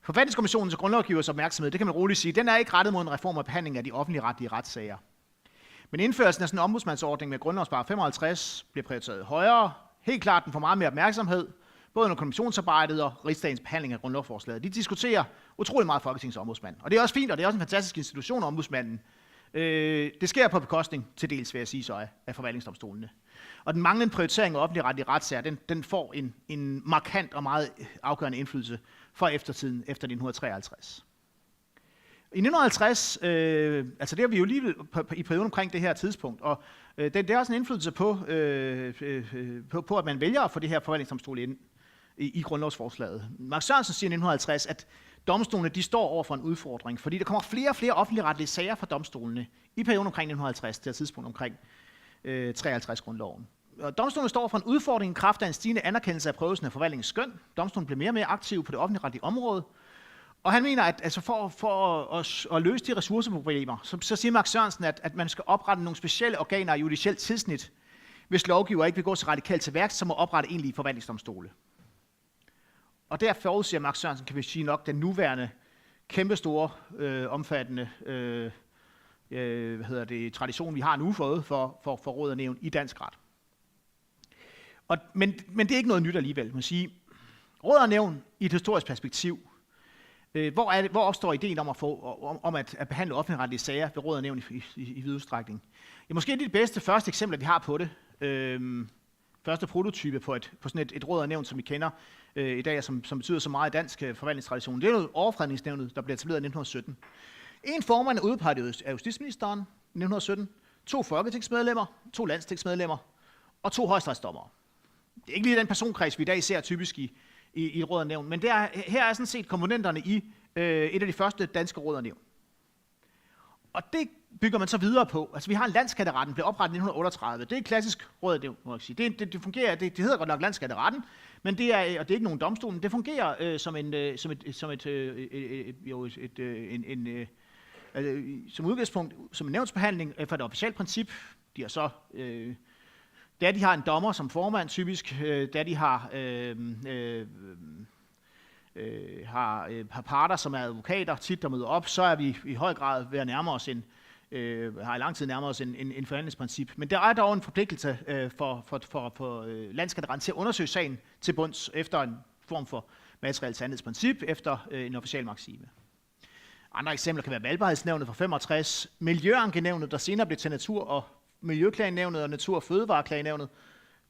Forfatningskommissionens og grundlovgivers opmærksomhed, det kan man roligt sige, den er ikke rettet mod en reform af behandling af de offentlige retlige retssager. Men indførelsen af sådan en ombudsmandsordning med grundlovsparagraf 55 bliver prioriteret højere. Helt klart, den får meget mere opmærksomhed, både under kommissionsarbejdet og rigsdagens behandling af grundlovsforslaget. De diskuterer utrolig meget Folketingets ombudsmand. Og det er også fint, og det er også en fantastisk institution, ombudsmanden. Det sker på bekostning, til dels vil jeg sige så, af forvaltningsdomstolene. Og den manglende prioritering af offentlig retlige retssager, den får en markant og meget afgørende indflydelse for eftertiden efter 1953. I 1950, altså det er vi jo lige i perioden omkring det her tidspunkt, og det er også en indflydelse på, at man vælger at få det her forvaltningsdomstol ind i grundlovsforslaget. Mark Sørensen siger i 1950, at domstolene de står over for en udfordring, fordi der kommer flere og flere offentlige retlige sager fra domstolene i perioden omkring 1950, det her tidspunkt omkring 53-grundloven. Og domstolene står for en udfordring i kraft af en stigende anerkendelse af prøvelsen af forvaltningens skøn. Domstolen bliver mere og mere aktiv på det offentlige retlige område. Og han mener, at altså for at løse de ressourceproblemer, så siger Mark Sørensen, at man skal oprette nogle specielle organer af judicielt tidsnit, hvis lovgiver ikke vil gå så radikalt til værks, som at oprette egentlige forvaltningsdomstole. Og der forudsiger Mark Sørensen, kan vi sige nok, den nuværende kæmpestore, omfattende tradition, vi har nu fået for råd og nævn i dansk ret. Men det er ikke noget nyt alligevel. Man siger, råd og nævn i et historisk perspektiv, hvor opstår ideen om at behandle offentligretlige sager ved råd og nævn i vid udstrækning? Ja, måske det bedste første eksempel, vi har på det, første prototype på sådan et råd og nævn, som vi kender i dag, som betyder så meget i dansk forvaltningstradition. Det er jo Overfredningsnævnet, der blev etableret i 1917. En formand er udpeget af justitsministeren i 1917, 2 folketingsmedlemmer, 2 landstingsmedlemmer og 2 højesteretsdommere. Det er ikke lige den personkreds, vi i dag ser typisk i et råd og nævn, men her er sådan set komponenterne i et af de første danske råd og nævn. Og det bygger man så videre på. Altså vi har en landsskatteretten, blev oprettet i 1938. Det er et klassisk råd og nævn, må jeg sige. Det fungerer, det hedder godt nok landsskatteretten, men det er ikke nogen domstol, men det fungerer som udgangspunkt som en nævnsbehandling for et officielt princip. De har så da de har en dommer som formand typisk, da de har parter, som er advokater, tit der møder op, så er vi i høj grad ved at nærme os har i lang tid nærmet os en forhandlingsprincip. Men der er dog en forpligtelse for landsskatteretten til at undersøge sagen til bunds efter en form for materielt sandhedsprincip, efter en officiel maksime. Andre eksempler kan være valgbarhedsnævnet fra 65, Miljøankenævnet, der senere blev til Natur- og Miljøklagenævnet og Natur- og Fødevareklagenævnet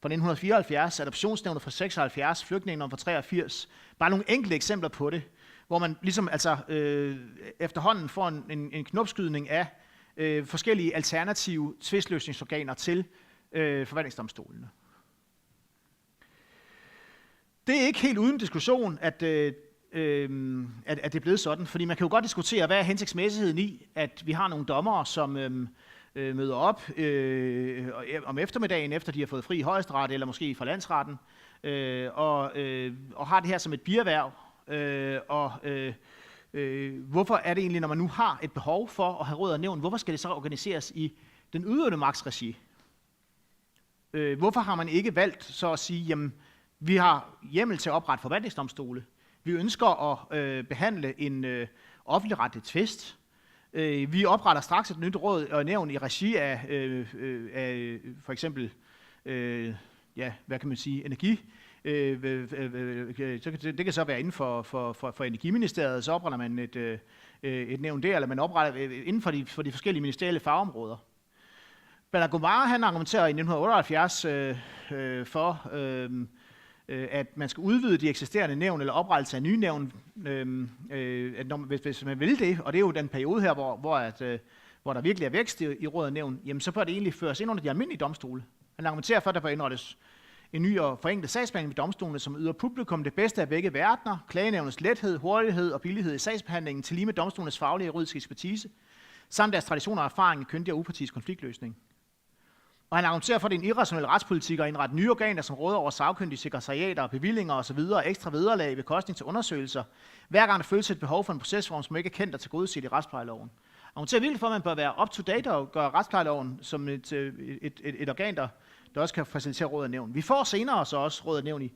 fra 1974, Adoptionsnævnet fra 76, Flygtningenævnet fra 83. Bare nogle enkelte eksempler på det, hvor man ligesom efterhånden får en knopskydning af forskellige alternative tvistløsningsorganer til forvaltningsdomstolene. Det er ikke helt uden diskussion, at det er blevet sådan, fordi man kan jo godt diskutere, hvad er hensigtsmæssigheden i, at vi har nogle dommere, som møder op om eftermiddagen, efter de har fået fri i Højesteret, eller måske fra landsretten, og har det her som et bierhverv. Hvorfor er det egentlig, når man nu har et behov for at have råd og nævn, hvorfor skal det så organiseres i den udøvende magts regi? Hvorfor har man ikke valgt så at sige, jamen, vi har hjemmel til at oprette forvaltningsdomstole, vi ønsker at behandle en offentligretlig tvist, vi opretter straks et nyt råd og nævn i regi af for eksempel, hvad kan man sige, energi. Det kan så være inden for Energiministeriet, så opretter man et nævn der, eller man opretter inden for de forskellige ministerielle fagområder. Balagomar, han argumenterer i 1978 for, at man skal udvide de eksisterende nævn, eller oprettelse af nye nævn, hvis man vil det, og det er jo den periode her, hvor der virkelig er vækst i råd og nævn, jamen så bør det egentlig føres ind under de almindelige domstole. Han argumenterer for, at der bør indrettes en ny og forenklet sagsbehandling ved domstolene, som yder publikum det bedste af begge verdener, klagenævnets lethed, hurtighed og billighed i sagsbehandlingen, til lige med domstolenes faglige og juridiske ekspertise, samt deres traditioner og erfaring i kyndig og upartisk konfliktløsning. Og han argumenterer for, at det er en irrationel retspolitik at indrette nye organer, som råder over sagkyndige sekretariater, bevillinger osv., og ekstra vederlag ved kostning til undersøgelser, hver gang der føles et behov for en procesform, som ikke er kendt og tilgodeset i retsplejeloven. Han argumenterer virkelig for, at man bør være up-to-date og gøre retsplejeloven som et organ, der også kan facilitere råd og nævn. Vi får senere så også råd og nævn i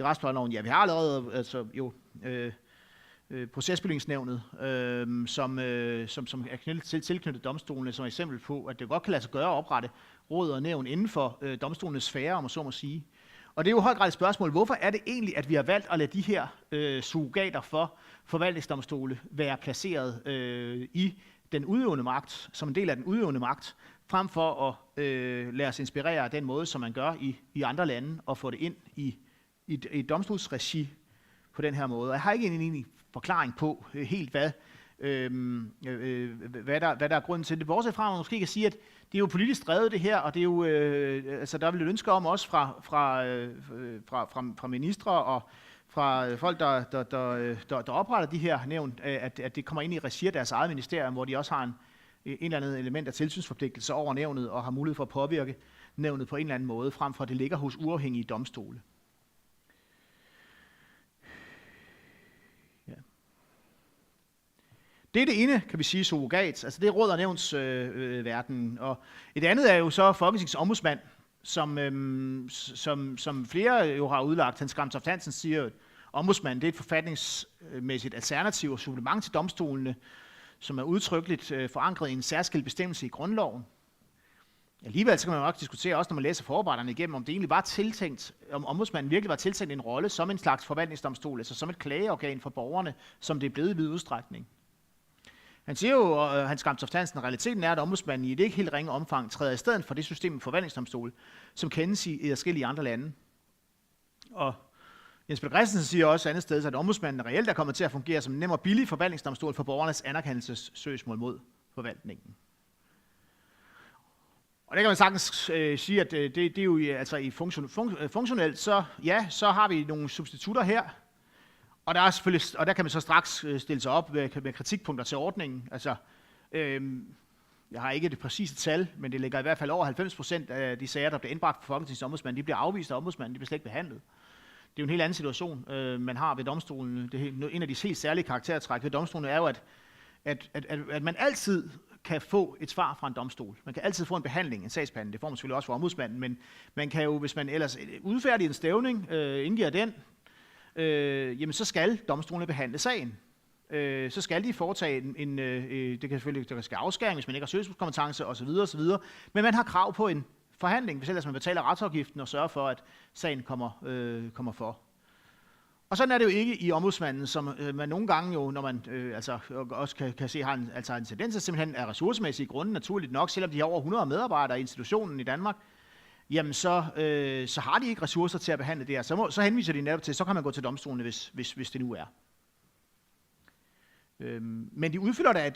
retsplejeloven. Ja, vi har allerede procesbevillingsnævnet, som er tilknyttet domstolene, som er eksempel på, at det godt kan lade sig gøre at oprette råd og nævn inden for domstolenes sfære, om man så må sige. Og det er jo i høj grad et spørgsmål, hvorfor er det egentlig, at vi har valgt at lade de her surrogater for forvaltningsdomstole være placeret i den udøvende magt, som en del af den udøvende magt, frem for at lade os inspirere af den måde, som man gør i andre lande, og få det ind i domstolsregi på den her måde. Og jeg har ikke en egentlig forklaring på helt, hvad der er grunden til det. Bortset fra, at man måske kan sige, at det er jo politisk drevet det her, og det er jo, altså der er vel et ønske om også fra ministre og fra folk, der opretter de her nævn, at det kommer ind i regi af deres eget ministerium, hvor de også har en eller anden element af tilsynsforpligtelse over nævnet, og har mulighed for at påvirke nævnet på en eller anden måde, frem for at det ligger hos uafhængige domstole. Ja. Det er det ene, kan vi sige, surrogat, altså det er råd- og nævnsverden. Og et andet er jo så Folketingets ombudsmand, som flere jo har udlagt. Hans Gamtoft Hansen siger, at ombudsmanden det er et forfatningsmæssigt alternativ og supplement til domstolene, som er udtrykkeligt forankret i en særskilt bestemmelse i grundloven. Alligevel så kan man jo nok diskutere, også når man læser forarbejderne igennem, om det egentlig var tiltænkt, om ombudsmanden virkelig var tiltænkt en rolle som en slags forvaltningsdomstol, altså som et klageorgan for borgerne, som det er blevet i vid udstrækning. Han siger jo, Hans Gamtoft Hansen, at realiteten er, at ombudsmanden i et ikke helt ringe omfang træder i stedet for det system med forvaltningsdomstol, som kendes i forskellige andre lande. Og Jens Peter Christensen siger også andet sted, at ombudsmanden reelt er kommet til at fungere som en nem og billig forvaltningsdomstol for borgernes anerkendelsessøgsmål mod forvaltningen. Og det kan man sagtens sige, at det er jo altså i funktionelt, så ja, så har vi nogle substitutter her. Og der er selvfølgelig, og der kan man så straks stille sig op med kritikpunkter til ordningen. Altså, jeg har ikke det præcise tal, men det ligger i hvert fald over 90% af de sager, der bliver indbragt for Folketingets ombudsmand, de bliver afvist af ombudsmanden, de bliver slet ikke behandlet. Det er jo en helt anden situation, man har ved domstolen. Det er en af de helt særlige karaktertræk ved domstolen er jo, at man altid kan få et svar fra en domstol. Man kan altid få en behandling, en sagsbehandling. Det får man selvfølgelig også fra ombudsmanden, men man kan jo, hvis man ellers udfærdiger en stævning, indgiver den, jamen så skal domstolene behandle sagen. Så skal de foretage det kan selvfølgelig der skal afskæring, hvis man ikke har søgsmålskompetence osv. osv. Men man har krav på en forhandling, hvis ellers man betaler retsafgiften og sørger for, at sagen kommer for. Og sådan er det jo ikke i ombudsmanden, som man nogle gange jo, når man altså også kan se, har en tendens til simpelthen af ressourcemæssige grunde, naturligt nok, selvom de har over 100 medarbejdere i institutionen i Danmark, jamen så har de ikke ressourcer til at behandle det her. Så henviser de netop til, så kan man gå til domstolene, hvis det nu er. Men de udfylder da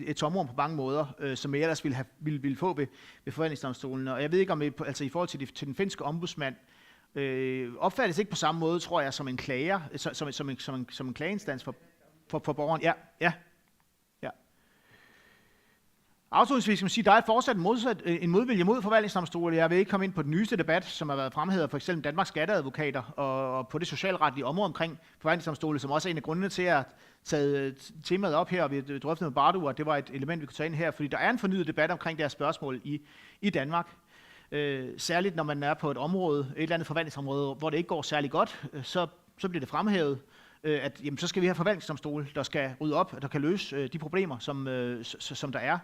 et tomrum på mange måder, som jeg ellers ville få ved forvaltningsdomstolen. Og jeg ved ikke, om altså i forhold til den finske ombudsmand, opfattes ikke på samme måde, tror jeg, som en klager, som en klageinstans for borgeren. Ja. Afslutningsvis skal man sige, at der er fortsat en modvilje mod forvaltningsdomstolen. Jeg vil ikke komme ind på den nyeste debat, som har været fremhævet for eksempel Danmarks skatteadvokater og på det socialretlige område omkring forvaltningsdomstolen, som også er en af grundene til at tage temaet op her, og vi drøftede med Bardu, at det var et element, vi kunne tage ind her, fordi der er en fornyet debat omkring det her spørgsmål i Danmark. Særligt når man er på et område, et eller andet forvaltningsområde, hvor det ikke går særlig godt, så bliver det fremhævet, at jamen, så skal vi have forvaltningsdomstol, der skal rydde op, der kan løse de problemer, som der er.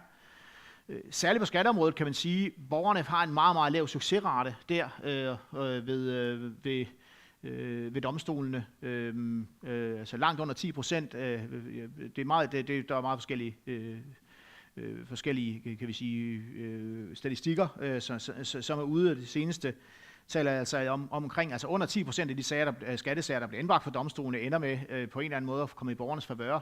Særligt på skatteområdet kan man sige, at borgerne har en meget, meget lav succesrate der ved domstolene. Altså langt under 10%. Der er meget forskellige kan vi sige, statistikker, som er ude af det seneste. Taler altså omkring altså under 10% af de skattesager, der bliver indbragt for domstolene, ender med på en eller anden måde at komme i borgernes favør.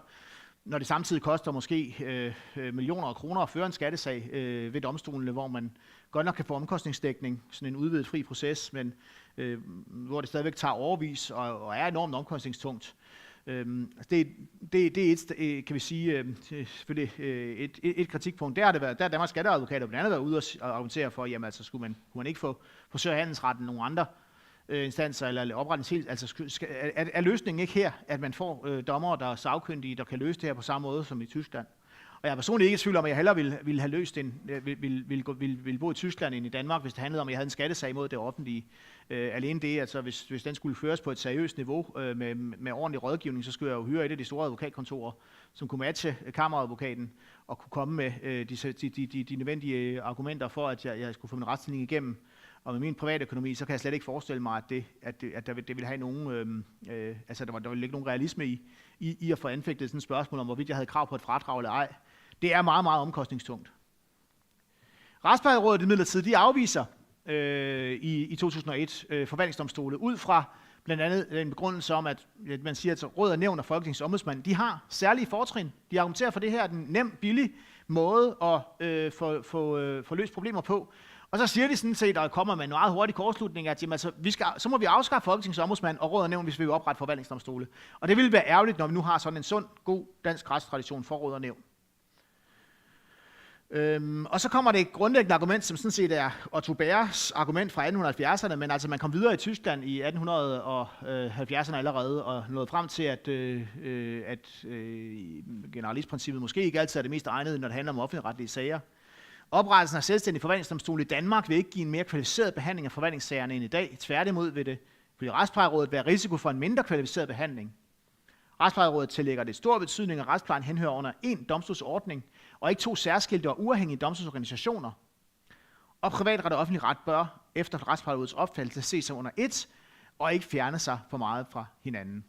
Når det samtidig koster måske millioner af kroner at føre en skattesag ved domstolene, hvor man godt nok kan få omkostningsdækning, sådan en udvidet fri proces, men hvor det stadigvæk tager overvis og er enormt omkostningstungt. Det er kan vi sige, selvfølgelig et kritikpunkt. Der har Danmarks skatteadvokater blandt andet været ude og argumentere for, jamen altså kunne man ikke få forsøge handelsretten nogle andre instanser eller oprette en helt, altså er løsningen ikke her, at man får dommere, der er sagkyndige, der kan løse det her på samme måde som i Tyskland. Og jeg er personligt ikke i tvivl om, at jeg hellere ville have løst ville bo i Tyskland end i Danmark, hvis det handlede om, at jeg havde en skattesag mod det offentlige. Alene det, altså hvis den skulle føres på et seriøst niveau med ordentlig rådgivning, så skulle jeg jo hyre et af de store advokatkontorer, som kunne matche kammeradvokaten og kunne komme med de nødvendige argumenter for, at jeg skulle få min retsstilling igennem. Og med min private økonomi, så kan jeg slet ikke forestille mig, at det ville have nogen, altså der ville ikke nogen realisme i at få anfægtet sådan et spørgsmål om, hvorvidt jeg havde krav på et fradrag eller ej. Det er meget, meget omkostningstungt. Retsplejerådet imidlertid, de afviser i 2001 forvaltningsdomstole ud fra blandt andet en begrundelse om, at man siger, at råd og nævn og Folketingets ombudsmand, de har særlige fortrin. De argumenterer for det her, den nem, billig måde at få løst problemer på. Og så siger de sådan set, og kommer med en meget hurtig kortslutning, at jamen, altså, så må vi afskaffe Folketingets ombudsmand og råd og nævn, hvis vi vil oprette forvaltningsdomstole. Og det ville være ærgerligt, når vi nu har sådan en sund, god dansk retstradition for råd og nævn. Og så kommer det et grundlæggende argument, som sådan set er Otto Bährs argument fra 1870'erne, men altså man kom videre i Tyskland i 1870'erne allerede, og nåede frem til, at generalistprincippet måske ikke altid er det mest egnede, når det handler om offentligretlige sager. Oprettelsen af selvstændig forvaltningsdomstol i Danmark vil ikke give en mere kvalificeret behandling af forvaltningssagerne end i dag. Tværtimod vil det ifølge Retsplejerådet være risiko for en mindre kvalificeret behandling. Retsplejerådet tillægger det stor betydning, at retsplejen henhører under én domstolsordning, og ikke to særskilte og uafhængige domstolsorganisationer. Og privatret og offentlig ret bør, efter Retsplejerådets opfattelse, ses som under ét, og ikke fjerne sig for meget fra hinanden.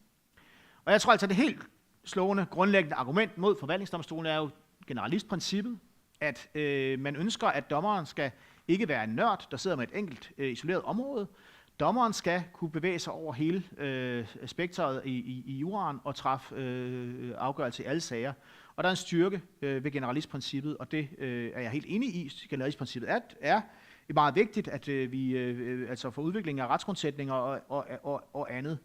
Og jeg tror altså, det helt slående grundlæggende argument mod forvaltningsdomstolen er jo generalistprincippet, at man ønsker, at dommeren skal ikke være en nørd, der sidder med et enkelt isoleret område. Dommeren skal kunne bevæge sig over hele spektret i juraen og træffe afgørelse i alle sager. Og der er en styrke ved generalistprincippet, og det er jeg helt enig i. Generalistprincippet er meget vigtigt, at vi altså for udvikling af retsgrundsætninger og andet.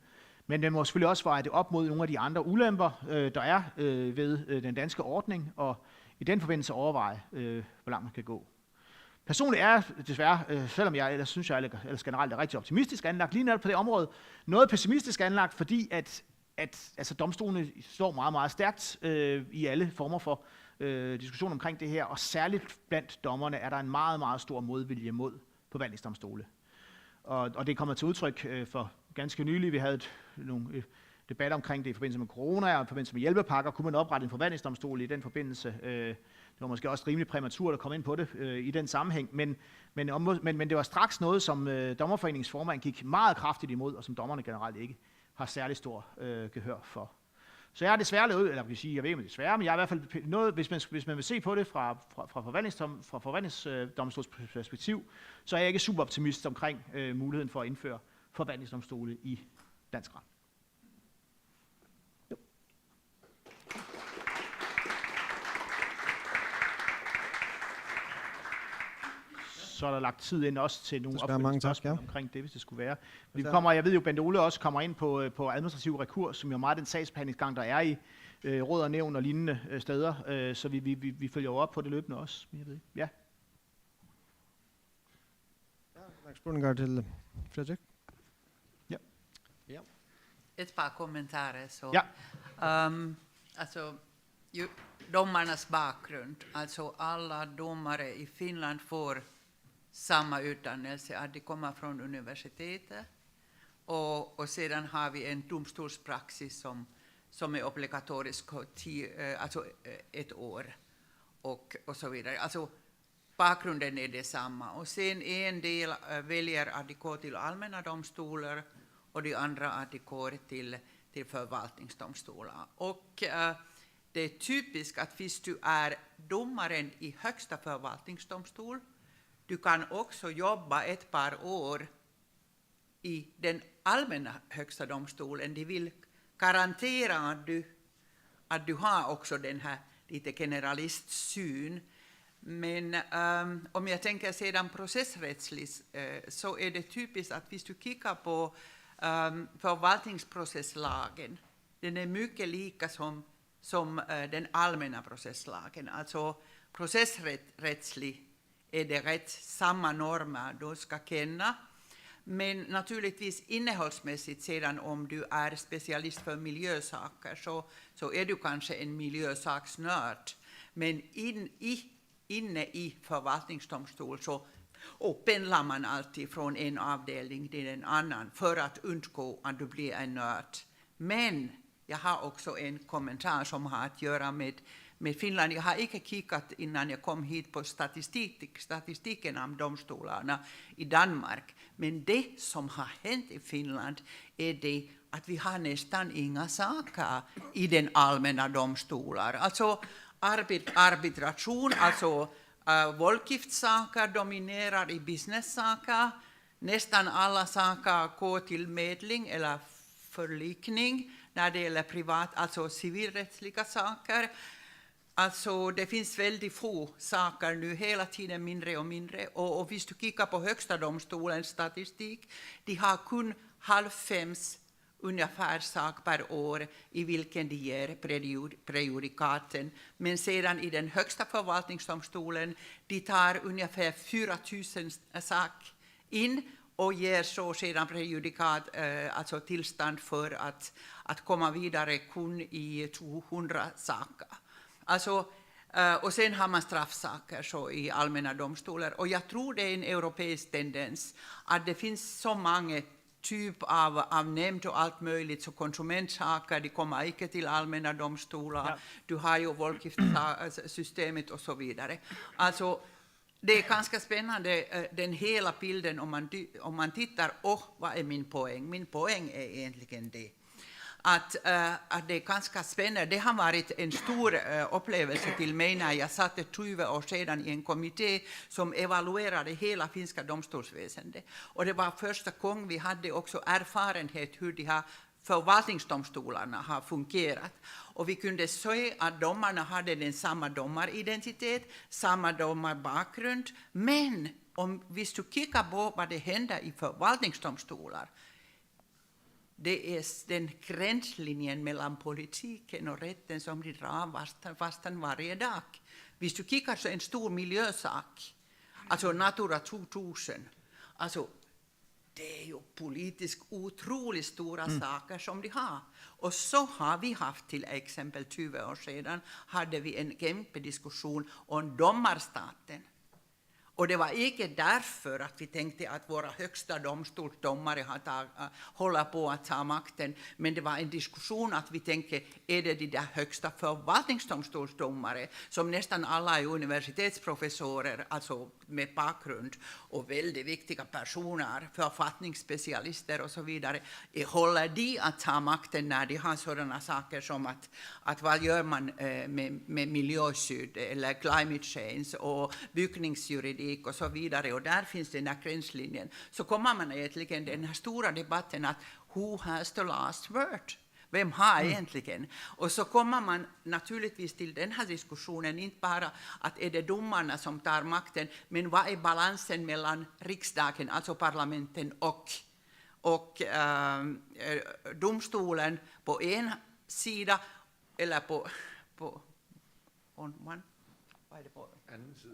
Men det må selvfølgelig også veje det op mod nogle af de andre ulemper, der er ved den danske ordning, og i den forbindelse overveje, hvor langt man kan gå. Personligt er desværre, selvom jeg ellers synes, jeg ellers generelt er rigtig optimistisk anlagt, lige netop på det område, noget pessimistisk anlagt, fordi at altså domstolene står meget, meget stærkt i alle former for diskussion omkring det her, og særligt blandt dommerne er der en meget, meget stor modvilje mod forvaltningsdomstole. Og det kommer til udtryk for ganske nylig. Vi havde nogle debatter omkring det i forbindelse med corona og i forbindelse med hjælpepakker. Kunne man oprette en forvaltningsdomstol i den forbindelse? Det var måske også rimelig præmaturt at komme ind på det i den sammenhæng, men det var straks noget, som Dommerforeningens formand gik meget kraftigt imod, og som dommerne generelt ikke har særlig stor gehør for. Så jeg har desværre lavet, eller vil sige, jeg ved ikke, om det er desværre, men jeg har i hvert fald noget, hvis man vil se på det fra forvaltningsdomstols perspektiv, så er jeg ikke super optimist omkring muligheden for at indføre forvaltningsdomstole i dansk ret. Så er der lagt tid ind også til nogle opfølgende spørgsmål omkring det, hvis det skulle være. Vi kommer, jeg ved jo, Bente Ole også kommer ind på administrativ rekurs, som jo meget den sagsbehandlingsgang, der er i råd og nævn og lignende steder, så vi følger jo op på det løbende også. Jeg ved. Ja. Spørgsmål til Fredrik? Ja. Ja. Ett par kommentarer. Så. Ja. Alltså, domarnas bakgrund, alltså alla domare i Finland får samma utdannelse, att de kommer från universitetet, och sedan har vi en domstolspraxis som är obligatorisk, alltså ett år och så vidare. Alltså bakgrunden är detsamma, och sen en del väljer att de går till allmänna domstolar och de andra att de går till förvaltningsdomstolar. Och det är typiskt att hvis du är domaren i högsta förvaltningsdomstol, du kan också jobba ett par år i den allmänna högsta domstolen. De vill garantera att du har också den här lite generalistsyn. Men om jag tänker sedan processrättsligt så är det typiskt att hvis du kikar på förvaltningsprocesslagen, den är mycket lika som den allmänna processlagen. Alltså processrättsligt är det rätt samma normer du ska känna. Men naturligtvis innehållsmässigt sedan, om du är specialist för miljösaker så är du kanske en miljösaksnörd. Men inne i förvaltningsdomstol så pendlar man alltid från en avdelning till en annan för att undgå att du blir en nörd. Men jag har också en kommentar som har att göra med Finland. Jag har inte kikat innan jag kom hit på statistiken om domstolarna i Danmark. Men det som har hänt i Finland är det att vi har nästan inga saker i den allmänna domstolar. Alltså arbitration, alltså våldgiftssaker dominerar i business-saker. Nästan alla saker går till medling eller förlikning när det gäller privat, alltså civilrättsliga saker. Alltså det finns väldigt få saker nu, hela tiden mindre och mindre. Och om vi kikar på högsta domstolens statistik, de har kun 4,5 ungefär sak per år i vilken de ger prejudikaten. Men sedan i den högsta förvaltningsdomstolen, de tar ungefär 4 000 sak in och ger så sedan prejudikat, alltså tillstånd för att komma vidare kun i 200 saker. Alltså, och sen har man straffsaker så i allmänna domstolar. Och jag tror det är en europeisk tendens att det finns så många typ av nämnd och allt möjligt, så konsumentsaker, de kommer inte till allmänna domstolar. Ja. Du har ju våldgiftssystemet och så vidare. Alltså, det är ganska spännande, den hela bilden om man tittar, vad är min poäng? Min poäng är egentligen det. Att det är ganska spännande. Det har varit en stor upplevelse till mig när jag satt 20 år sedan i en kommitté som evaluerade hela finska domstolsväsendet. Och det var första gången vi hade också erfarenhet hur de här förvaltningsdomstolarna har fungerat. Och vi kunde se att domarna hade den samma domaridentitet, samma domarbakgrund. Men om vi skulle kika på vad det händer i förvaltningsdomstolar, det är den gränslinjen mellan politiken och rätten som de drar fastan varje dag. Vi skulle kika på en stor miljösak, alltså Natura 2000. Alltså, det är ju politiskt otroligt stora saker som de har. Och så har vi haft till exempel 20 år sedan hade vi en jämpe-diskussion om domarstaten. Och det var inte därför att vi tänkte att våra högsta domstolsdomare håller på att ta makten, men det var en diskussion att vi tänkte, är det de där högsta förvaltningsdomstolsdomare som nästan alla är universitetsprofessorer, alltså med bakgrund och väldigt viktiga personer, författningsspecialister och så vidare, håller de att ta makten när de har sådana saker som att vad gör man med miljöskydd eller climate change och byggningsjuridik och så vidare, och där finns den här gränslinjen. Så kommer man egentligen den här stora debatten att who has the last word? Vem har egentligen? Och så kommer man naturligtvis till den här diskussionen, inte bara att är det domarna som tar makten, men vad är balansen mellan riksdagen, alltså parlamenten och domstolen på en sida, eller på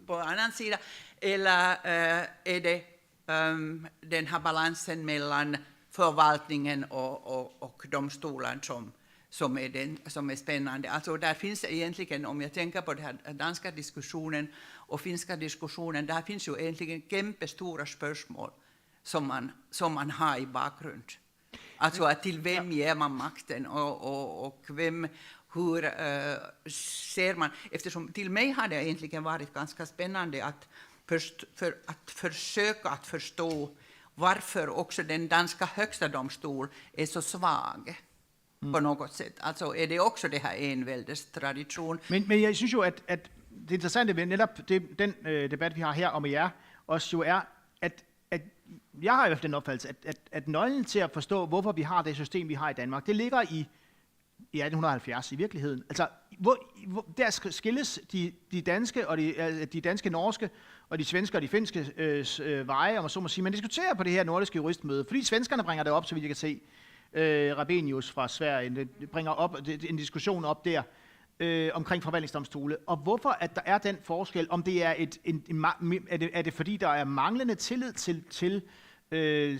annan sida, eller är det den här balansen mellan förvaltningen och domstolen som är spännande. Alltså där finns egentligen, om jag tänker på den här danska diskussionen och finska diskussionen, där finns ju egentligen jättestora spörsmål som man har i bakgrund. Alltså att till vem ger man makten och vem, hur ser man, eftersom till mig har det egentligen varit ganska spännande att försöka att förstå varför också den danska högsta domstol är så svag på något sätt. Alltså är det också det här enväldestradition. Men jag synes jo, at det interessante ved netop den debat, vi har her om jer, også jo er, at jeg har i hvert fald den opfattelse, at nøglen til at forstå, hvorfor vi har det system, vi har i Danmark, det ligger i 1870 i virkeligheden. Altså, der skilles de danske og de danske, norske og de svenske og de finske veje, om man så må sige. Man diskuterer på det her nordiske juristmøde, fordi svenskerne bringer det op, så vidt jeg kan se. Rabenius fra Sverige bringer op en diskussion op der omkring forvaltningsdomstole. Og hvorfor at der er den forskel, om det er er det fordi der er manglende tillid til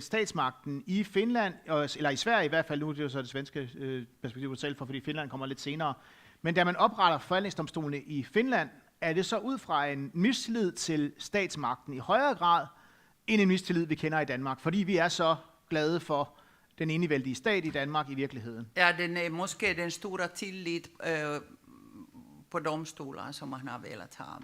statsmagten i Finland, eller i Sverige i hvert fald, nu er det jo så det svenske perspektiv selv for, fordi Finland kommer lidt senere. Men da man opretter forvaltningsdomstolene i Finland, er det så ud fra en mistillid til statsmagten i højere grad, end en mistillid, vi kender i Danmark, fordi vi er så glade for den enevældige stat i Danmark i virkeligheden? Ja, den är måske den stora tillit på domstolar som man har velat ha,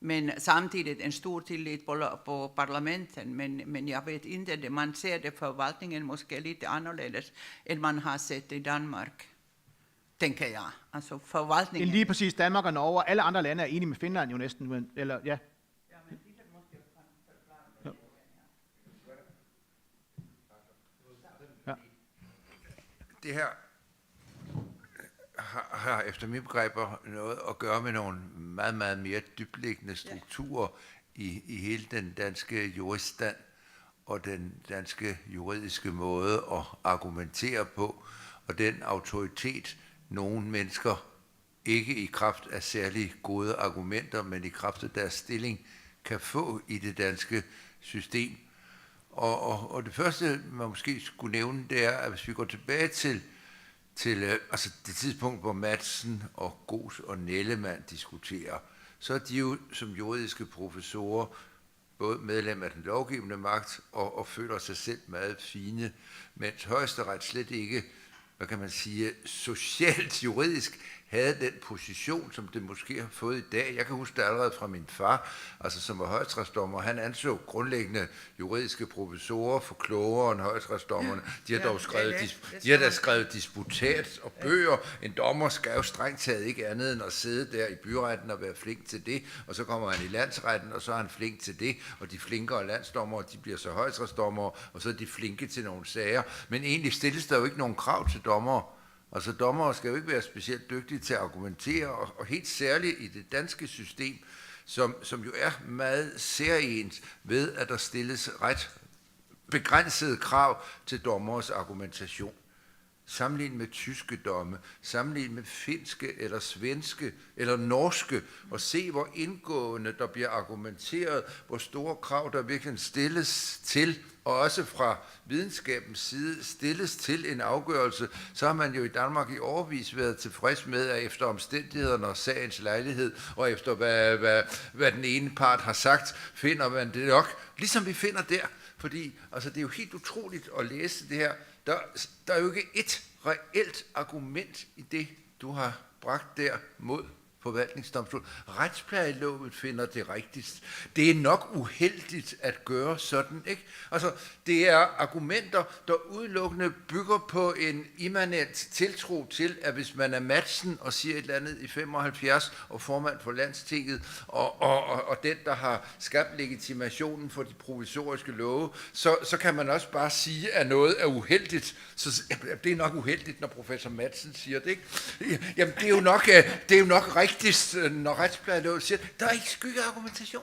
men samtidigt en stor tillit på parlamenten, men jag vet inte, man ser det förvaltningen måske lite annorledes än man har sett i Danmark, tänker jag. Alltså förvaltningen. Lige præcis Danmark og Norge og alle andre lande er enige med Finland jo næsten, men, eller ja. Ja. Det her har efter mine begreber noget at gøre med nogle meget, meget mere dybtliggende strukturer i hele den danske juriststand og den danske juridiske måde at argumentere på, og den autoritet, nogle mennesker ikke i kraft af særlig gode argumenter, men i kraft af deres stilling, kan få i det danske system. Og det første, man måske skulle nævne, det er, at hvis vi går tilbage til altså det tidspunkt, hvor Madsen og Goos og Nellemann diskuterer, så er de jo som juridiske professorer både medlem af den lovgivende magt og føler sig selv meget fine, mens Højesteret slet ikke, hvad kan man sige, socialt, juridisk havde den position, som det måske har fået i dag. Jeg kan huske det allerede fra min far, altså som var højesteretsdommer. Han anså grundlæggende juridiske professorer for klogere end højesteretsdommerne. De har dog skrevet disputat og bøger. En dommer skal jo strengt taget ikke andet end at sidde der i byretten og være flink til det, og så kommer han i landsretten, og så er han flink til det, og de flinkere landsdommere, de bliver så højesteretsdommere, og så er de flinke til nogle sager. Men egentlig stilles der jo ikke nogen krav til dommere. Altså dommere skal jo ikke være specielt dygtige til at argumentere, og helt særligt i det danske system, som jo er meget særligt ved, at der stilles ret begrænsede krav til dommers argumentation. Sammenlignet med tyske domme, sammenlignet med finske eller svenske eller norske, og se hvor indgående der bliver argumenteret, hvor store krav der virkelig stilles til, og også fra videnskabens side stilles til en afgørelse, så har man jo i Danmark i årevis været tilfreds med, at efter omstændighederne og sagens lejlighed, og efter hvad den ene part har sagt, finder man det nok, ligesom vi finder der. Fordi altså, det er jo helt utroligt at læse det her. Der er jo ikke et reelt argument i det, du har bragt der mod forvaltningsdomstolen. Retsplejeloven finder det rigtigst. Det er nok uheldigt at gøre sådan, ikke? Altså, det er argumenter, der udelukkende bygger på en immanent tiltro til, at hvis man er Madsen og siger et eller andet i 75 og formand for Landstinget, og den, der har skabt legitimationen for de provisoriske love, så kan man også bare sige, at noget er uheldigt. Så det er nok uheldigt, når professor Madsen siger det, ikke? Jamen, det er jo nok rigtigt, når retsplejeloven siger, der er ikke skyggeargumentation.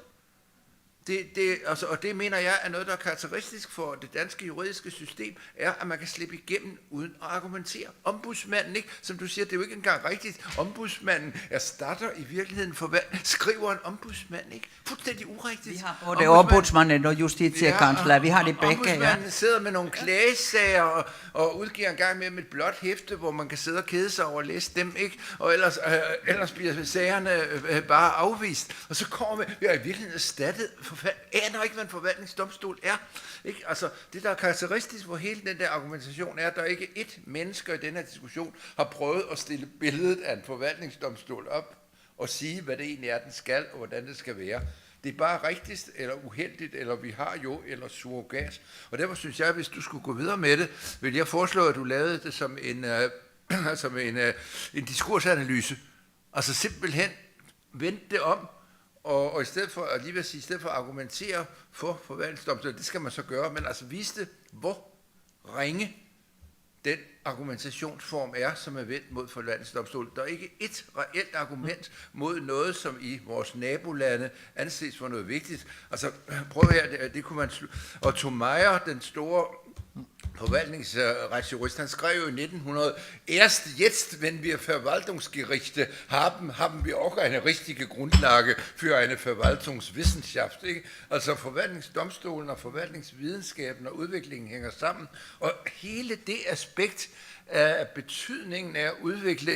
Og det mener jeg er noget, der er karakteristisk for det danske juridiske system, er, at man kan slippe igennem uden at argumentere. Ombudsmanden, ikke? Som du siger, det er jo ikke engang rigtigt. Ombudsmanden erstatter i virkeligheden skriver en ombudsmand, ikke? Fuldstændig urigtigt. Vi har både ombudsmanden og justitiekansler, vi har det begge. Ombudsmanden sidder med nogle klagesager og udgiver en gang med et blåt hæfte, hvor man kan sidde og kede sig over at læse dem, ikke? Og ellers bliver sagerne bare afvist. Og så kommer vi i virkeligheden erstattet aner ikke, hvad en forvaltningsdomstol er. Ikke? Altså, det, der er karakteristisk for hele den der argumentation, er, at der ikke et menneske i den her diskussion har prøvet at stille billedet af en forvaltningsdomstol op og sige, hvad det egentlig er, den skal, og hvordan det skal være. Det er bare rigtigst, eller uheldigt, eller vi har jo, eller surrogat. Og derfor synes jeg, at hvis du skulle gå videre med det, vil jeg foreslå, at du lavede det som en diskursanalyse. Altså simpelthen vendte det om, og i stedet for at lige sige, i stedet for at argumentere for forvaltningsdomstolen, det skal man så gøre, men altså vise det, hvor ringe den argumentationsform er, som er vendt mod forvaltningsdomstolen. Der er ikke et reelt argument mod noget, som i vores nabolande anses for noget vigtigt. Altså prøv her, det kunne man og Thomeyer, den store forvaltningsretsjurist, han skrev jo i 1900, erst jetzt, wenn wir Verwaltungsgerichte haben wir auch eine richtige Grundlage für eine Verwaltungswissenschaft. Ikke? Altså forvaltningsdomstolen og forvaltningsvidenskaben og udviklingen hænger sammen, og hele det aspekt af betydningen af at udvikle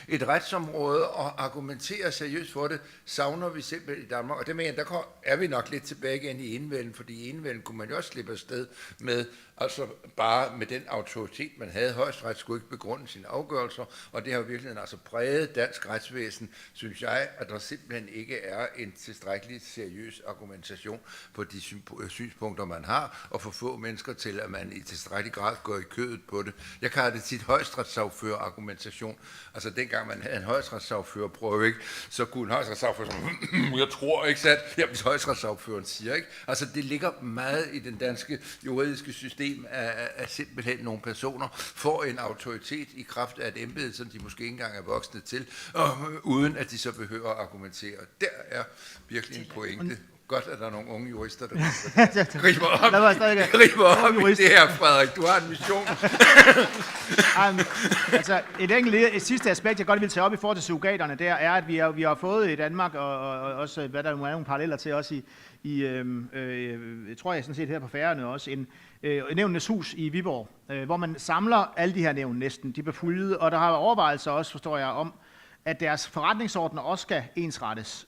et retsområde og argumentere seriøst for det, savner vi simpelthen i Danmark. Og det mener jeg, der er vi nok lidt tilbage igen i enevælden, fordi i enevælden kunne man jo også slippe afsted med, altså bare med den autoritet, man havde. Højesteret skulle ikke begrunde sine afgørelser, og det har jo virkelig altså præget dansk retsvæsen, synes jeg, at der simpelthen ikke er en tilstrækkelig seriøs argumentation på de synspunkter, man har, og for få mennesker til, at man i tilstrækkelig grad går i kødet på det. Jeg kalder det tit højesteretssagfører argumentation. Altså dengang man havde en højesteretssagfører prøve, ikke, så kunne en højesteretssagfører sige, jeg tror ikke sandt, ja, hvis højesteretssagføreren siger, ikke. Altså det ligger meget i den danske juridiske system, at simpelthen nogle personer får en autoritet i kraft af et embede, som de måske ikke engang er voksne til, og uden at de så behøver at argumentere. Der er virkelig en pointe. Godt, at der er nogle unge jurister, der griber op i det her, Frederik. Du har en mission. Altså, et sidste aspekt, jeg godt vil tage op i forhold til surrogaterne, der er, at vi har fået i Danmark, og også, hvad der er nogle paralleller til, også tror jeg sådan set her på Færøerne også, en nævnenes hus i Viborg, hvor man samler alle de her nævn næsten, de befulgede, og der har overvejelser også, forstår jeg, om, at deres forretningsordner også skal ensrettes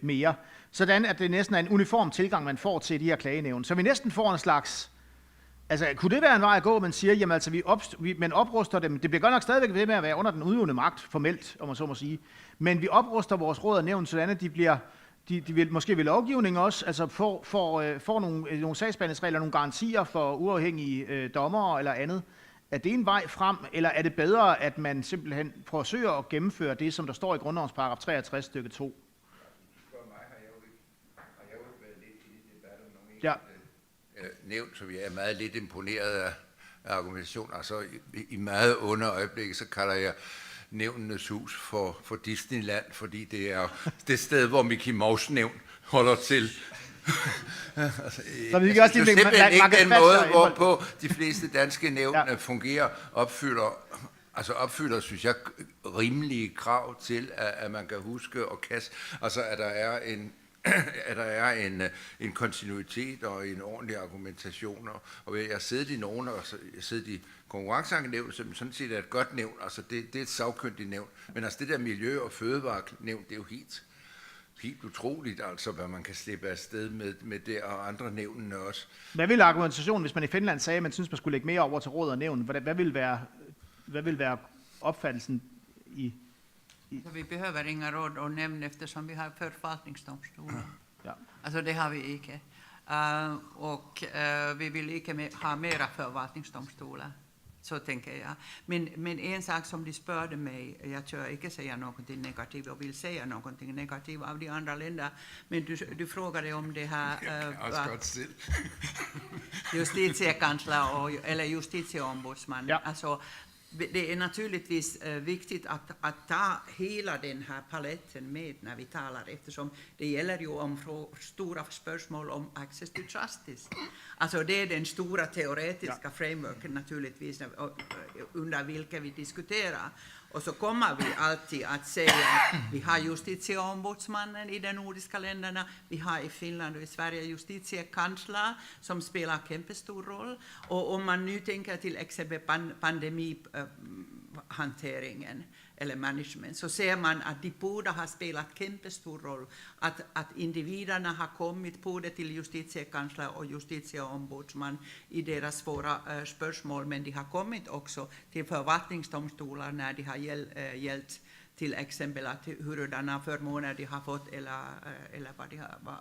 mere, sådan at det næsten er en uniform tilgang, man får til de her klagenævn. Så vi næsten får en slags, altså kunne det være en vej at gå, man siger, jamen altså man opruster dem, det bliver godt nok stadigvæk ved med at være under den udøvende magt, formelt, om man så må sige, men vi opruster vores råd og nævn, sådan at de vil måske ved lovgivning også, altså får nogle sagsbehandlingsregler, nogle garantier for uafhængige dommere eller andet. Er det en vej frem, eller er det bedre, at man simpelthen forsøger at gennemføre det, som der står i grundlovens paragraf 63 stykke 2? For mig har jeg jo været lidt i debat om nogle nævnt, så jeg er meget lidt imponeret af argumentation. Altså i meget under øjeblik, så kalder jeg nævnenes hus for Disneyland, fordi det er det sted, hvor Mickey Mouse nævn holder til. Altså, så vi kan også det er simpelthen ikke den måde, hvorpå de fleste danske nævn fungerer, opfylder, synes jeg, rimelige krav til, at man kan huske og kaste, altså at der er en kontinuitet og en ordentlig argumentation, og jeg har siddet i nogen, og jeg har siddet i konkurrenceankenævn, som sådan set er et godt nævn, altså det er et sagkyndigt nævn, men altså det der miljø- og fødevarenævn, det er jo helt utroligt, altså, hvad man kan slippe afsted med det, og andre nævnene også. Hvad vil argumentationen, hvis man i Finland sagde, at man synes, man skulle lægge mere over til råd og nævn? Hvad vil være opfattelsen i... Så vi behöver inga råd och nämnd eftersom vi har förvaltningsdomstolar. Ja. Alltså det har vi inte. Vi vill inte ha mera förvaltningsdomstolar. Så tänker jag. Men en sak som de spörde mig, jag tror inte säga någonting negativt och vill säga någonting negativt av de andra länder, men du frågade om det här justitiekansler eller justitieombudsman. Ja. Alltså, det är naturligtvis viktigt att ta hela den här paletten med när vi talar, eftersom det gäller ju om stora spörsmål om access to justice. Alltså det är den stora teoretiska frameworken naturligtvis under vilken vi diskuterar. Och så kommer vi alltid att säga att vi har justitieombudsmannen i de nordiska länderna, vi har i Finland och i Sverige justitiekansler som spelar kämpestor roll. Och om man nu tänker till exempel pandemihanteringen eller management, så ser man att de båda har spelat kämpestor roll. Att individerna har kommit både till justitiekansler och justitieombudsman i deras svåra spörsmål, men de har kommit också till förvaltningsdomstolar när de har gällt till exempel att hurdana förmåner de har fått eller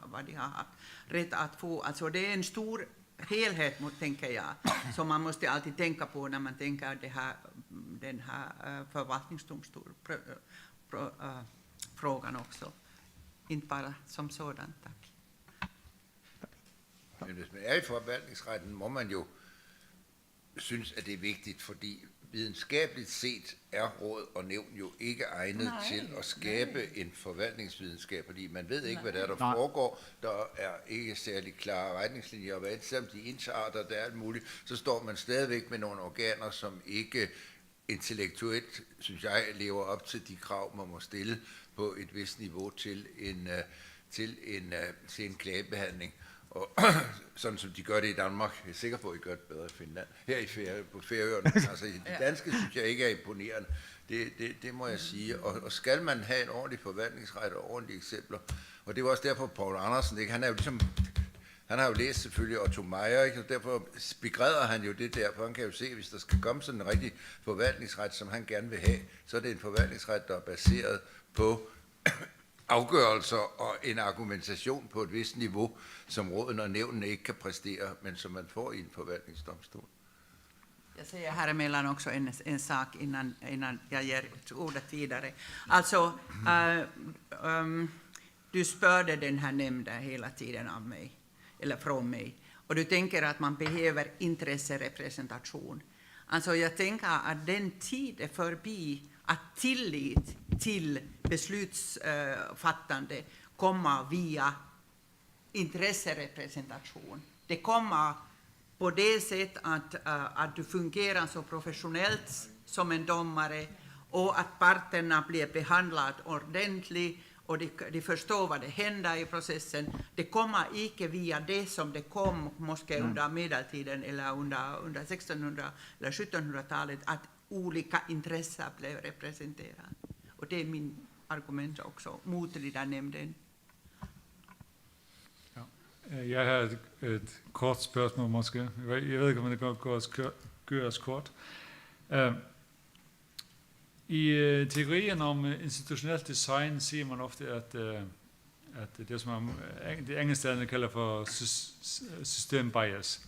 vad de har haft rätt att få. Alltså det är en stor helhet, tänker jag, som man måste alltid tänka på när man tänker den här förvaltningsdomstolfrågan också. Inte bara som sådan, tack. Men hvis man er i forvaltningsretten, må man jo synes, at det er vigtigt, fordi videnskabeligt set er råd og nævn jo ikke egnet til at skabe en forvaltningsvidenskab, fordi man ved ikke, hvad der foregår. Der er ikke særlig klare retningslinjer, og hvad selvom de ensarter, der er alt muligt, så står man stadigvæk med nogle organer, som ikke intellektuelt, synes jeg, lever op til de krav, man må stille på et vist niveau til en klagebehandling. Og sådan som de gør det i Danmark. Jeg er sikker på, at I gør det bedre i Finland. Her på Færøerne. Altså, det danske synes jeg ikke er imponerende. Det må jeg sige. Og skal man have en ordentlig forvaltningsret og ordentlige eksempler, og det var også derfor, Poul Andersen, ikke? Han har jo læst selvfølgelig Otto Meyer, ikke? Og derfor begræder han jo det der, for han kan jo se, hvis der skal komme sådan en rigtig forvaltningsret, som han gerne vil have, så er det en forvaltningsret, der er baseret på afgørelser og en argumentation på et vist niveau, som råden og nævnene ikke kan præstere, men som man får i en forvaltningsdomstol. Jag säger här emellan också en sak innan jag ger ordet vidare. Alltså, du spörde den här nämnden hela tiden av mig, eller från mig. Och du tänker att man behöver intresserepresentation. Alltså jag tänker att den tid är förbi att tillit till beslutsfattande kommer via intresserepresentation. Det kommer på det sätt att du fungerar så professionellt som en domare och att parterna blir behandlade ordentligt och de förstår vad det händer i processen. Det kommer inte via det som det kom måske under medeltiden eller under 1600 eller 1700-talet att olika intressen blev representerade. Och det är min argument också mot nämnden. Jeg har et kort spørgsmål måske. Jeg ved ikke, om det kan gøres kort. I teorien om institutionelt design siger man ofte, at det, som det engelsktalende kalder for system bias,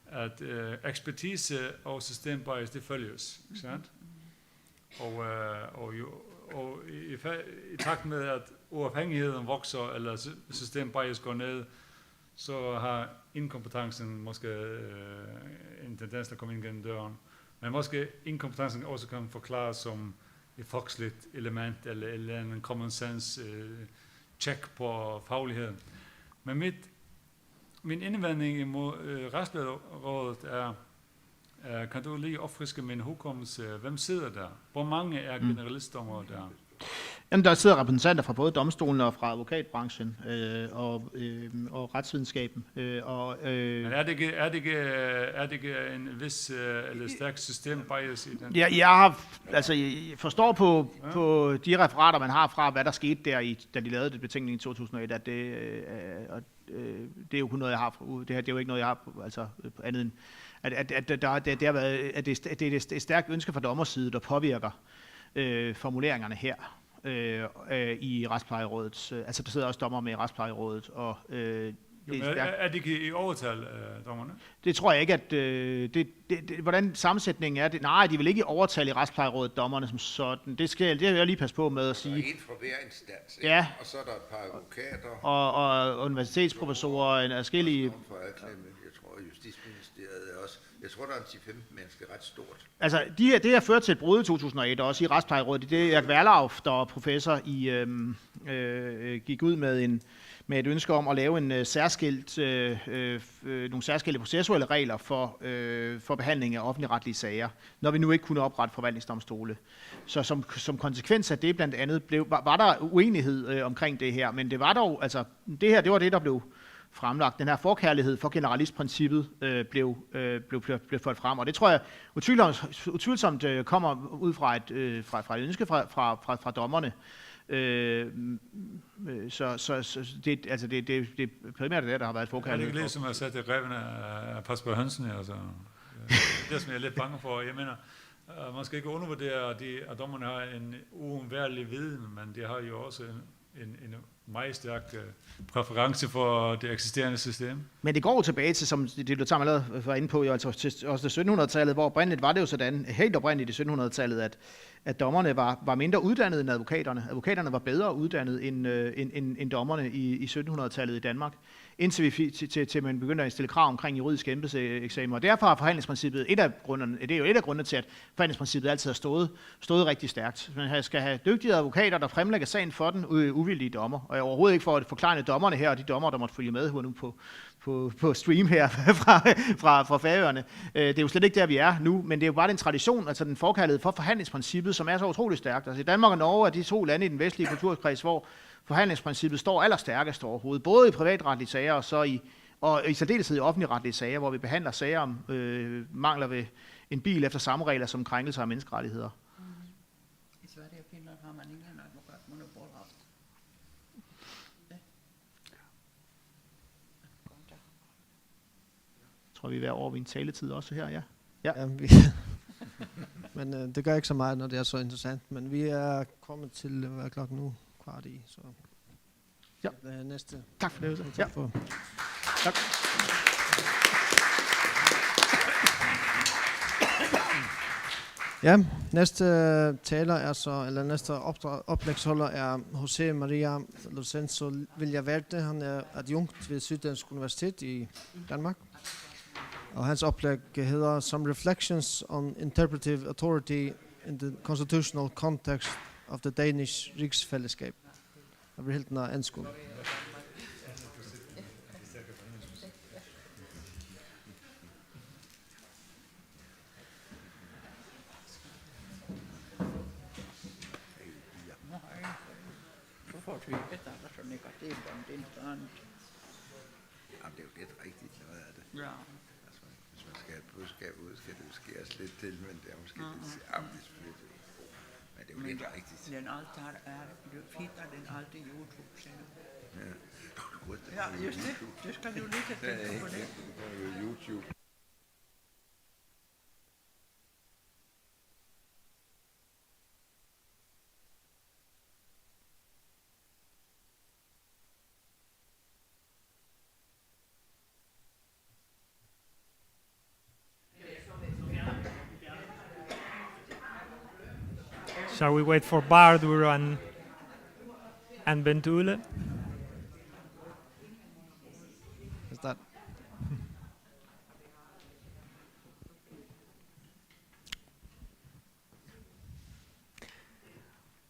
at ekspertise og system bias, det følges, ikke sandt? Og i takt med, at uafhængigheden vokser, eller system bias går ned, så har inkompetencen måske en tendens til at komme ind gennem døren. Men måske inkompetencen også kan forklares som et foksligt element, eller en common sense check på fagligheden. Men min indvending imod Retsplejerådet er, kan du lige opfriske min hukommelse, hvem sidder der? Hvor mange er generalistdommer der? Jamen, der sidder repræsentanter fra både domstolen og fra advokatbranchen og retsvidenskaben. Men er det ikke en vis eller stærk systembias i den? Ja, jeg forstår på de referater, man har fra, hvad der skete der, da de lavede det betænkning i 2001, at det er jo kun noget, jeg har. Det er jo ikke noget, jeg har altså andet end, at det er et stærkt ønske fra dommerside, der påvirker formuleringerne her. I Retsplejerådet. Altså, der sidder også dommer med i Retsplejerådet. Og, er det ikke i overtal, dommerne? Det tror jeg ikke, at... hvordan sammensætningen er det? Nej, de vil ikke i overtal i Retsplejerådet, dommerne som sådan. Det vil jeg lige passe på med at sige. Der er en fra hver instans, ikke? Ja. Og så er der et par advokater. Og universitetsprofessorer, en adskillige... Jeg tror, Justitsministeriet er også... Jeg tror, der er 10-15 mennesker ret stort. Altså, det har ført til et brud i 2001, og også i Retsplejerådet. Det er Erik Verlauf, der er professor gik ud med et ønske om at lave en nogle særskilte processuelle regler for behandling af offentligretlige sager, når vi nu ikke kunne oprette forvaltningsdomstole. Så som konsekvens af det blandt andet var der uenighed omkring det her, men det var dog, altså det var det, der blev fremlagt. Den her forkærlighed for generalistprincippet blev ført frem, og det tror jeg utvivlsomt kommer ud fra et ønske fra dommerne. Så det er primært det, der har været forkærlighed. Er det ikke lidt som at sætte reven af Pasper Hansen her? Altså, det som jeg er lidt bange for. Jeg mener, man skal ikke undervurdere, at dommerne har en uundværlig viden, men de har jo også en meget stærk præference for det eksisterende system. Men det går tilbage til, som det du allerede var inde på, jo, altså også det 1700-tallet, hvor oprindeligt var det jo sådan, helt oprindeligt i 1700-tallet, at dommerne var mindre uddannede end advokaterne. Advokaterne var bedre uddannet end dommerne i 1700-tallet i Danmark, indtil man begyndte at stille krav omkring juridisk embedseksamen. Og derfor har forhandlingsprincippet et af grundene til, at forhandlingsprincippet altid har stået rigtig stærkt. Man skal have dygtige advokater, der fremlægger sagen for den uvildige dommer. Og jeg overhovedet ikke for at forklare dommerne her, og de dommer, der måtte følge med nu på stream her fra Færøerne. Det er jo slet ikke der, vi er nu, men det er jo bare den tradition, altså den forkærlighed for forhandlingsprincippet, som er så utrolig stærkt. Altså i Danmark og Norge er de to lande i den vestlige kulturkreds, hvor forhandlingsprincippet står allerstærkest overhovedet, både i privatretlige sager og så Og i særdeleshed i offentligretlige sager, hvor vi behandler sager om mangler ved en bil efter samme regler som krænkelser af menneskerettigheder. I Sverige og Finland har man ingen advokatmonopol haft. Jeg tror, vi er ved over min taletid også her, ja. Ja, men det gør ikke så meget, når det er så interessant. Men vi er kommet til, hvad er klokken nu? 15:15. Så Ja. det er næste. Tak for det. Tak for. Tak. Ja, næste taler er så, eller næste oplægsholder er José María Lorenzo Villaverde. Han er adjunkt ved Syddansk Universitet i Danmark. Og hans oplæg hedder Some Reflections on Interpretive Authority in the Constitutional Context of the Danish Rigsfællesskab. Det bliver helt nær enskole. Får du ikke der så negativt om din stand? Jamen, det er jo lidt rigtigt noget af det. Ja. Altså, hvis man skal have et budskab ud, skal det jo skæres lidt til, men det er måske lidt amtligt selvfølgelig. Men det er jo lidt rigtigt. Den altar du hittar den alltid i YouTube sen. Ja, Ja, just det. Du ska ju lite tänka på det. YouTube. Shall we wait for Bardur and Bentule? Is that?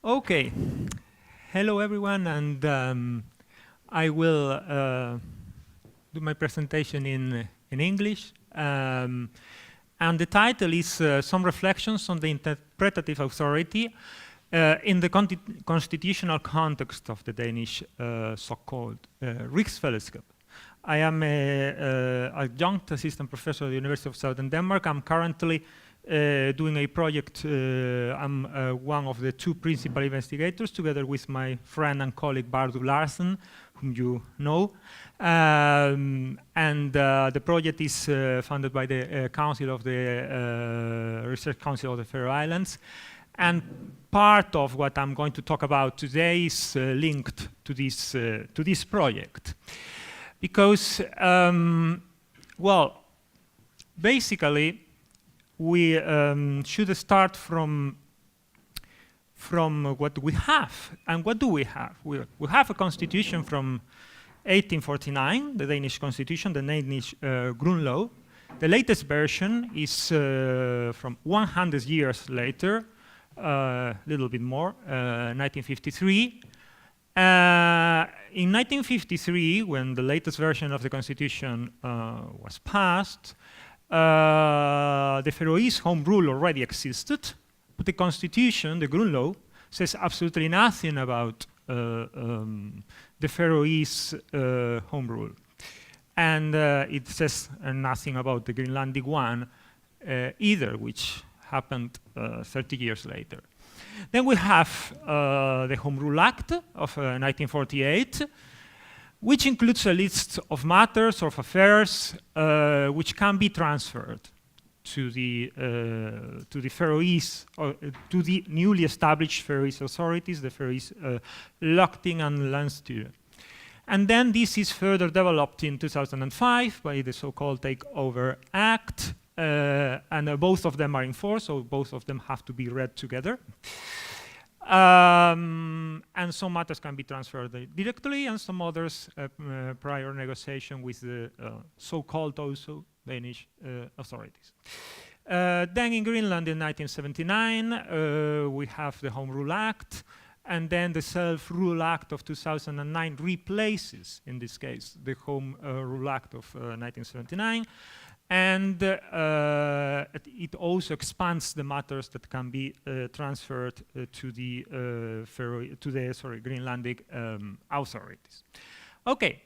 Okay. Hello, everyone, and I will do my presentation in English. And the title is Some Reflections on the Interpretative Authority in the constitutional context of the Danish so-called Rigsfællesskab. I am an adjunct assistant professor at the University of Southern Denmark. I'm currently doing a project. I'm one of the two principal investigators, together with my friend and colleague Bardur Larsen, whom you know. The project is funded by the Council of the Research Council of the Faroe Islands. And part of what I'm going to talk about today is linked to this project. Because, well, basically, we should start from what we have. And what do we have? We have a constitution from 1849, the Danish constitution, the Danish Grundlov. The latest version is from 100 years later, a little bit more, 1953. In 1953, when the latest version of the constitution was passed, the Faroese home rule already existed, but the constitution, the Grundlov, says absolutely nothing about the Faroese home rule. And it says nothing about the Greenlandic one either, which happened 30 years later. Then we have the Home Rule Act of 1948, which includes a list of matters, of affairs, which can be transferred to the Faroese, or to the newly established Faroese authorities, the Faroese Lagting and Landsstyre. And then this is further developed in 2005 by the so-called Takeover Act, and both of them are in force, so both of them have to be read together. And some matters can be transferred directly, and some others prior negotiation with the so-called also Danish authorities. Then in Greenland in 1979, we have the Home Rule Act, and then the Self-Rule Act of 2009 replaces, in this case, the Home Rule Act of 1979. And it also expands the matters that can be transferred to the Greenlandic authorities. Okay,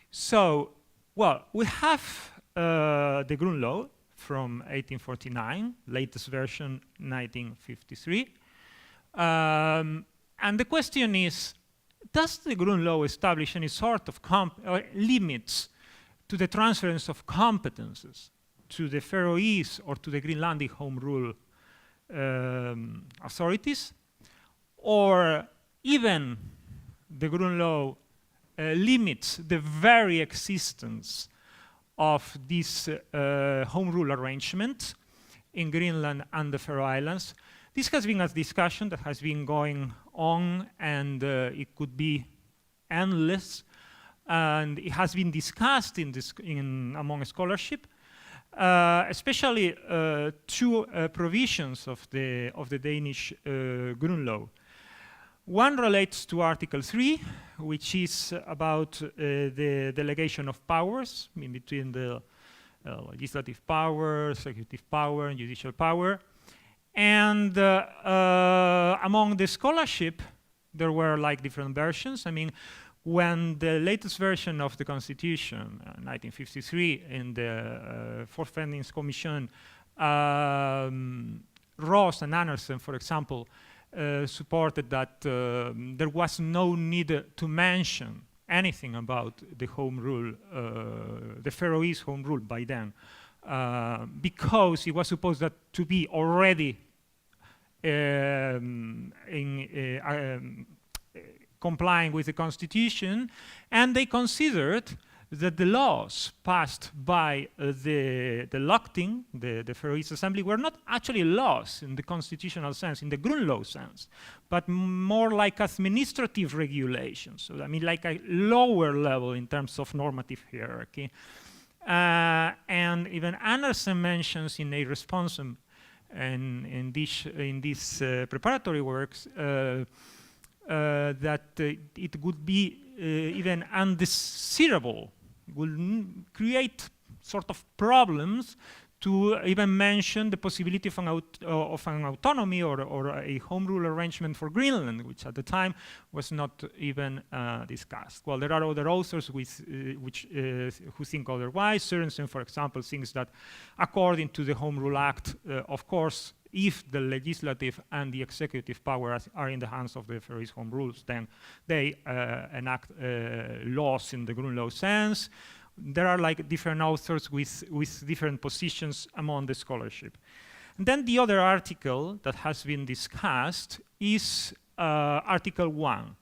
so Well, we have the Grundlov from 1849, latest version 1953. And the question is, does the Grundlov establish any sort of limits to the transference of competences to the Faroese or to the Greenlandic Home Rule authorities? Or even the Grundlov limits the very existence of this home rule arrangement in Greenland and the Faroe Islands? This has been a discussion that has been going on, and it could be endless. And it has been discussed among scholarship, especially two provisions of the Danish Grundlov. One relates to Article 3, which is about the delegation of powers in between the legislative power, executive power, and judicial power. And among the scholarship, there were like different versions. I mean, when the latest version of the Constitution, 1953, in the Forfatningens Commission, Ross and Andersen, for example, supported that there was no need to mention anything about the home rule, the Faroese home rule by then, because it was supposed that to be already complying with the Constitution, and they considered that the laws passed by the Lagting, the Faroese Assembly, were not actually laws in the constitutional sense, in the Grundlov sense, but more like administrative regulations. So I mean, like a lower level in terms of normative hierarchy. And even Andersen mentions in a responsum in these preparatory works that it would be even undesirable, will create sort of problems to even mention the possibility of an autonomy or a home rule arrangement for Greenland, which at the time was not even discussed. Well, there are other authors who think otherwise. Sørensen, for example, thinks that according to the Home Rule Act, of course, if the legislative and the executive powers are in the hands of the Faroese Home Rules, then they enact laws in the Grundlov sense. There are like different authors with different positions among the scholarship. And then the other article that has been discussed is Article 1.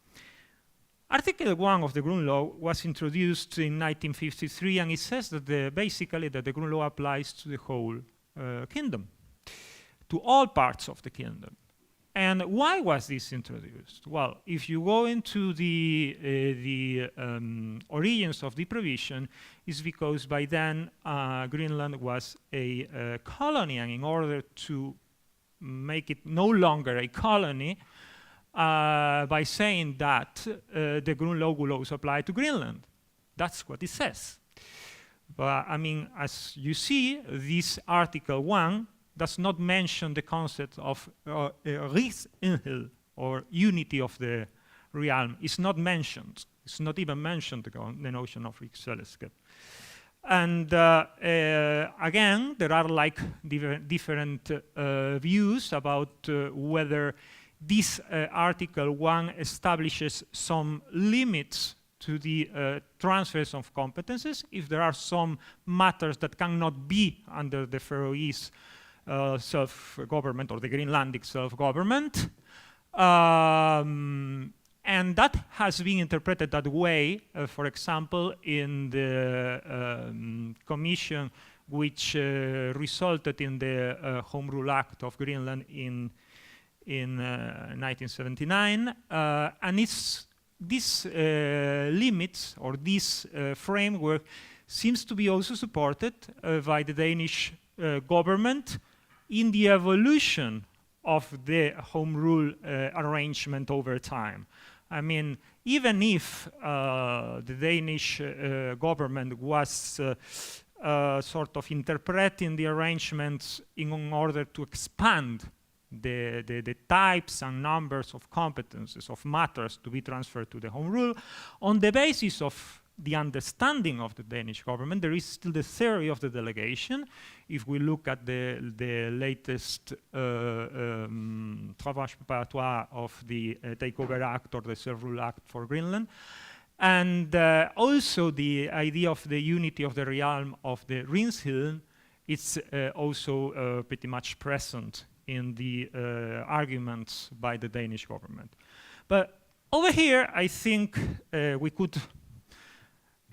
Article 1 of the Grundlov was introduced in 1953, and it says that basically that the Grundlov applies to the whole kingdom, to all parts of the kingdom. And why was this introduced? Well, if you go into the origins of the provision, it's because by then Greenland was a colony, and in order to make it no longer a colony, by saying that the Grundlov will also apply to Greenland. That's what it says. But I mean, as you see, this Article 1 does not mention the concept of Rigsenhed, or unity of the realm. It's not mentioned. It's not even mentioned, the notion of riksfellesskap. And again, there are like different views about whether this Article 1 establishes some limits to the transfers of competences, if there are some matters that cannot be under the Faroese self-government or the Greenlandic self-government. And that has been interpreted that way, for example, in the commission which resulted in the Home Rule Act of Greenland in 1979. And these limits, or this framework, seems to be also supported by the Danish government in the evolution of the home rule arrangement over time. I mean, even if the Danish government was sort of interpreting the arrangements in order to expand the types and numbers of competences, of matters to be transferred to the home rule, on the basis of the understanding of the Danish government. There is still the theory of the delegation. If we look at the latest travaux préparatoires of the Takeover Act or the Self-Rule Act for Greenland, and also the idea of the unity of the realm of the Rigsheden, it's also pretty much present in the arguments by the Danish government. But over here, I think we could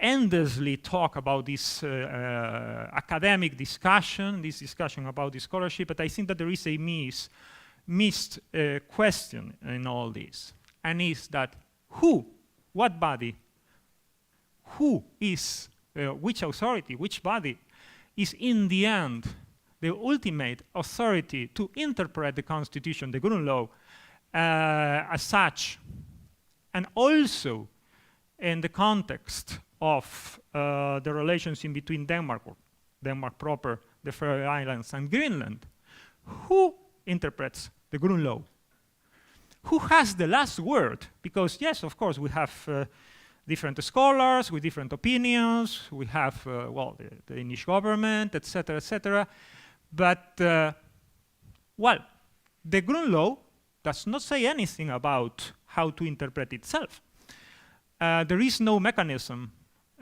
endlessly talk about this academic discussion, this discussion about the scholarship, but I think that there is a missed question in all this, and is that what body, who is, which authority, which body is in the end the ultimate authority to interpret the Constitution, the Grundlov, as such, and also in the context of the relations in between Denmark proper, the Faroe Islands, and Greenland. Who interprets the Grundlov? Who has the last word? Because yes, of course, we have different scholars with different opinions. We have, well, the Danish government, etc., etc. But, well, the Grundlov does not say anything about how to interpret itself. There is no mechanism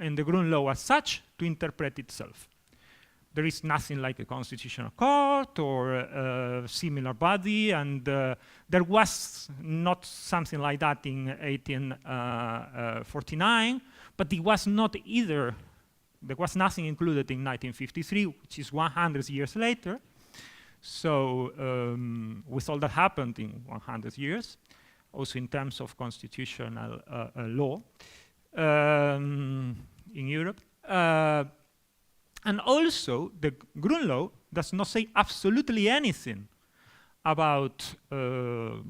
in the Grundlov as such to interpret itself. There is nothing like a constitutional court or a similar body, and there was not something like that in 1849, but it was not either. There was nothing included in 1953, which is 100 years later. So with all that happened in 100 years, also in terms of constitutional law in Europe. And also, the Grundlov does not say absolutely anything about the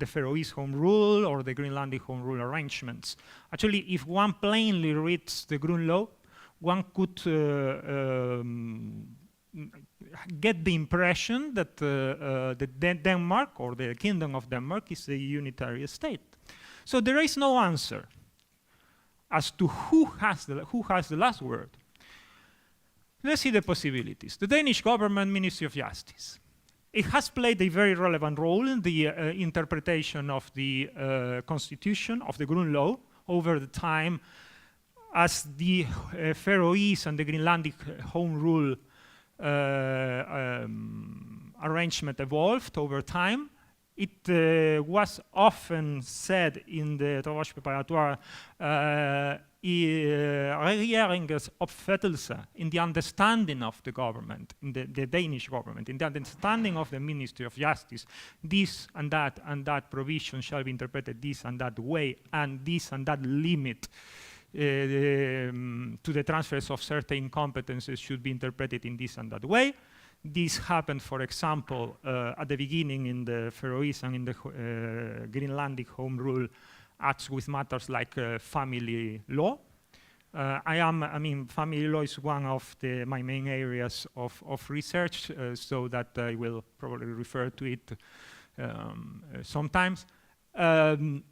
Faroese home rule or the Greenlandic home rule arrangements. Actually, if one plainly reads the Grundlov, one could get the impression that Denmark or the Kingdom of Denmark is a unitary state. So there is no answer as to who has the last word. Let's see the possibilities. The Danish government, Ministry of Justice. It has played a very relevant role in the interpretation of the constitution, of the Grundlov, over the time as the Faroese and the Greenlandic home rule arrangement evolved over time. It was often said in the travaux préparatoires, regeringens opfattelse, in the understanding of the government, in the Danish government, in the understanding of the Ministry of Justice, this and that provision shall be interpreted this and that way, and this and that limit to the transfers of certain competences should be interpreted in this and that way. This happened, for example, at the beginning in the Faroese and in the Greenlandic home rule acts with matters like family law. Family law is one of my main areas of research, so that I will probably refer to it sometimes. And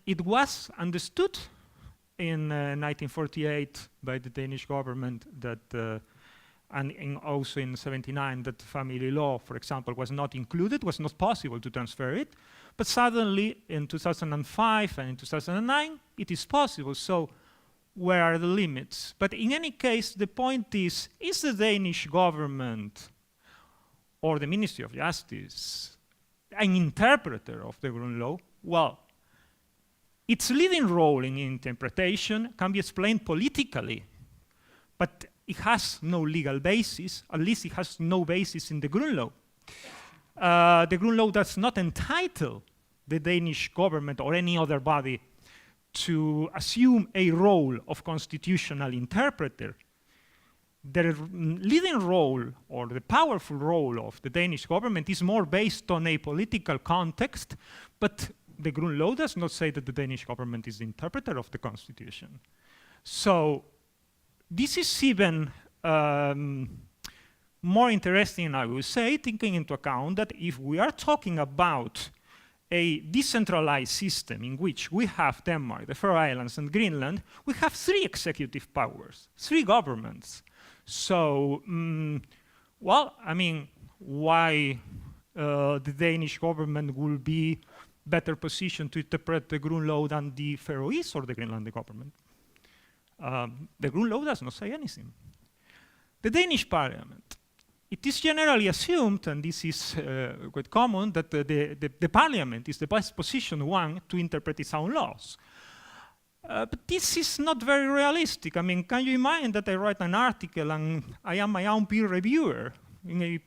it was understood in 1948 by the Danish government that and also in 1979 that family law, for example, was not included, was not possible to transfer it. But suddenly in 2005 and in 2009, it is possible. So where are the limits? But in any case, the point is the Danish government or the Ministry of Justice an interpreter of the Grundlov? Well, its leading role in interpretation can be explained politically, but it has no legal basis, at least it has no basis in the Grundlov. The Grundlov does not entitle the Danish government or any other body to assume a role of constitutional interpreter. The leading role or the powerful role of the Danish government is more based on a political context, but the Grundlov does not say that the Danish government is the interpreter of the constitution. So this is even more interesting, I would say, taking into account that if we are talking about a decentralized system in which we have Denmark, the Faroe Islands, and Greenland, we have 3 executive powers, 3 governments. So, well, I mean, why the Danish government will be better positioned to interpret the Grundlov than the Faroese or the Greenlandic government? The Grundlov does not say anything. The Danish parliament, it is generally assumed, and this is quite common, that the parliament is the best positioned one to interpret its own laws. But this is not very realistic. I mean, can you imagine that I write an article and I am my own peer reviewer in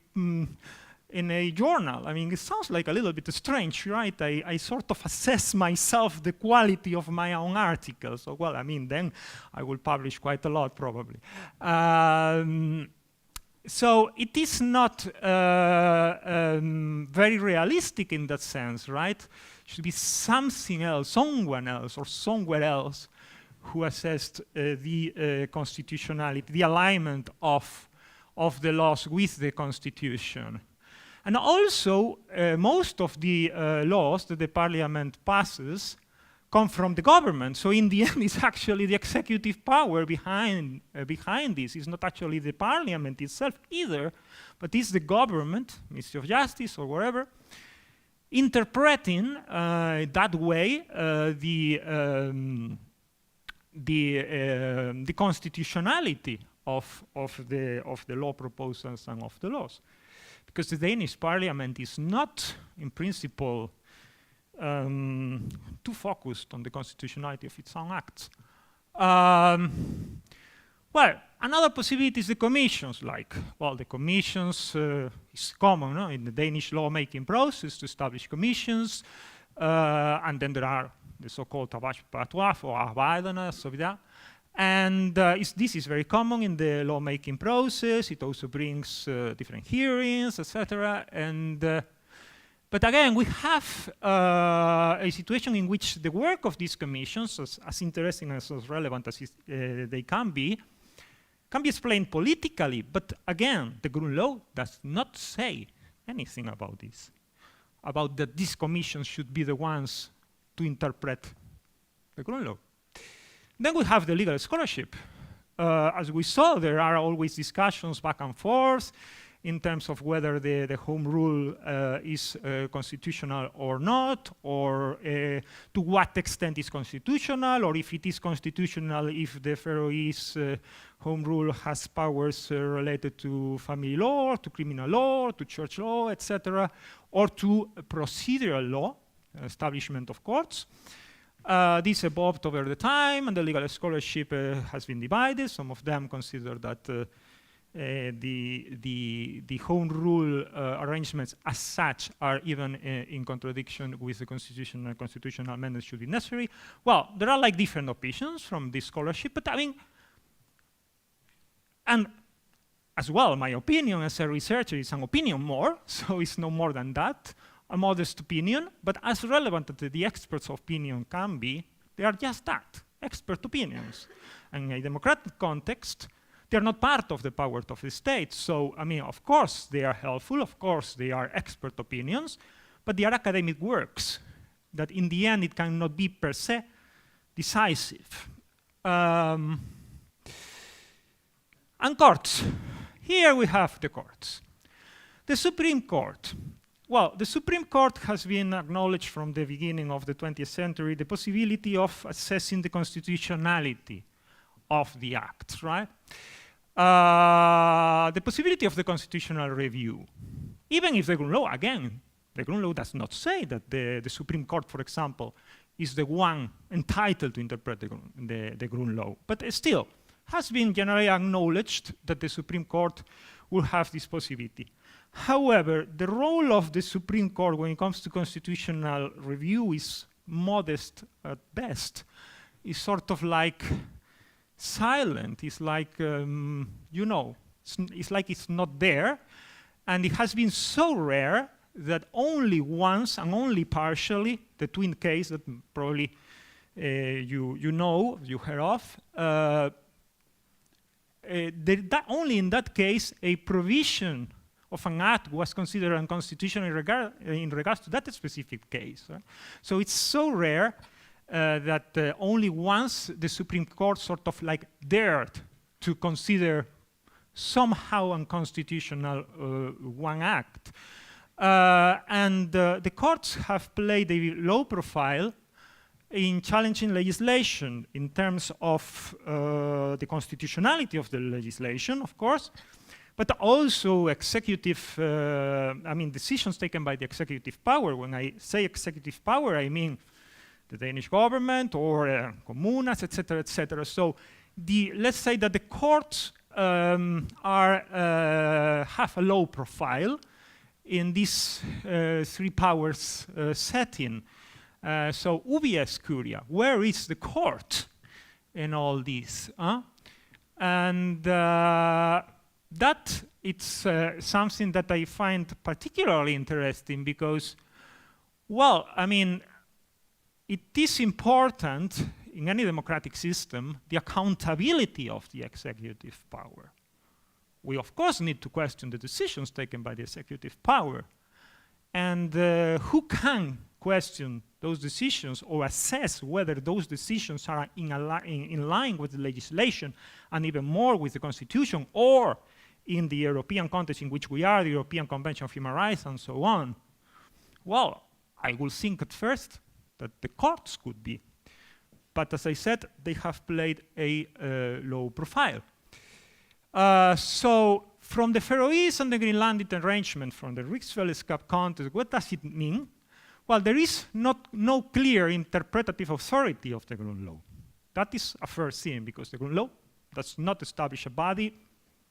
a journal? I mean, it sounds like a little bit strange, right? I sort of assess myself the quality of my own article. So, well, I mean, then I will publish quite a lot, probably. So it is not very realistic in that sense, right? It should be something else, someone else, or somewhere else who assessed the constitutionality, the alignment of the laws with the Constitution. And also, most of the laws that the parliament passes come from the government. So in the end, it's actually the executive power behind this. It's not actually the parliament itself either, but it's the government, Ministry of Justice or whatever, interpreting that way the constitutionality of the law proposals and of the laws. Because the Danish parliament is not, in principle, too focused on the constitutionality of its own acts. Well, another possibility is the commissions, like, well, the commissions is common in the Danish lawmaking process to establish commissions, and then there are the so-called Tabashpatoaf or Arbejderne, so that. And this is very common in the lawmaking process. It also brings different hearings, etc. And but again, we have a situation in which the work of these commissions, as interesting and as relevant as they can be explained politically. But again, the Grundlov does not say anything about this, about that these commissions should be the ones to interpret the Grundlov. Then we have the legal scholarship. As we saw, there are always discussions back and forth in terms of whether the home rule is constitutional or not, or to what extent is constitutional, or if it is constitutional if the Faroese home rule has powers related to family law, to criminal law, to church law, etc., or to procedural law, establishment of courts. This evolved over the time, and the legal scholarship has been divided. Some of them consider that the home rule arrangements as such are even in contradiction with the Constitution, and constitutional amendments should be necessary. Well, there are like different opinions from this scholarship, but I mean, and as well, my opinion as a researcher is an opinion more, so it's no more than that, a modest opinion, but as relevant as the experts' opinion can be, they are just that, expert opinions. And in a democratic context, they're not part of the power of the state. So, I mean, of course, they are helpful. Of course, they are expert opinions, but they are academic works that in the end, it cannot be per se decisive. And courts. Here we have the courts. The Supreme Court. Well, the Supreme Court has been acknowledged from the beginning of the 20th century the possibility of assessing the constitutionality of the act, right? The possibility of the constitutional review. Even if the Grundlov, again, the Grundlov does not say that the Supreme Court, for example, is the one entitled to interpret the Grundlov. But still, has been generally acknowledged that the Supreme Court will have this possibility. However, the role of the Supreme Court when it comes to constitutional review is modest at best. It's sort of like silent. It's like, you know, it's like it's not there. And it has been so rare that only once and only partially, the twin case that probably you know, you heard of, that only in that case a provision of an act was considered unconstitutional in regards to that specific case. Right? So it's so rare that only once the Supreme Court sort of like dared to consider somehow unconstitutional one act. And the courts have played a low profile in challenging legislation in terms of the constitutionality of the legislation, of course, but also executive, decisions taken by the executive power. When I say executive power, I mean the Danish government or comunas, etc., etc. So let's say that the courts have a low profile in this three powers setting. So ubi es curia? Where is the court in all this? And that it's something that I find particularly interesting because, well, I mean, it is important in any democratic system, the accountability of the executive power. We, of course, need to question the decisions taken by the executive power. And who can question those decisions or assess whether those decisions are in line with the legislation and even more with the Constitution, or in the European context in which we are, the European Convention of Human Rights and so on? Well, I will think at first that the courts could be. But as I said, they have played a low profile. So from the Faroese and the Greenlandic arrangement, from the Riksfellesskap context, what does it mean? Well, there is no clear interpretative authority of the Grundlov. That is a first thing, because the Grundlov does not establish a body.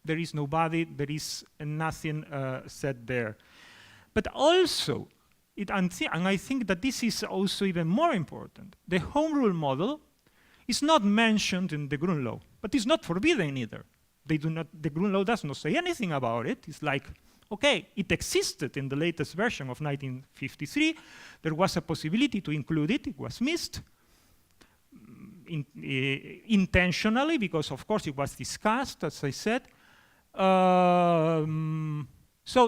There is no body. There is nothing said there. But also, and I think that this is also even more important, the home rule model is not mentioned in the Grundlov, but it's not forbidden either. The Grundlov does not say anything about it. It's like, okay, it existed in the latest version of 1953. There was a possibility to include it. It was missed intentionally because, of course, it was discussed, as I said. So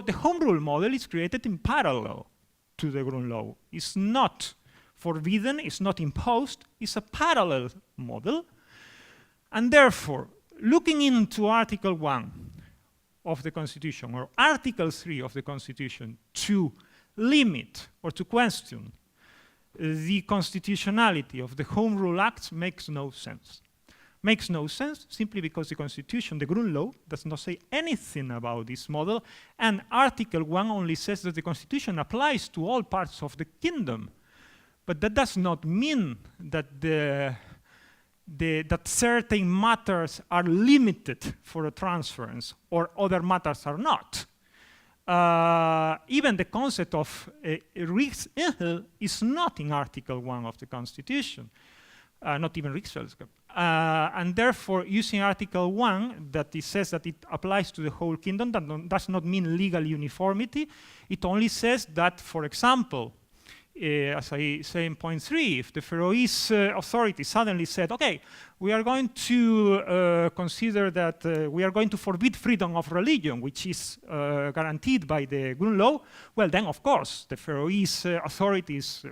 the home rule model is created in parallel to the Grundlov. It's not forbidden, it's not imposed, it's a parallel model. And therefore, looking into Article 1 of the Constitution or Article 3 of the Constitution to limit or to question the constitutionality of the Home Rule Acts makes no sense. Makes no sense simply because the Constitution, the Grundlov, does not say anything about this model, and Article 1 only says that the Constitution applies to all parts of the kingdom. But that does not mean that that certain matters are limited for a transference or other matters are not. Even the concept of Riksfellesskap is not in Article 1 of the Constitution, not even Riksfellesskap. And therefore, using Article 1, that it says that it applies to the whole kingdom, that does not mean legal uniformity. It only says that, for example, as I say in point 3, if the Faroese authority suddenly said, okay, we are going to consider that we are going to forbid freedom of religion, which is guaranteed by the Grundlov, well, then, of course, the Faroese authorities,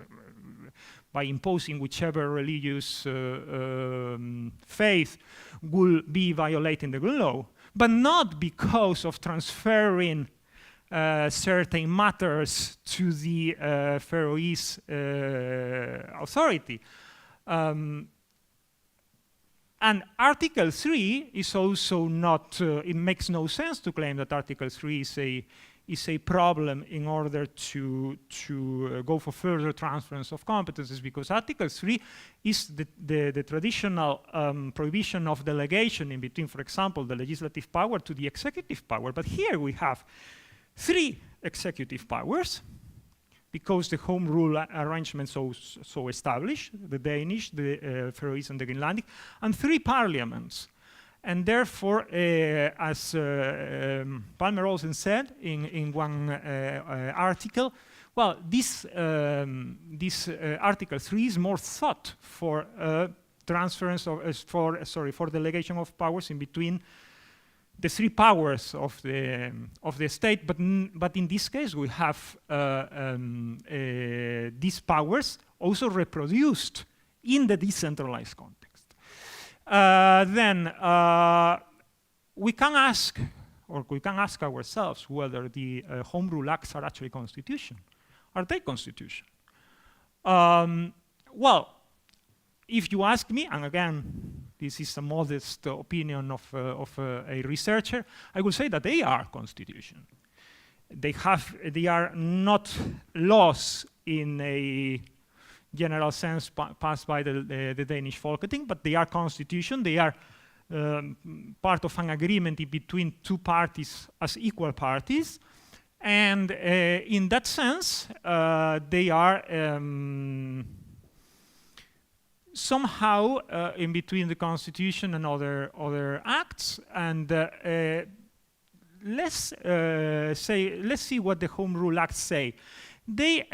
by imposing whichever religious faith, will be violating the Grundlov, but not because of transferring certain matters to the Faroese authority. And Article 3 is also not, it makes no sense to claim that Article 3 is a problem in order to go for further transference of competences, because Article 3 is the traditional prohibition of delegation in between, for example, the legislative power to the executive power. But here we have 3 executive powers, because the home rule arrangement so established, the Danish, the Faroese, and the Greenlandic, and 3 parliaments. And therefore, as Palmer Olsen said in one article, well, this Article 3 is more thought for transference of, for delegation of powers in between the three powers of the state, but in this case we have these powers also reproduced in the decentralized context. Then we can ask ourselves whether the Home Rule Acts are actually constitution. Are they constitution? Well, if you ask me, and again, this is a modest opinion of a researcher, I will say that they are constitution. They are not laws in a general sense passed by the Danish Folketing, but they are constitution. They are part of an agreement between two parties as equal parties. And in that sense, they are somehow in between the Constitution and other acts. And let's see what the Home Rule Acts say. They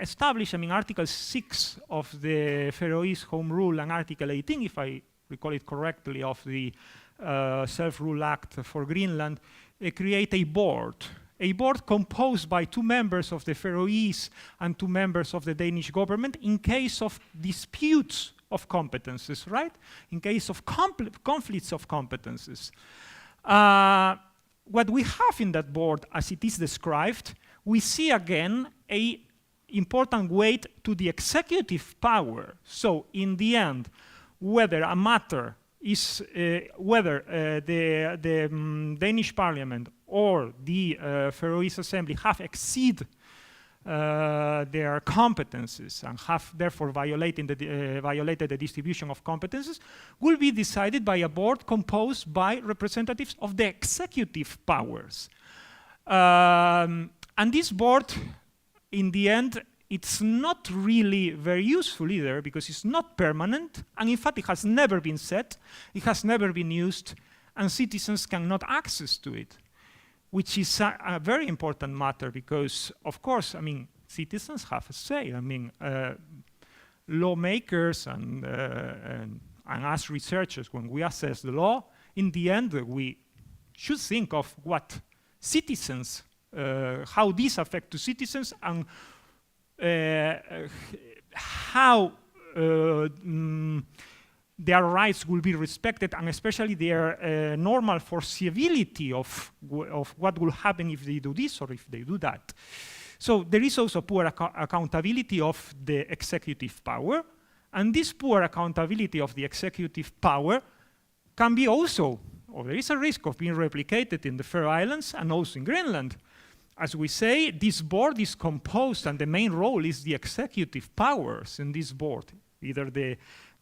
establish, Article 6 of the Faroese Home Rule and Article 18, if I recall it correctly, of the Self-Rule Act for Greenland, create a board composed by 2 members of the Faroese and 2 members of the Danish government in case of disputes of competences, right? In case of conflicts of competences. What we have in that board, as it is described, we see again an important weight to the executive power. So in the end, whether a matter is, the Danish Parliament or the Faroese Assembly have exceeded their competences and have therefore violated the distribution of competences, will be decided by a board composed by representatives of the executive powers. And this board, in the end, it's not really very useful either, because it's not permanent, and in fact it has never been set, it has never been used, and citizens cannot access to it, which is a very important matter, because of course, citizens have a say. Lawmakers and us researchers, when we assess the law, in the end we should think of what citizens, how these affect to citizens, and how their rights will be respected, and especially their normal foreseeability of what will happen if they do this or if they do that. So there is also poor accountability of the executive power, and this poor accountability of the executive power can be also, or there is a risk of being replicated in the Faroe Islands and also in Greenland. As we say, this board is composed, and the main role is the executive powers in this board, either the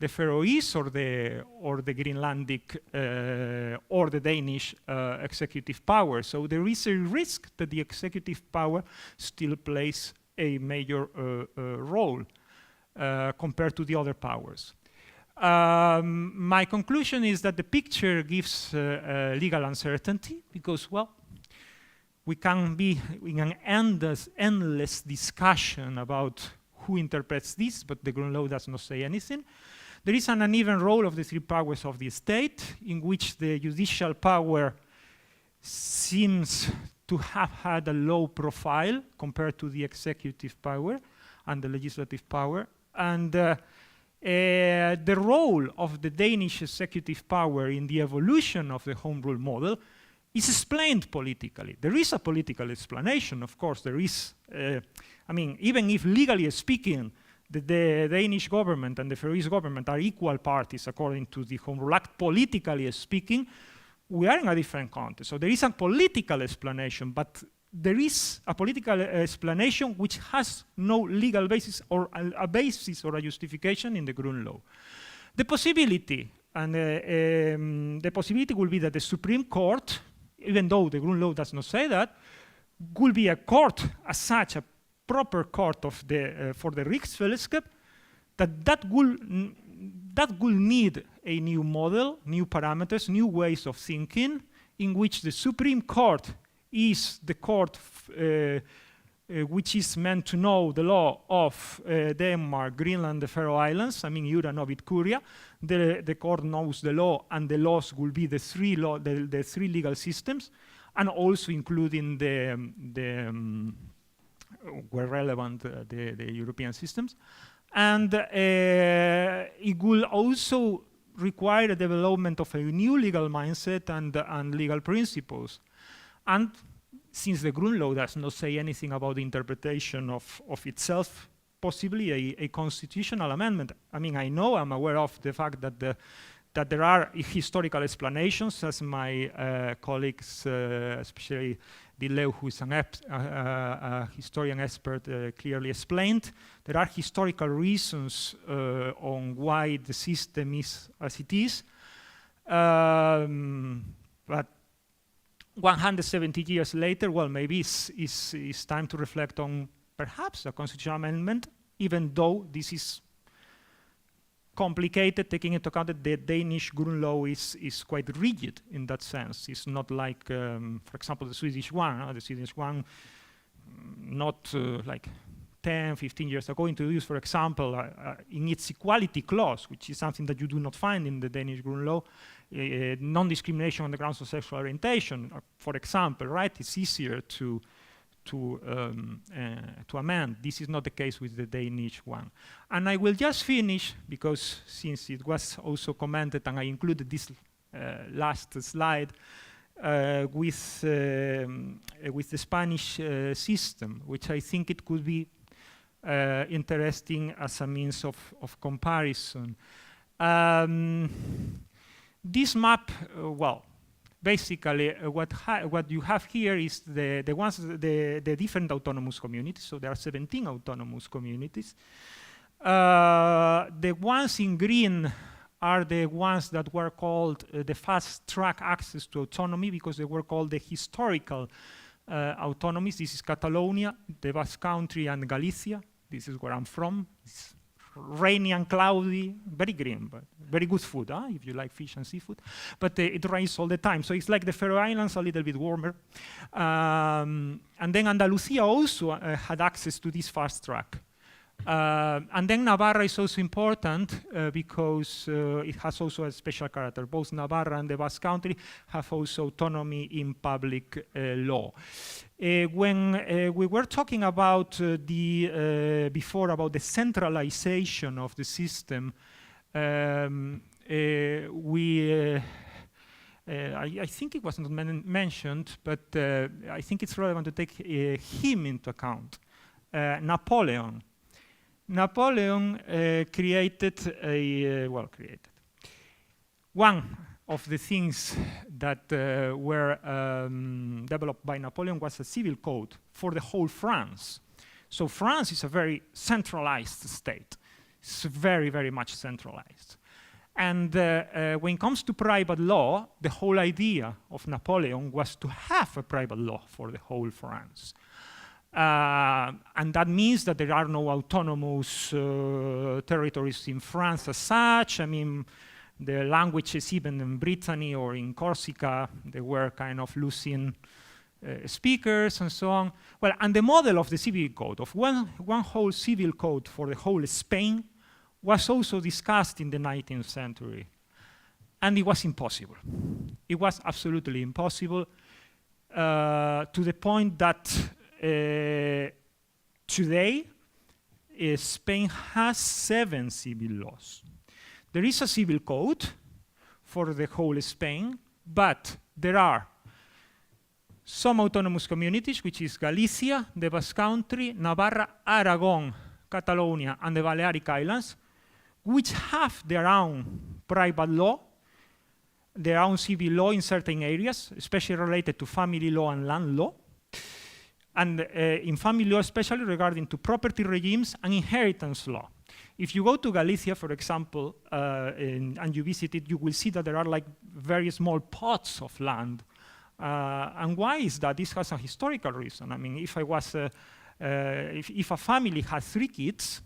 Faroese or the Greenlandic or the Danish executive power. So there is a risk that the executive power still plays a major role compared to the other powers. My conclusion is that the picture gives legal uncertainty, because, well, we can be in an endless discussion about who interprets this, but the Green Law does not say anything. There is an uneven role of the 3 powers of the state, in which the judicial power seems to have had a low profile compared to the executive power and the legislative power. And the role of the Danish executive power in the evolution of the Home Rule model is explained politically. There is a political explanation, of course. There is, even if legally speaking, the Danish government and the Faroese government are equal parties according to the Home Rule Act, politically speaking, we are in a different context. So there is a political explanation, but there is a political explanation which has no legal basis or a basis or a justification in the Green Law. The possibility, and the possibility will be that the Supreme Court, even though the Green Law does not say that, will be a court as such, a proper court of for the Rigsfællesskab, that will need a new model, new parameters, new ways of thinking, in which the Supreme Court is the court which is meant to know the law of Denmark, Greenland, the Faroe Islands, I mean, Jura Novit Curia. The court knows the law, and the laws will be the three legal systems, and also including where relevant, the European systems. And it will also require the development of a new legal mindset and legal principles. And since the Grundlov does not say anything about the interpretation of itself, possibly a constitutional amendment. I mean, I'm aware of the fact that there are historical explanations, as my colleagues, especially Dillew, who is a historian expert, clearly explained. There are historical reasons on why the system is as it is. But 170 years later, well, maybe it's time to reflect on perhaps a constitutional amendment, even though this is complicated, taking into account that the Danish Grundlov is quite rigid in that sense. It's not like, for example, the Swedish one. The Swedish one, not like 10, 15 years ago, introduced, for example, in its equality clause, which is something that you do not find in the Danish Grundlov, non-discrimination on the grounds of sexual orientation, for example, right? It's easier to amend. This is not the case with the Danish one. And I will just finish, because since it was also commented, and I included this last slide, with the Spanish system, which I think it could be interesting as a means of comparison. This map, well, basically what you have here is the different autonomous communities. So there are 17 autonomous communities. The ones in green are the ones that were called the fast-track access to autonomy, because they were called the historical autonomies. This is Catalonia, the Basque Country, and Galicia. This is where I'm from. It's rainy and cloudy, very green, but very good food, if you like fish and seafood. But it rains all the time, so it's like the Faroe Islands, a little bit warmer. And then Andalusia also had access to this fast track. And then Navarra is also important because it has also a special character. Both Navarra and the Basque Country have also autonomy in public law. When we were talking about before about the centralization of the system, I think it was not mentioned, but I think it's relevant to take him into account. Napoleon created one of the things that were developed by Napoleon was a civil code for the whole France. So France is a very centralized state. It's very, very much centralized. And when it comes to private law, the whole idea of Napoleon was to have a private law for the whole France. And that means that there are no autonomous territories in France as such. I mean, the languages even in Brittany or in Corsica, they were kind of losing speakers and so on. Well, and the model of the civil code, of one whole civil code for the whole Spain, was also discussed in the 19th century. And it was impossible. It was absolutely impossible to the point that today, Spain has 7 civil laws. There is a civil code for the whole Spain, but there are some autonomous communities, which is Galicia, the Basque Country, Navarra, Aragon, Catalonia, and the Balearic Islands, which have their own private law, their own civil law in certain areas, especially related to family law and land law. And in family law, especially regarding to property regimes and inheritance law. If you go to Galicia, for example, and you visit it, you will see that there are like very small plots of land. And why is that? This has a historical reason. I mean, if a family has 3 kids,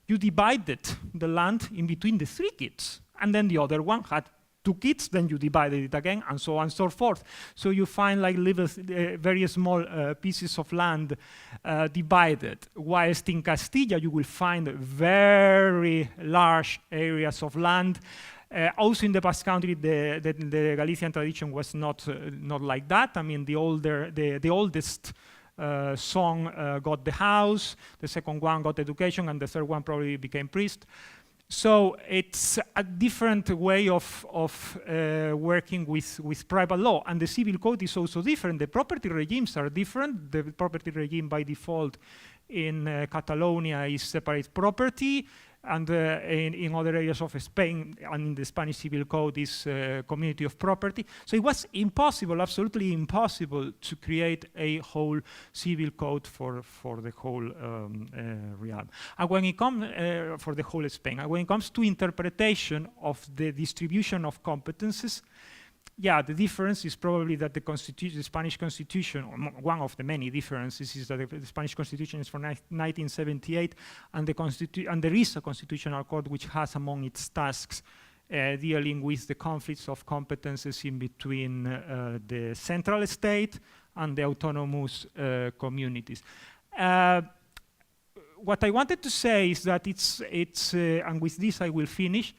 you divided the land in between the 3 kids, and then the other one had 2 kids, then you divided it again, and so on and so forth. So you find like little, very small pieces of land divided. Whilst in Castilla, you will find very large areas of land. Also in the Basque Country, the Galician tradition was not like that. I mean, the oldest son got the house, the second one got education, and the third one probably became priest. So it's a different way of working with private law. And the civil code is also different. The property regimes are different. The property regime by default in Catalonia is separate property. And in other areas of Spain and in the Spanish civil code is community of property. So it was impossible, absolutely impossible, to create a whole civil code for the whole realm. And when it comes for the whole Spain, and when it comes to interpretation of the distribution of competences, yeah, the difference is probably that the Spanish Constitution, or one of the many differences, is that the Spanish Constitution is from 1978, and there is a constitutional court which has among its tasks dealing with the conflicts of competences in between the central state and the autonomous communities. What I wanted to say is that it's and with this I will finish.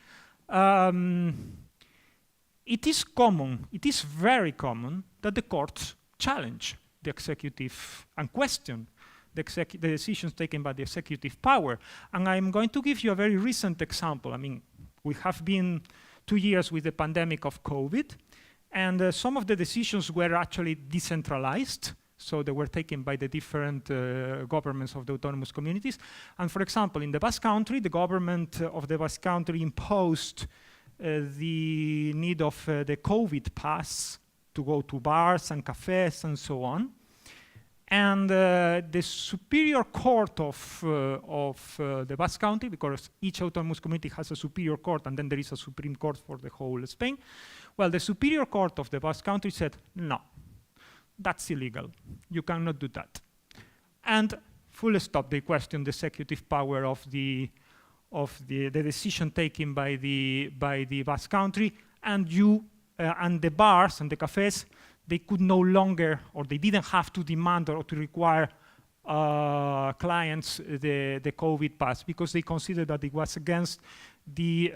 It is common, it is very common, that the courts challenge the executive and question the decisions taken by the executive power. And I'm going to give you a very recent example. I mean, we have been 2 years with the pandemic of COVID, and some of the decisions were actually decentralized. So they were taken by the different governments of the autonomous communities. And for example, in the Basque Country, the government of the Basque Country imposed the need of the COVID pass to go to bars and cafes and so on. And the Superior Court of the Basque Country, because each autonomous community has a Superior Court and then there is a Supreme Court for the whole Spain. Well, the Superior Court of the Basque Country said, no, that's illegal. You cannot do that. And full stop, they questioned the executive power of the decision taken by the Basque Country, and and the bars and the cafes, they could no longer, or they didn't have to demand or to require clients the COVID pass, because they considered that it was against the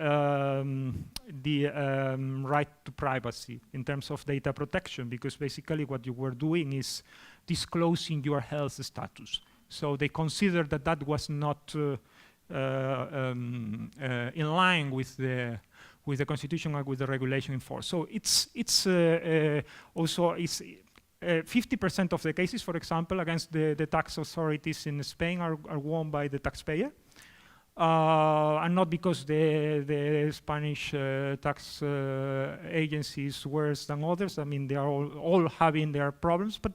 right to privacy in terms of data protection, because basically what you were doing is disclosing your health status. So they considered that that was not in line with the Constitution and with the regulation in force. So it's also 50% of the cases, for example, against the tax authorities in Spain are won by the taxpayer, and not because the Spanish tax agency is worse than others. I mean, they are all having their problems, but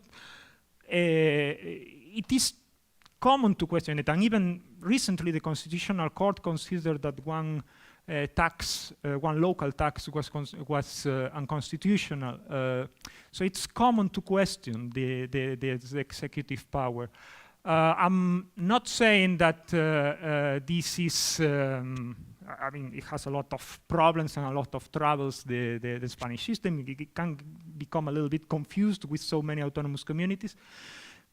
it is common to question it. And even recently, the Constitutional Court considered that one local tax was unconstitutional. So it's common to question the executive power. I'm not saying that this is, I mean, it has a lot of problems and a lot of troubles, the Spanish system. It can become a little bit confused with so many autonomous communities.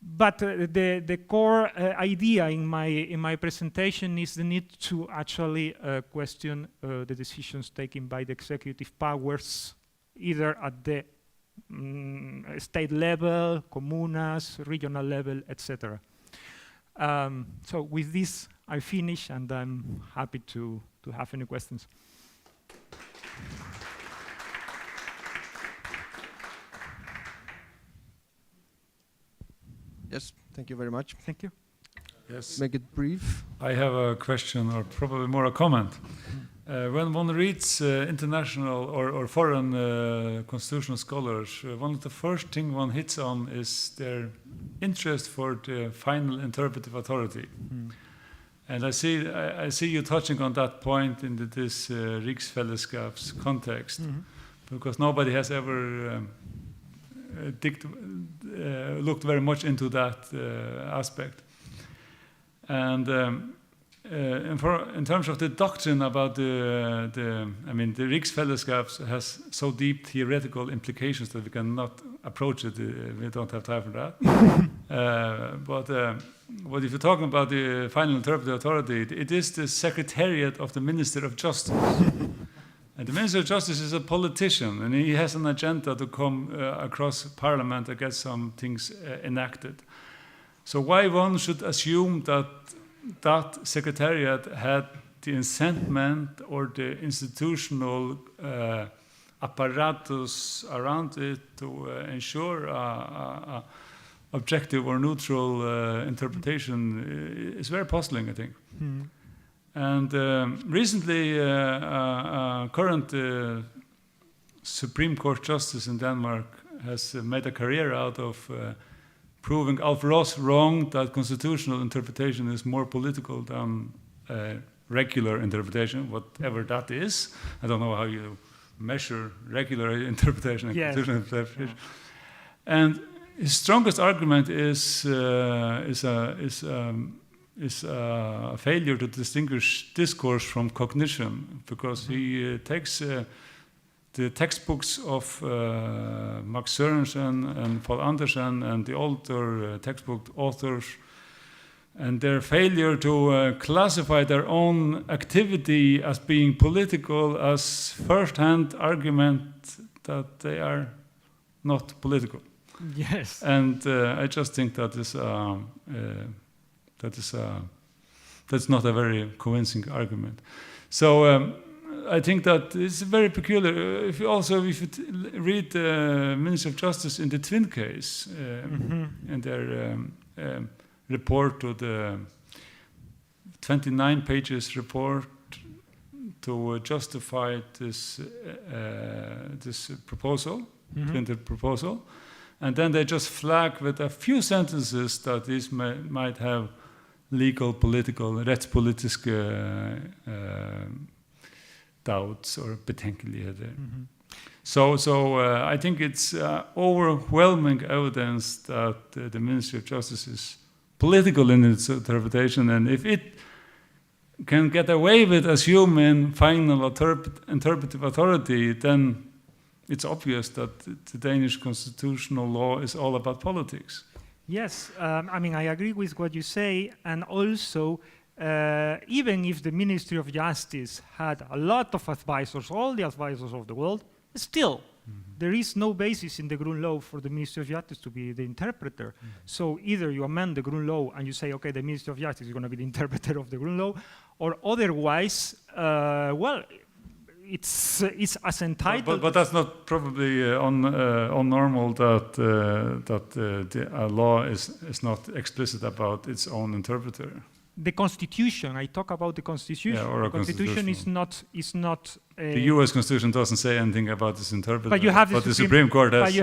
But the core idea in my presentation is the need to actually question the decisions taken by the executive powers, either at the state level, comunas, regional level, etc. So with this, I finish, and I'm happy to have any questions. Yes, thank you very much. Thank you. Yes. Make it brief. I have a question, or probably more a comment. When one reads international or foreign constitutional scholars, one of the first things one hits on is their interest for the final interpretive authority. And I see you touching on that point in this Riksfellesskap's context, because nobody has ever looked very much into that aspect. And in terms of the doctrine about the Riksfellesskap has so deep theoretical implications that we cannot approach it. We don't have time for that. But if you're talking about the final interpretive authority, it is the Secretariat of the Minister of Justice. And the Minister of Justice is a politician, and he has an agenda to come across Parliament and get some things enacted. So why one should assume that Secretariat had the incentives or the institutional apparatus around it to ensure objective or neutral interpretation is very puzzling, I think. And recently, current Supreme Court Justice in Denmark has made a career out of proving Alf Ross wrong, that constitutional interpretation is more political than regular interpretation, whatever that is. I don't know how you measure regular interpretation and constitutional interpretation. And his strongest argument is a failure to distinguish discourse from cognition, because he takes the textbooks of Max Sørensen and Paul Andersen and the older textbook authors, and their failure to classify their own activity as being political as first-hand argument that they are not political. Yes. And I just think that's not a very convincing argument. So I think that it's very peculiar. If you read the Ministry of Justice in the Twin case, in their report to the 29 pages report to justify this proposal, the proposal, and then they just flag with a few sentences that this might have legal, political, rättspolitiska doubts or betänkligheter. So I think it's overwhelming evidence that the Ministry of Justice is political in its interpretation, and if it can get away with assuming final interpretive authority, then it's obvious that the Danish constitutional law is all about politics. Yes, I agree with what you say, and also even if the Ministry of Justice had a lot of advisors, all the advisors of the world, still there is no basis in the Grun Law for the Ministry of Justice to be the interpreter. So either you amend the Grun Law and you say, okay, the Ministry of Justice is going to be the interpreter of the Grun Law, or otherwise, it's as entitled. But that's not probably unnormal that a law is not explicit about its own interpreter. The Constitution, I talk about the Constitution. Yeah, or the Constitution is not. The U.S. Constitution doesn't say anything about its interpreter. But you have the Supreme Court has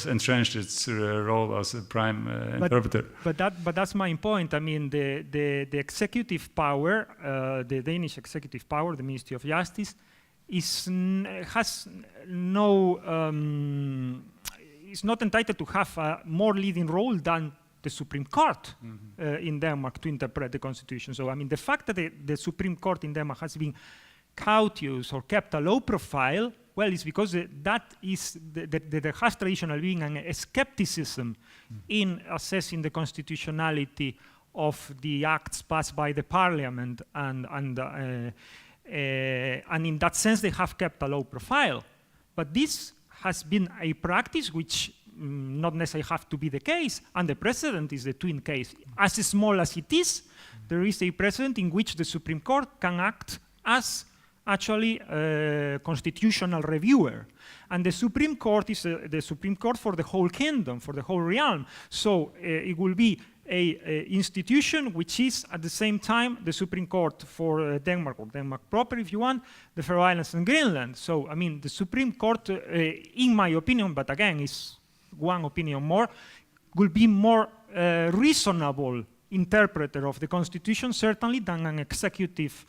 entrenched its role as a prime interpreter. But that's my point. I mean, the executive power, the Danish executive power, the Ministry of Justice, is not entitled to have a more leading role than the Supreme Court in Denmark to interpret the Constitution. So, I mean, the fact that the Supreme Court in Denmark has been cautious or kept a low profile, well, it's because there has traditionally been a skepticism in assessing the constitutionality of the acts passed by the Parliament, and in that sense, they have kept a low profile. But this has been a practice which not necessarily have to be the case, and the precedent is the Twin case. As small as it is, there is a precedent in which the Supreme Court can act as actually a constitutional reviewer. And the Supreme Court is the Supreme Court for the whole kingdom, for the whole realm. So it will be a institution which is at the same time the Supreme Court for Denmark, or Denmark proper if you want, the Faroe Islands and Greenland. So, I mean, the Supreme Court, in my opinion, but again, is one opinion more, will be more reasonable interpreter of the Constitution, certainly, than an executive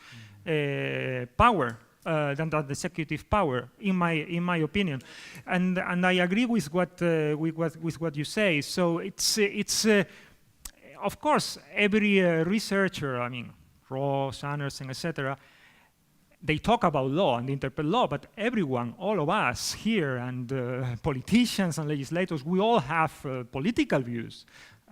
power, than the executive power, in my opinion. And I agree with what you say. So it's of course, every researcher, I mean, Ross, Anderson, etc., they talk about law and interpret law, but everyone, all of us here, and politicians and legislators, we all have political views.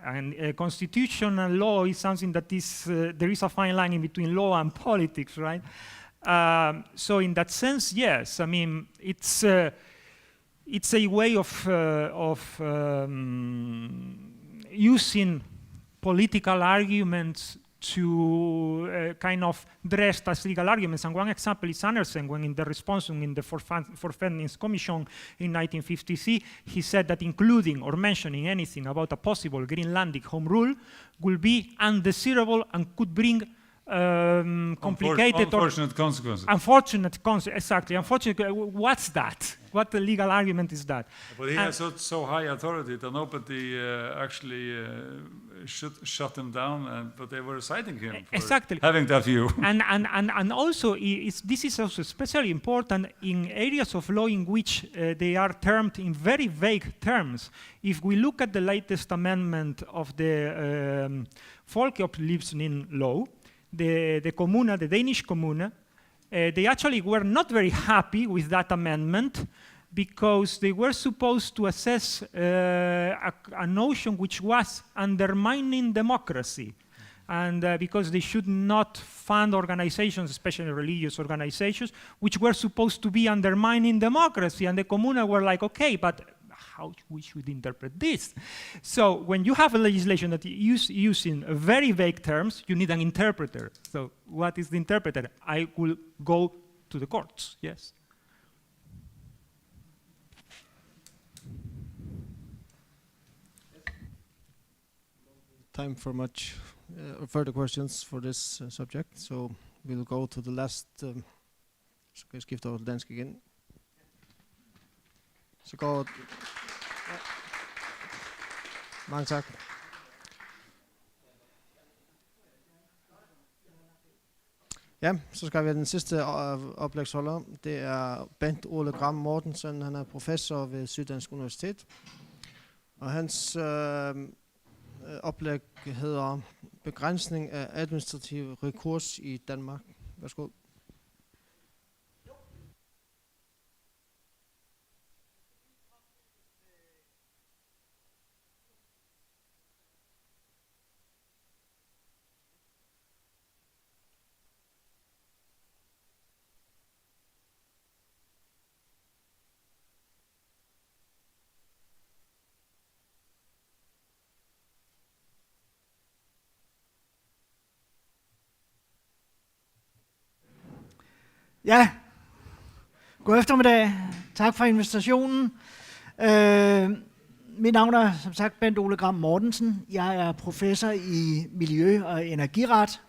And constitutional law is something that is, there is a fine line in between law and politics, right? So in that sense, yes, I mean, it's a way of using political arguments to kind of dressed as legal arguments. And one example is Anderson, when in the response in the Forfattnings Commission in 1953, he said that including or mentioning anything about a possible Greenlandic home rule will be undesirable and could bring complicated unfortunate consequences. Unfortunate consequences, exactly. Unfortunate, what's that? What the legal argument is that? But he has so high authority that nobody actually should shut him down, but they were citing him for exactly. having that view. And also, this is also especially important in areas of law in which they are termed in very vague terms. If we look at the latest amendment of the Folkeoplysning law, the Kommune, the Danish Kommune, they actually were not very happy with that amendment because they were supposed to assess a notion which was undermining democracy. And because they should not fund organizations, especially religious organizations, which were supposed to be undermining democracy. And the Kommune were like, okay, but how we should interpret this? So when you have a legislation that using very vague terms, you need an interpreter. So what is the interpreter? I will go to the courts, yes. Time for much further questions for this subject, so we'll go to the last. Så kan jeg skifte over til dansk igen. Så går. Mange tak. Ja, så skal vi have den sidste oplægsholder. Det er Bent Ole Gram Mortensen. Han er professor ved Syddansk Universitet. Og hans oplæg hedder Begrænsning af administrativ rekurs i Danmark. Værsgo. Ja, god eftermiddag. Tak for invitationen. Mit navn er som sagt Bent Ole Gram Mortensen. Jeg er professor i miljø- og energiret,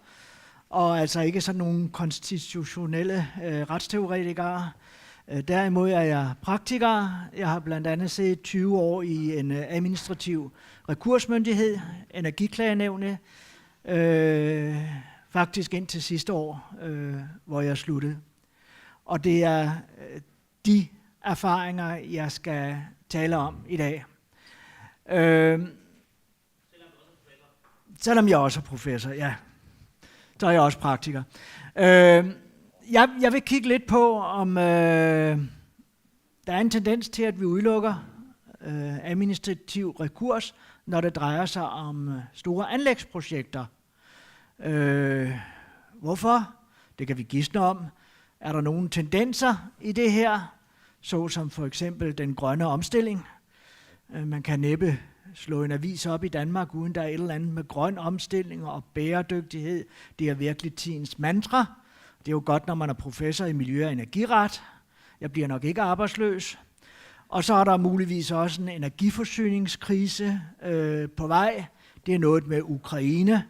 og altså ikke sådan nogle konstitutionelle retsteoretikere. Derimod er jeg praktiker. Jeg har blandt andet siddet 20 år i en administrativ rekursmyndighed, Energiklagenævnet, faktisk indtil sidste år, hvor jeg sluttede. Og det er de erfaringer, jeg skal tale om i dag. Selvom jeg også er professor, ja. Så er jeg også praktiker. Jeg vil kigge lidt på, om der er en tendens til, at vi udelukker administrativ rekurs, når det drejer sig om store anlægsprojekter. Hvorfor? Det kan vi gisne om. Er der nogle tendenser i det her, såsom for eksempel den grønne omstilling? Man kan næppe slå en avis op i Danmark, uden der er et eller andet med grøn omstilling og bæredygtighed. Det er virkelig tidens mantra. Det er jo godt, når man er professor i miljø- og energiret. Jeg bliver nok ikke arbejdsløs. Og så er der muligvis også en energiforsyningskrise på vej. Det er noget med Ukraine.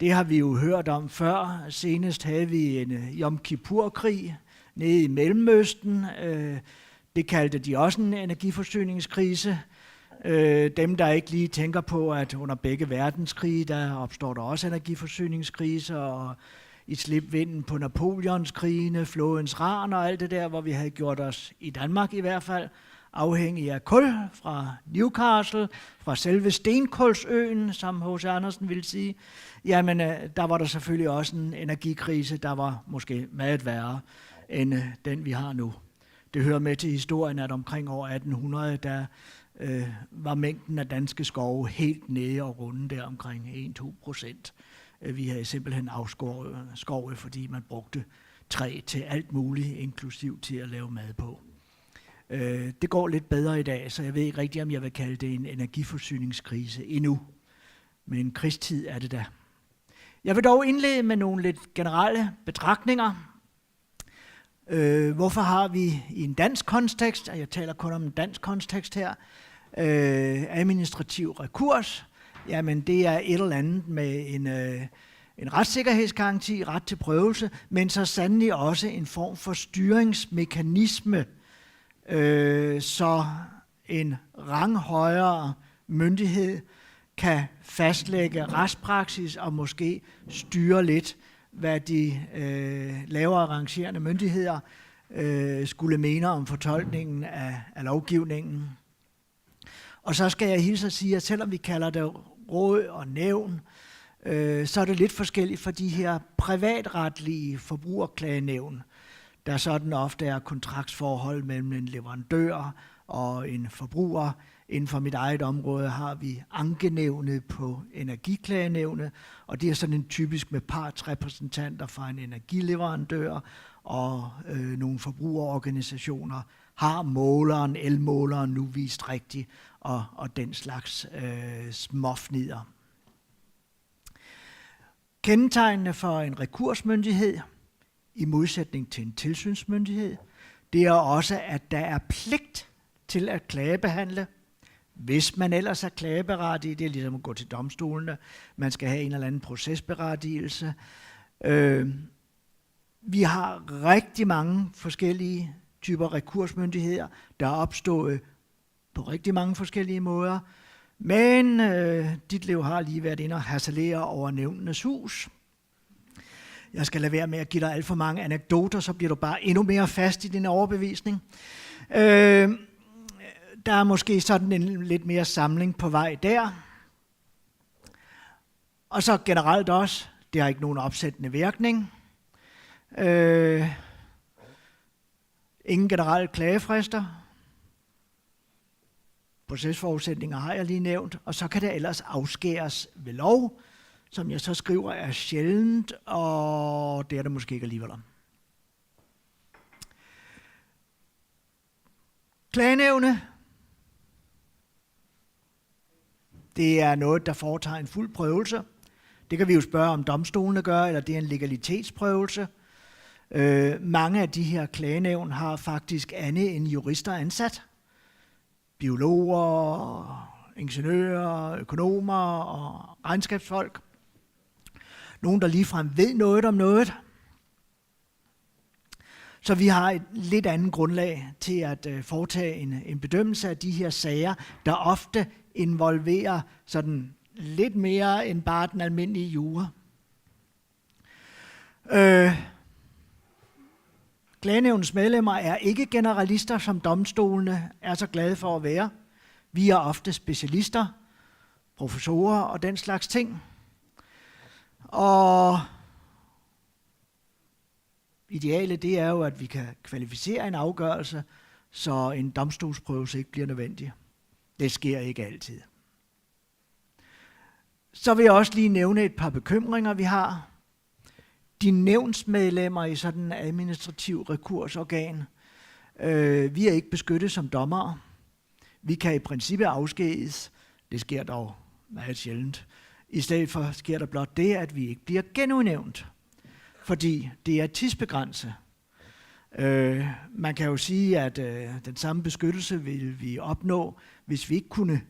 Det har vi jo hørt om før. Senest havde vi en Yom Kippur-krig nede i Mellemøsten. Det kaldte de også en energiforsyningskrise. Dem, der ikke lige tænker på, at under begge verdenskrige, der opstår der også energiforsyningskriser, og i slipvinden på Napoleonskrigene, flådens ran og alt det der, hvor vi havde gjort os, i Danmark i hvert fald, afhængige af kul fra Newcastle, fra selve Stenkulsøen, som H.C. Andersen ville sige, jamen der var der selvfølgelig også en energikrise, der var måske meget værre end den, vi har nu. Det hører med til historien, at omkring år 1800, der var mængden af danske skove helt nede og runde der omkring 1-2%. Vi havde simpelthen afskåret skove, fordi man brugte træ til alt muligt, inklusiv til at lave mad på. Det går lidt bedre i dag, så jeg ved ikke rigtig, om jeg vil kalde det en energiforsyningskrise endnu. Men en krigstid er det da. Jeg vil dog indlede med nogle lidt generelle betragtninger. Hvorfor har vi i en dansk kontekst, og jeg taler kun om en dansk kontekst her, administrativ rekurs? Jamen det er et eller andet med en retssikkerhedsgaranti, ret til prøvelse, men så sandelig også en form for styringsmekanisme, så en ranghøjere myndighed kan fastlægge retspraksis og måske styre lidt, hvad de lavere rangerende myndigheder skulle mene om fortolkningen af lovgivningen. Og så skal jeg hilse at sige, at selvom vi kalder det råd og nævn, så er det lidt forskelligt for de her privatretlige forbrugerklagenævn, der sådan ofte er kontraktsforhold mellem en leverandør og en forbruger. Inden for mit eget område har vi ankenævnet på energiklagenævnet, og det er sådan en typisk med partsrepræsentanter fra en energileverandør og nogle forbrugerorganisationer. Har måleren, elmåleren nu vist rigtigt, og den slags småfnider. Kendetegnene for en rekursmyndighed, i modsætning til en tilsynsmyndighed, det er også, at der er pligt til at klagebehandle, hvis man ellers er klageberettiget. Det er ligesom at gå til domstolene. Man skal have en eller anden procesberettigelse. Vi har rigtig mange forskellige typer rekursmyndigheder, der er opstået på rigtig mange forskellige måder. Men Ditlev har lige været inde og harcelere over nævnenes hus. Jeg skal lade være med at give dig alt for mange anekdoter, så bliver du bare endnu mere fast i din overbevisning. Der er måske sådan en lidt mere samling på vej der. Og så generelt også, det har ikke nogen opsættende virkning. Ingen generelle klagefrister. Procesforudsætninger har jeg lige nævnt, og så kan det ellers afskæres ved lov, som jeg så skriver er sjældent, og det er det måske ikke alligevel. Klagenævnet, det er noget, der foretager en fuld prøvelse. Det kan vi jo spørge, om domstolene gør, eller det er en legalitetsprøvelse. Mange af de her klagenævn har faktisk andet end jurister ansat. Biologer, ingeniører, økonomer og regnskabsfolk. Nogen, der ligefrem ved noget om noget. Så vi har et lidt andet grundlag til at foretage en bedømmelse af de her sager, der ofte involverer sådan lidt mere end bare den almindelige jura. Klagenævnets medlemmer er ikke generalister, som domstolene er så glade for at være. Vi er ofte specialister, professorer og den slags ting. Og idealet det er jo, at vi kan kvalificere en afgørelse, så en domstolsprøvelse ikke bliver nødvendig. Det sker ikke altid. Så vil jeg også lige nævne et par bekymringer, vi har. De nævnsmedlemmer i sådan en administrativ rekursorgan, vi er ikke beskyttet som dommere. Vi kan i princippet afskediges. Det sker dog meget sjældent. I stedet for sker der blot det, at vi ikke bliver genudnævnt, fordi det er tidsbegrænset. Man kan jo sige, at den samme beskyttelse vil vi opnå, hvis vi ikke kunne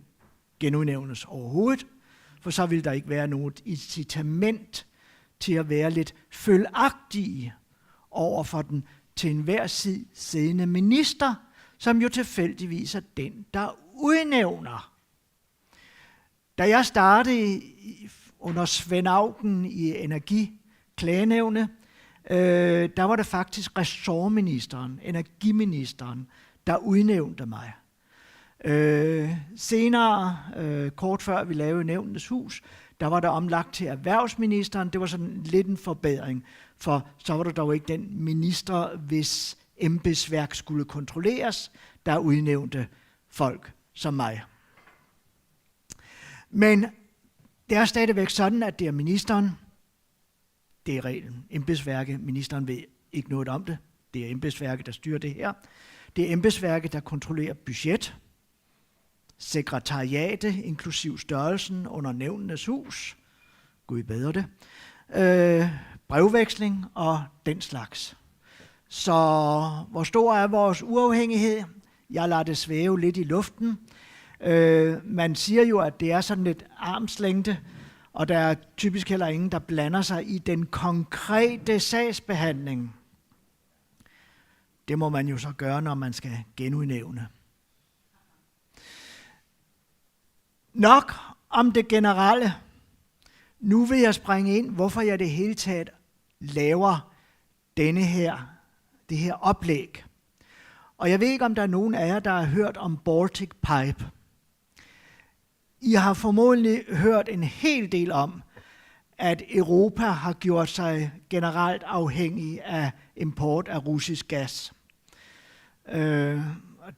genudnævnes overhovedet, for så vil der ikke være noget incitament til at være lidt følagtige over for den til enhver tid siddende minister, som jo tilfældigvis er den, der udnævner. Da jeg startede under Svend Auken i Energiklagenævnet, der var det faktisk ressortministeren, energiministeren, der udnævnte mig. Senere, kort før vi lavede Nævnenes Hus, der var der omlagt til erhvervsministeren. Det var sådan lidt en forbedring, for så var der dog ikke den minister, hvis embedsværk skulle kontrolleres, der udnævnte folk som mig. Men det er stadigvæk sådan, at det er ministeren, det er reglen, embedsværket, ministeren ved ikke noget om det, det er embedsværket, der styrer det her. Det er embedsværket, der kontrollerer budget, sekretariatet, inklusiv størrelsen under Nævnenes Hus, Gud bedre det, brevveksling og den slags. Så hvor stor er vores uafhængighed? Jeg lader det svæve lidt i luften. Man siger jo, at det er sådan lidt armslængde, og der er typisk heller ingen, der blander sig i den konkrete sagsbehandling. Det må man jo så gøre, når man skal genudnævne. Nok om det generelle. Nu vil jeg springe ind, hvorfor jeg det hele taget laver det her oplæg. Og jeg ved ikke, om der er nogen af jer, der har hørt om Baltic Pipe. I har formodentlig hørt en hel del om, at Europa har gjort sig generelt afhængig af import af russisk gas.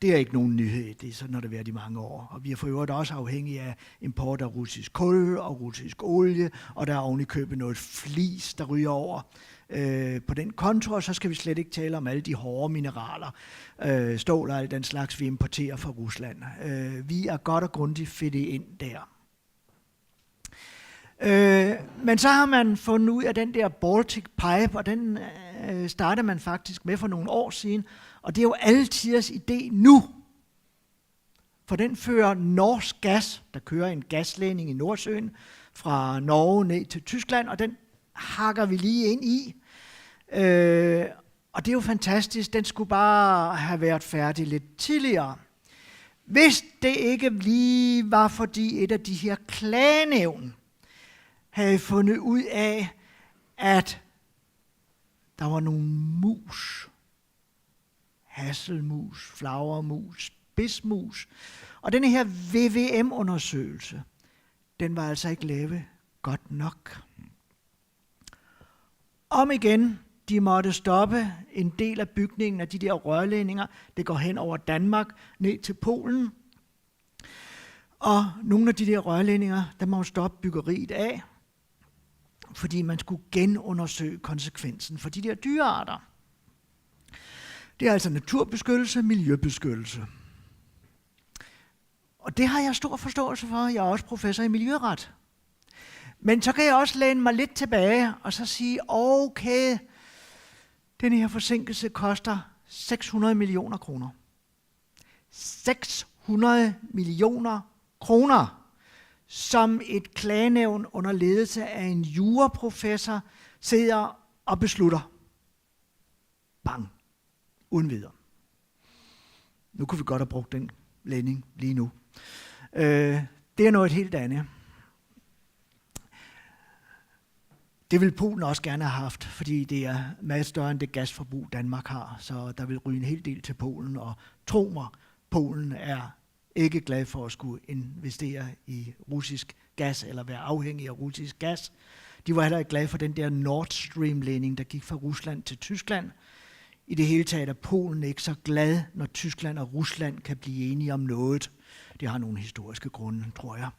Det er ikke nogen nyhed, det er sådan, når det har været i mange år. Og vi er for øvrigt også afhængige af import af russisk kul og russisk olie, og der er oven i købet noget flis, der ryger over på den konto, og så skal vi slet ikke tale om alle de hårde mineraler, stål og alt den slags, vi importerer fra Rusland. Vi er godt og grundigt fedtet ind der. Men så har man fundet ud af den der Baltic Pipe, og den startede man faktisk med for nogle år siden, og det er jo altiders idé nu. For den fører norsk gas, der kører en gasledning i Nordsøen fra Norge ned til Tyskland, og den hakker vi lige ind i. Og det er jo fantastisk, den skulle bare have været færdig lidt tidligere. Hvis det ikke lige var, fordi et af de her klagenævn havde fundet ud af, at der var nogle mus, hasselmus, flagermus, spidsmus, og denne her VVM-undersøgelse, den var altså ikke lavet godt nok. Om igen, de måtte stoppe en del af bygningen af de der rørledninger. Det går hen over Danmark, ned til Polen. Og nogle af de der rørledninger, der må stoppe byggeriet af, fordi man skulle genundersøge konsekvensen for de der dyrearter. Det er altså naturbeskyttelse, miljøbeskyttelse. Og det har jeg stor forståelse for. Jeg er også professor i miljøret. Men så kan jeg også læne mig lidt tilbage og så sige, okay, den her forsinkelse koster 600 millioner kroner. 600 millioner kroner, som et klagenævn under ledelse af en juraprofessor sidder og beslutter. Bang. Uden videre. Nu kunne vi godt have brugt den ledning lige nu. Det er noget helt andet. Det vil Polen også gerne have haft, fordi det er meget større end det gasforbrug, Danmark har. Så der vil ryge en hel del til Polen, og tro mig, Polen er ikke glad for at skulle investere i russisk gas, eller være afhængig af russisk gas. De var heller ikke glade for den der Nord Stream-ledning, der gik fra Rusland til Tyskland. I det hele taget er Polen ikke så glad, når Tyskland og Rusland kan blive enige om noget. Det har nogle historiske grunde, tror jeg.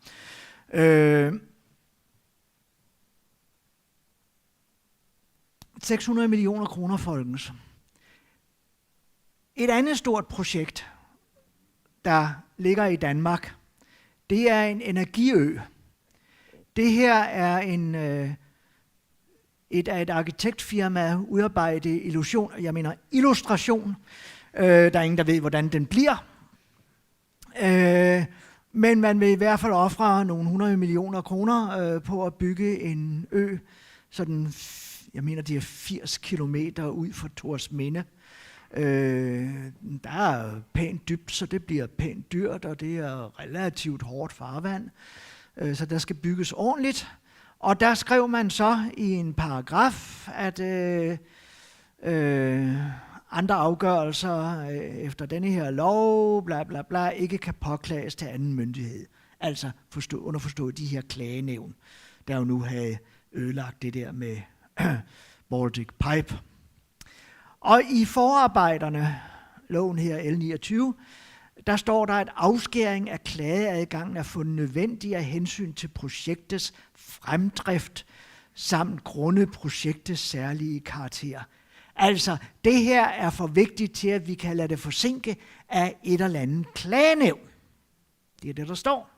600 millioner kroner, folkens. Et andet stort projekt, der ligger i Danmark, det er en energiø. Det her er et arkitektfirma udarbejdet illustration. Der er ingen, der ved, hvordan den bliver. Men man vil i hvert fald ofre nogle 100 millioner kroner på at bygge en ø, sådan, jeg mener, de er 80 kilometer ud fra Thorsminde. Der er pænt dybt, så det bliver pænt dyrt, og det er relativt hårdt farvand. Så der skal bygges ordentligt. Og der skrev man så i en paragraf, at andre afgørelser efter denne her lov, bla bla bla, ikke kan påklages til anden myndighed. Altså underforstået de her klagenævn, der jo nu havde ødelagt det der med Baltic Pipe. Og i forarbejderne, loven her L29, der står der, at afskæring af klageadgangen er fundet nødvendig af hensyn til projektets fremdrift samt grundet projektets særlige karakter. Altså, det her er for vigtigt til, at vi kan lade det forsinke af et eller andet klagenævn. Det er det, der står.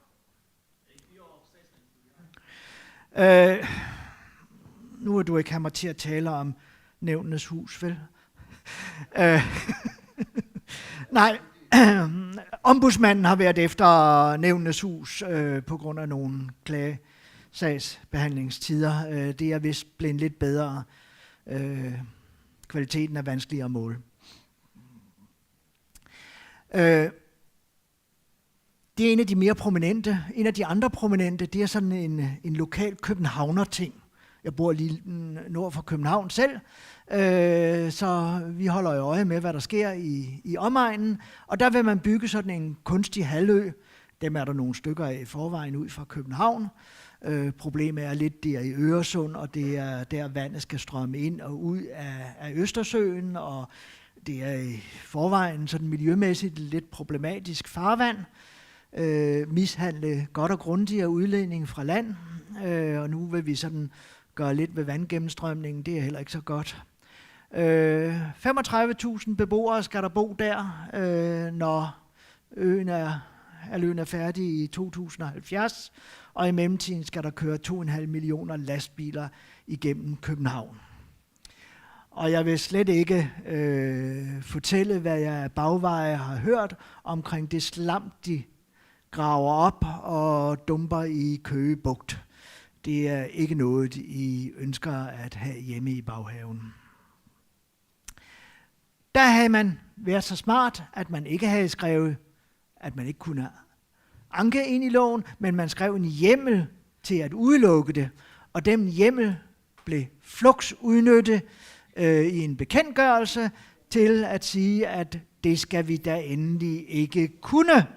Nu er du ikke have mig til at tale om nævnenes hus, vel? Nej, ombudsmanden har været efter nævnenes hus på grund af nogle klagesagsbehandlingstider. Det er vist blevet lidt bedre. Kvaliteten er vanskeligere at måle. Det er en af de mere prominente. En af de andre prominente, det er sådan en lokal københavner-ting. Jeg bor lige nord for København selv, så vi holder øje med, hvad der sker i omegnen. Og der vil man bygge sådan en kunstig halvø. Dem er der nogle stykker af i forvejen ud fra København. Problemet er lidt der i Øresund, og det er der vandet skal strømme ind og ud af Østersøen, og det er i forvejen sådan miljømæssigt lidt problematisk farvand. Mishandle godt og grundigt af udledning fra land, og nu vil vi sådan gøre lidt ved vandgennemstrømningen, det er heller ikke så godt. 35.000 beboere skal der bo der, når øen er færdig i 2070, og i mellemtiden skal der køre 2,5 millioner lastbiler igennem København. Og jeg vil slet ikke fortælle, hvad jeg af bagveje har hørt omkring det slam, de graver op og dumper i Køge Bugt. Det er ikke noget, I ønsker at have hjemme i baghaven. Der havde man været så smart, at man ikke havde skrevet, at man ikke kunne anke ind i loven, men man skrev en hjemmel til at udelukke det, og den hjemmel blev flux udnyttet i en bekendtgørelse til at sige, at det skal vi da endelig ikke kunne.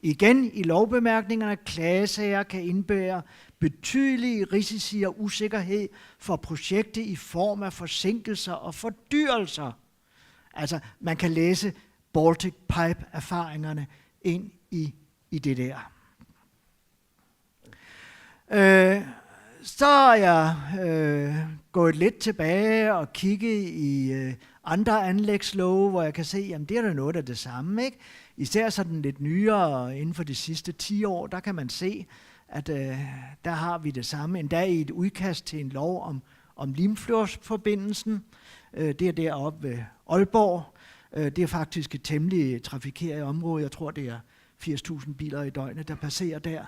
Igen i lovbemærkningerne, klagesager kan indebære betydelige risici og usikkerhed for projektet i form af forsinkelser og fordyrelser. Altså, man kan læse Baltic Pipe-erfaringerne ind i det der. Så er jeg gået lidt tilbage og kigget i andre anlægslove, hvor jeg kan se, at det er da noget af det samme, ikke? Især sådan lidt nyere inden for de sidste 10 år, der kan man se, at der har vi det samme. Endda i et udkast til en lov om Limfjordsforbindelsen. Det er deroppe ved Aalborg. Det er faktisk et temmelig trafikeret område. Jeg tror, det er 80.000 biler i døgnet, der passerer der.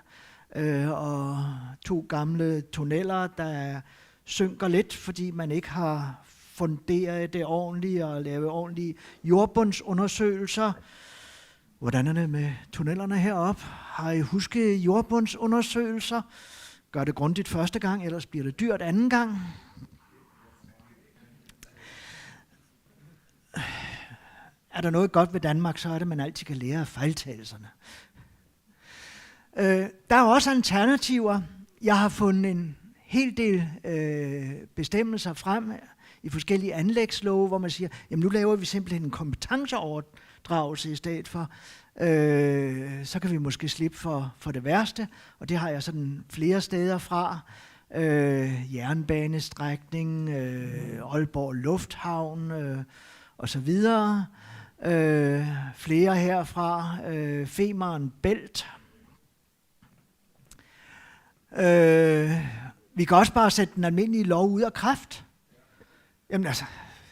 Og 2 gamle tunneller, der synker lidt, fordi man ikke har funderet det ordentligt og lavet ordentlige jordbundsundersøgelser. Hvordan er det med tunnellerne heroppe? Har I husket jordbundsundersøgelser? Gør det grundigt første gang, ellers bliver det dyrt anden gang. Er der noget godt ved Danmark, så er det, at man altid kan lære af fejltagelserne. Der er også alternativer. Jeg har fundet en hel del bestemmelser frem i forskellige anlægslove, hvor man siger, jamen nu laver vi simpelthen en kompetenceoverdragelse i stedet for. Så kan vi måske slippe for det værste, og det har jeg sådan flere steder fra. Jernbanestrækning, Aalborg Lufthavn og så videre. Flere herfra, Femern Bælt. Vi kan også bare sætte den almindelige lov ud af kraft. Jamen altså,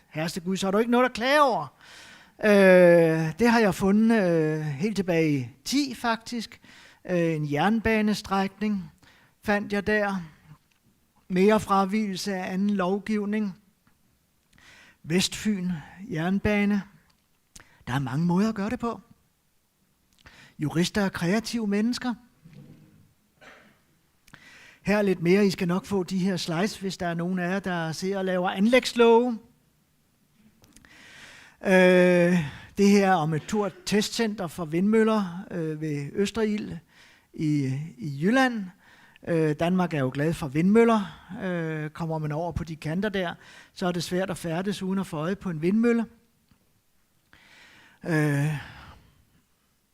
herreste Gud, så er der ikke noget at klage over. Det har jeg fundet helt tilbage i 10 faktisk. En jernbanestrækning fandt jeg der. Mere fravigelse af anden lovgivning. Vestfyn jernbane. Der er mange måder at gøre det på. Jurister er kreative mennesker. Her lidt mere. I skal nok få de her slides, hvis der er nogen af jer, der ser og laver anlægslove. Det her om et stort testcenter for vindmøller ved Østerild i Jylland. Danmark er jo glad for vindmøller. Kommer man over på de kanter der, så er det svært at færdes uden at få øje på en vindmølle.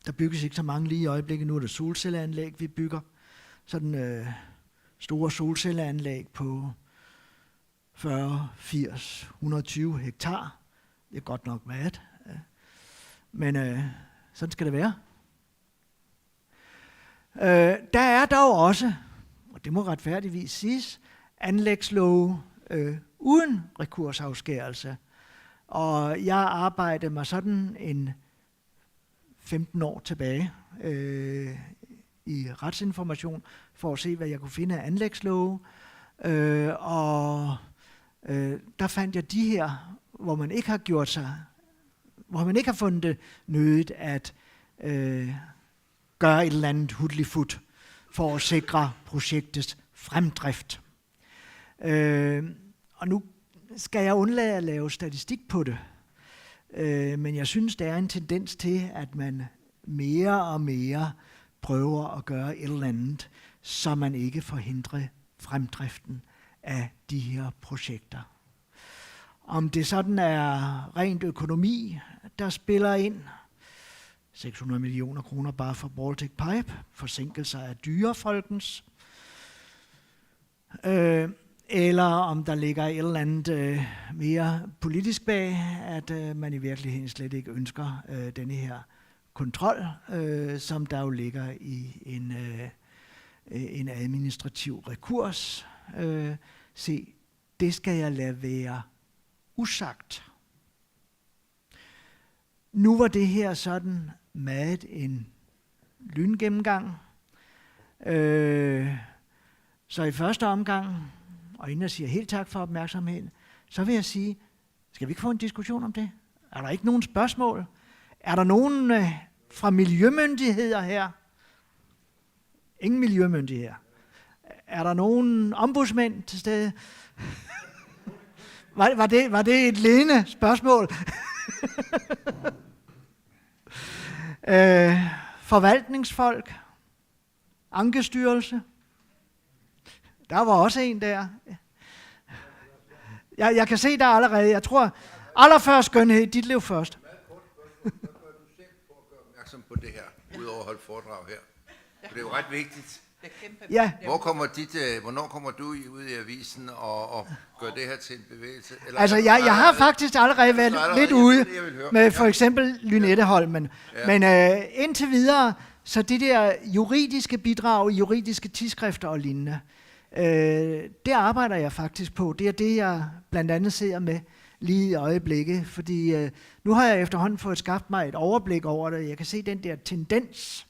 Der bygges ikke så mange lige i øjeblikket. Nu er det solcelleanlæg, vi bygger. Sådan store solcelleanlæg på 40, 80, 120 hektar. Det er godt nok meget. Men sådan skal det være. Der er dog også, og det må retfærdigvis siges, anlægslove uden rekursafskærelse. Og jeg arbejdede mig sådan en 15 år tilbage i retsinformation for at se, hvad jeg kunne finde af anlægslove. Der fandt jeg de her, hvor man ikke har gjort sig, hvor man ikke har fundet det nødigt at gøre et eller andet hudlifut for at sikre projektets fremdrift. Og nu skal jeg undlade at lave statistik på det, men jeg synes, der er en tendens til, at man mere og mere prøver at gøre et eller andet, så man ikke forhindrer fremdriften af de her projekter. Om det sådan er rent økonomi, der spiller ind, 600 millioner kroner bare for Baltic Pipe, forsinkelser af dyrefolkens, eller om der ligger et eller andet mere politisk bag, at man i virkeligheden slet ikke ønsker denne her kontrol, som der jo ligger i en administrativ rekurs. Se, det skal jeg lade være usagt. Nu var det her sådan meget en lyngennemgang. Så i første omgang, og inden jeg siger helt tak for opmærksomheden, så vil jeg sige, skal vi ikke få en diskussion om det? Er der ikke nogen spørgsmål? Er der nogen fra miljømyndigheder her? Ingen miljømyndigheder. Er der nogen ombudsmænd til stede? Var det et ledende spørgsmål? Forvaltningsfolk? Ankestyrelse? Der var også en der. Jeg kan se der allerede. Jeg tror, allerførst skønhed, dit liv først. Hvad gør du selv for at gøre opmærksom på det her, udover at holde foredrag her? For det er jo ret vigtigt. Ja. Hvornår kommer du ud i avisen og gør det her til en bevægelse? Eller Altså, jeg har faktisk allerede været lidt ude med for eksempel Lynetteholmen. Ja. Men indtil videre, så det der juridiske bidrag, juridiske tidsskrifter og lignende, det arbejder jeg faktisk på. Det er det, jeg blandt andet sidder med lige i øjeblikket. Fordi nu har jeg efterhånden fået skabt mig et overblik over det. Jeg kan se den der tendens,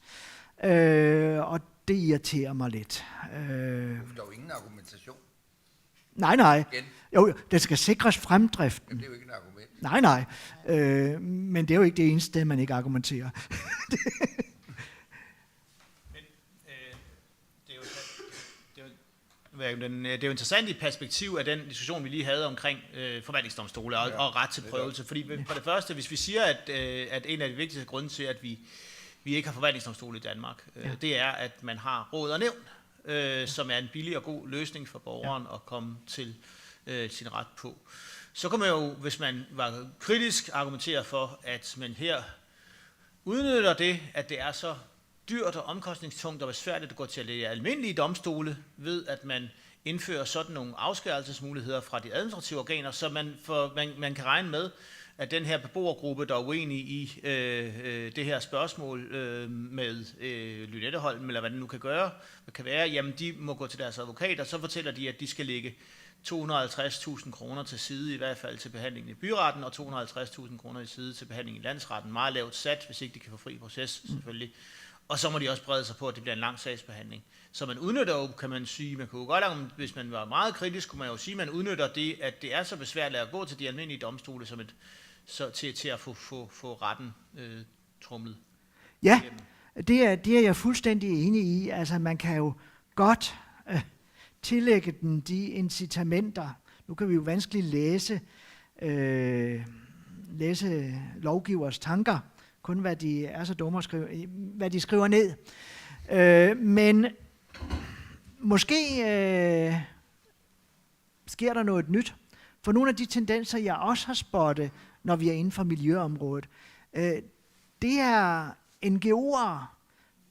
og det irriterer mig lidt. Der er jo ingen argumentation. Nej. Jo, det skal sikres fremdriften. Jamen, det er jo ikke en argument. Nej. Men det er jo ikke det eneste, man ikke argumenterer. Det er jo interessant i perspektiv af den diskussion, vi lige havde omkring forvaltningsdomstole og ret til prøvelse. Fordi for det første, hvis vi siger, at en af de vigtigste grunde til, at vi ikke har forvaltningsdomstole i Danmark, det er, at man har råd og nævn, som er en billig og god løsning for borgeren at komme til sin ret på. Så kan man jo, hvis man var kritisk, argumentere for, at man her udnytter det, at det er så dyrt og omkostningstungt og besværligt at gå til de almindelige domstole, ved at man indfører sådan nogle afskærelsesmuligheder fra de administrative organer, så man kan regne med, at den her beboergruppe, der er uenig i det her spørgsmål med Lynetteholmen, eller hvad det nu kan være, jamen de må gå til deres advokat, og så fortæller de, at de skal lægge 250.000 kroner til side, i hvert fald til behandlingen i byretten, og 250.000 kroner til side til behandlingen i landsretten. Meget lavt sat, hvis ikke de kan få fri proces, selvfølgelig. Og så må de også brede sig på, at det bliver en lang sagsbehandling. Så man udnytter jo, kan man sige, man kunne jo godt, hvis man var meget kritisk, kunne man jo sige, at man udnytter det, at det er så besværligt at gå til de almindelige domstole, som til at få retten trumlet. Ja, det er jeg fuldstændig enig i. Altså man kan jo godt tillægge den de incitamenter. Nu kan vi jo vanskeligt læse læse lovgivers tanker, kun hvad de er så dumme at skrive, hvad de skriver ned. Men måske sker der noget nyt. For nogle af de tendenser, jeg også har spottet, når vi er inden for miljøområdet, det er NGO'er,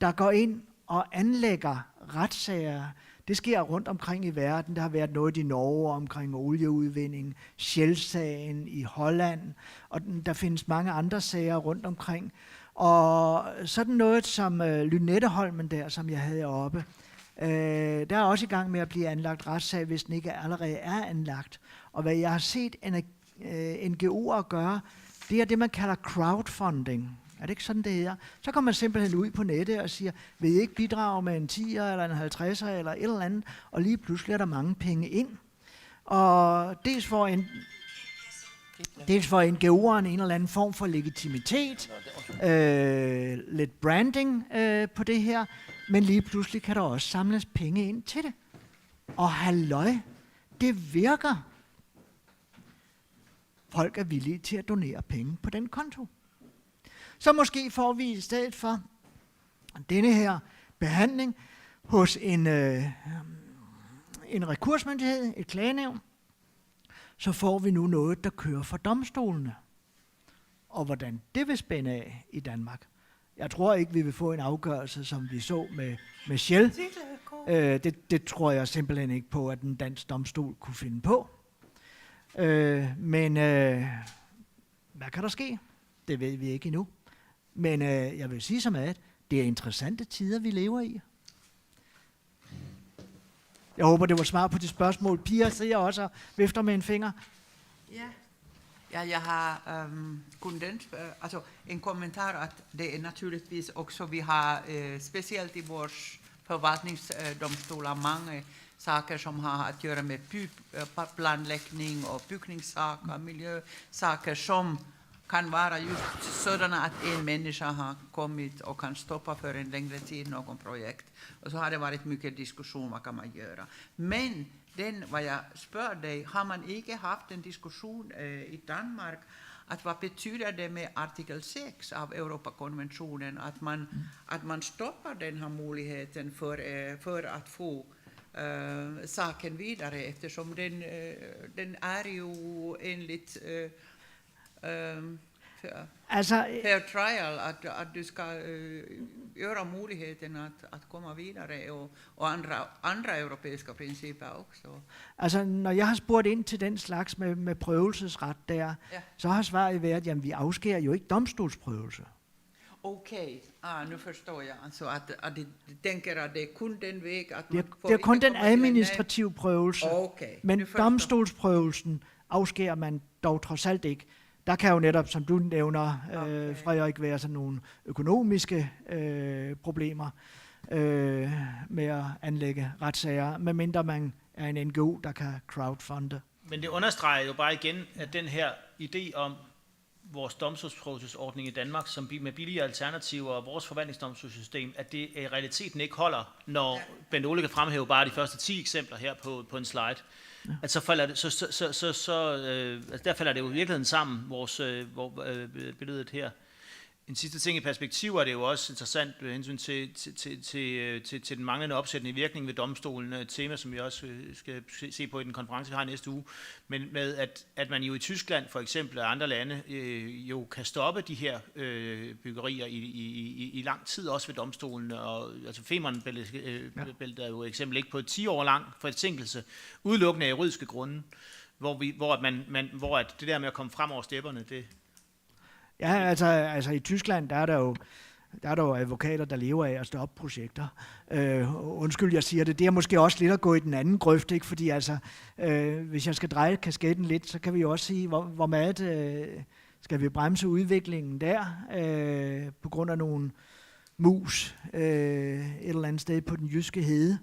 der går ind og anlægger retssager. Det sker rundt omkring i verden. Der har været noget i Norge omkring olieudvinding, Shell-sagen i Holland, og der findes mange andre sager rundt omkring. Og sådan noget som Lynetteholmen der, som jeg havde oppe, der er også i gang med at blive anlagt retssag, hvis den ikke allerede er anlagt. Og hvad jeg har set NGO'er gøre, det er det, man kalder crowdfunding. Er det ikke sådan, det hedder? Så kommer man simpelthen ud på nettet og siger, vil I ikke bidrage med en 10'er eller en 50'er eller et eller andet, og lige pludselig er der mange penge ind. Og dels får NGO'eren en eller anden form for legitimitet, lidt branding på det her, men lige pludselig kan der også samles penge ind til det. Og halløj, det virker. Folk er villige til at donere penge på den konto. Så måske får vi i stedet for denne her behandling hos en rekursmyndighed, et klagenævn, så får vi nu noget, der kører for domstolene. Og hvordan det vil spænde af i Danmark. Jeg tror ikke, vi vil få en afgørelse, som vi så med Shell. Det tror jeg simpelthen ikke på, at en dansk domstol kunne finde på. Men hvad kan der ske? Det ved vi ikke endnu. Men jeg vil sige som at det er interessante tider, vi lever i. Jeg håber, det var svar på de spørgsmål. Pia siger også vifter med en finger. Ja, jeg har kun altså en kommentar, at det er naturligvis også, vi har specielt i vores forvaltningsdomstoler mange saker, som har at gøre med planlægning og bygningssaker, miljøsaker, som kan vara just sådana att en människa har kommit och kan stoppa för en längre tid någon projekt. Och så har det varit mycket diskussion, vad kan man göra. Men vad jag spör dig, har man inte haft en diskussion i Danmark att vad betyder det med artikel 6 av Europakonventionen att man stoppar den här möjligheten för att få saken vidare, eftersom den är ju enligt fair trial, att du ska göra möjligheten att komma vidare och andra europæiske principer också. Altså, når jeg har spurgt ind til den slags med prøvelsesret der, så har svaret været, jamen vi afskærer jo ikke domstolsprøvelse. Okay, nu forstår jeg. Altså, at de tænker, at det er kun den væg, at man det er kun den administrative prøvelse, men domstolsprøvelsen afskærer man dog trods alt ikke. Der kan jo netop, som du nævner, Frederik, være sådan nogle økonomiske problemer med at anlægge retssager, medmindre man er en NGO, der kan crowdfunde. Men det understreger jo bare igen, at den her idé om vores domstolsprøvelsesordning i Danmark, som med billige alternativer og vores forvaltningsdomstolssystem, at det i realiteten ikke holder, når Bent Ole kan fremhæve bare de første 10 eksempler her på en slide. At så falder det, altså der falder det jo i virkeligheden sammen, vores billedet her. En sidste ting i perspektiv er det jo også interessant med hensyn til den manglende opsættende virkning ved domstolen, et tema, som vi også skal se på i den konference, vi har næste uge, men med at man jo i Tyskland for eksempel og andre lande jo kan stoppe de her byggerier i lang tid også ved domstolen, og altså Femernbæltet er jo et eksempel ikke på 10 år lang forsinkelse, udelukkende af juridiske grunde, hvor at det der med at komme frem over stepperne, det. Ja, altså i Tyskland, der er der jo advokater, der lever af at stoppe projekter. Undskyld, jeg siger det. Det er måske også lidt at gå i den anden grøft, ikke? Fordi altså, hvis jeg skal dreje kasketten lidt, så kan vi jo også sige, hvor meget skal vi bremse udviklingen der, på grund af nogle mus et eller andet sted på den jyske hede.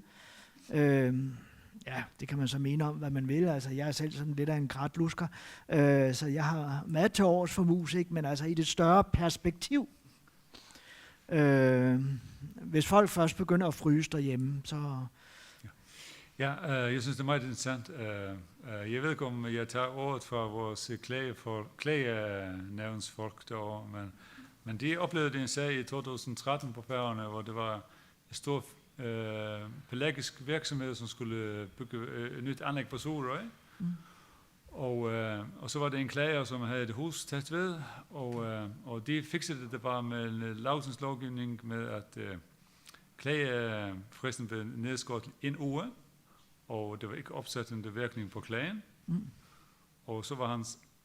Ja, det kan man så mene om, hvad man vil. Altså, jeg er selv sådan lidt af en kratlusker, så jeg har meget til års for mus, ikke? Men altså i det større perspektiv. Hvis folk først begynder at fryse derhjemme, så. Ja, jeg synes, det er meget interessant. Jeg ved ikke, om jeg tager ordet fra vores klagenævnsfolk derovre, men de oplevede en sag i 2013 på Færøerne, hvor det var en stor pelagisk virksomhed, som skulle bygge et nyt anlæg på Sorø. Og så var det en klager, som havde et hus tæt ved, og de fikset det bare med Lausens lovgivning med, at klagefristen blev nedskåret en uge, og det var ikke opsættende virkning på klagen. Og så var han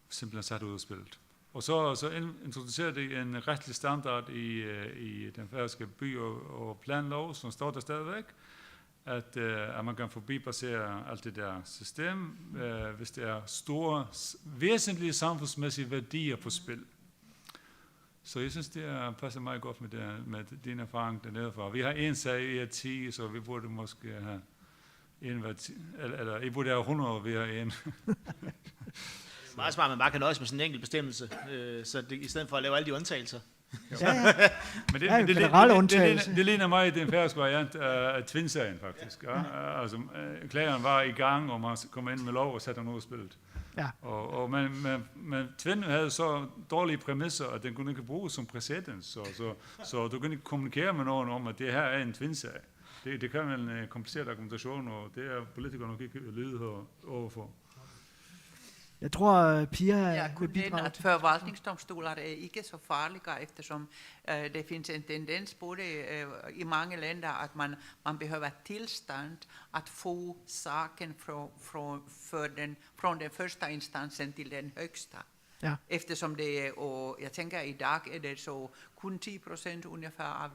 simpelthen sat ud af spillet. Og så introducerede de en retlig standard i den færøske by- og planlov, som står der stadigvæk, at man kan forbibasere alt det der system, hvis det er store, væsentlige samfundsmæssige værdier på spil. Så jeg synes, det passer meget godt med din erfaring dernede fra. Vi har en sag i 10, så vi burde måske have eller I burde have 100, vi har en. Meget smart, man bare kan nøjes med sådan en enkelt bestemmelse, så det, i stedet for at lave alle de undtagelser. Men det ligner mig i den færøske variant af Twin-sagen, faktisk. Ja? Altså, klageren var i gang, og man kom ind med lov og satte ham ud af spillet. Ja. Men Twin havde så dårlige præmisser, at den kunne ikke bruges som præcedens, så du kunne ikke kommunikere med nogen om, at det her er en Twin-sag. Det kan være en kompliceret argumentation, og det er politikere nok ikke lyde overfor. Jeg tror, Pia Jag kunne mena att förvaltningsdomstolar är ikke så farliga eftersom det finns en tendens både i många länder att man behöver tillstånd att få saken från den första instansen till den högsta. Ja. Eftersom det och jag tänker idag är det så kun 10% ungefär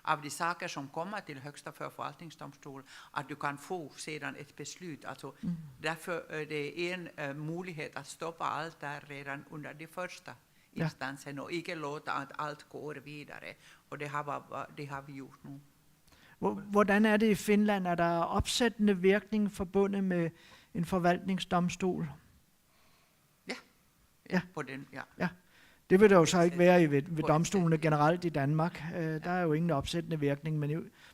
av de saker som kommer till högsta förvaltningsdomstol att du kan få sedan ett beslut. Alltså, därför är det en möjlighet att stoppa allt där redan under de första instansen och inte låta att allt går vidare. Och det har vi gjort nu. Hvordan er det i Finland? Er der opsættende virkning forbundet med en forvaltningsdomstol? Ja. På den, ja. Ja. Det vil der jo så ikke være ved domstolene generelt i Danmark. Der er jo ingen opsættende virkning,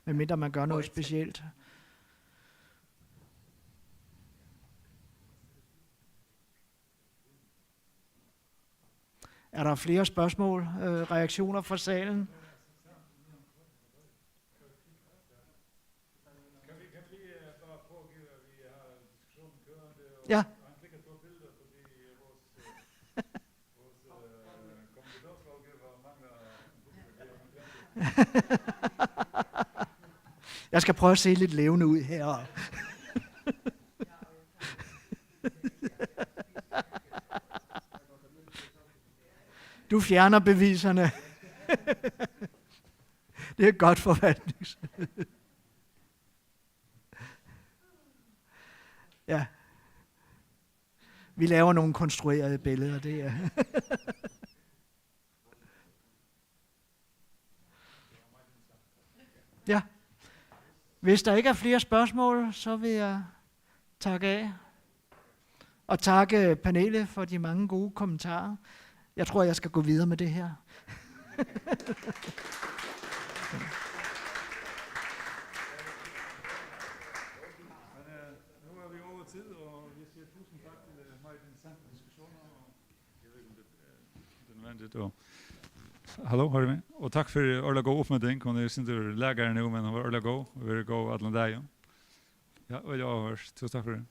medmindre man gør noget specielt. Er der flere spørgsmål, reaktioner fra salen? Ja. Jeg skal prøve at se lidt levende ud her. Du fjerner beviserne. Det er godt forvaltnings. Ja. Vi laver nogle konstruerede billeder, det er. Ja. Hvis der ikke er flere spørgsmål, så vil jeg takke af. Og takke panelet for de mange gode kommentarer. Jeg tror, jeg skal gå videre med det her. Nu er vi over tid, og vi siger tusind tak til meget interessante diskussioner. Jeg ved ikke, om det er nødvendigt. Hallo, har du med? Og takk for ordentlig god oppmøting. Hun er sin lærer nå, men hun var ordentlig god. Vi vil gå alle deg. Ja, og jeg har hørt. Tusen takk for det.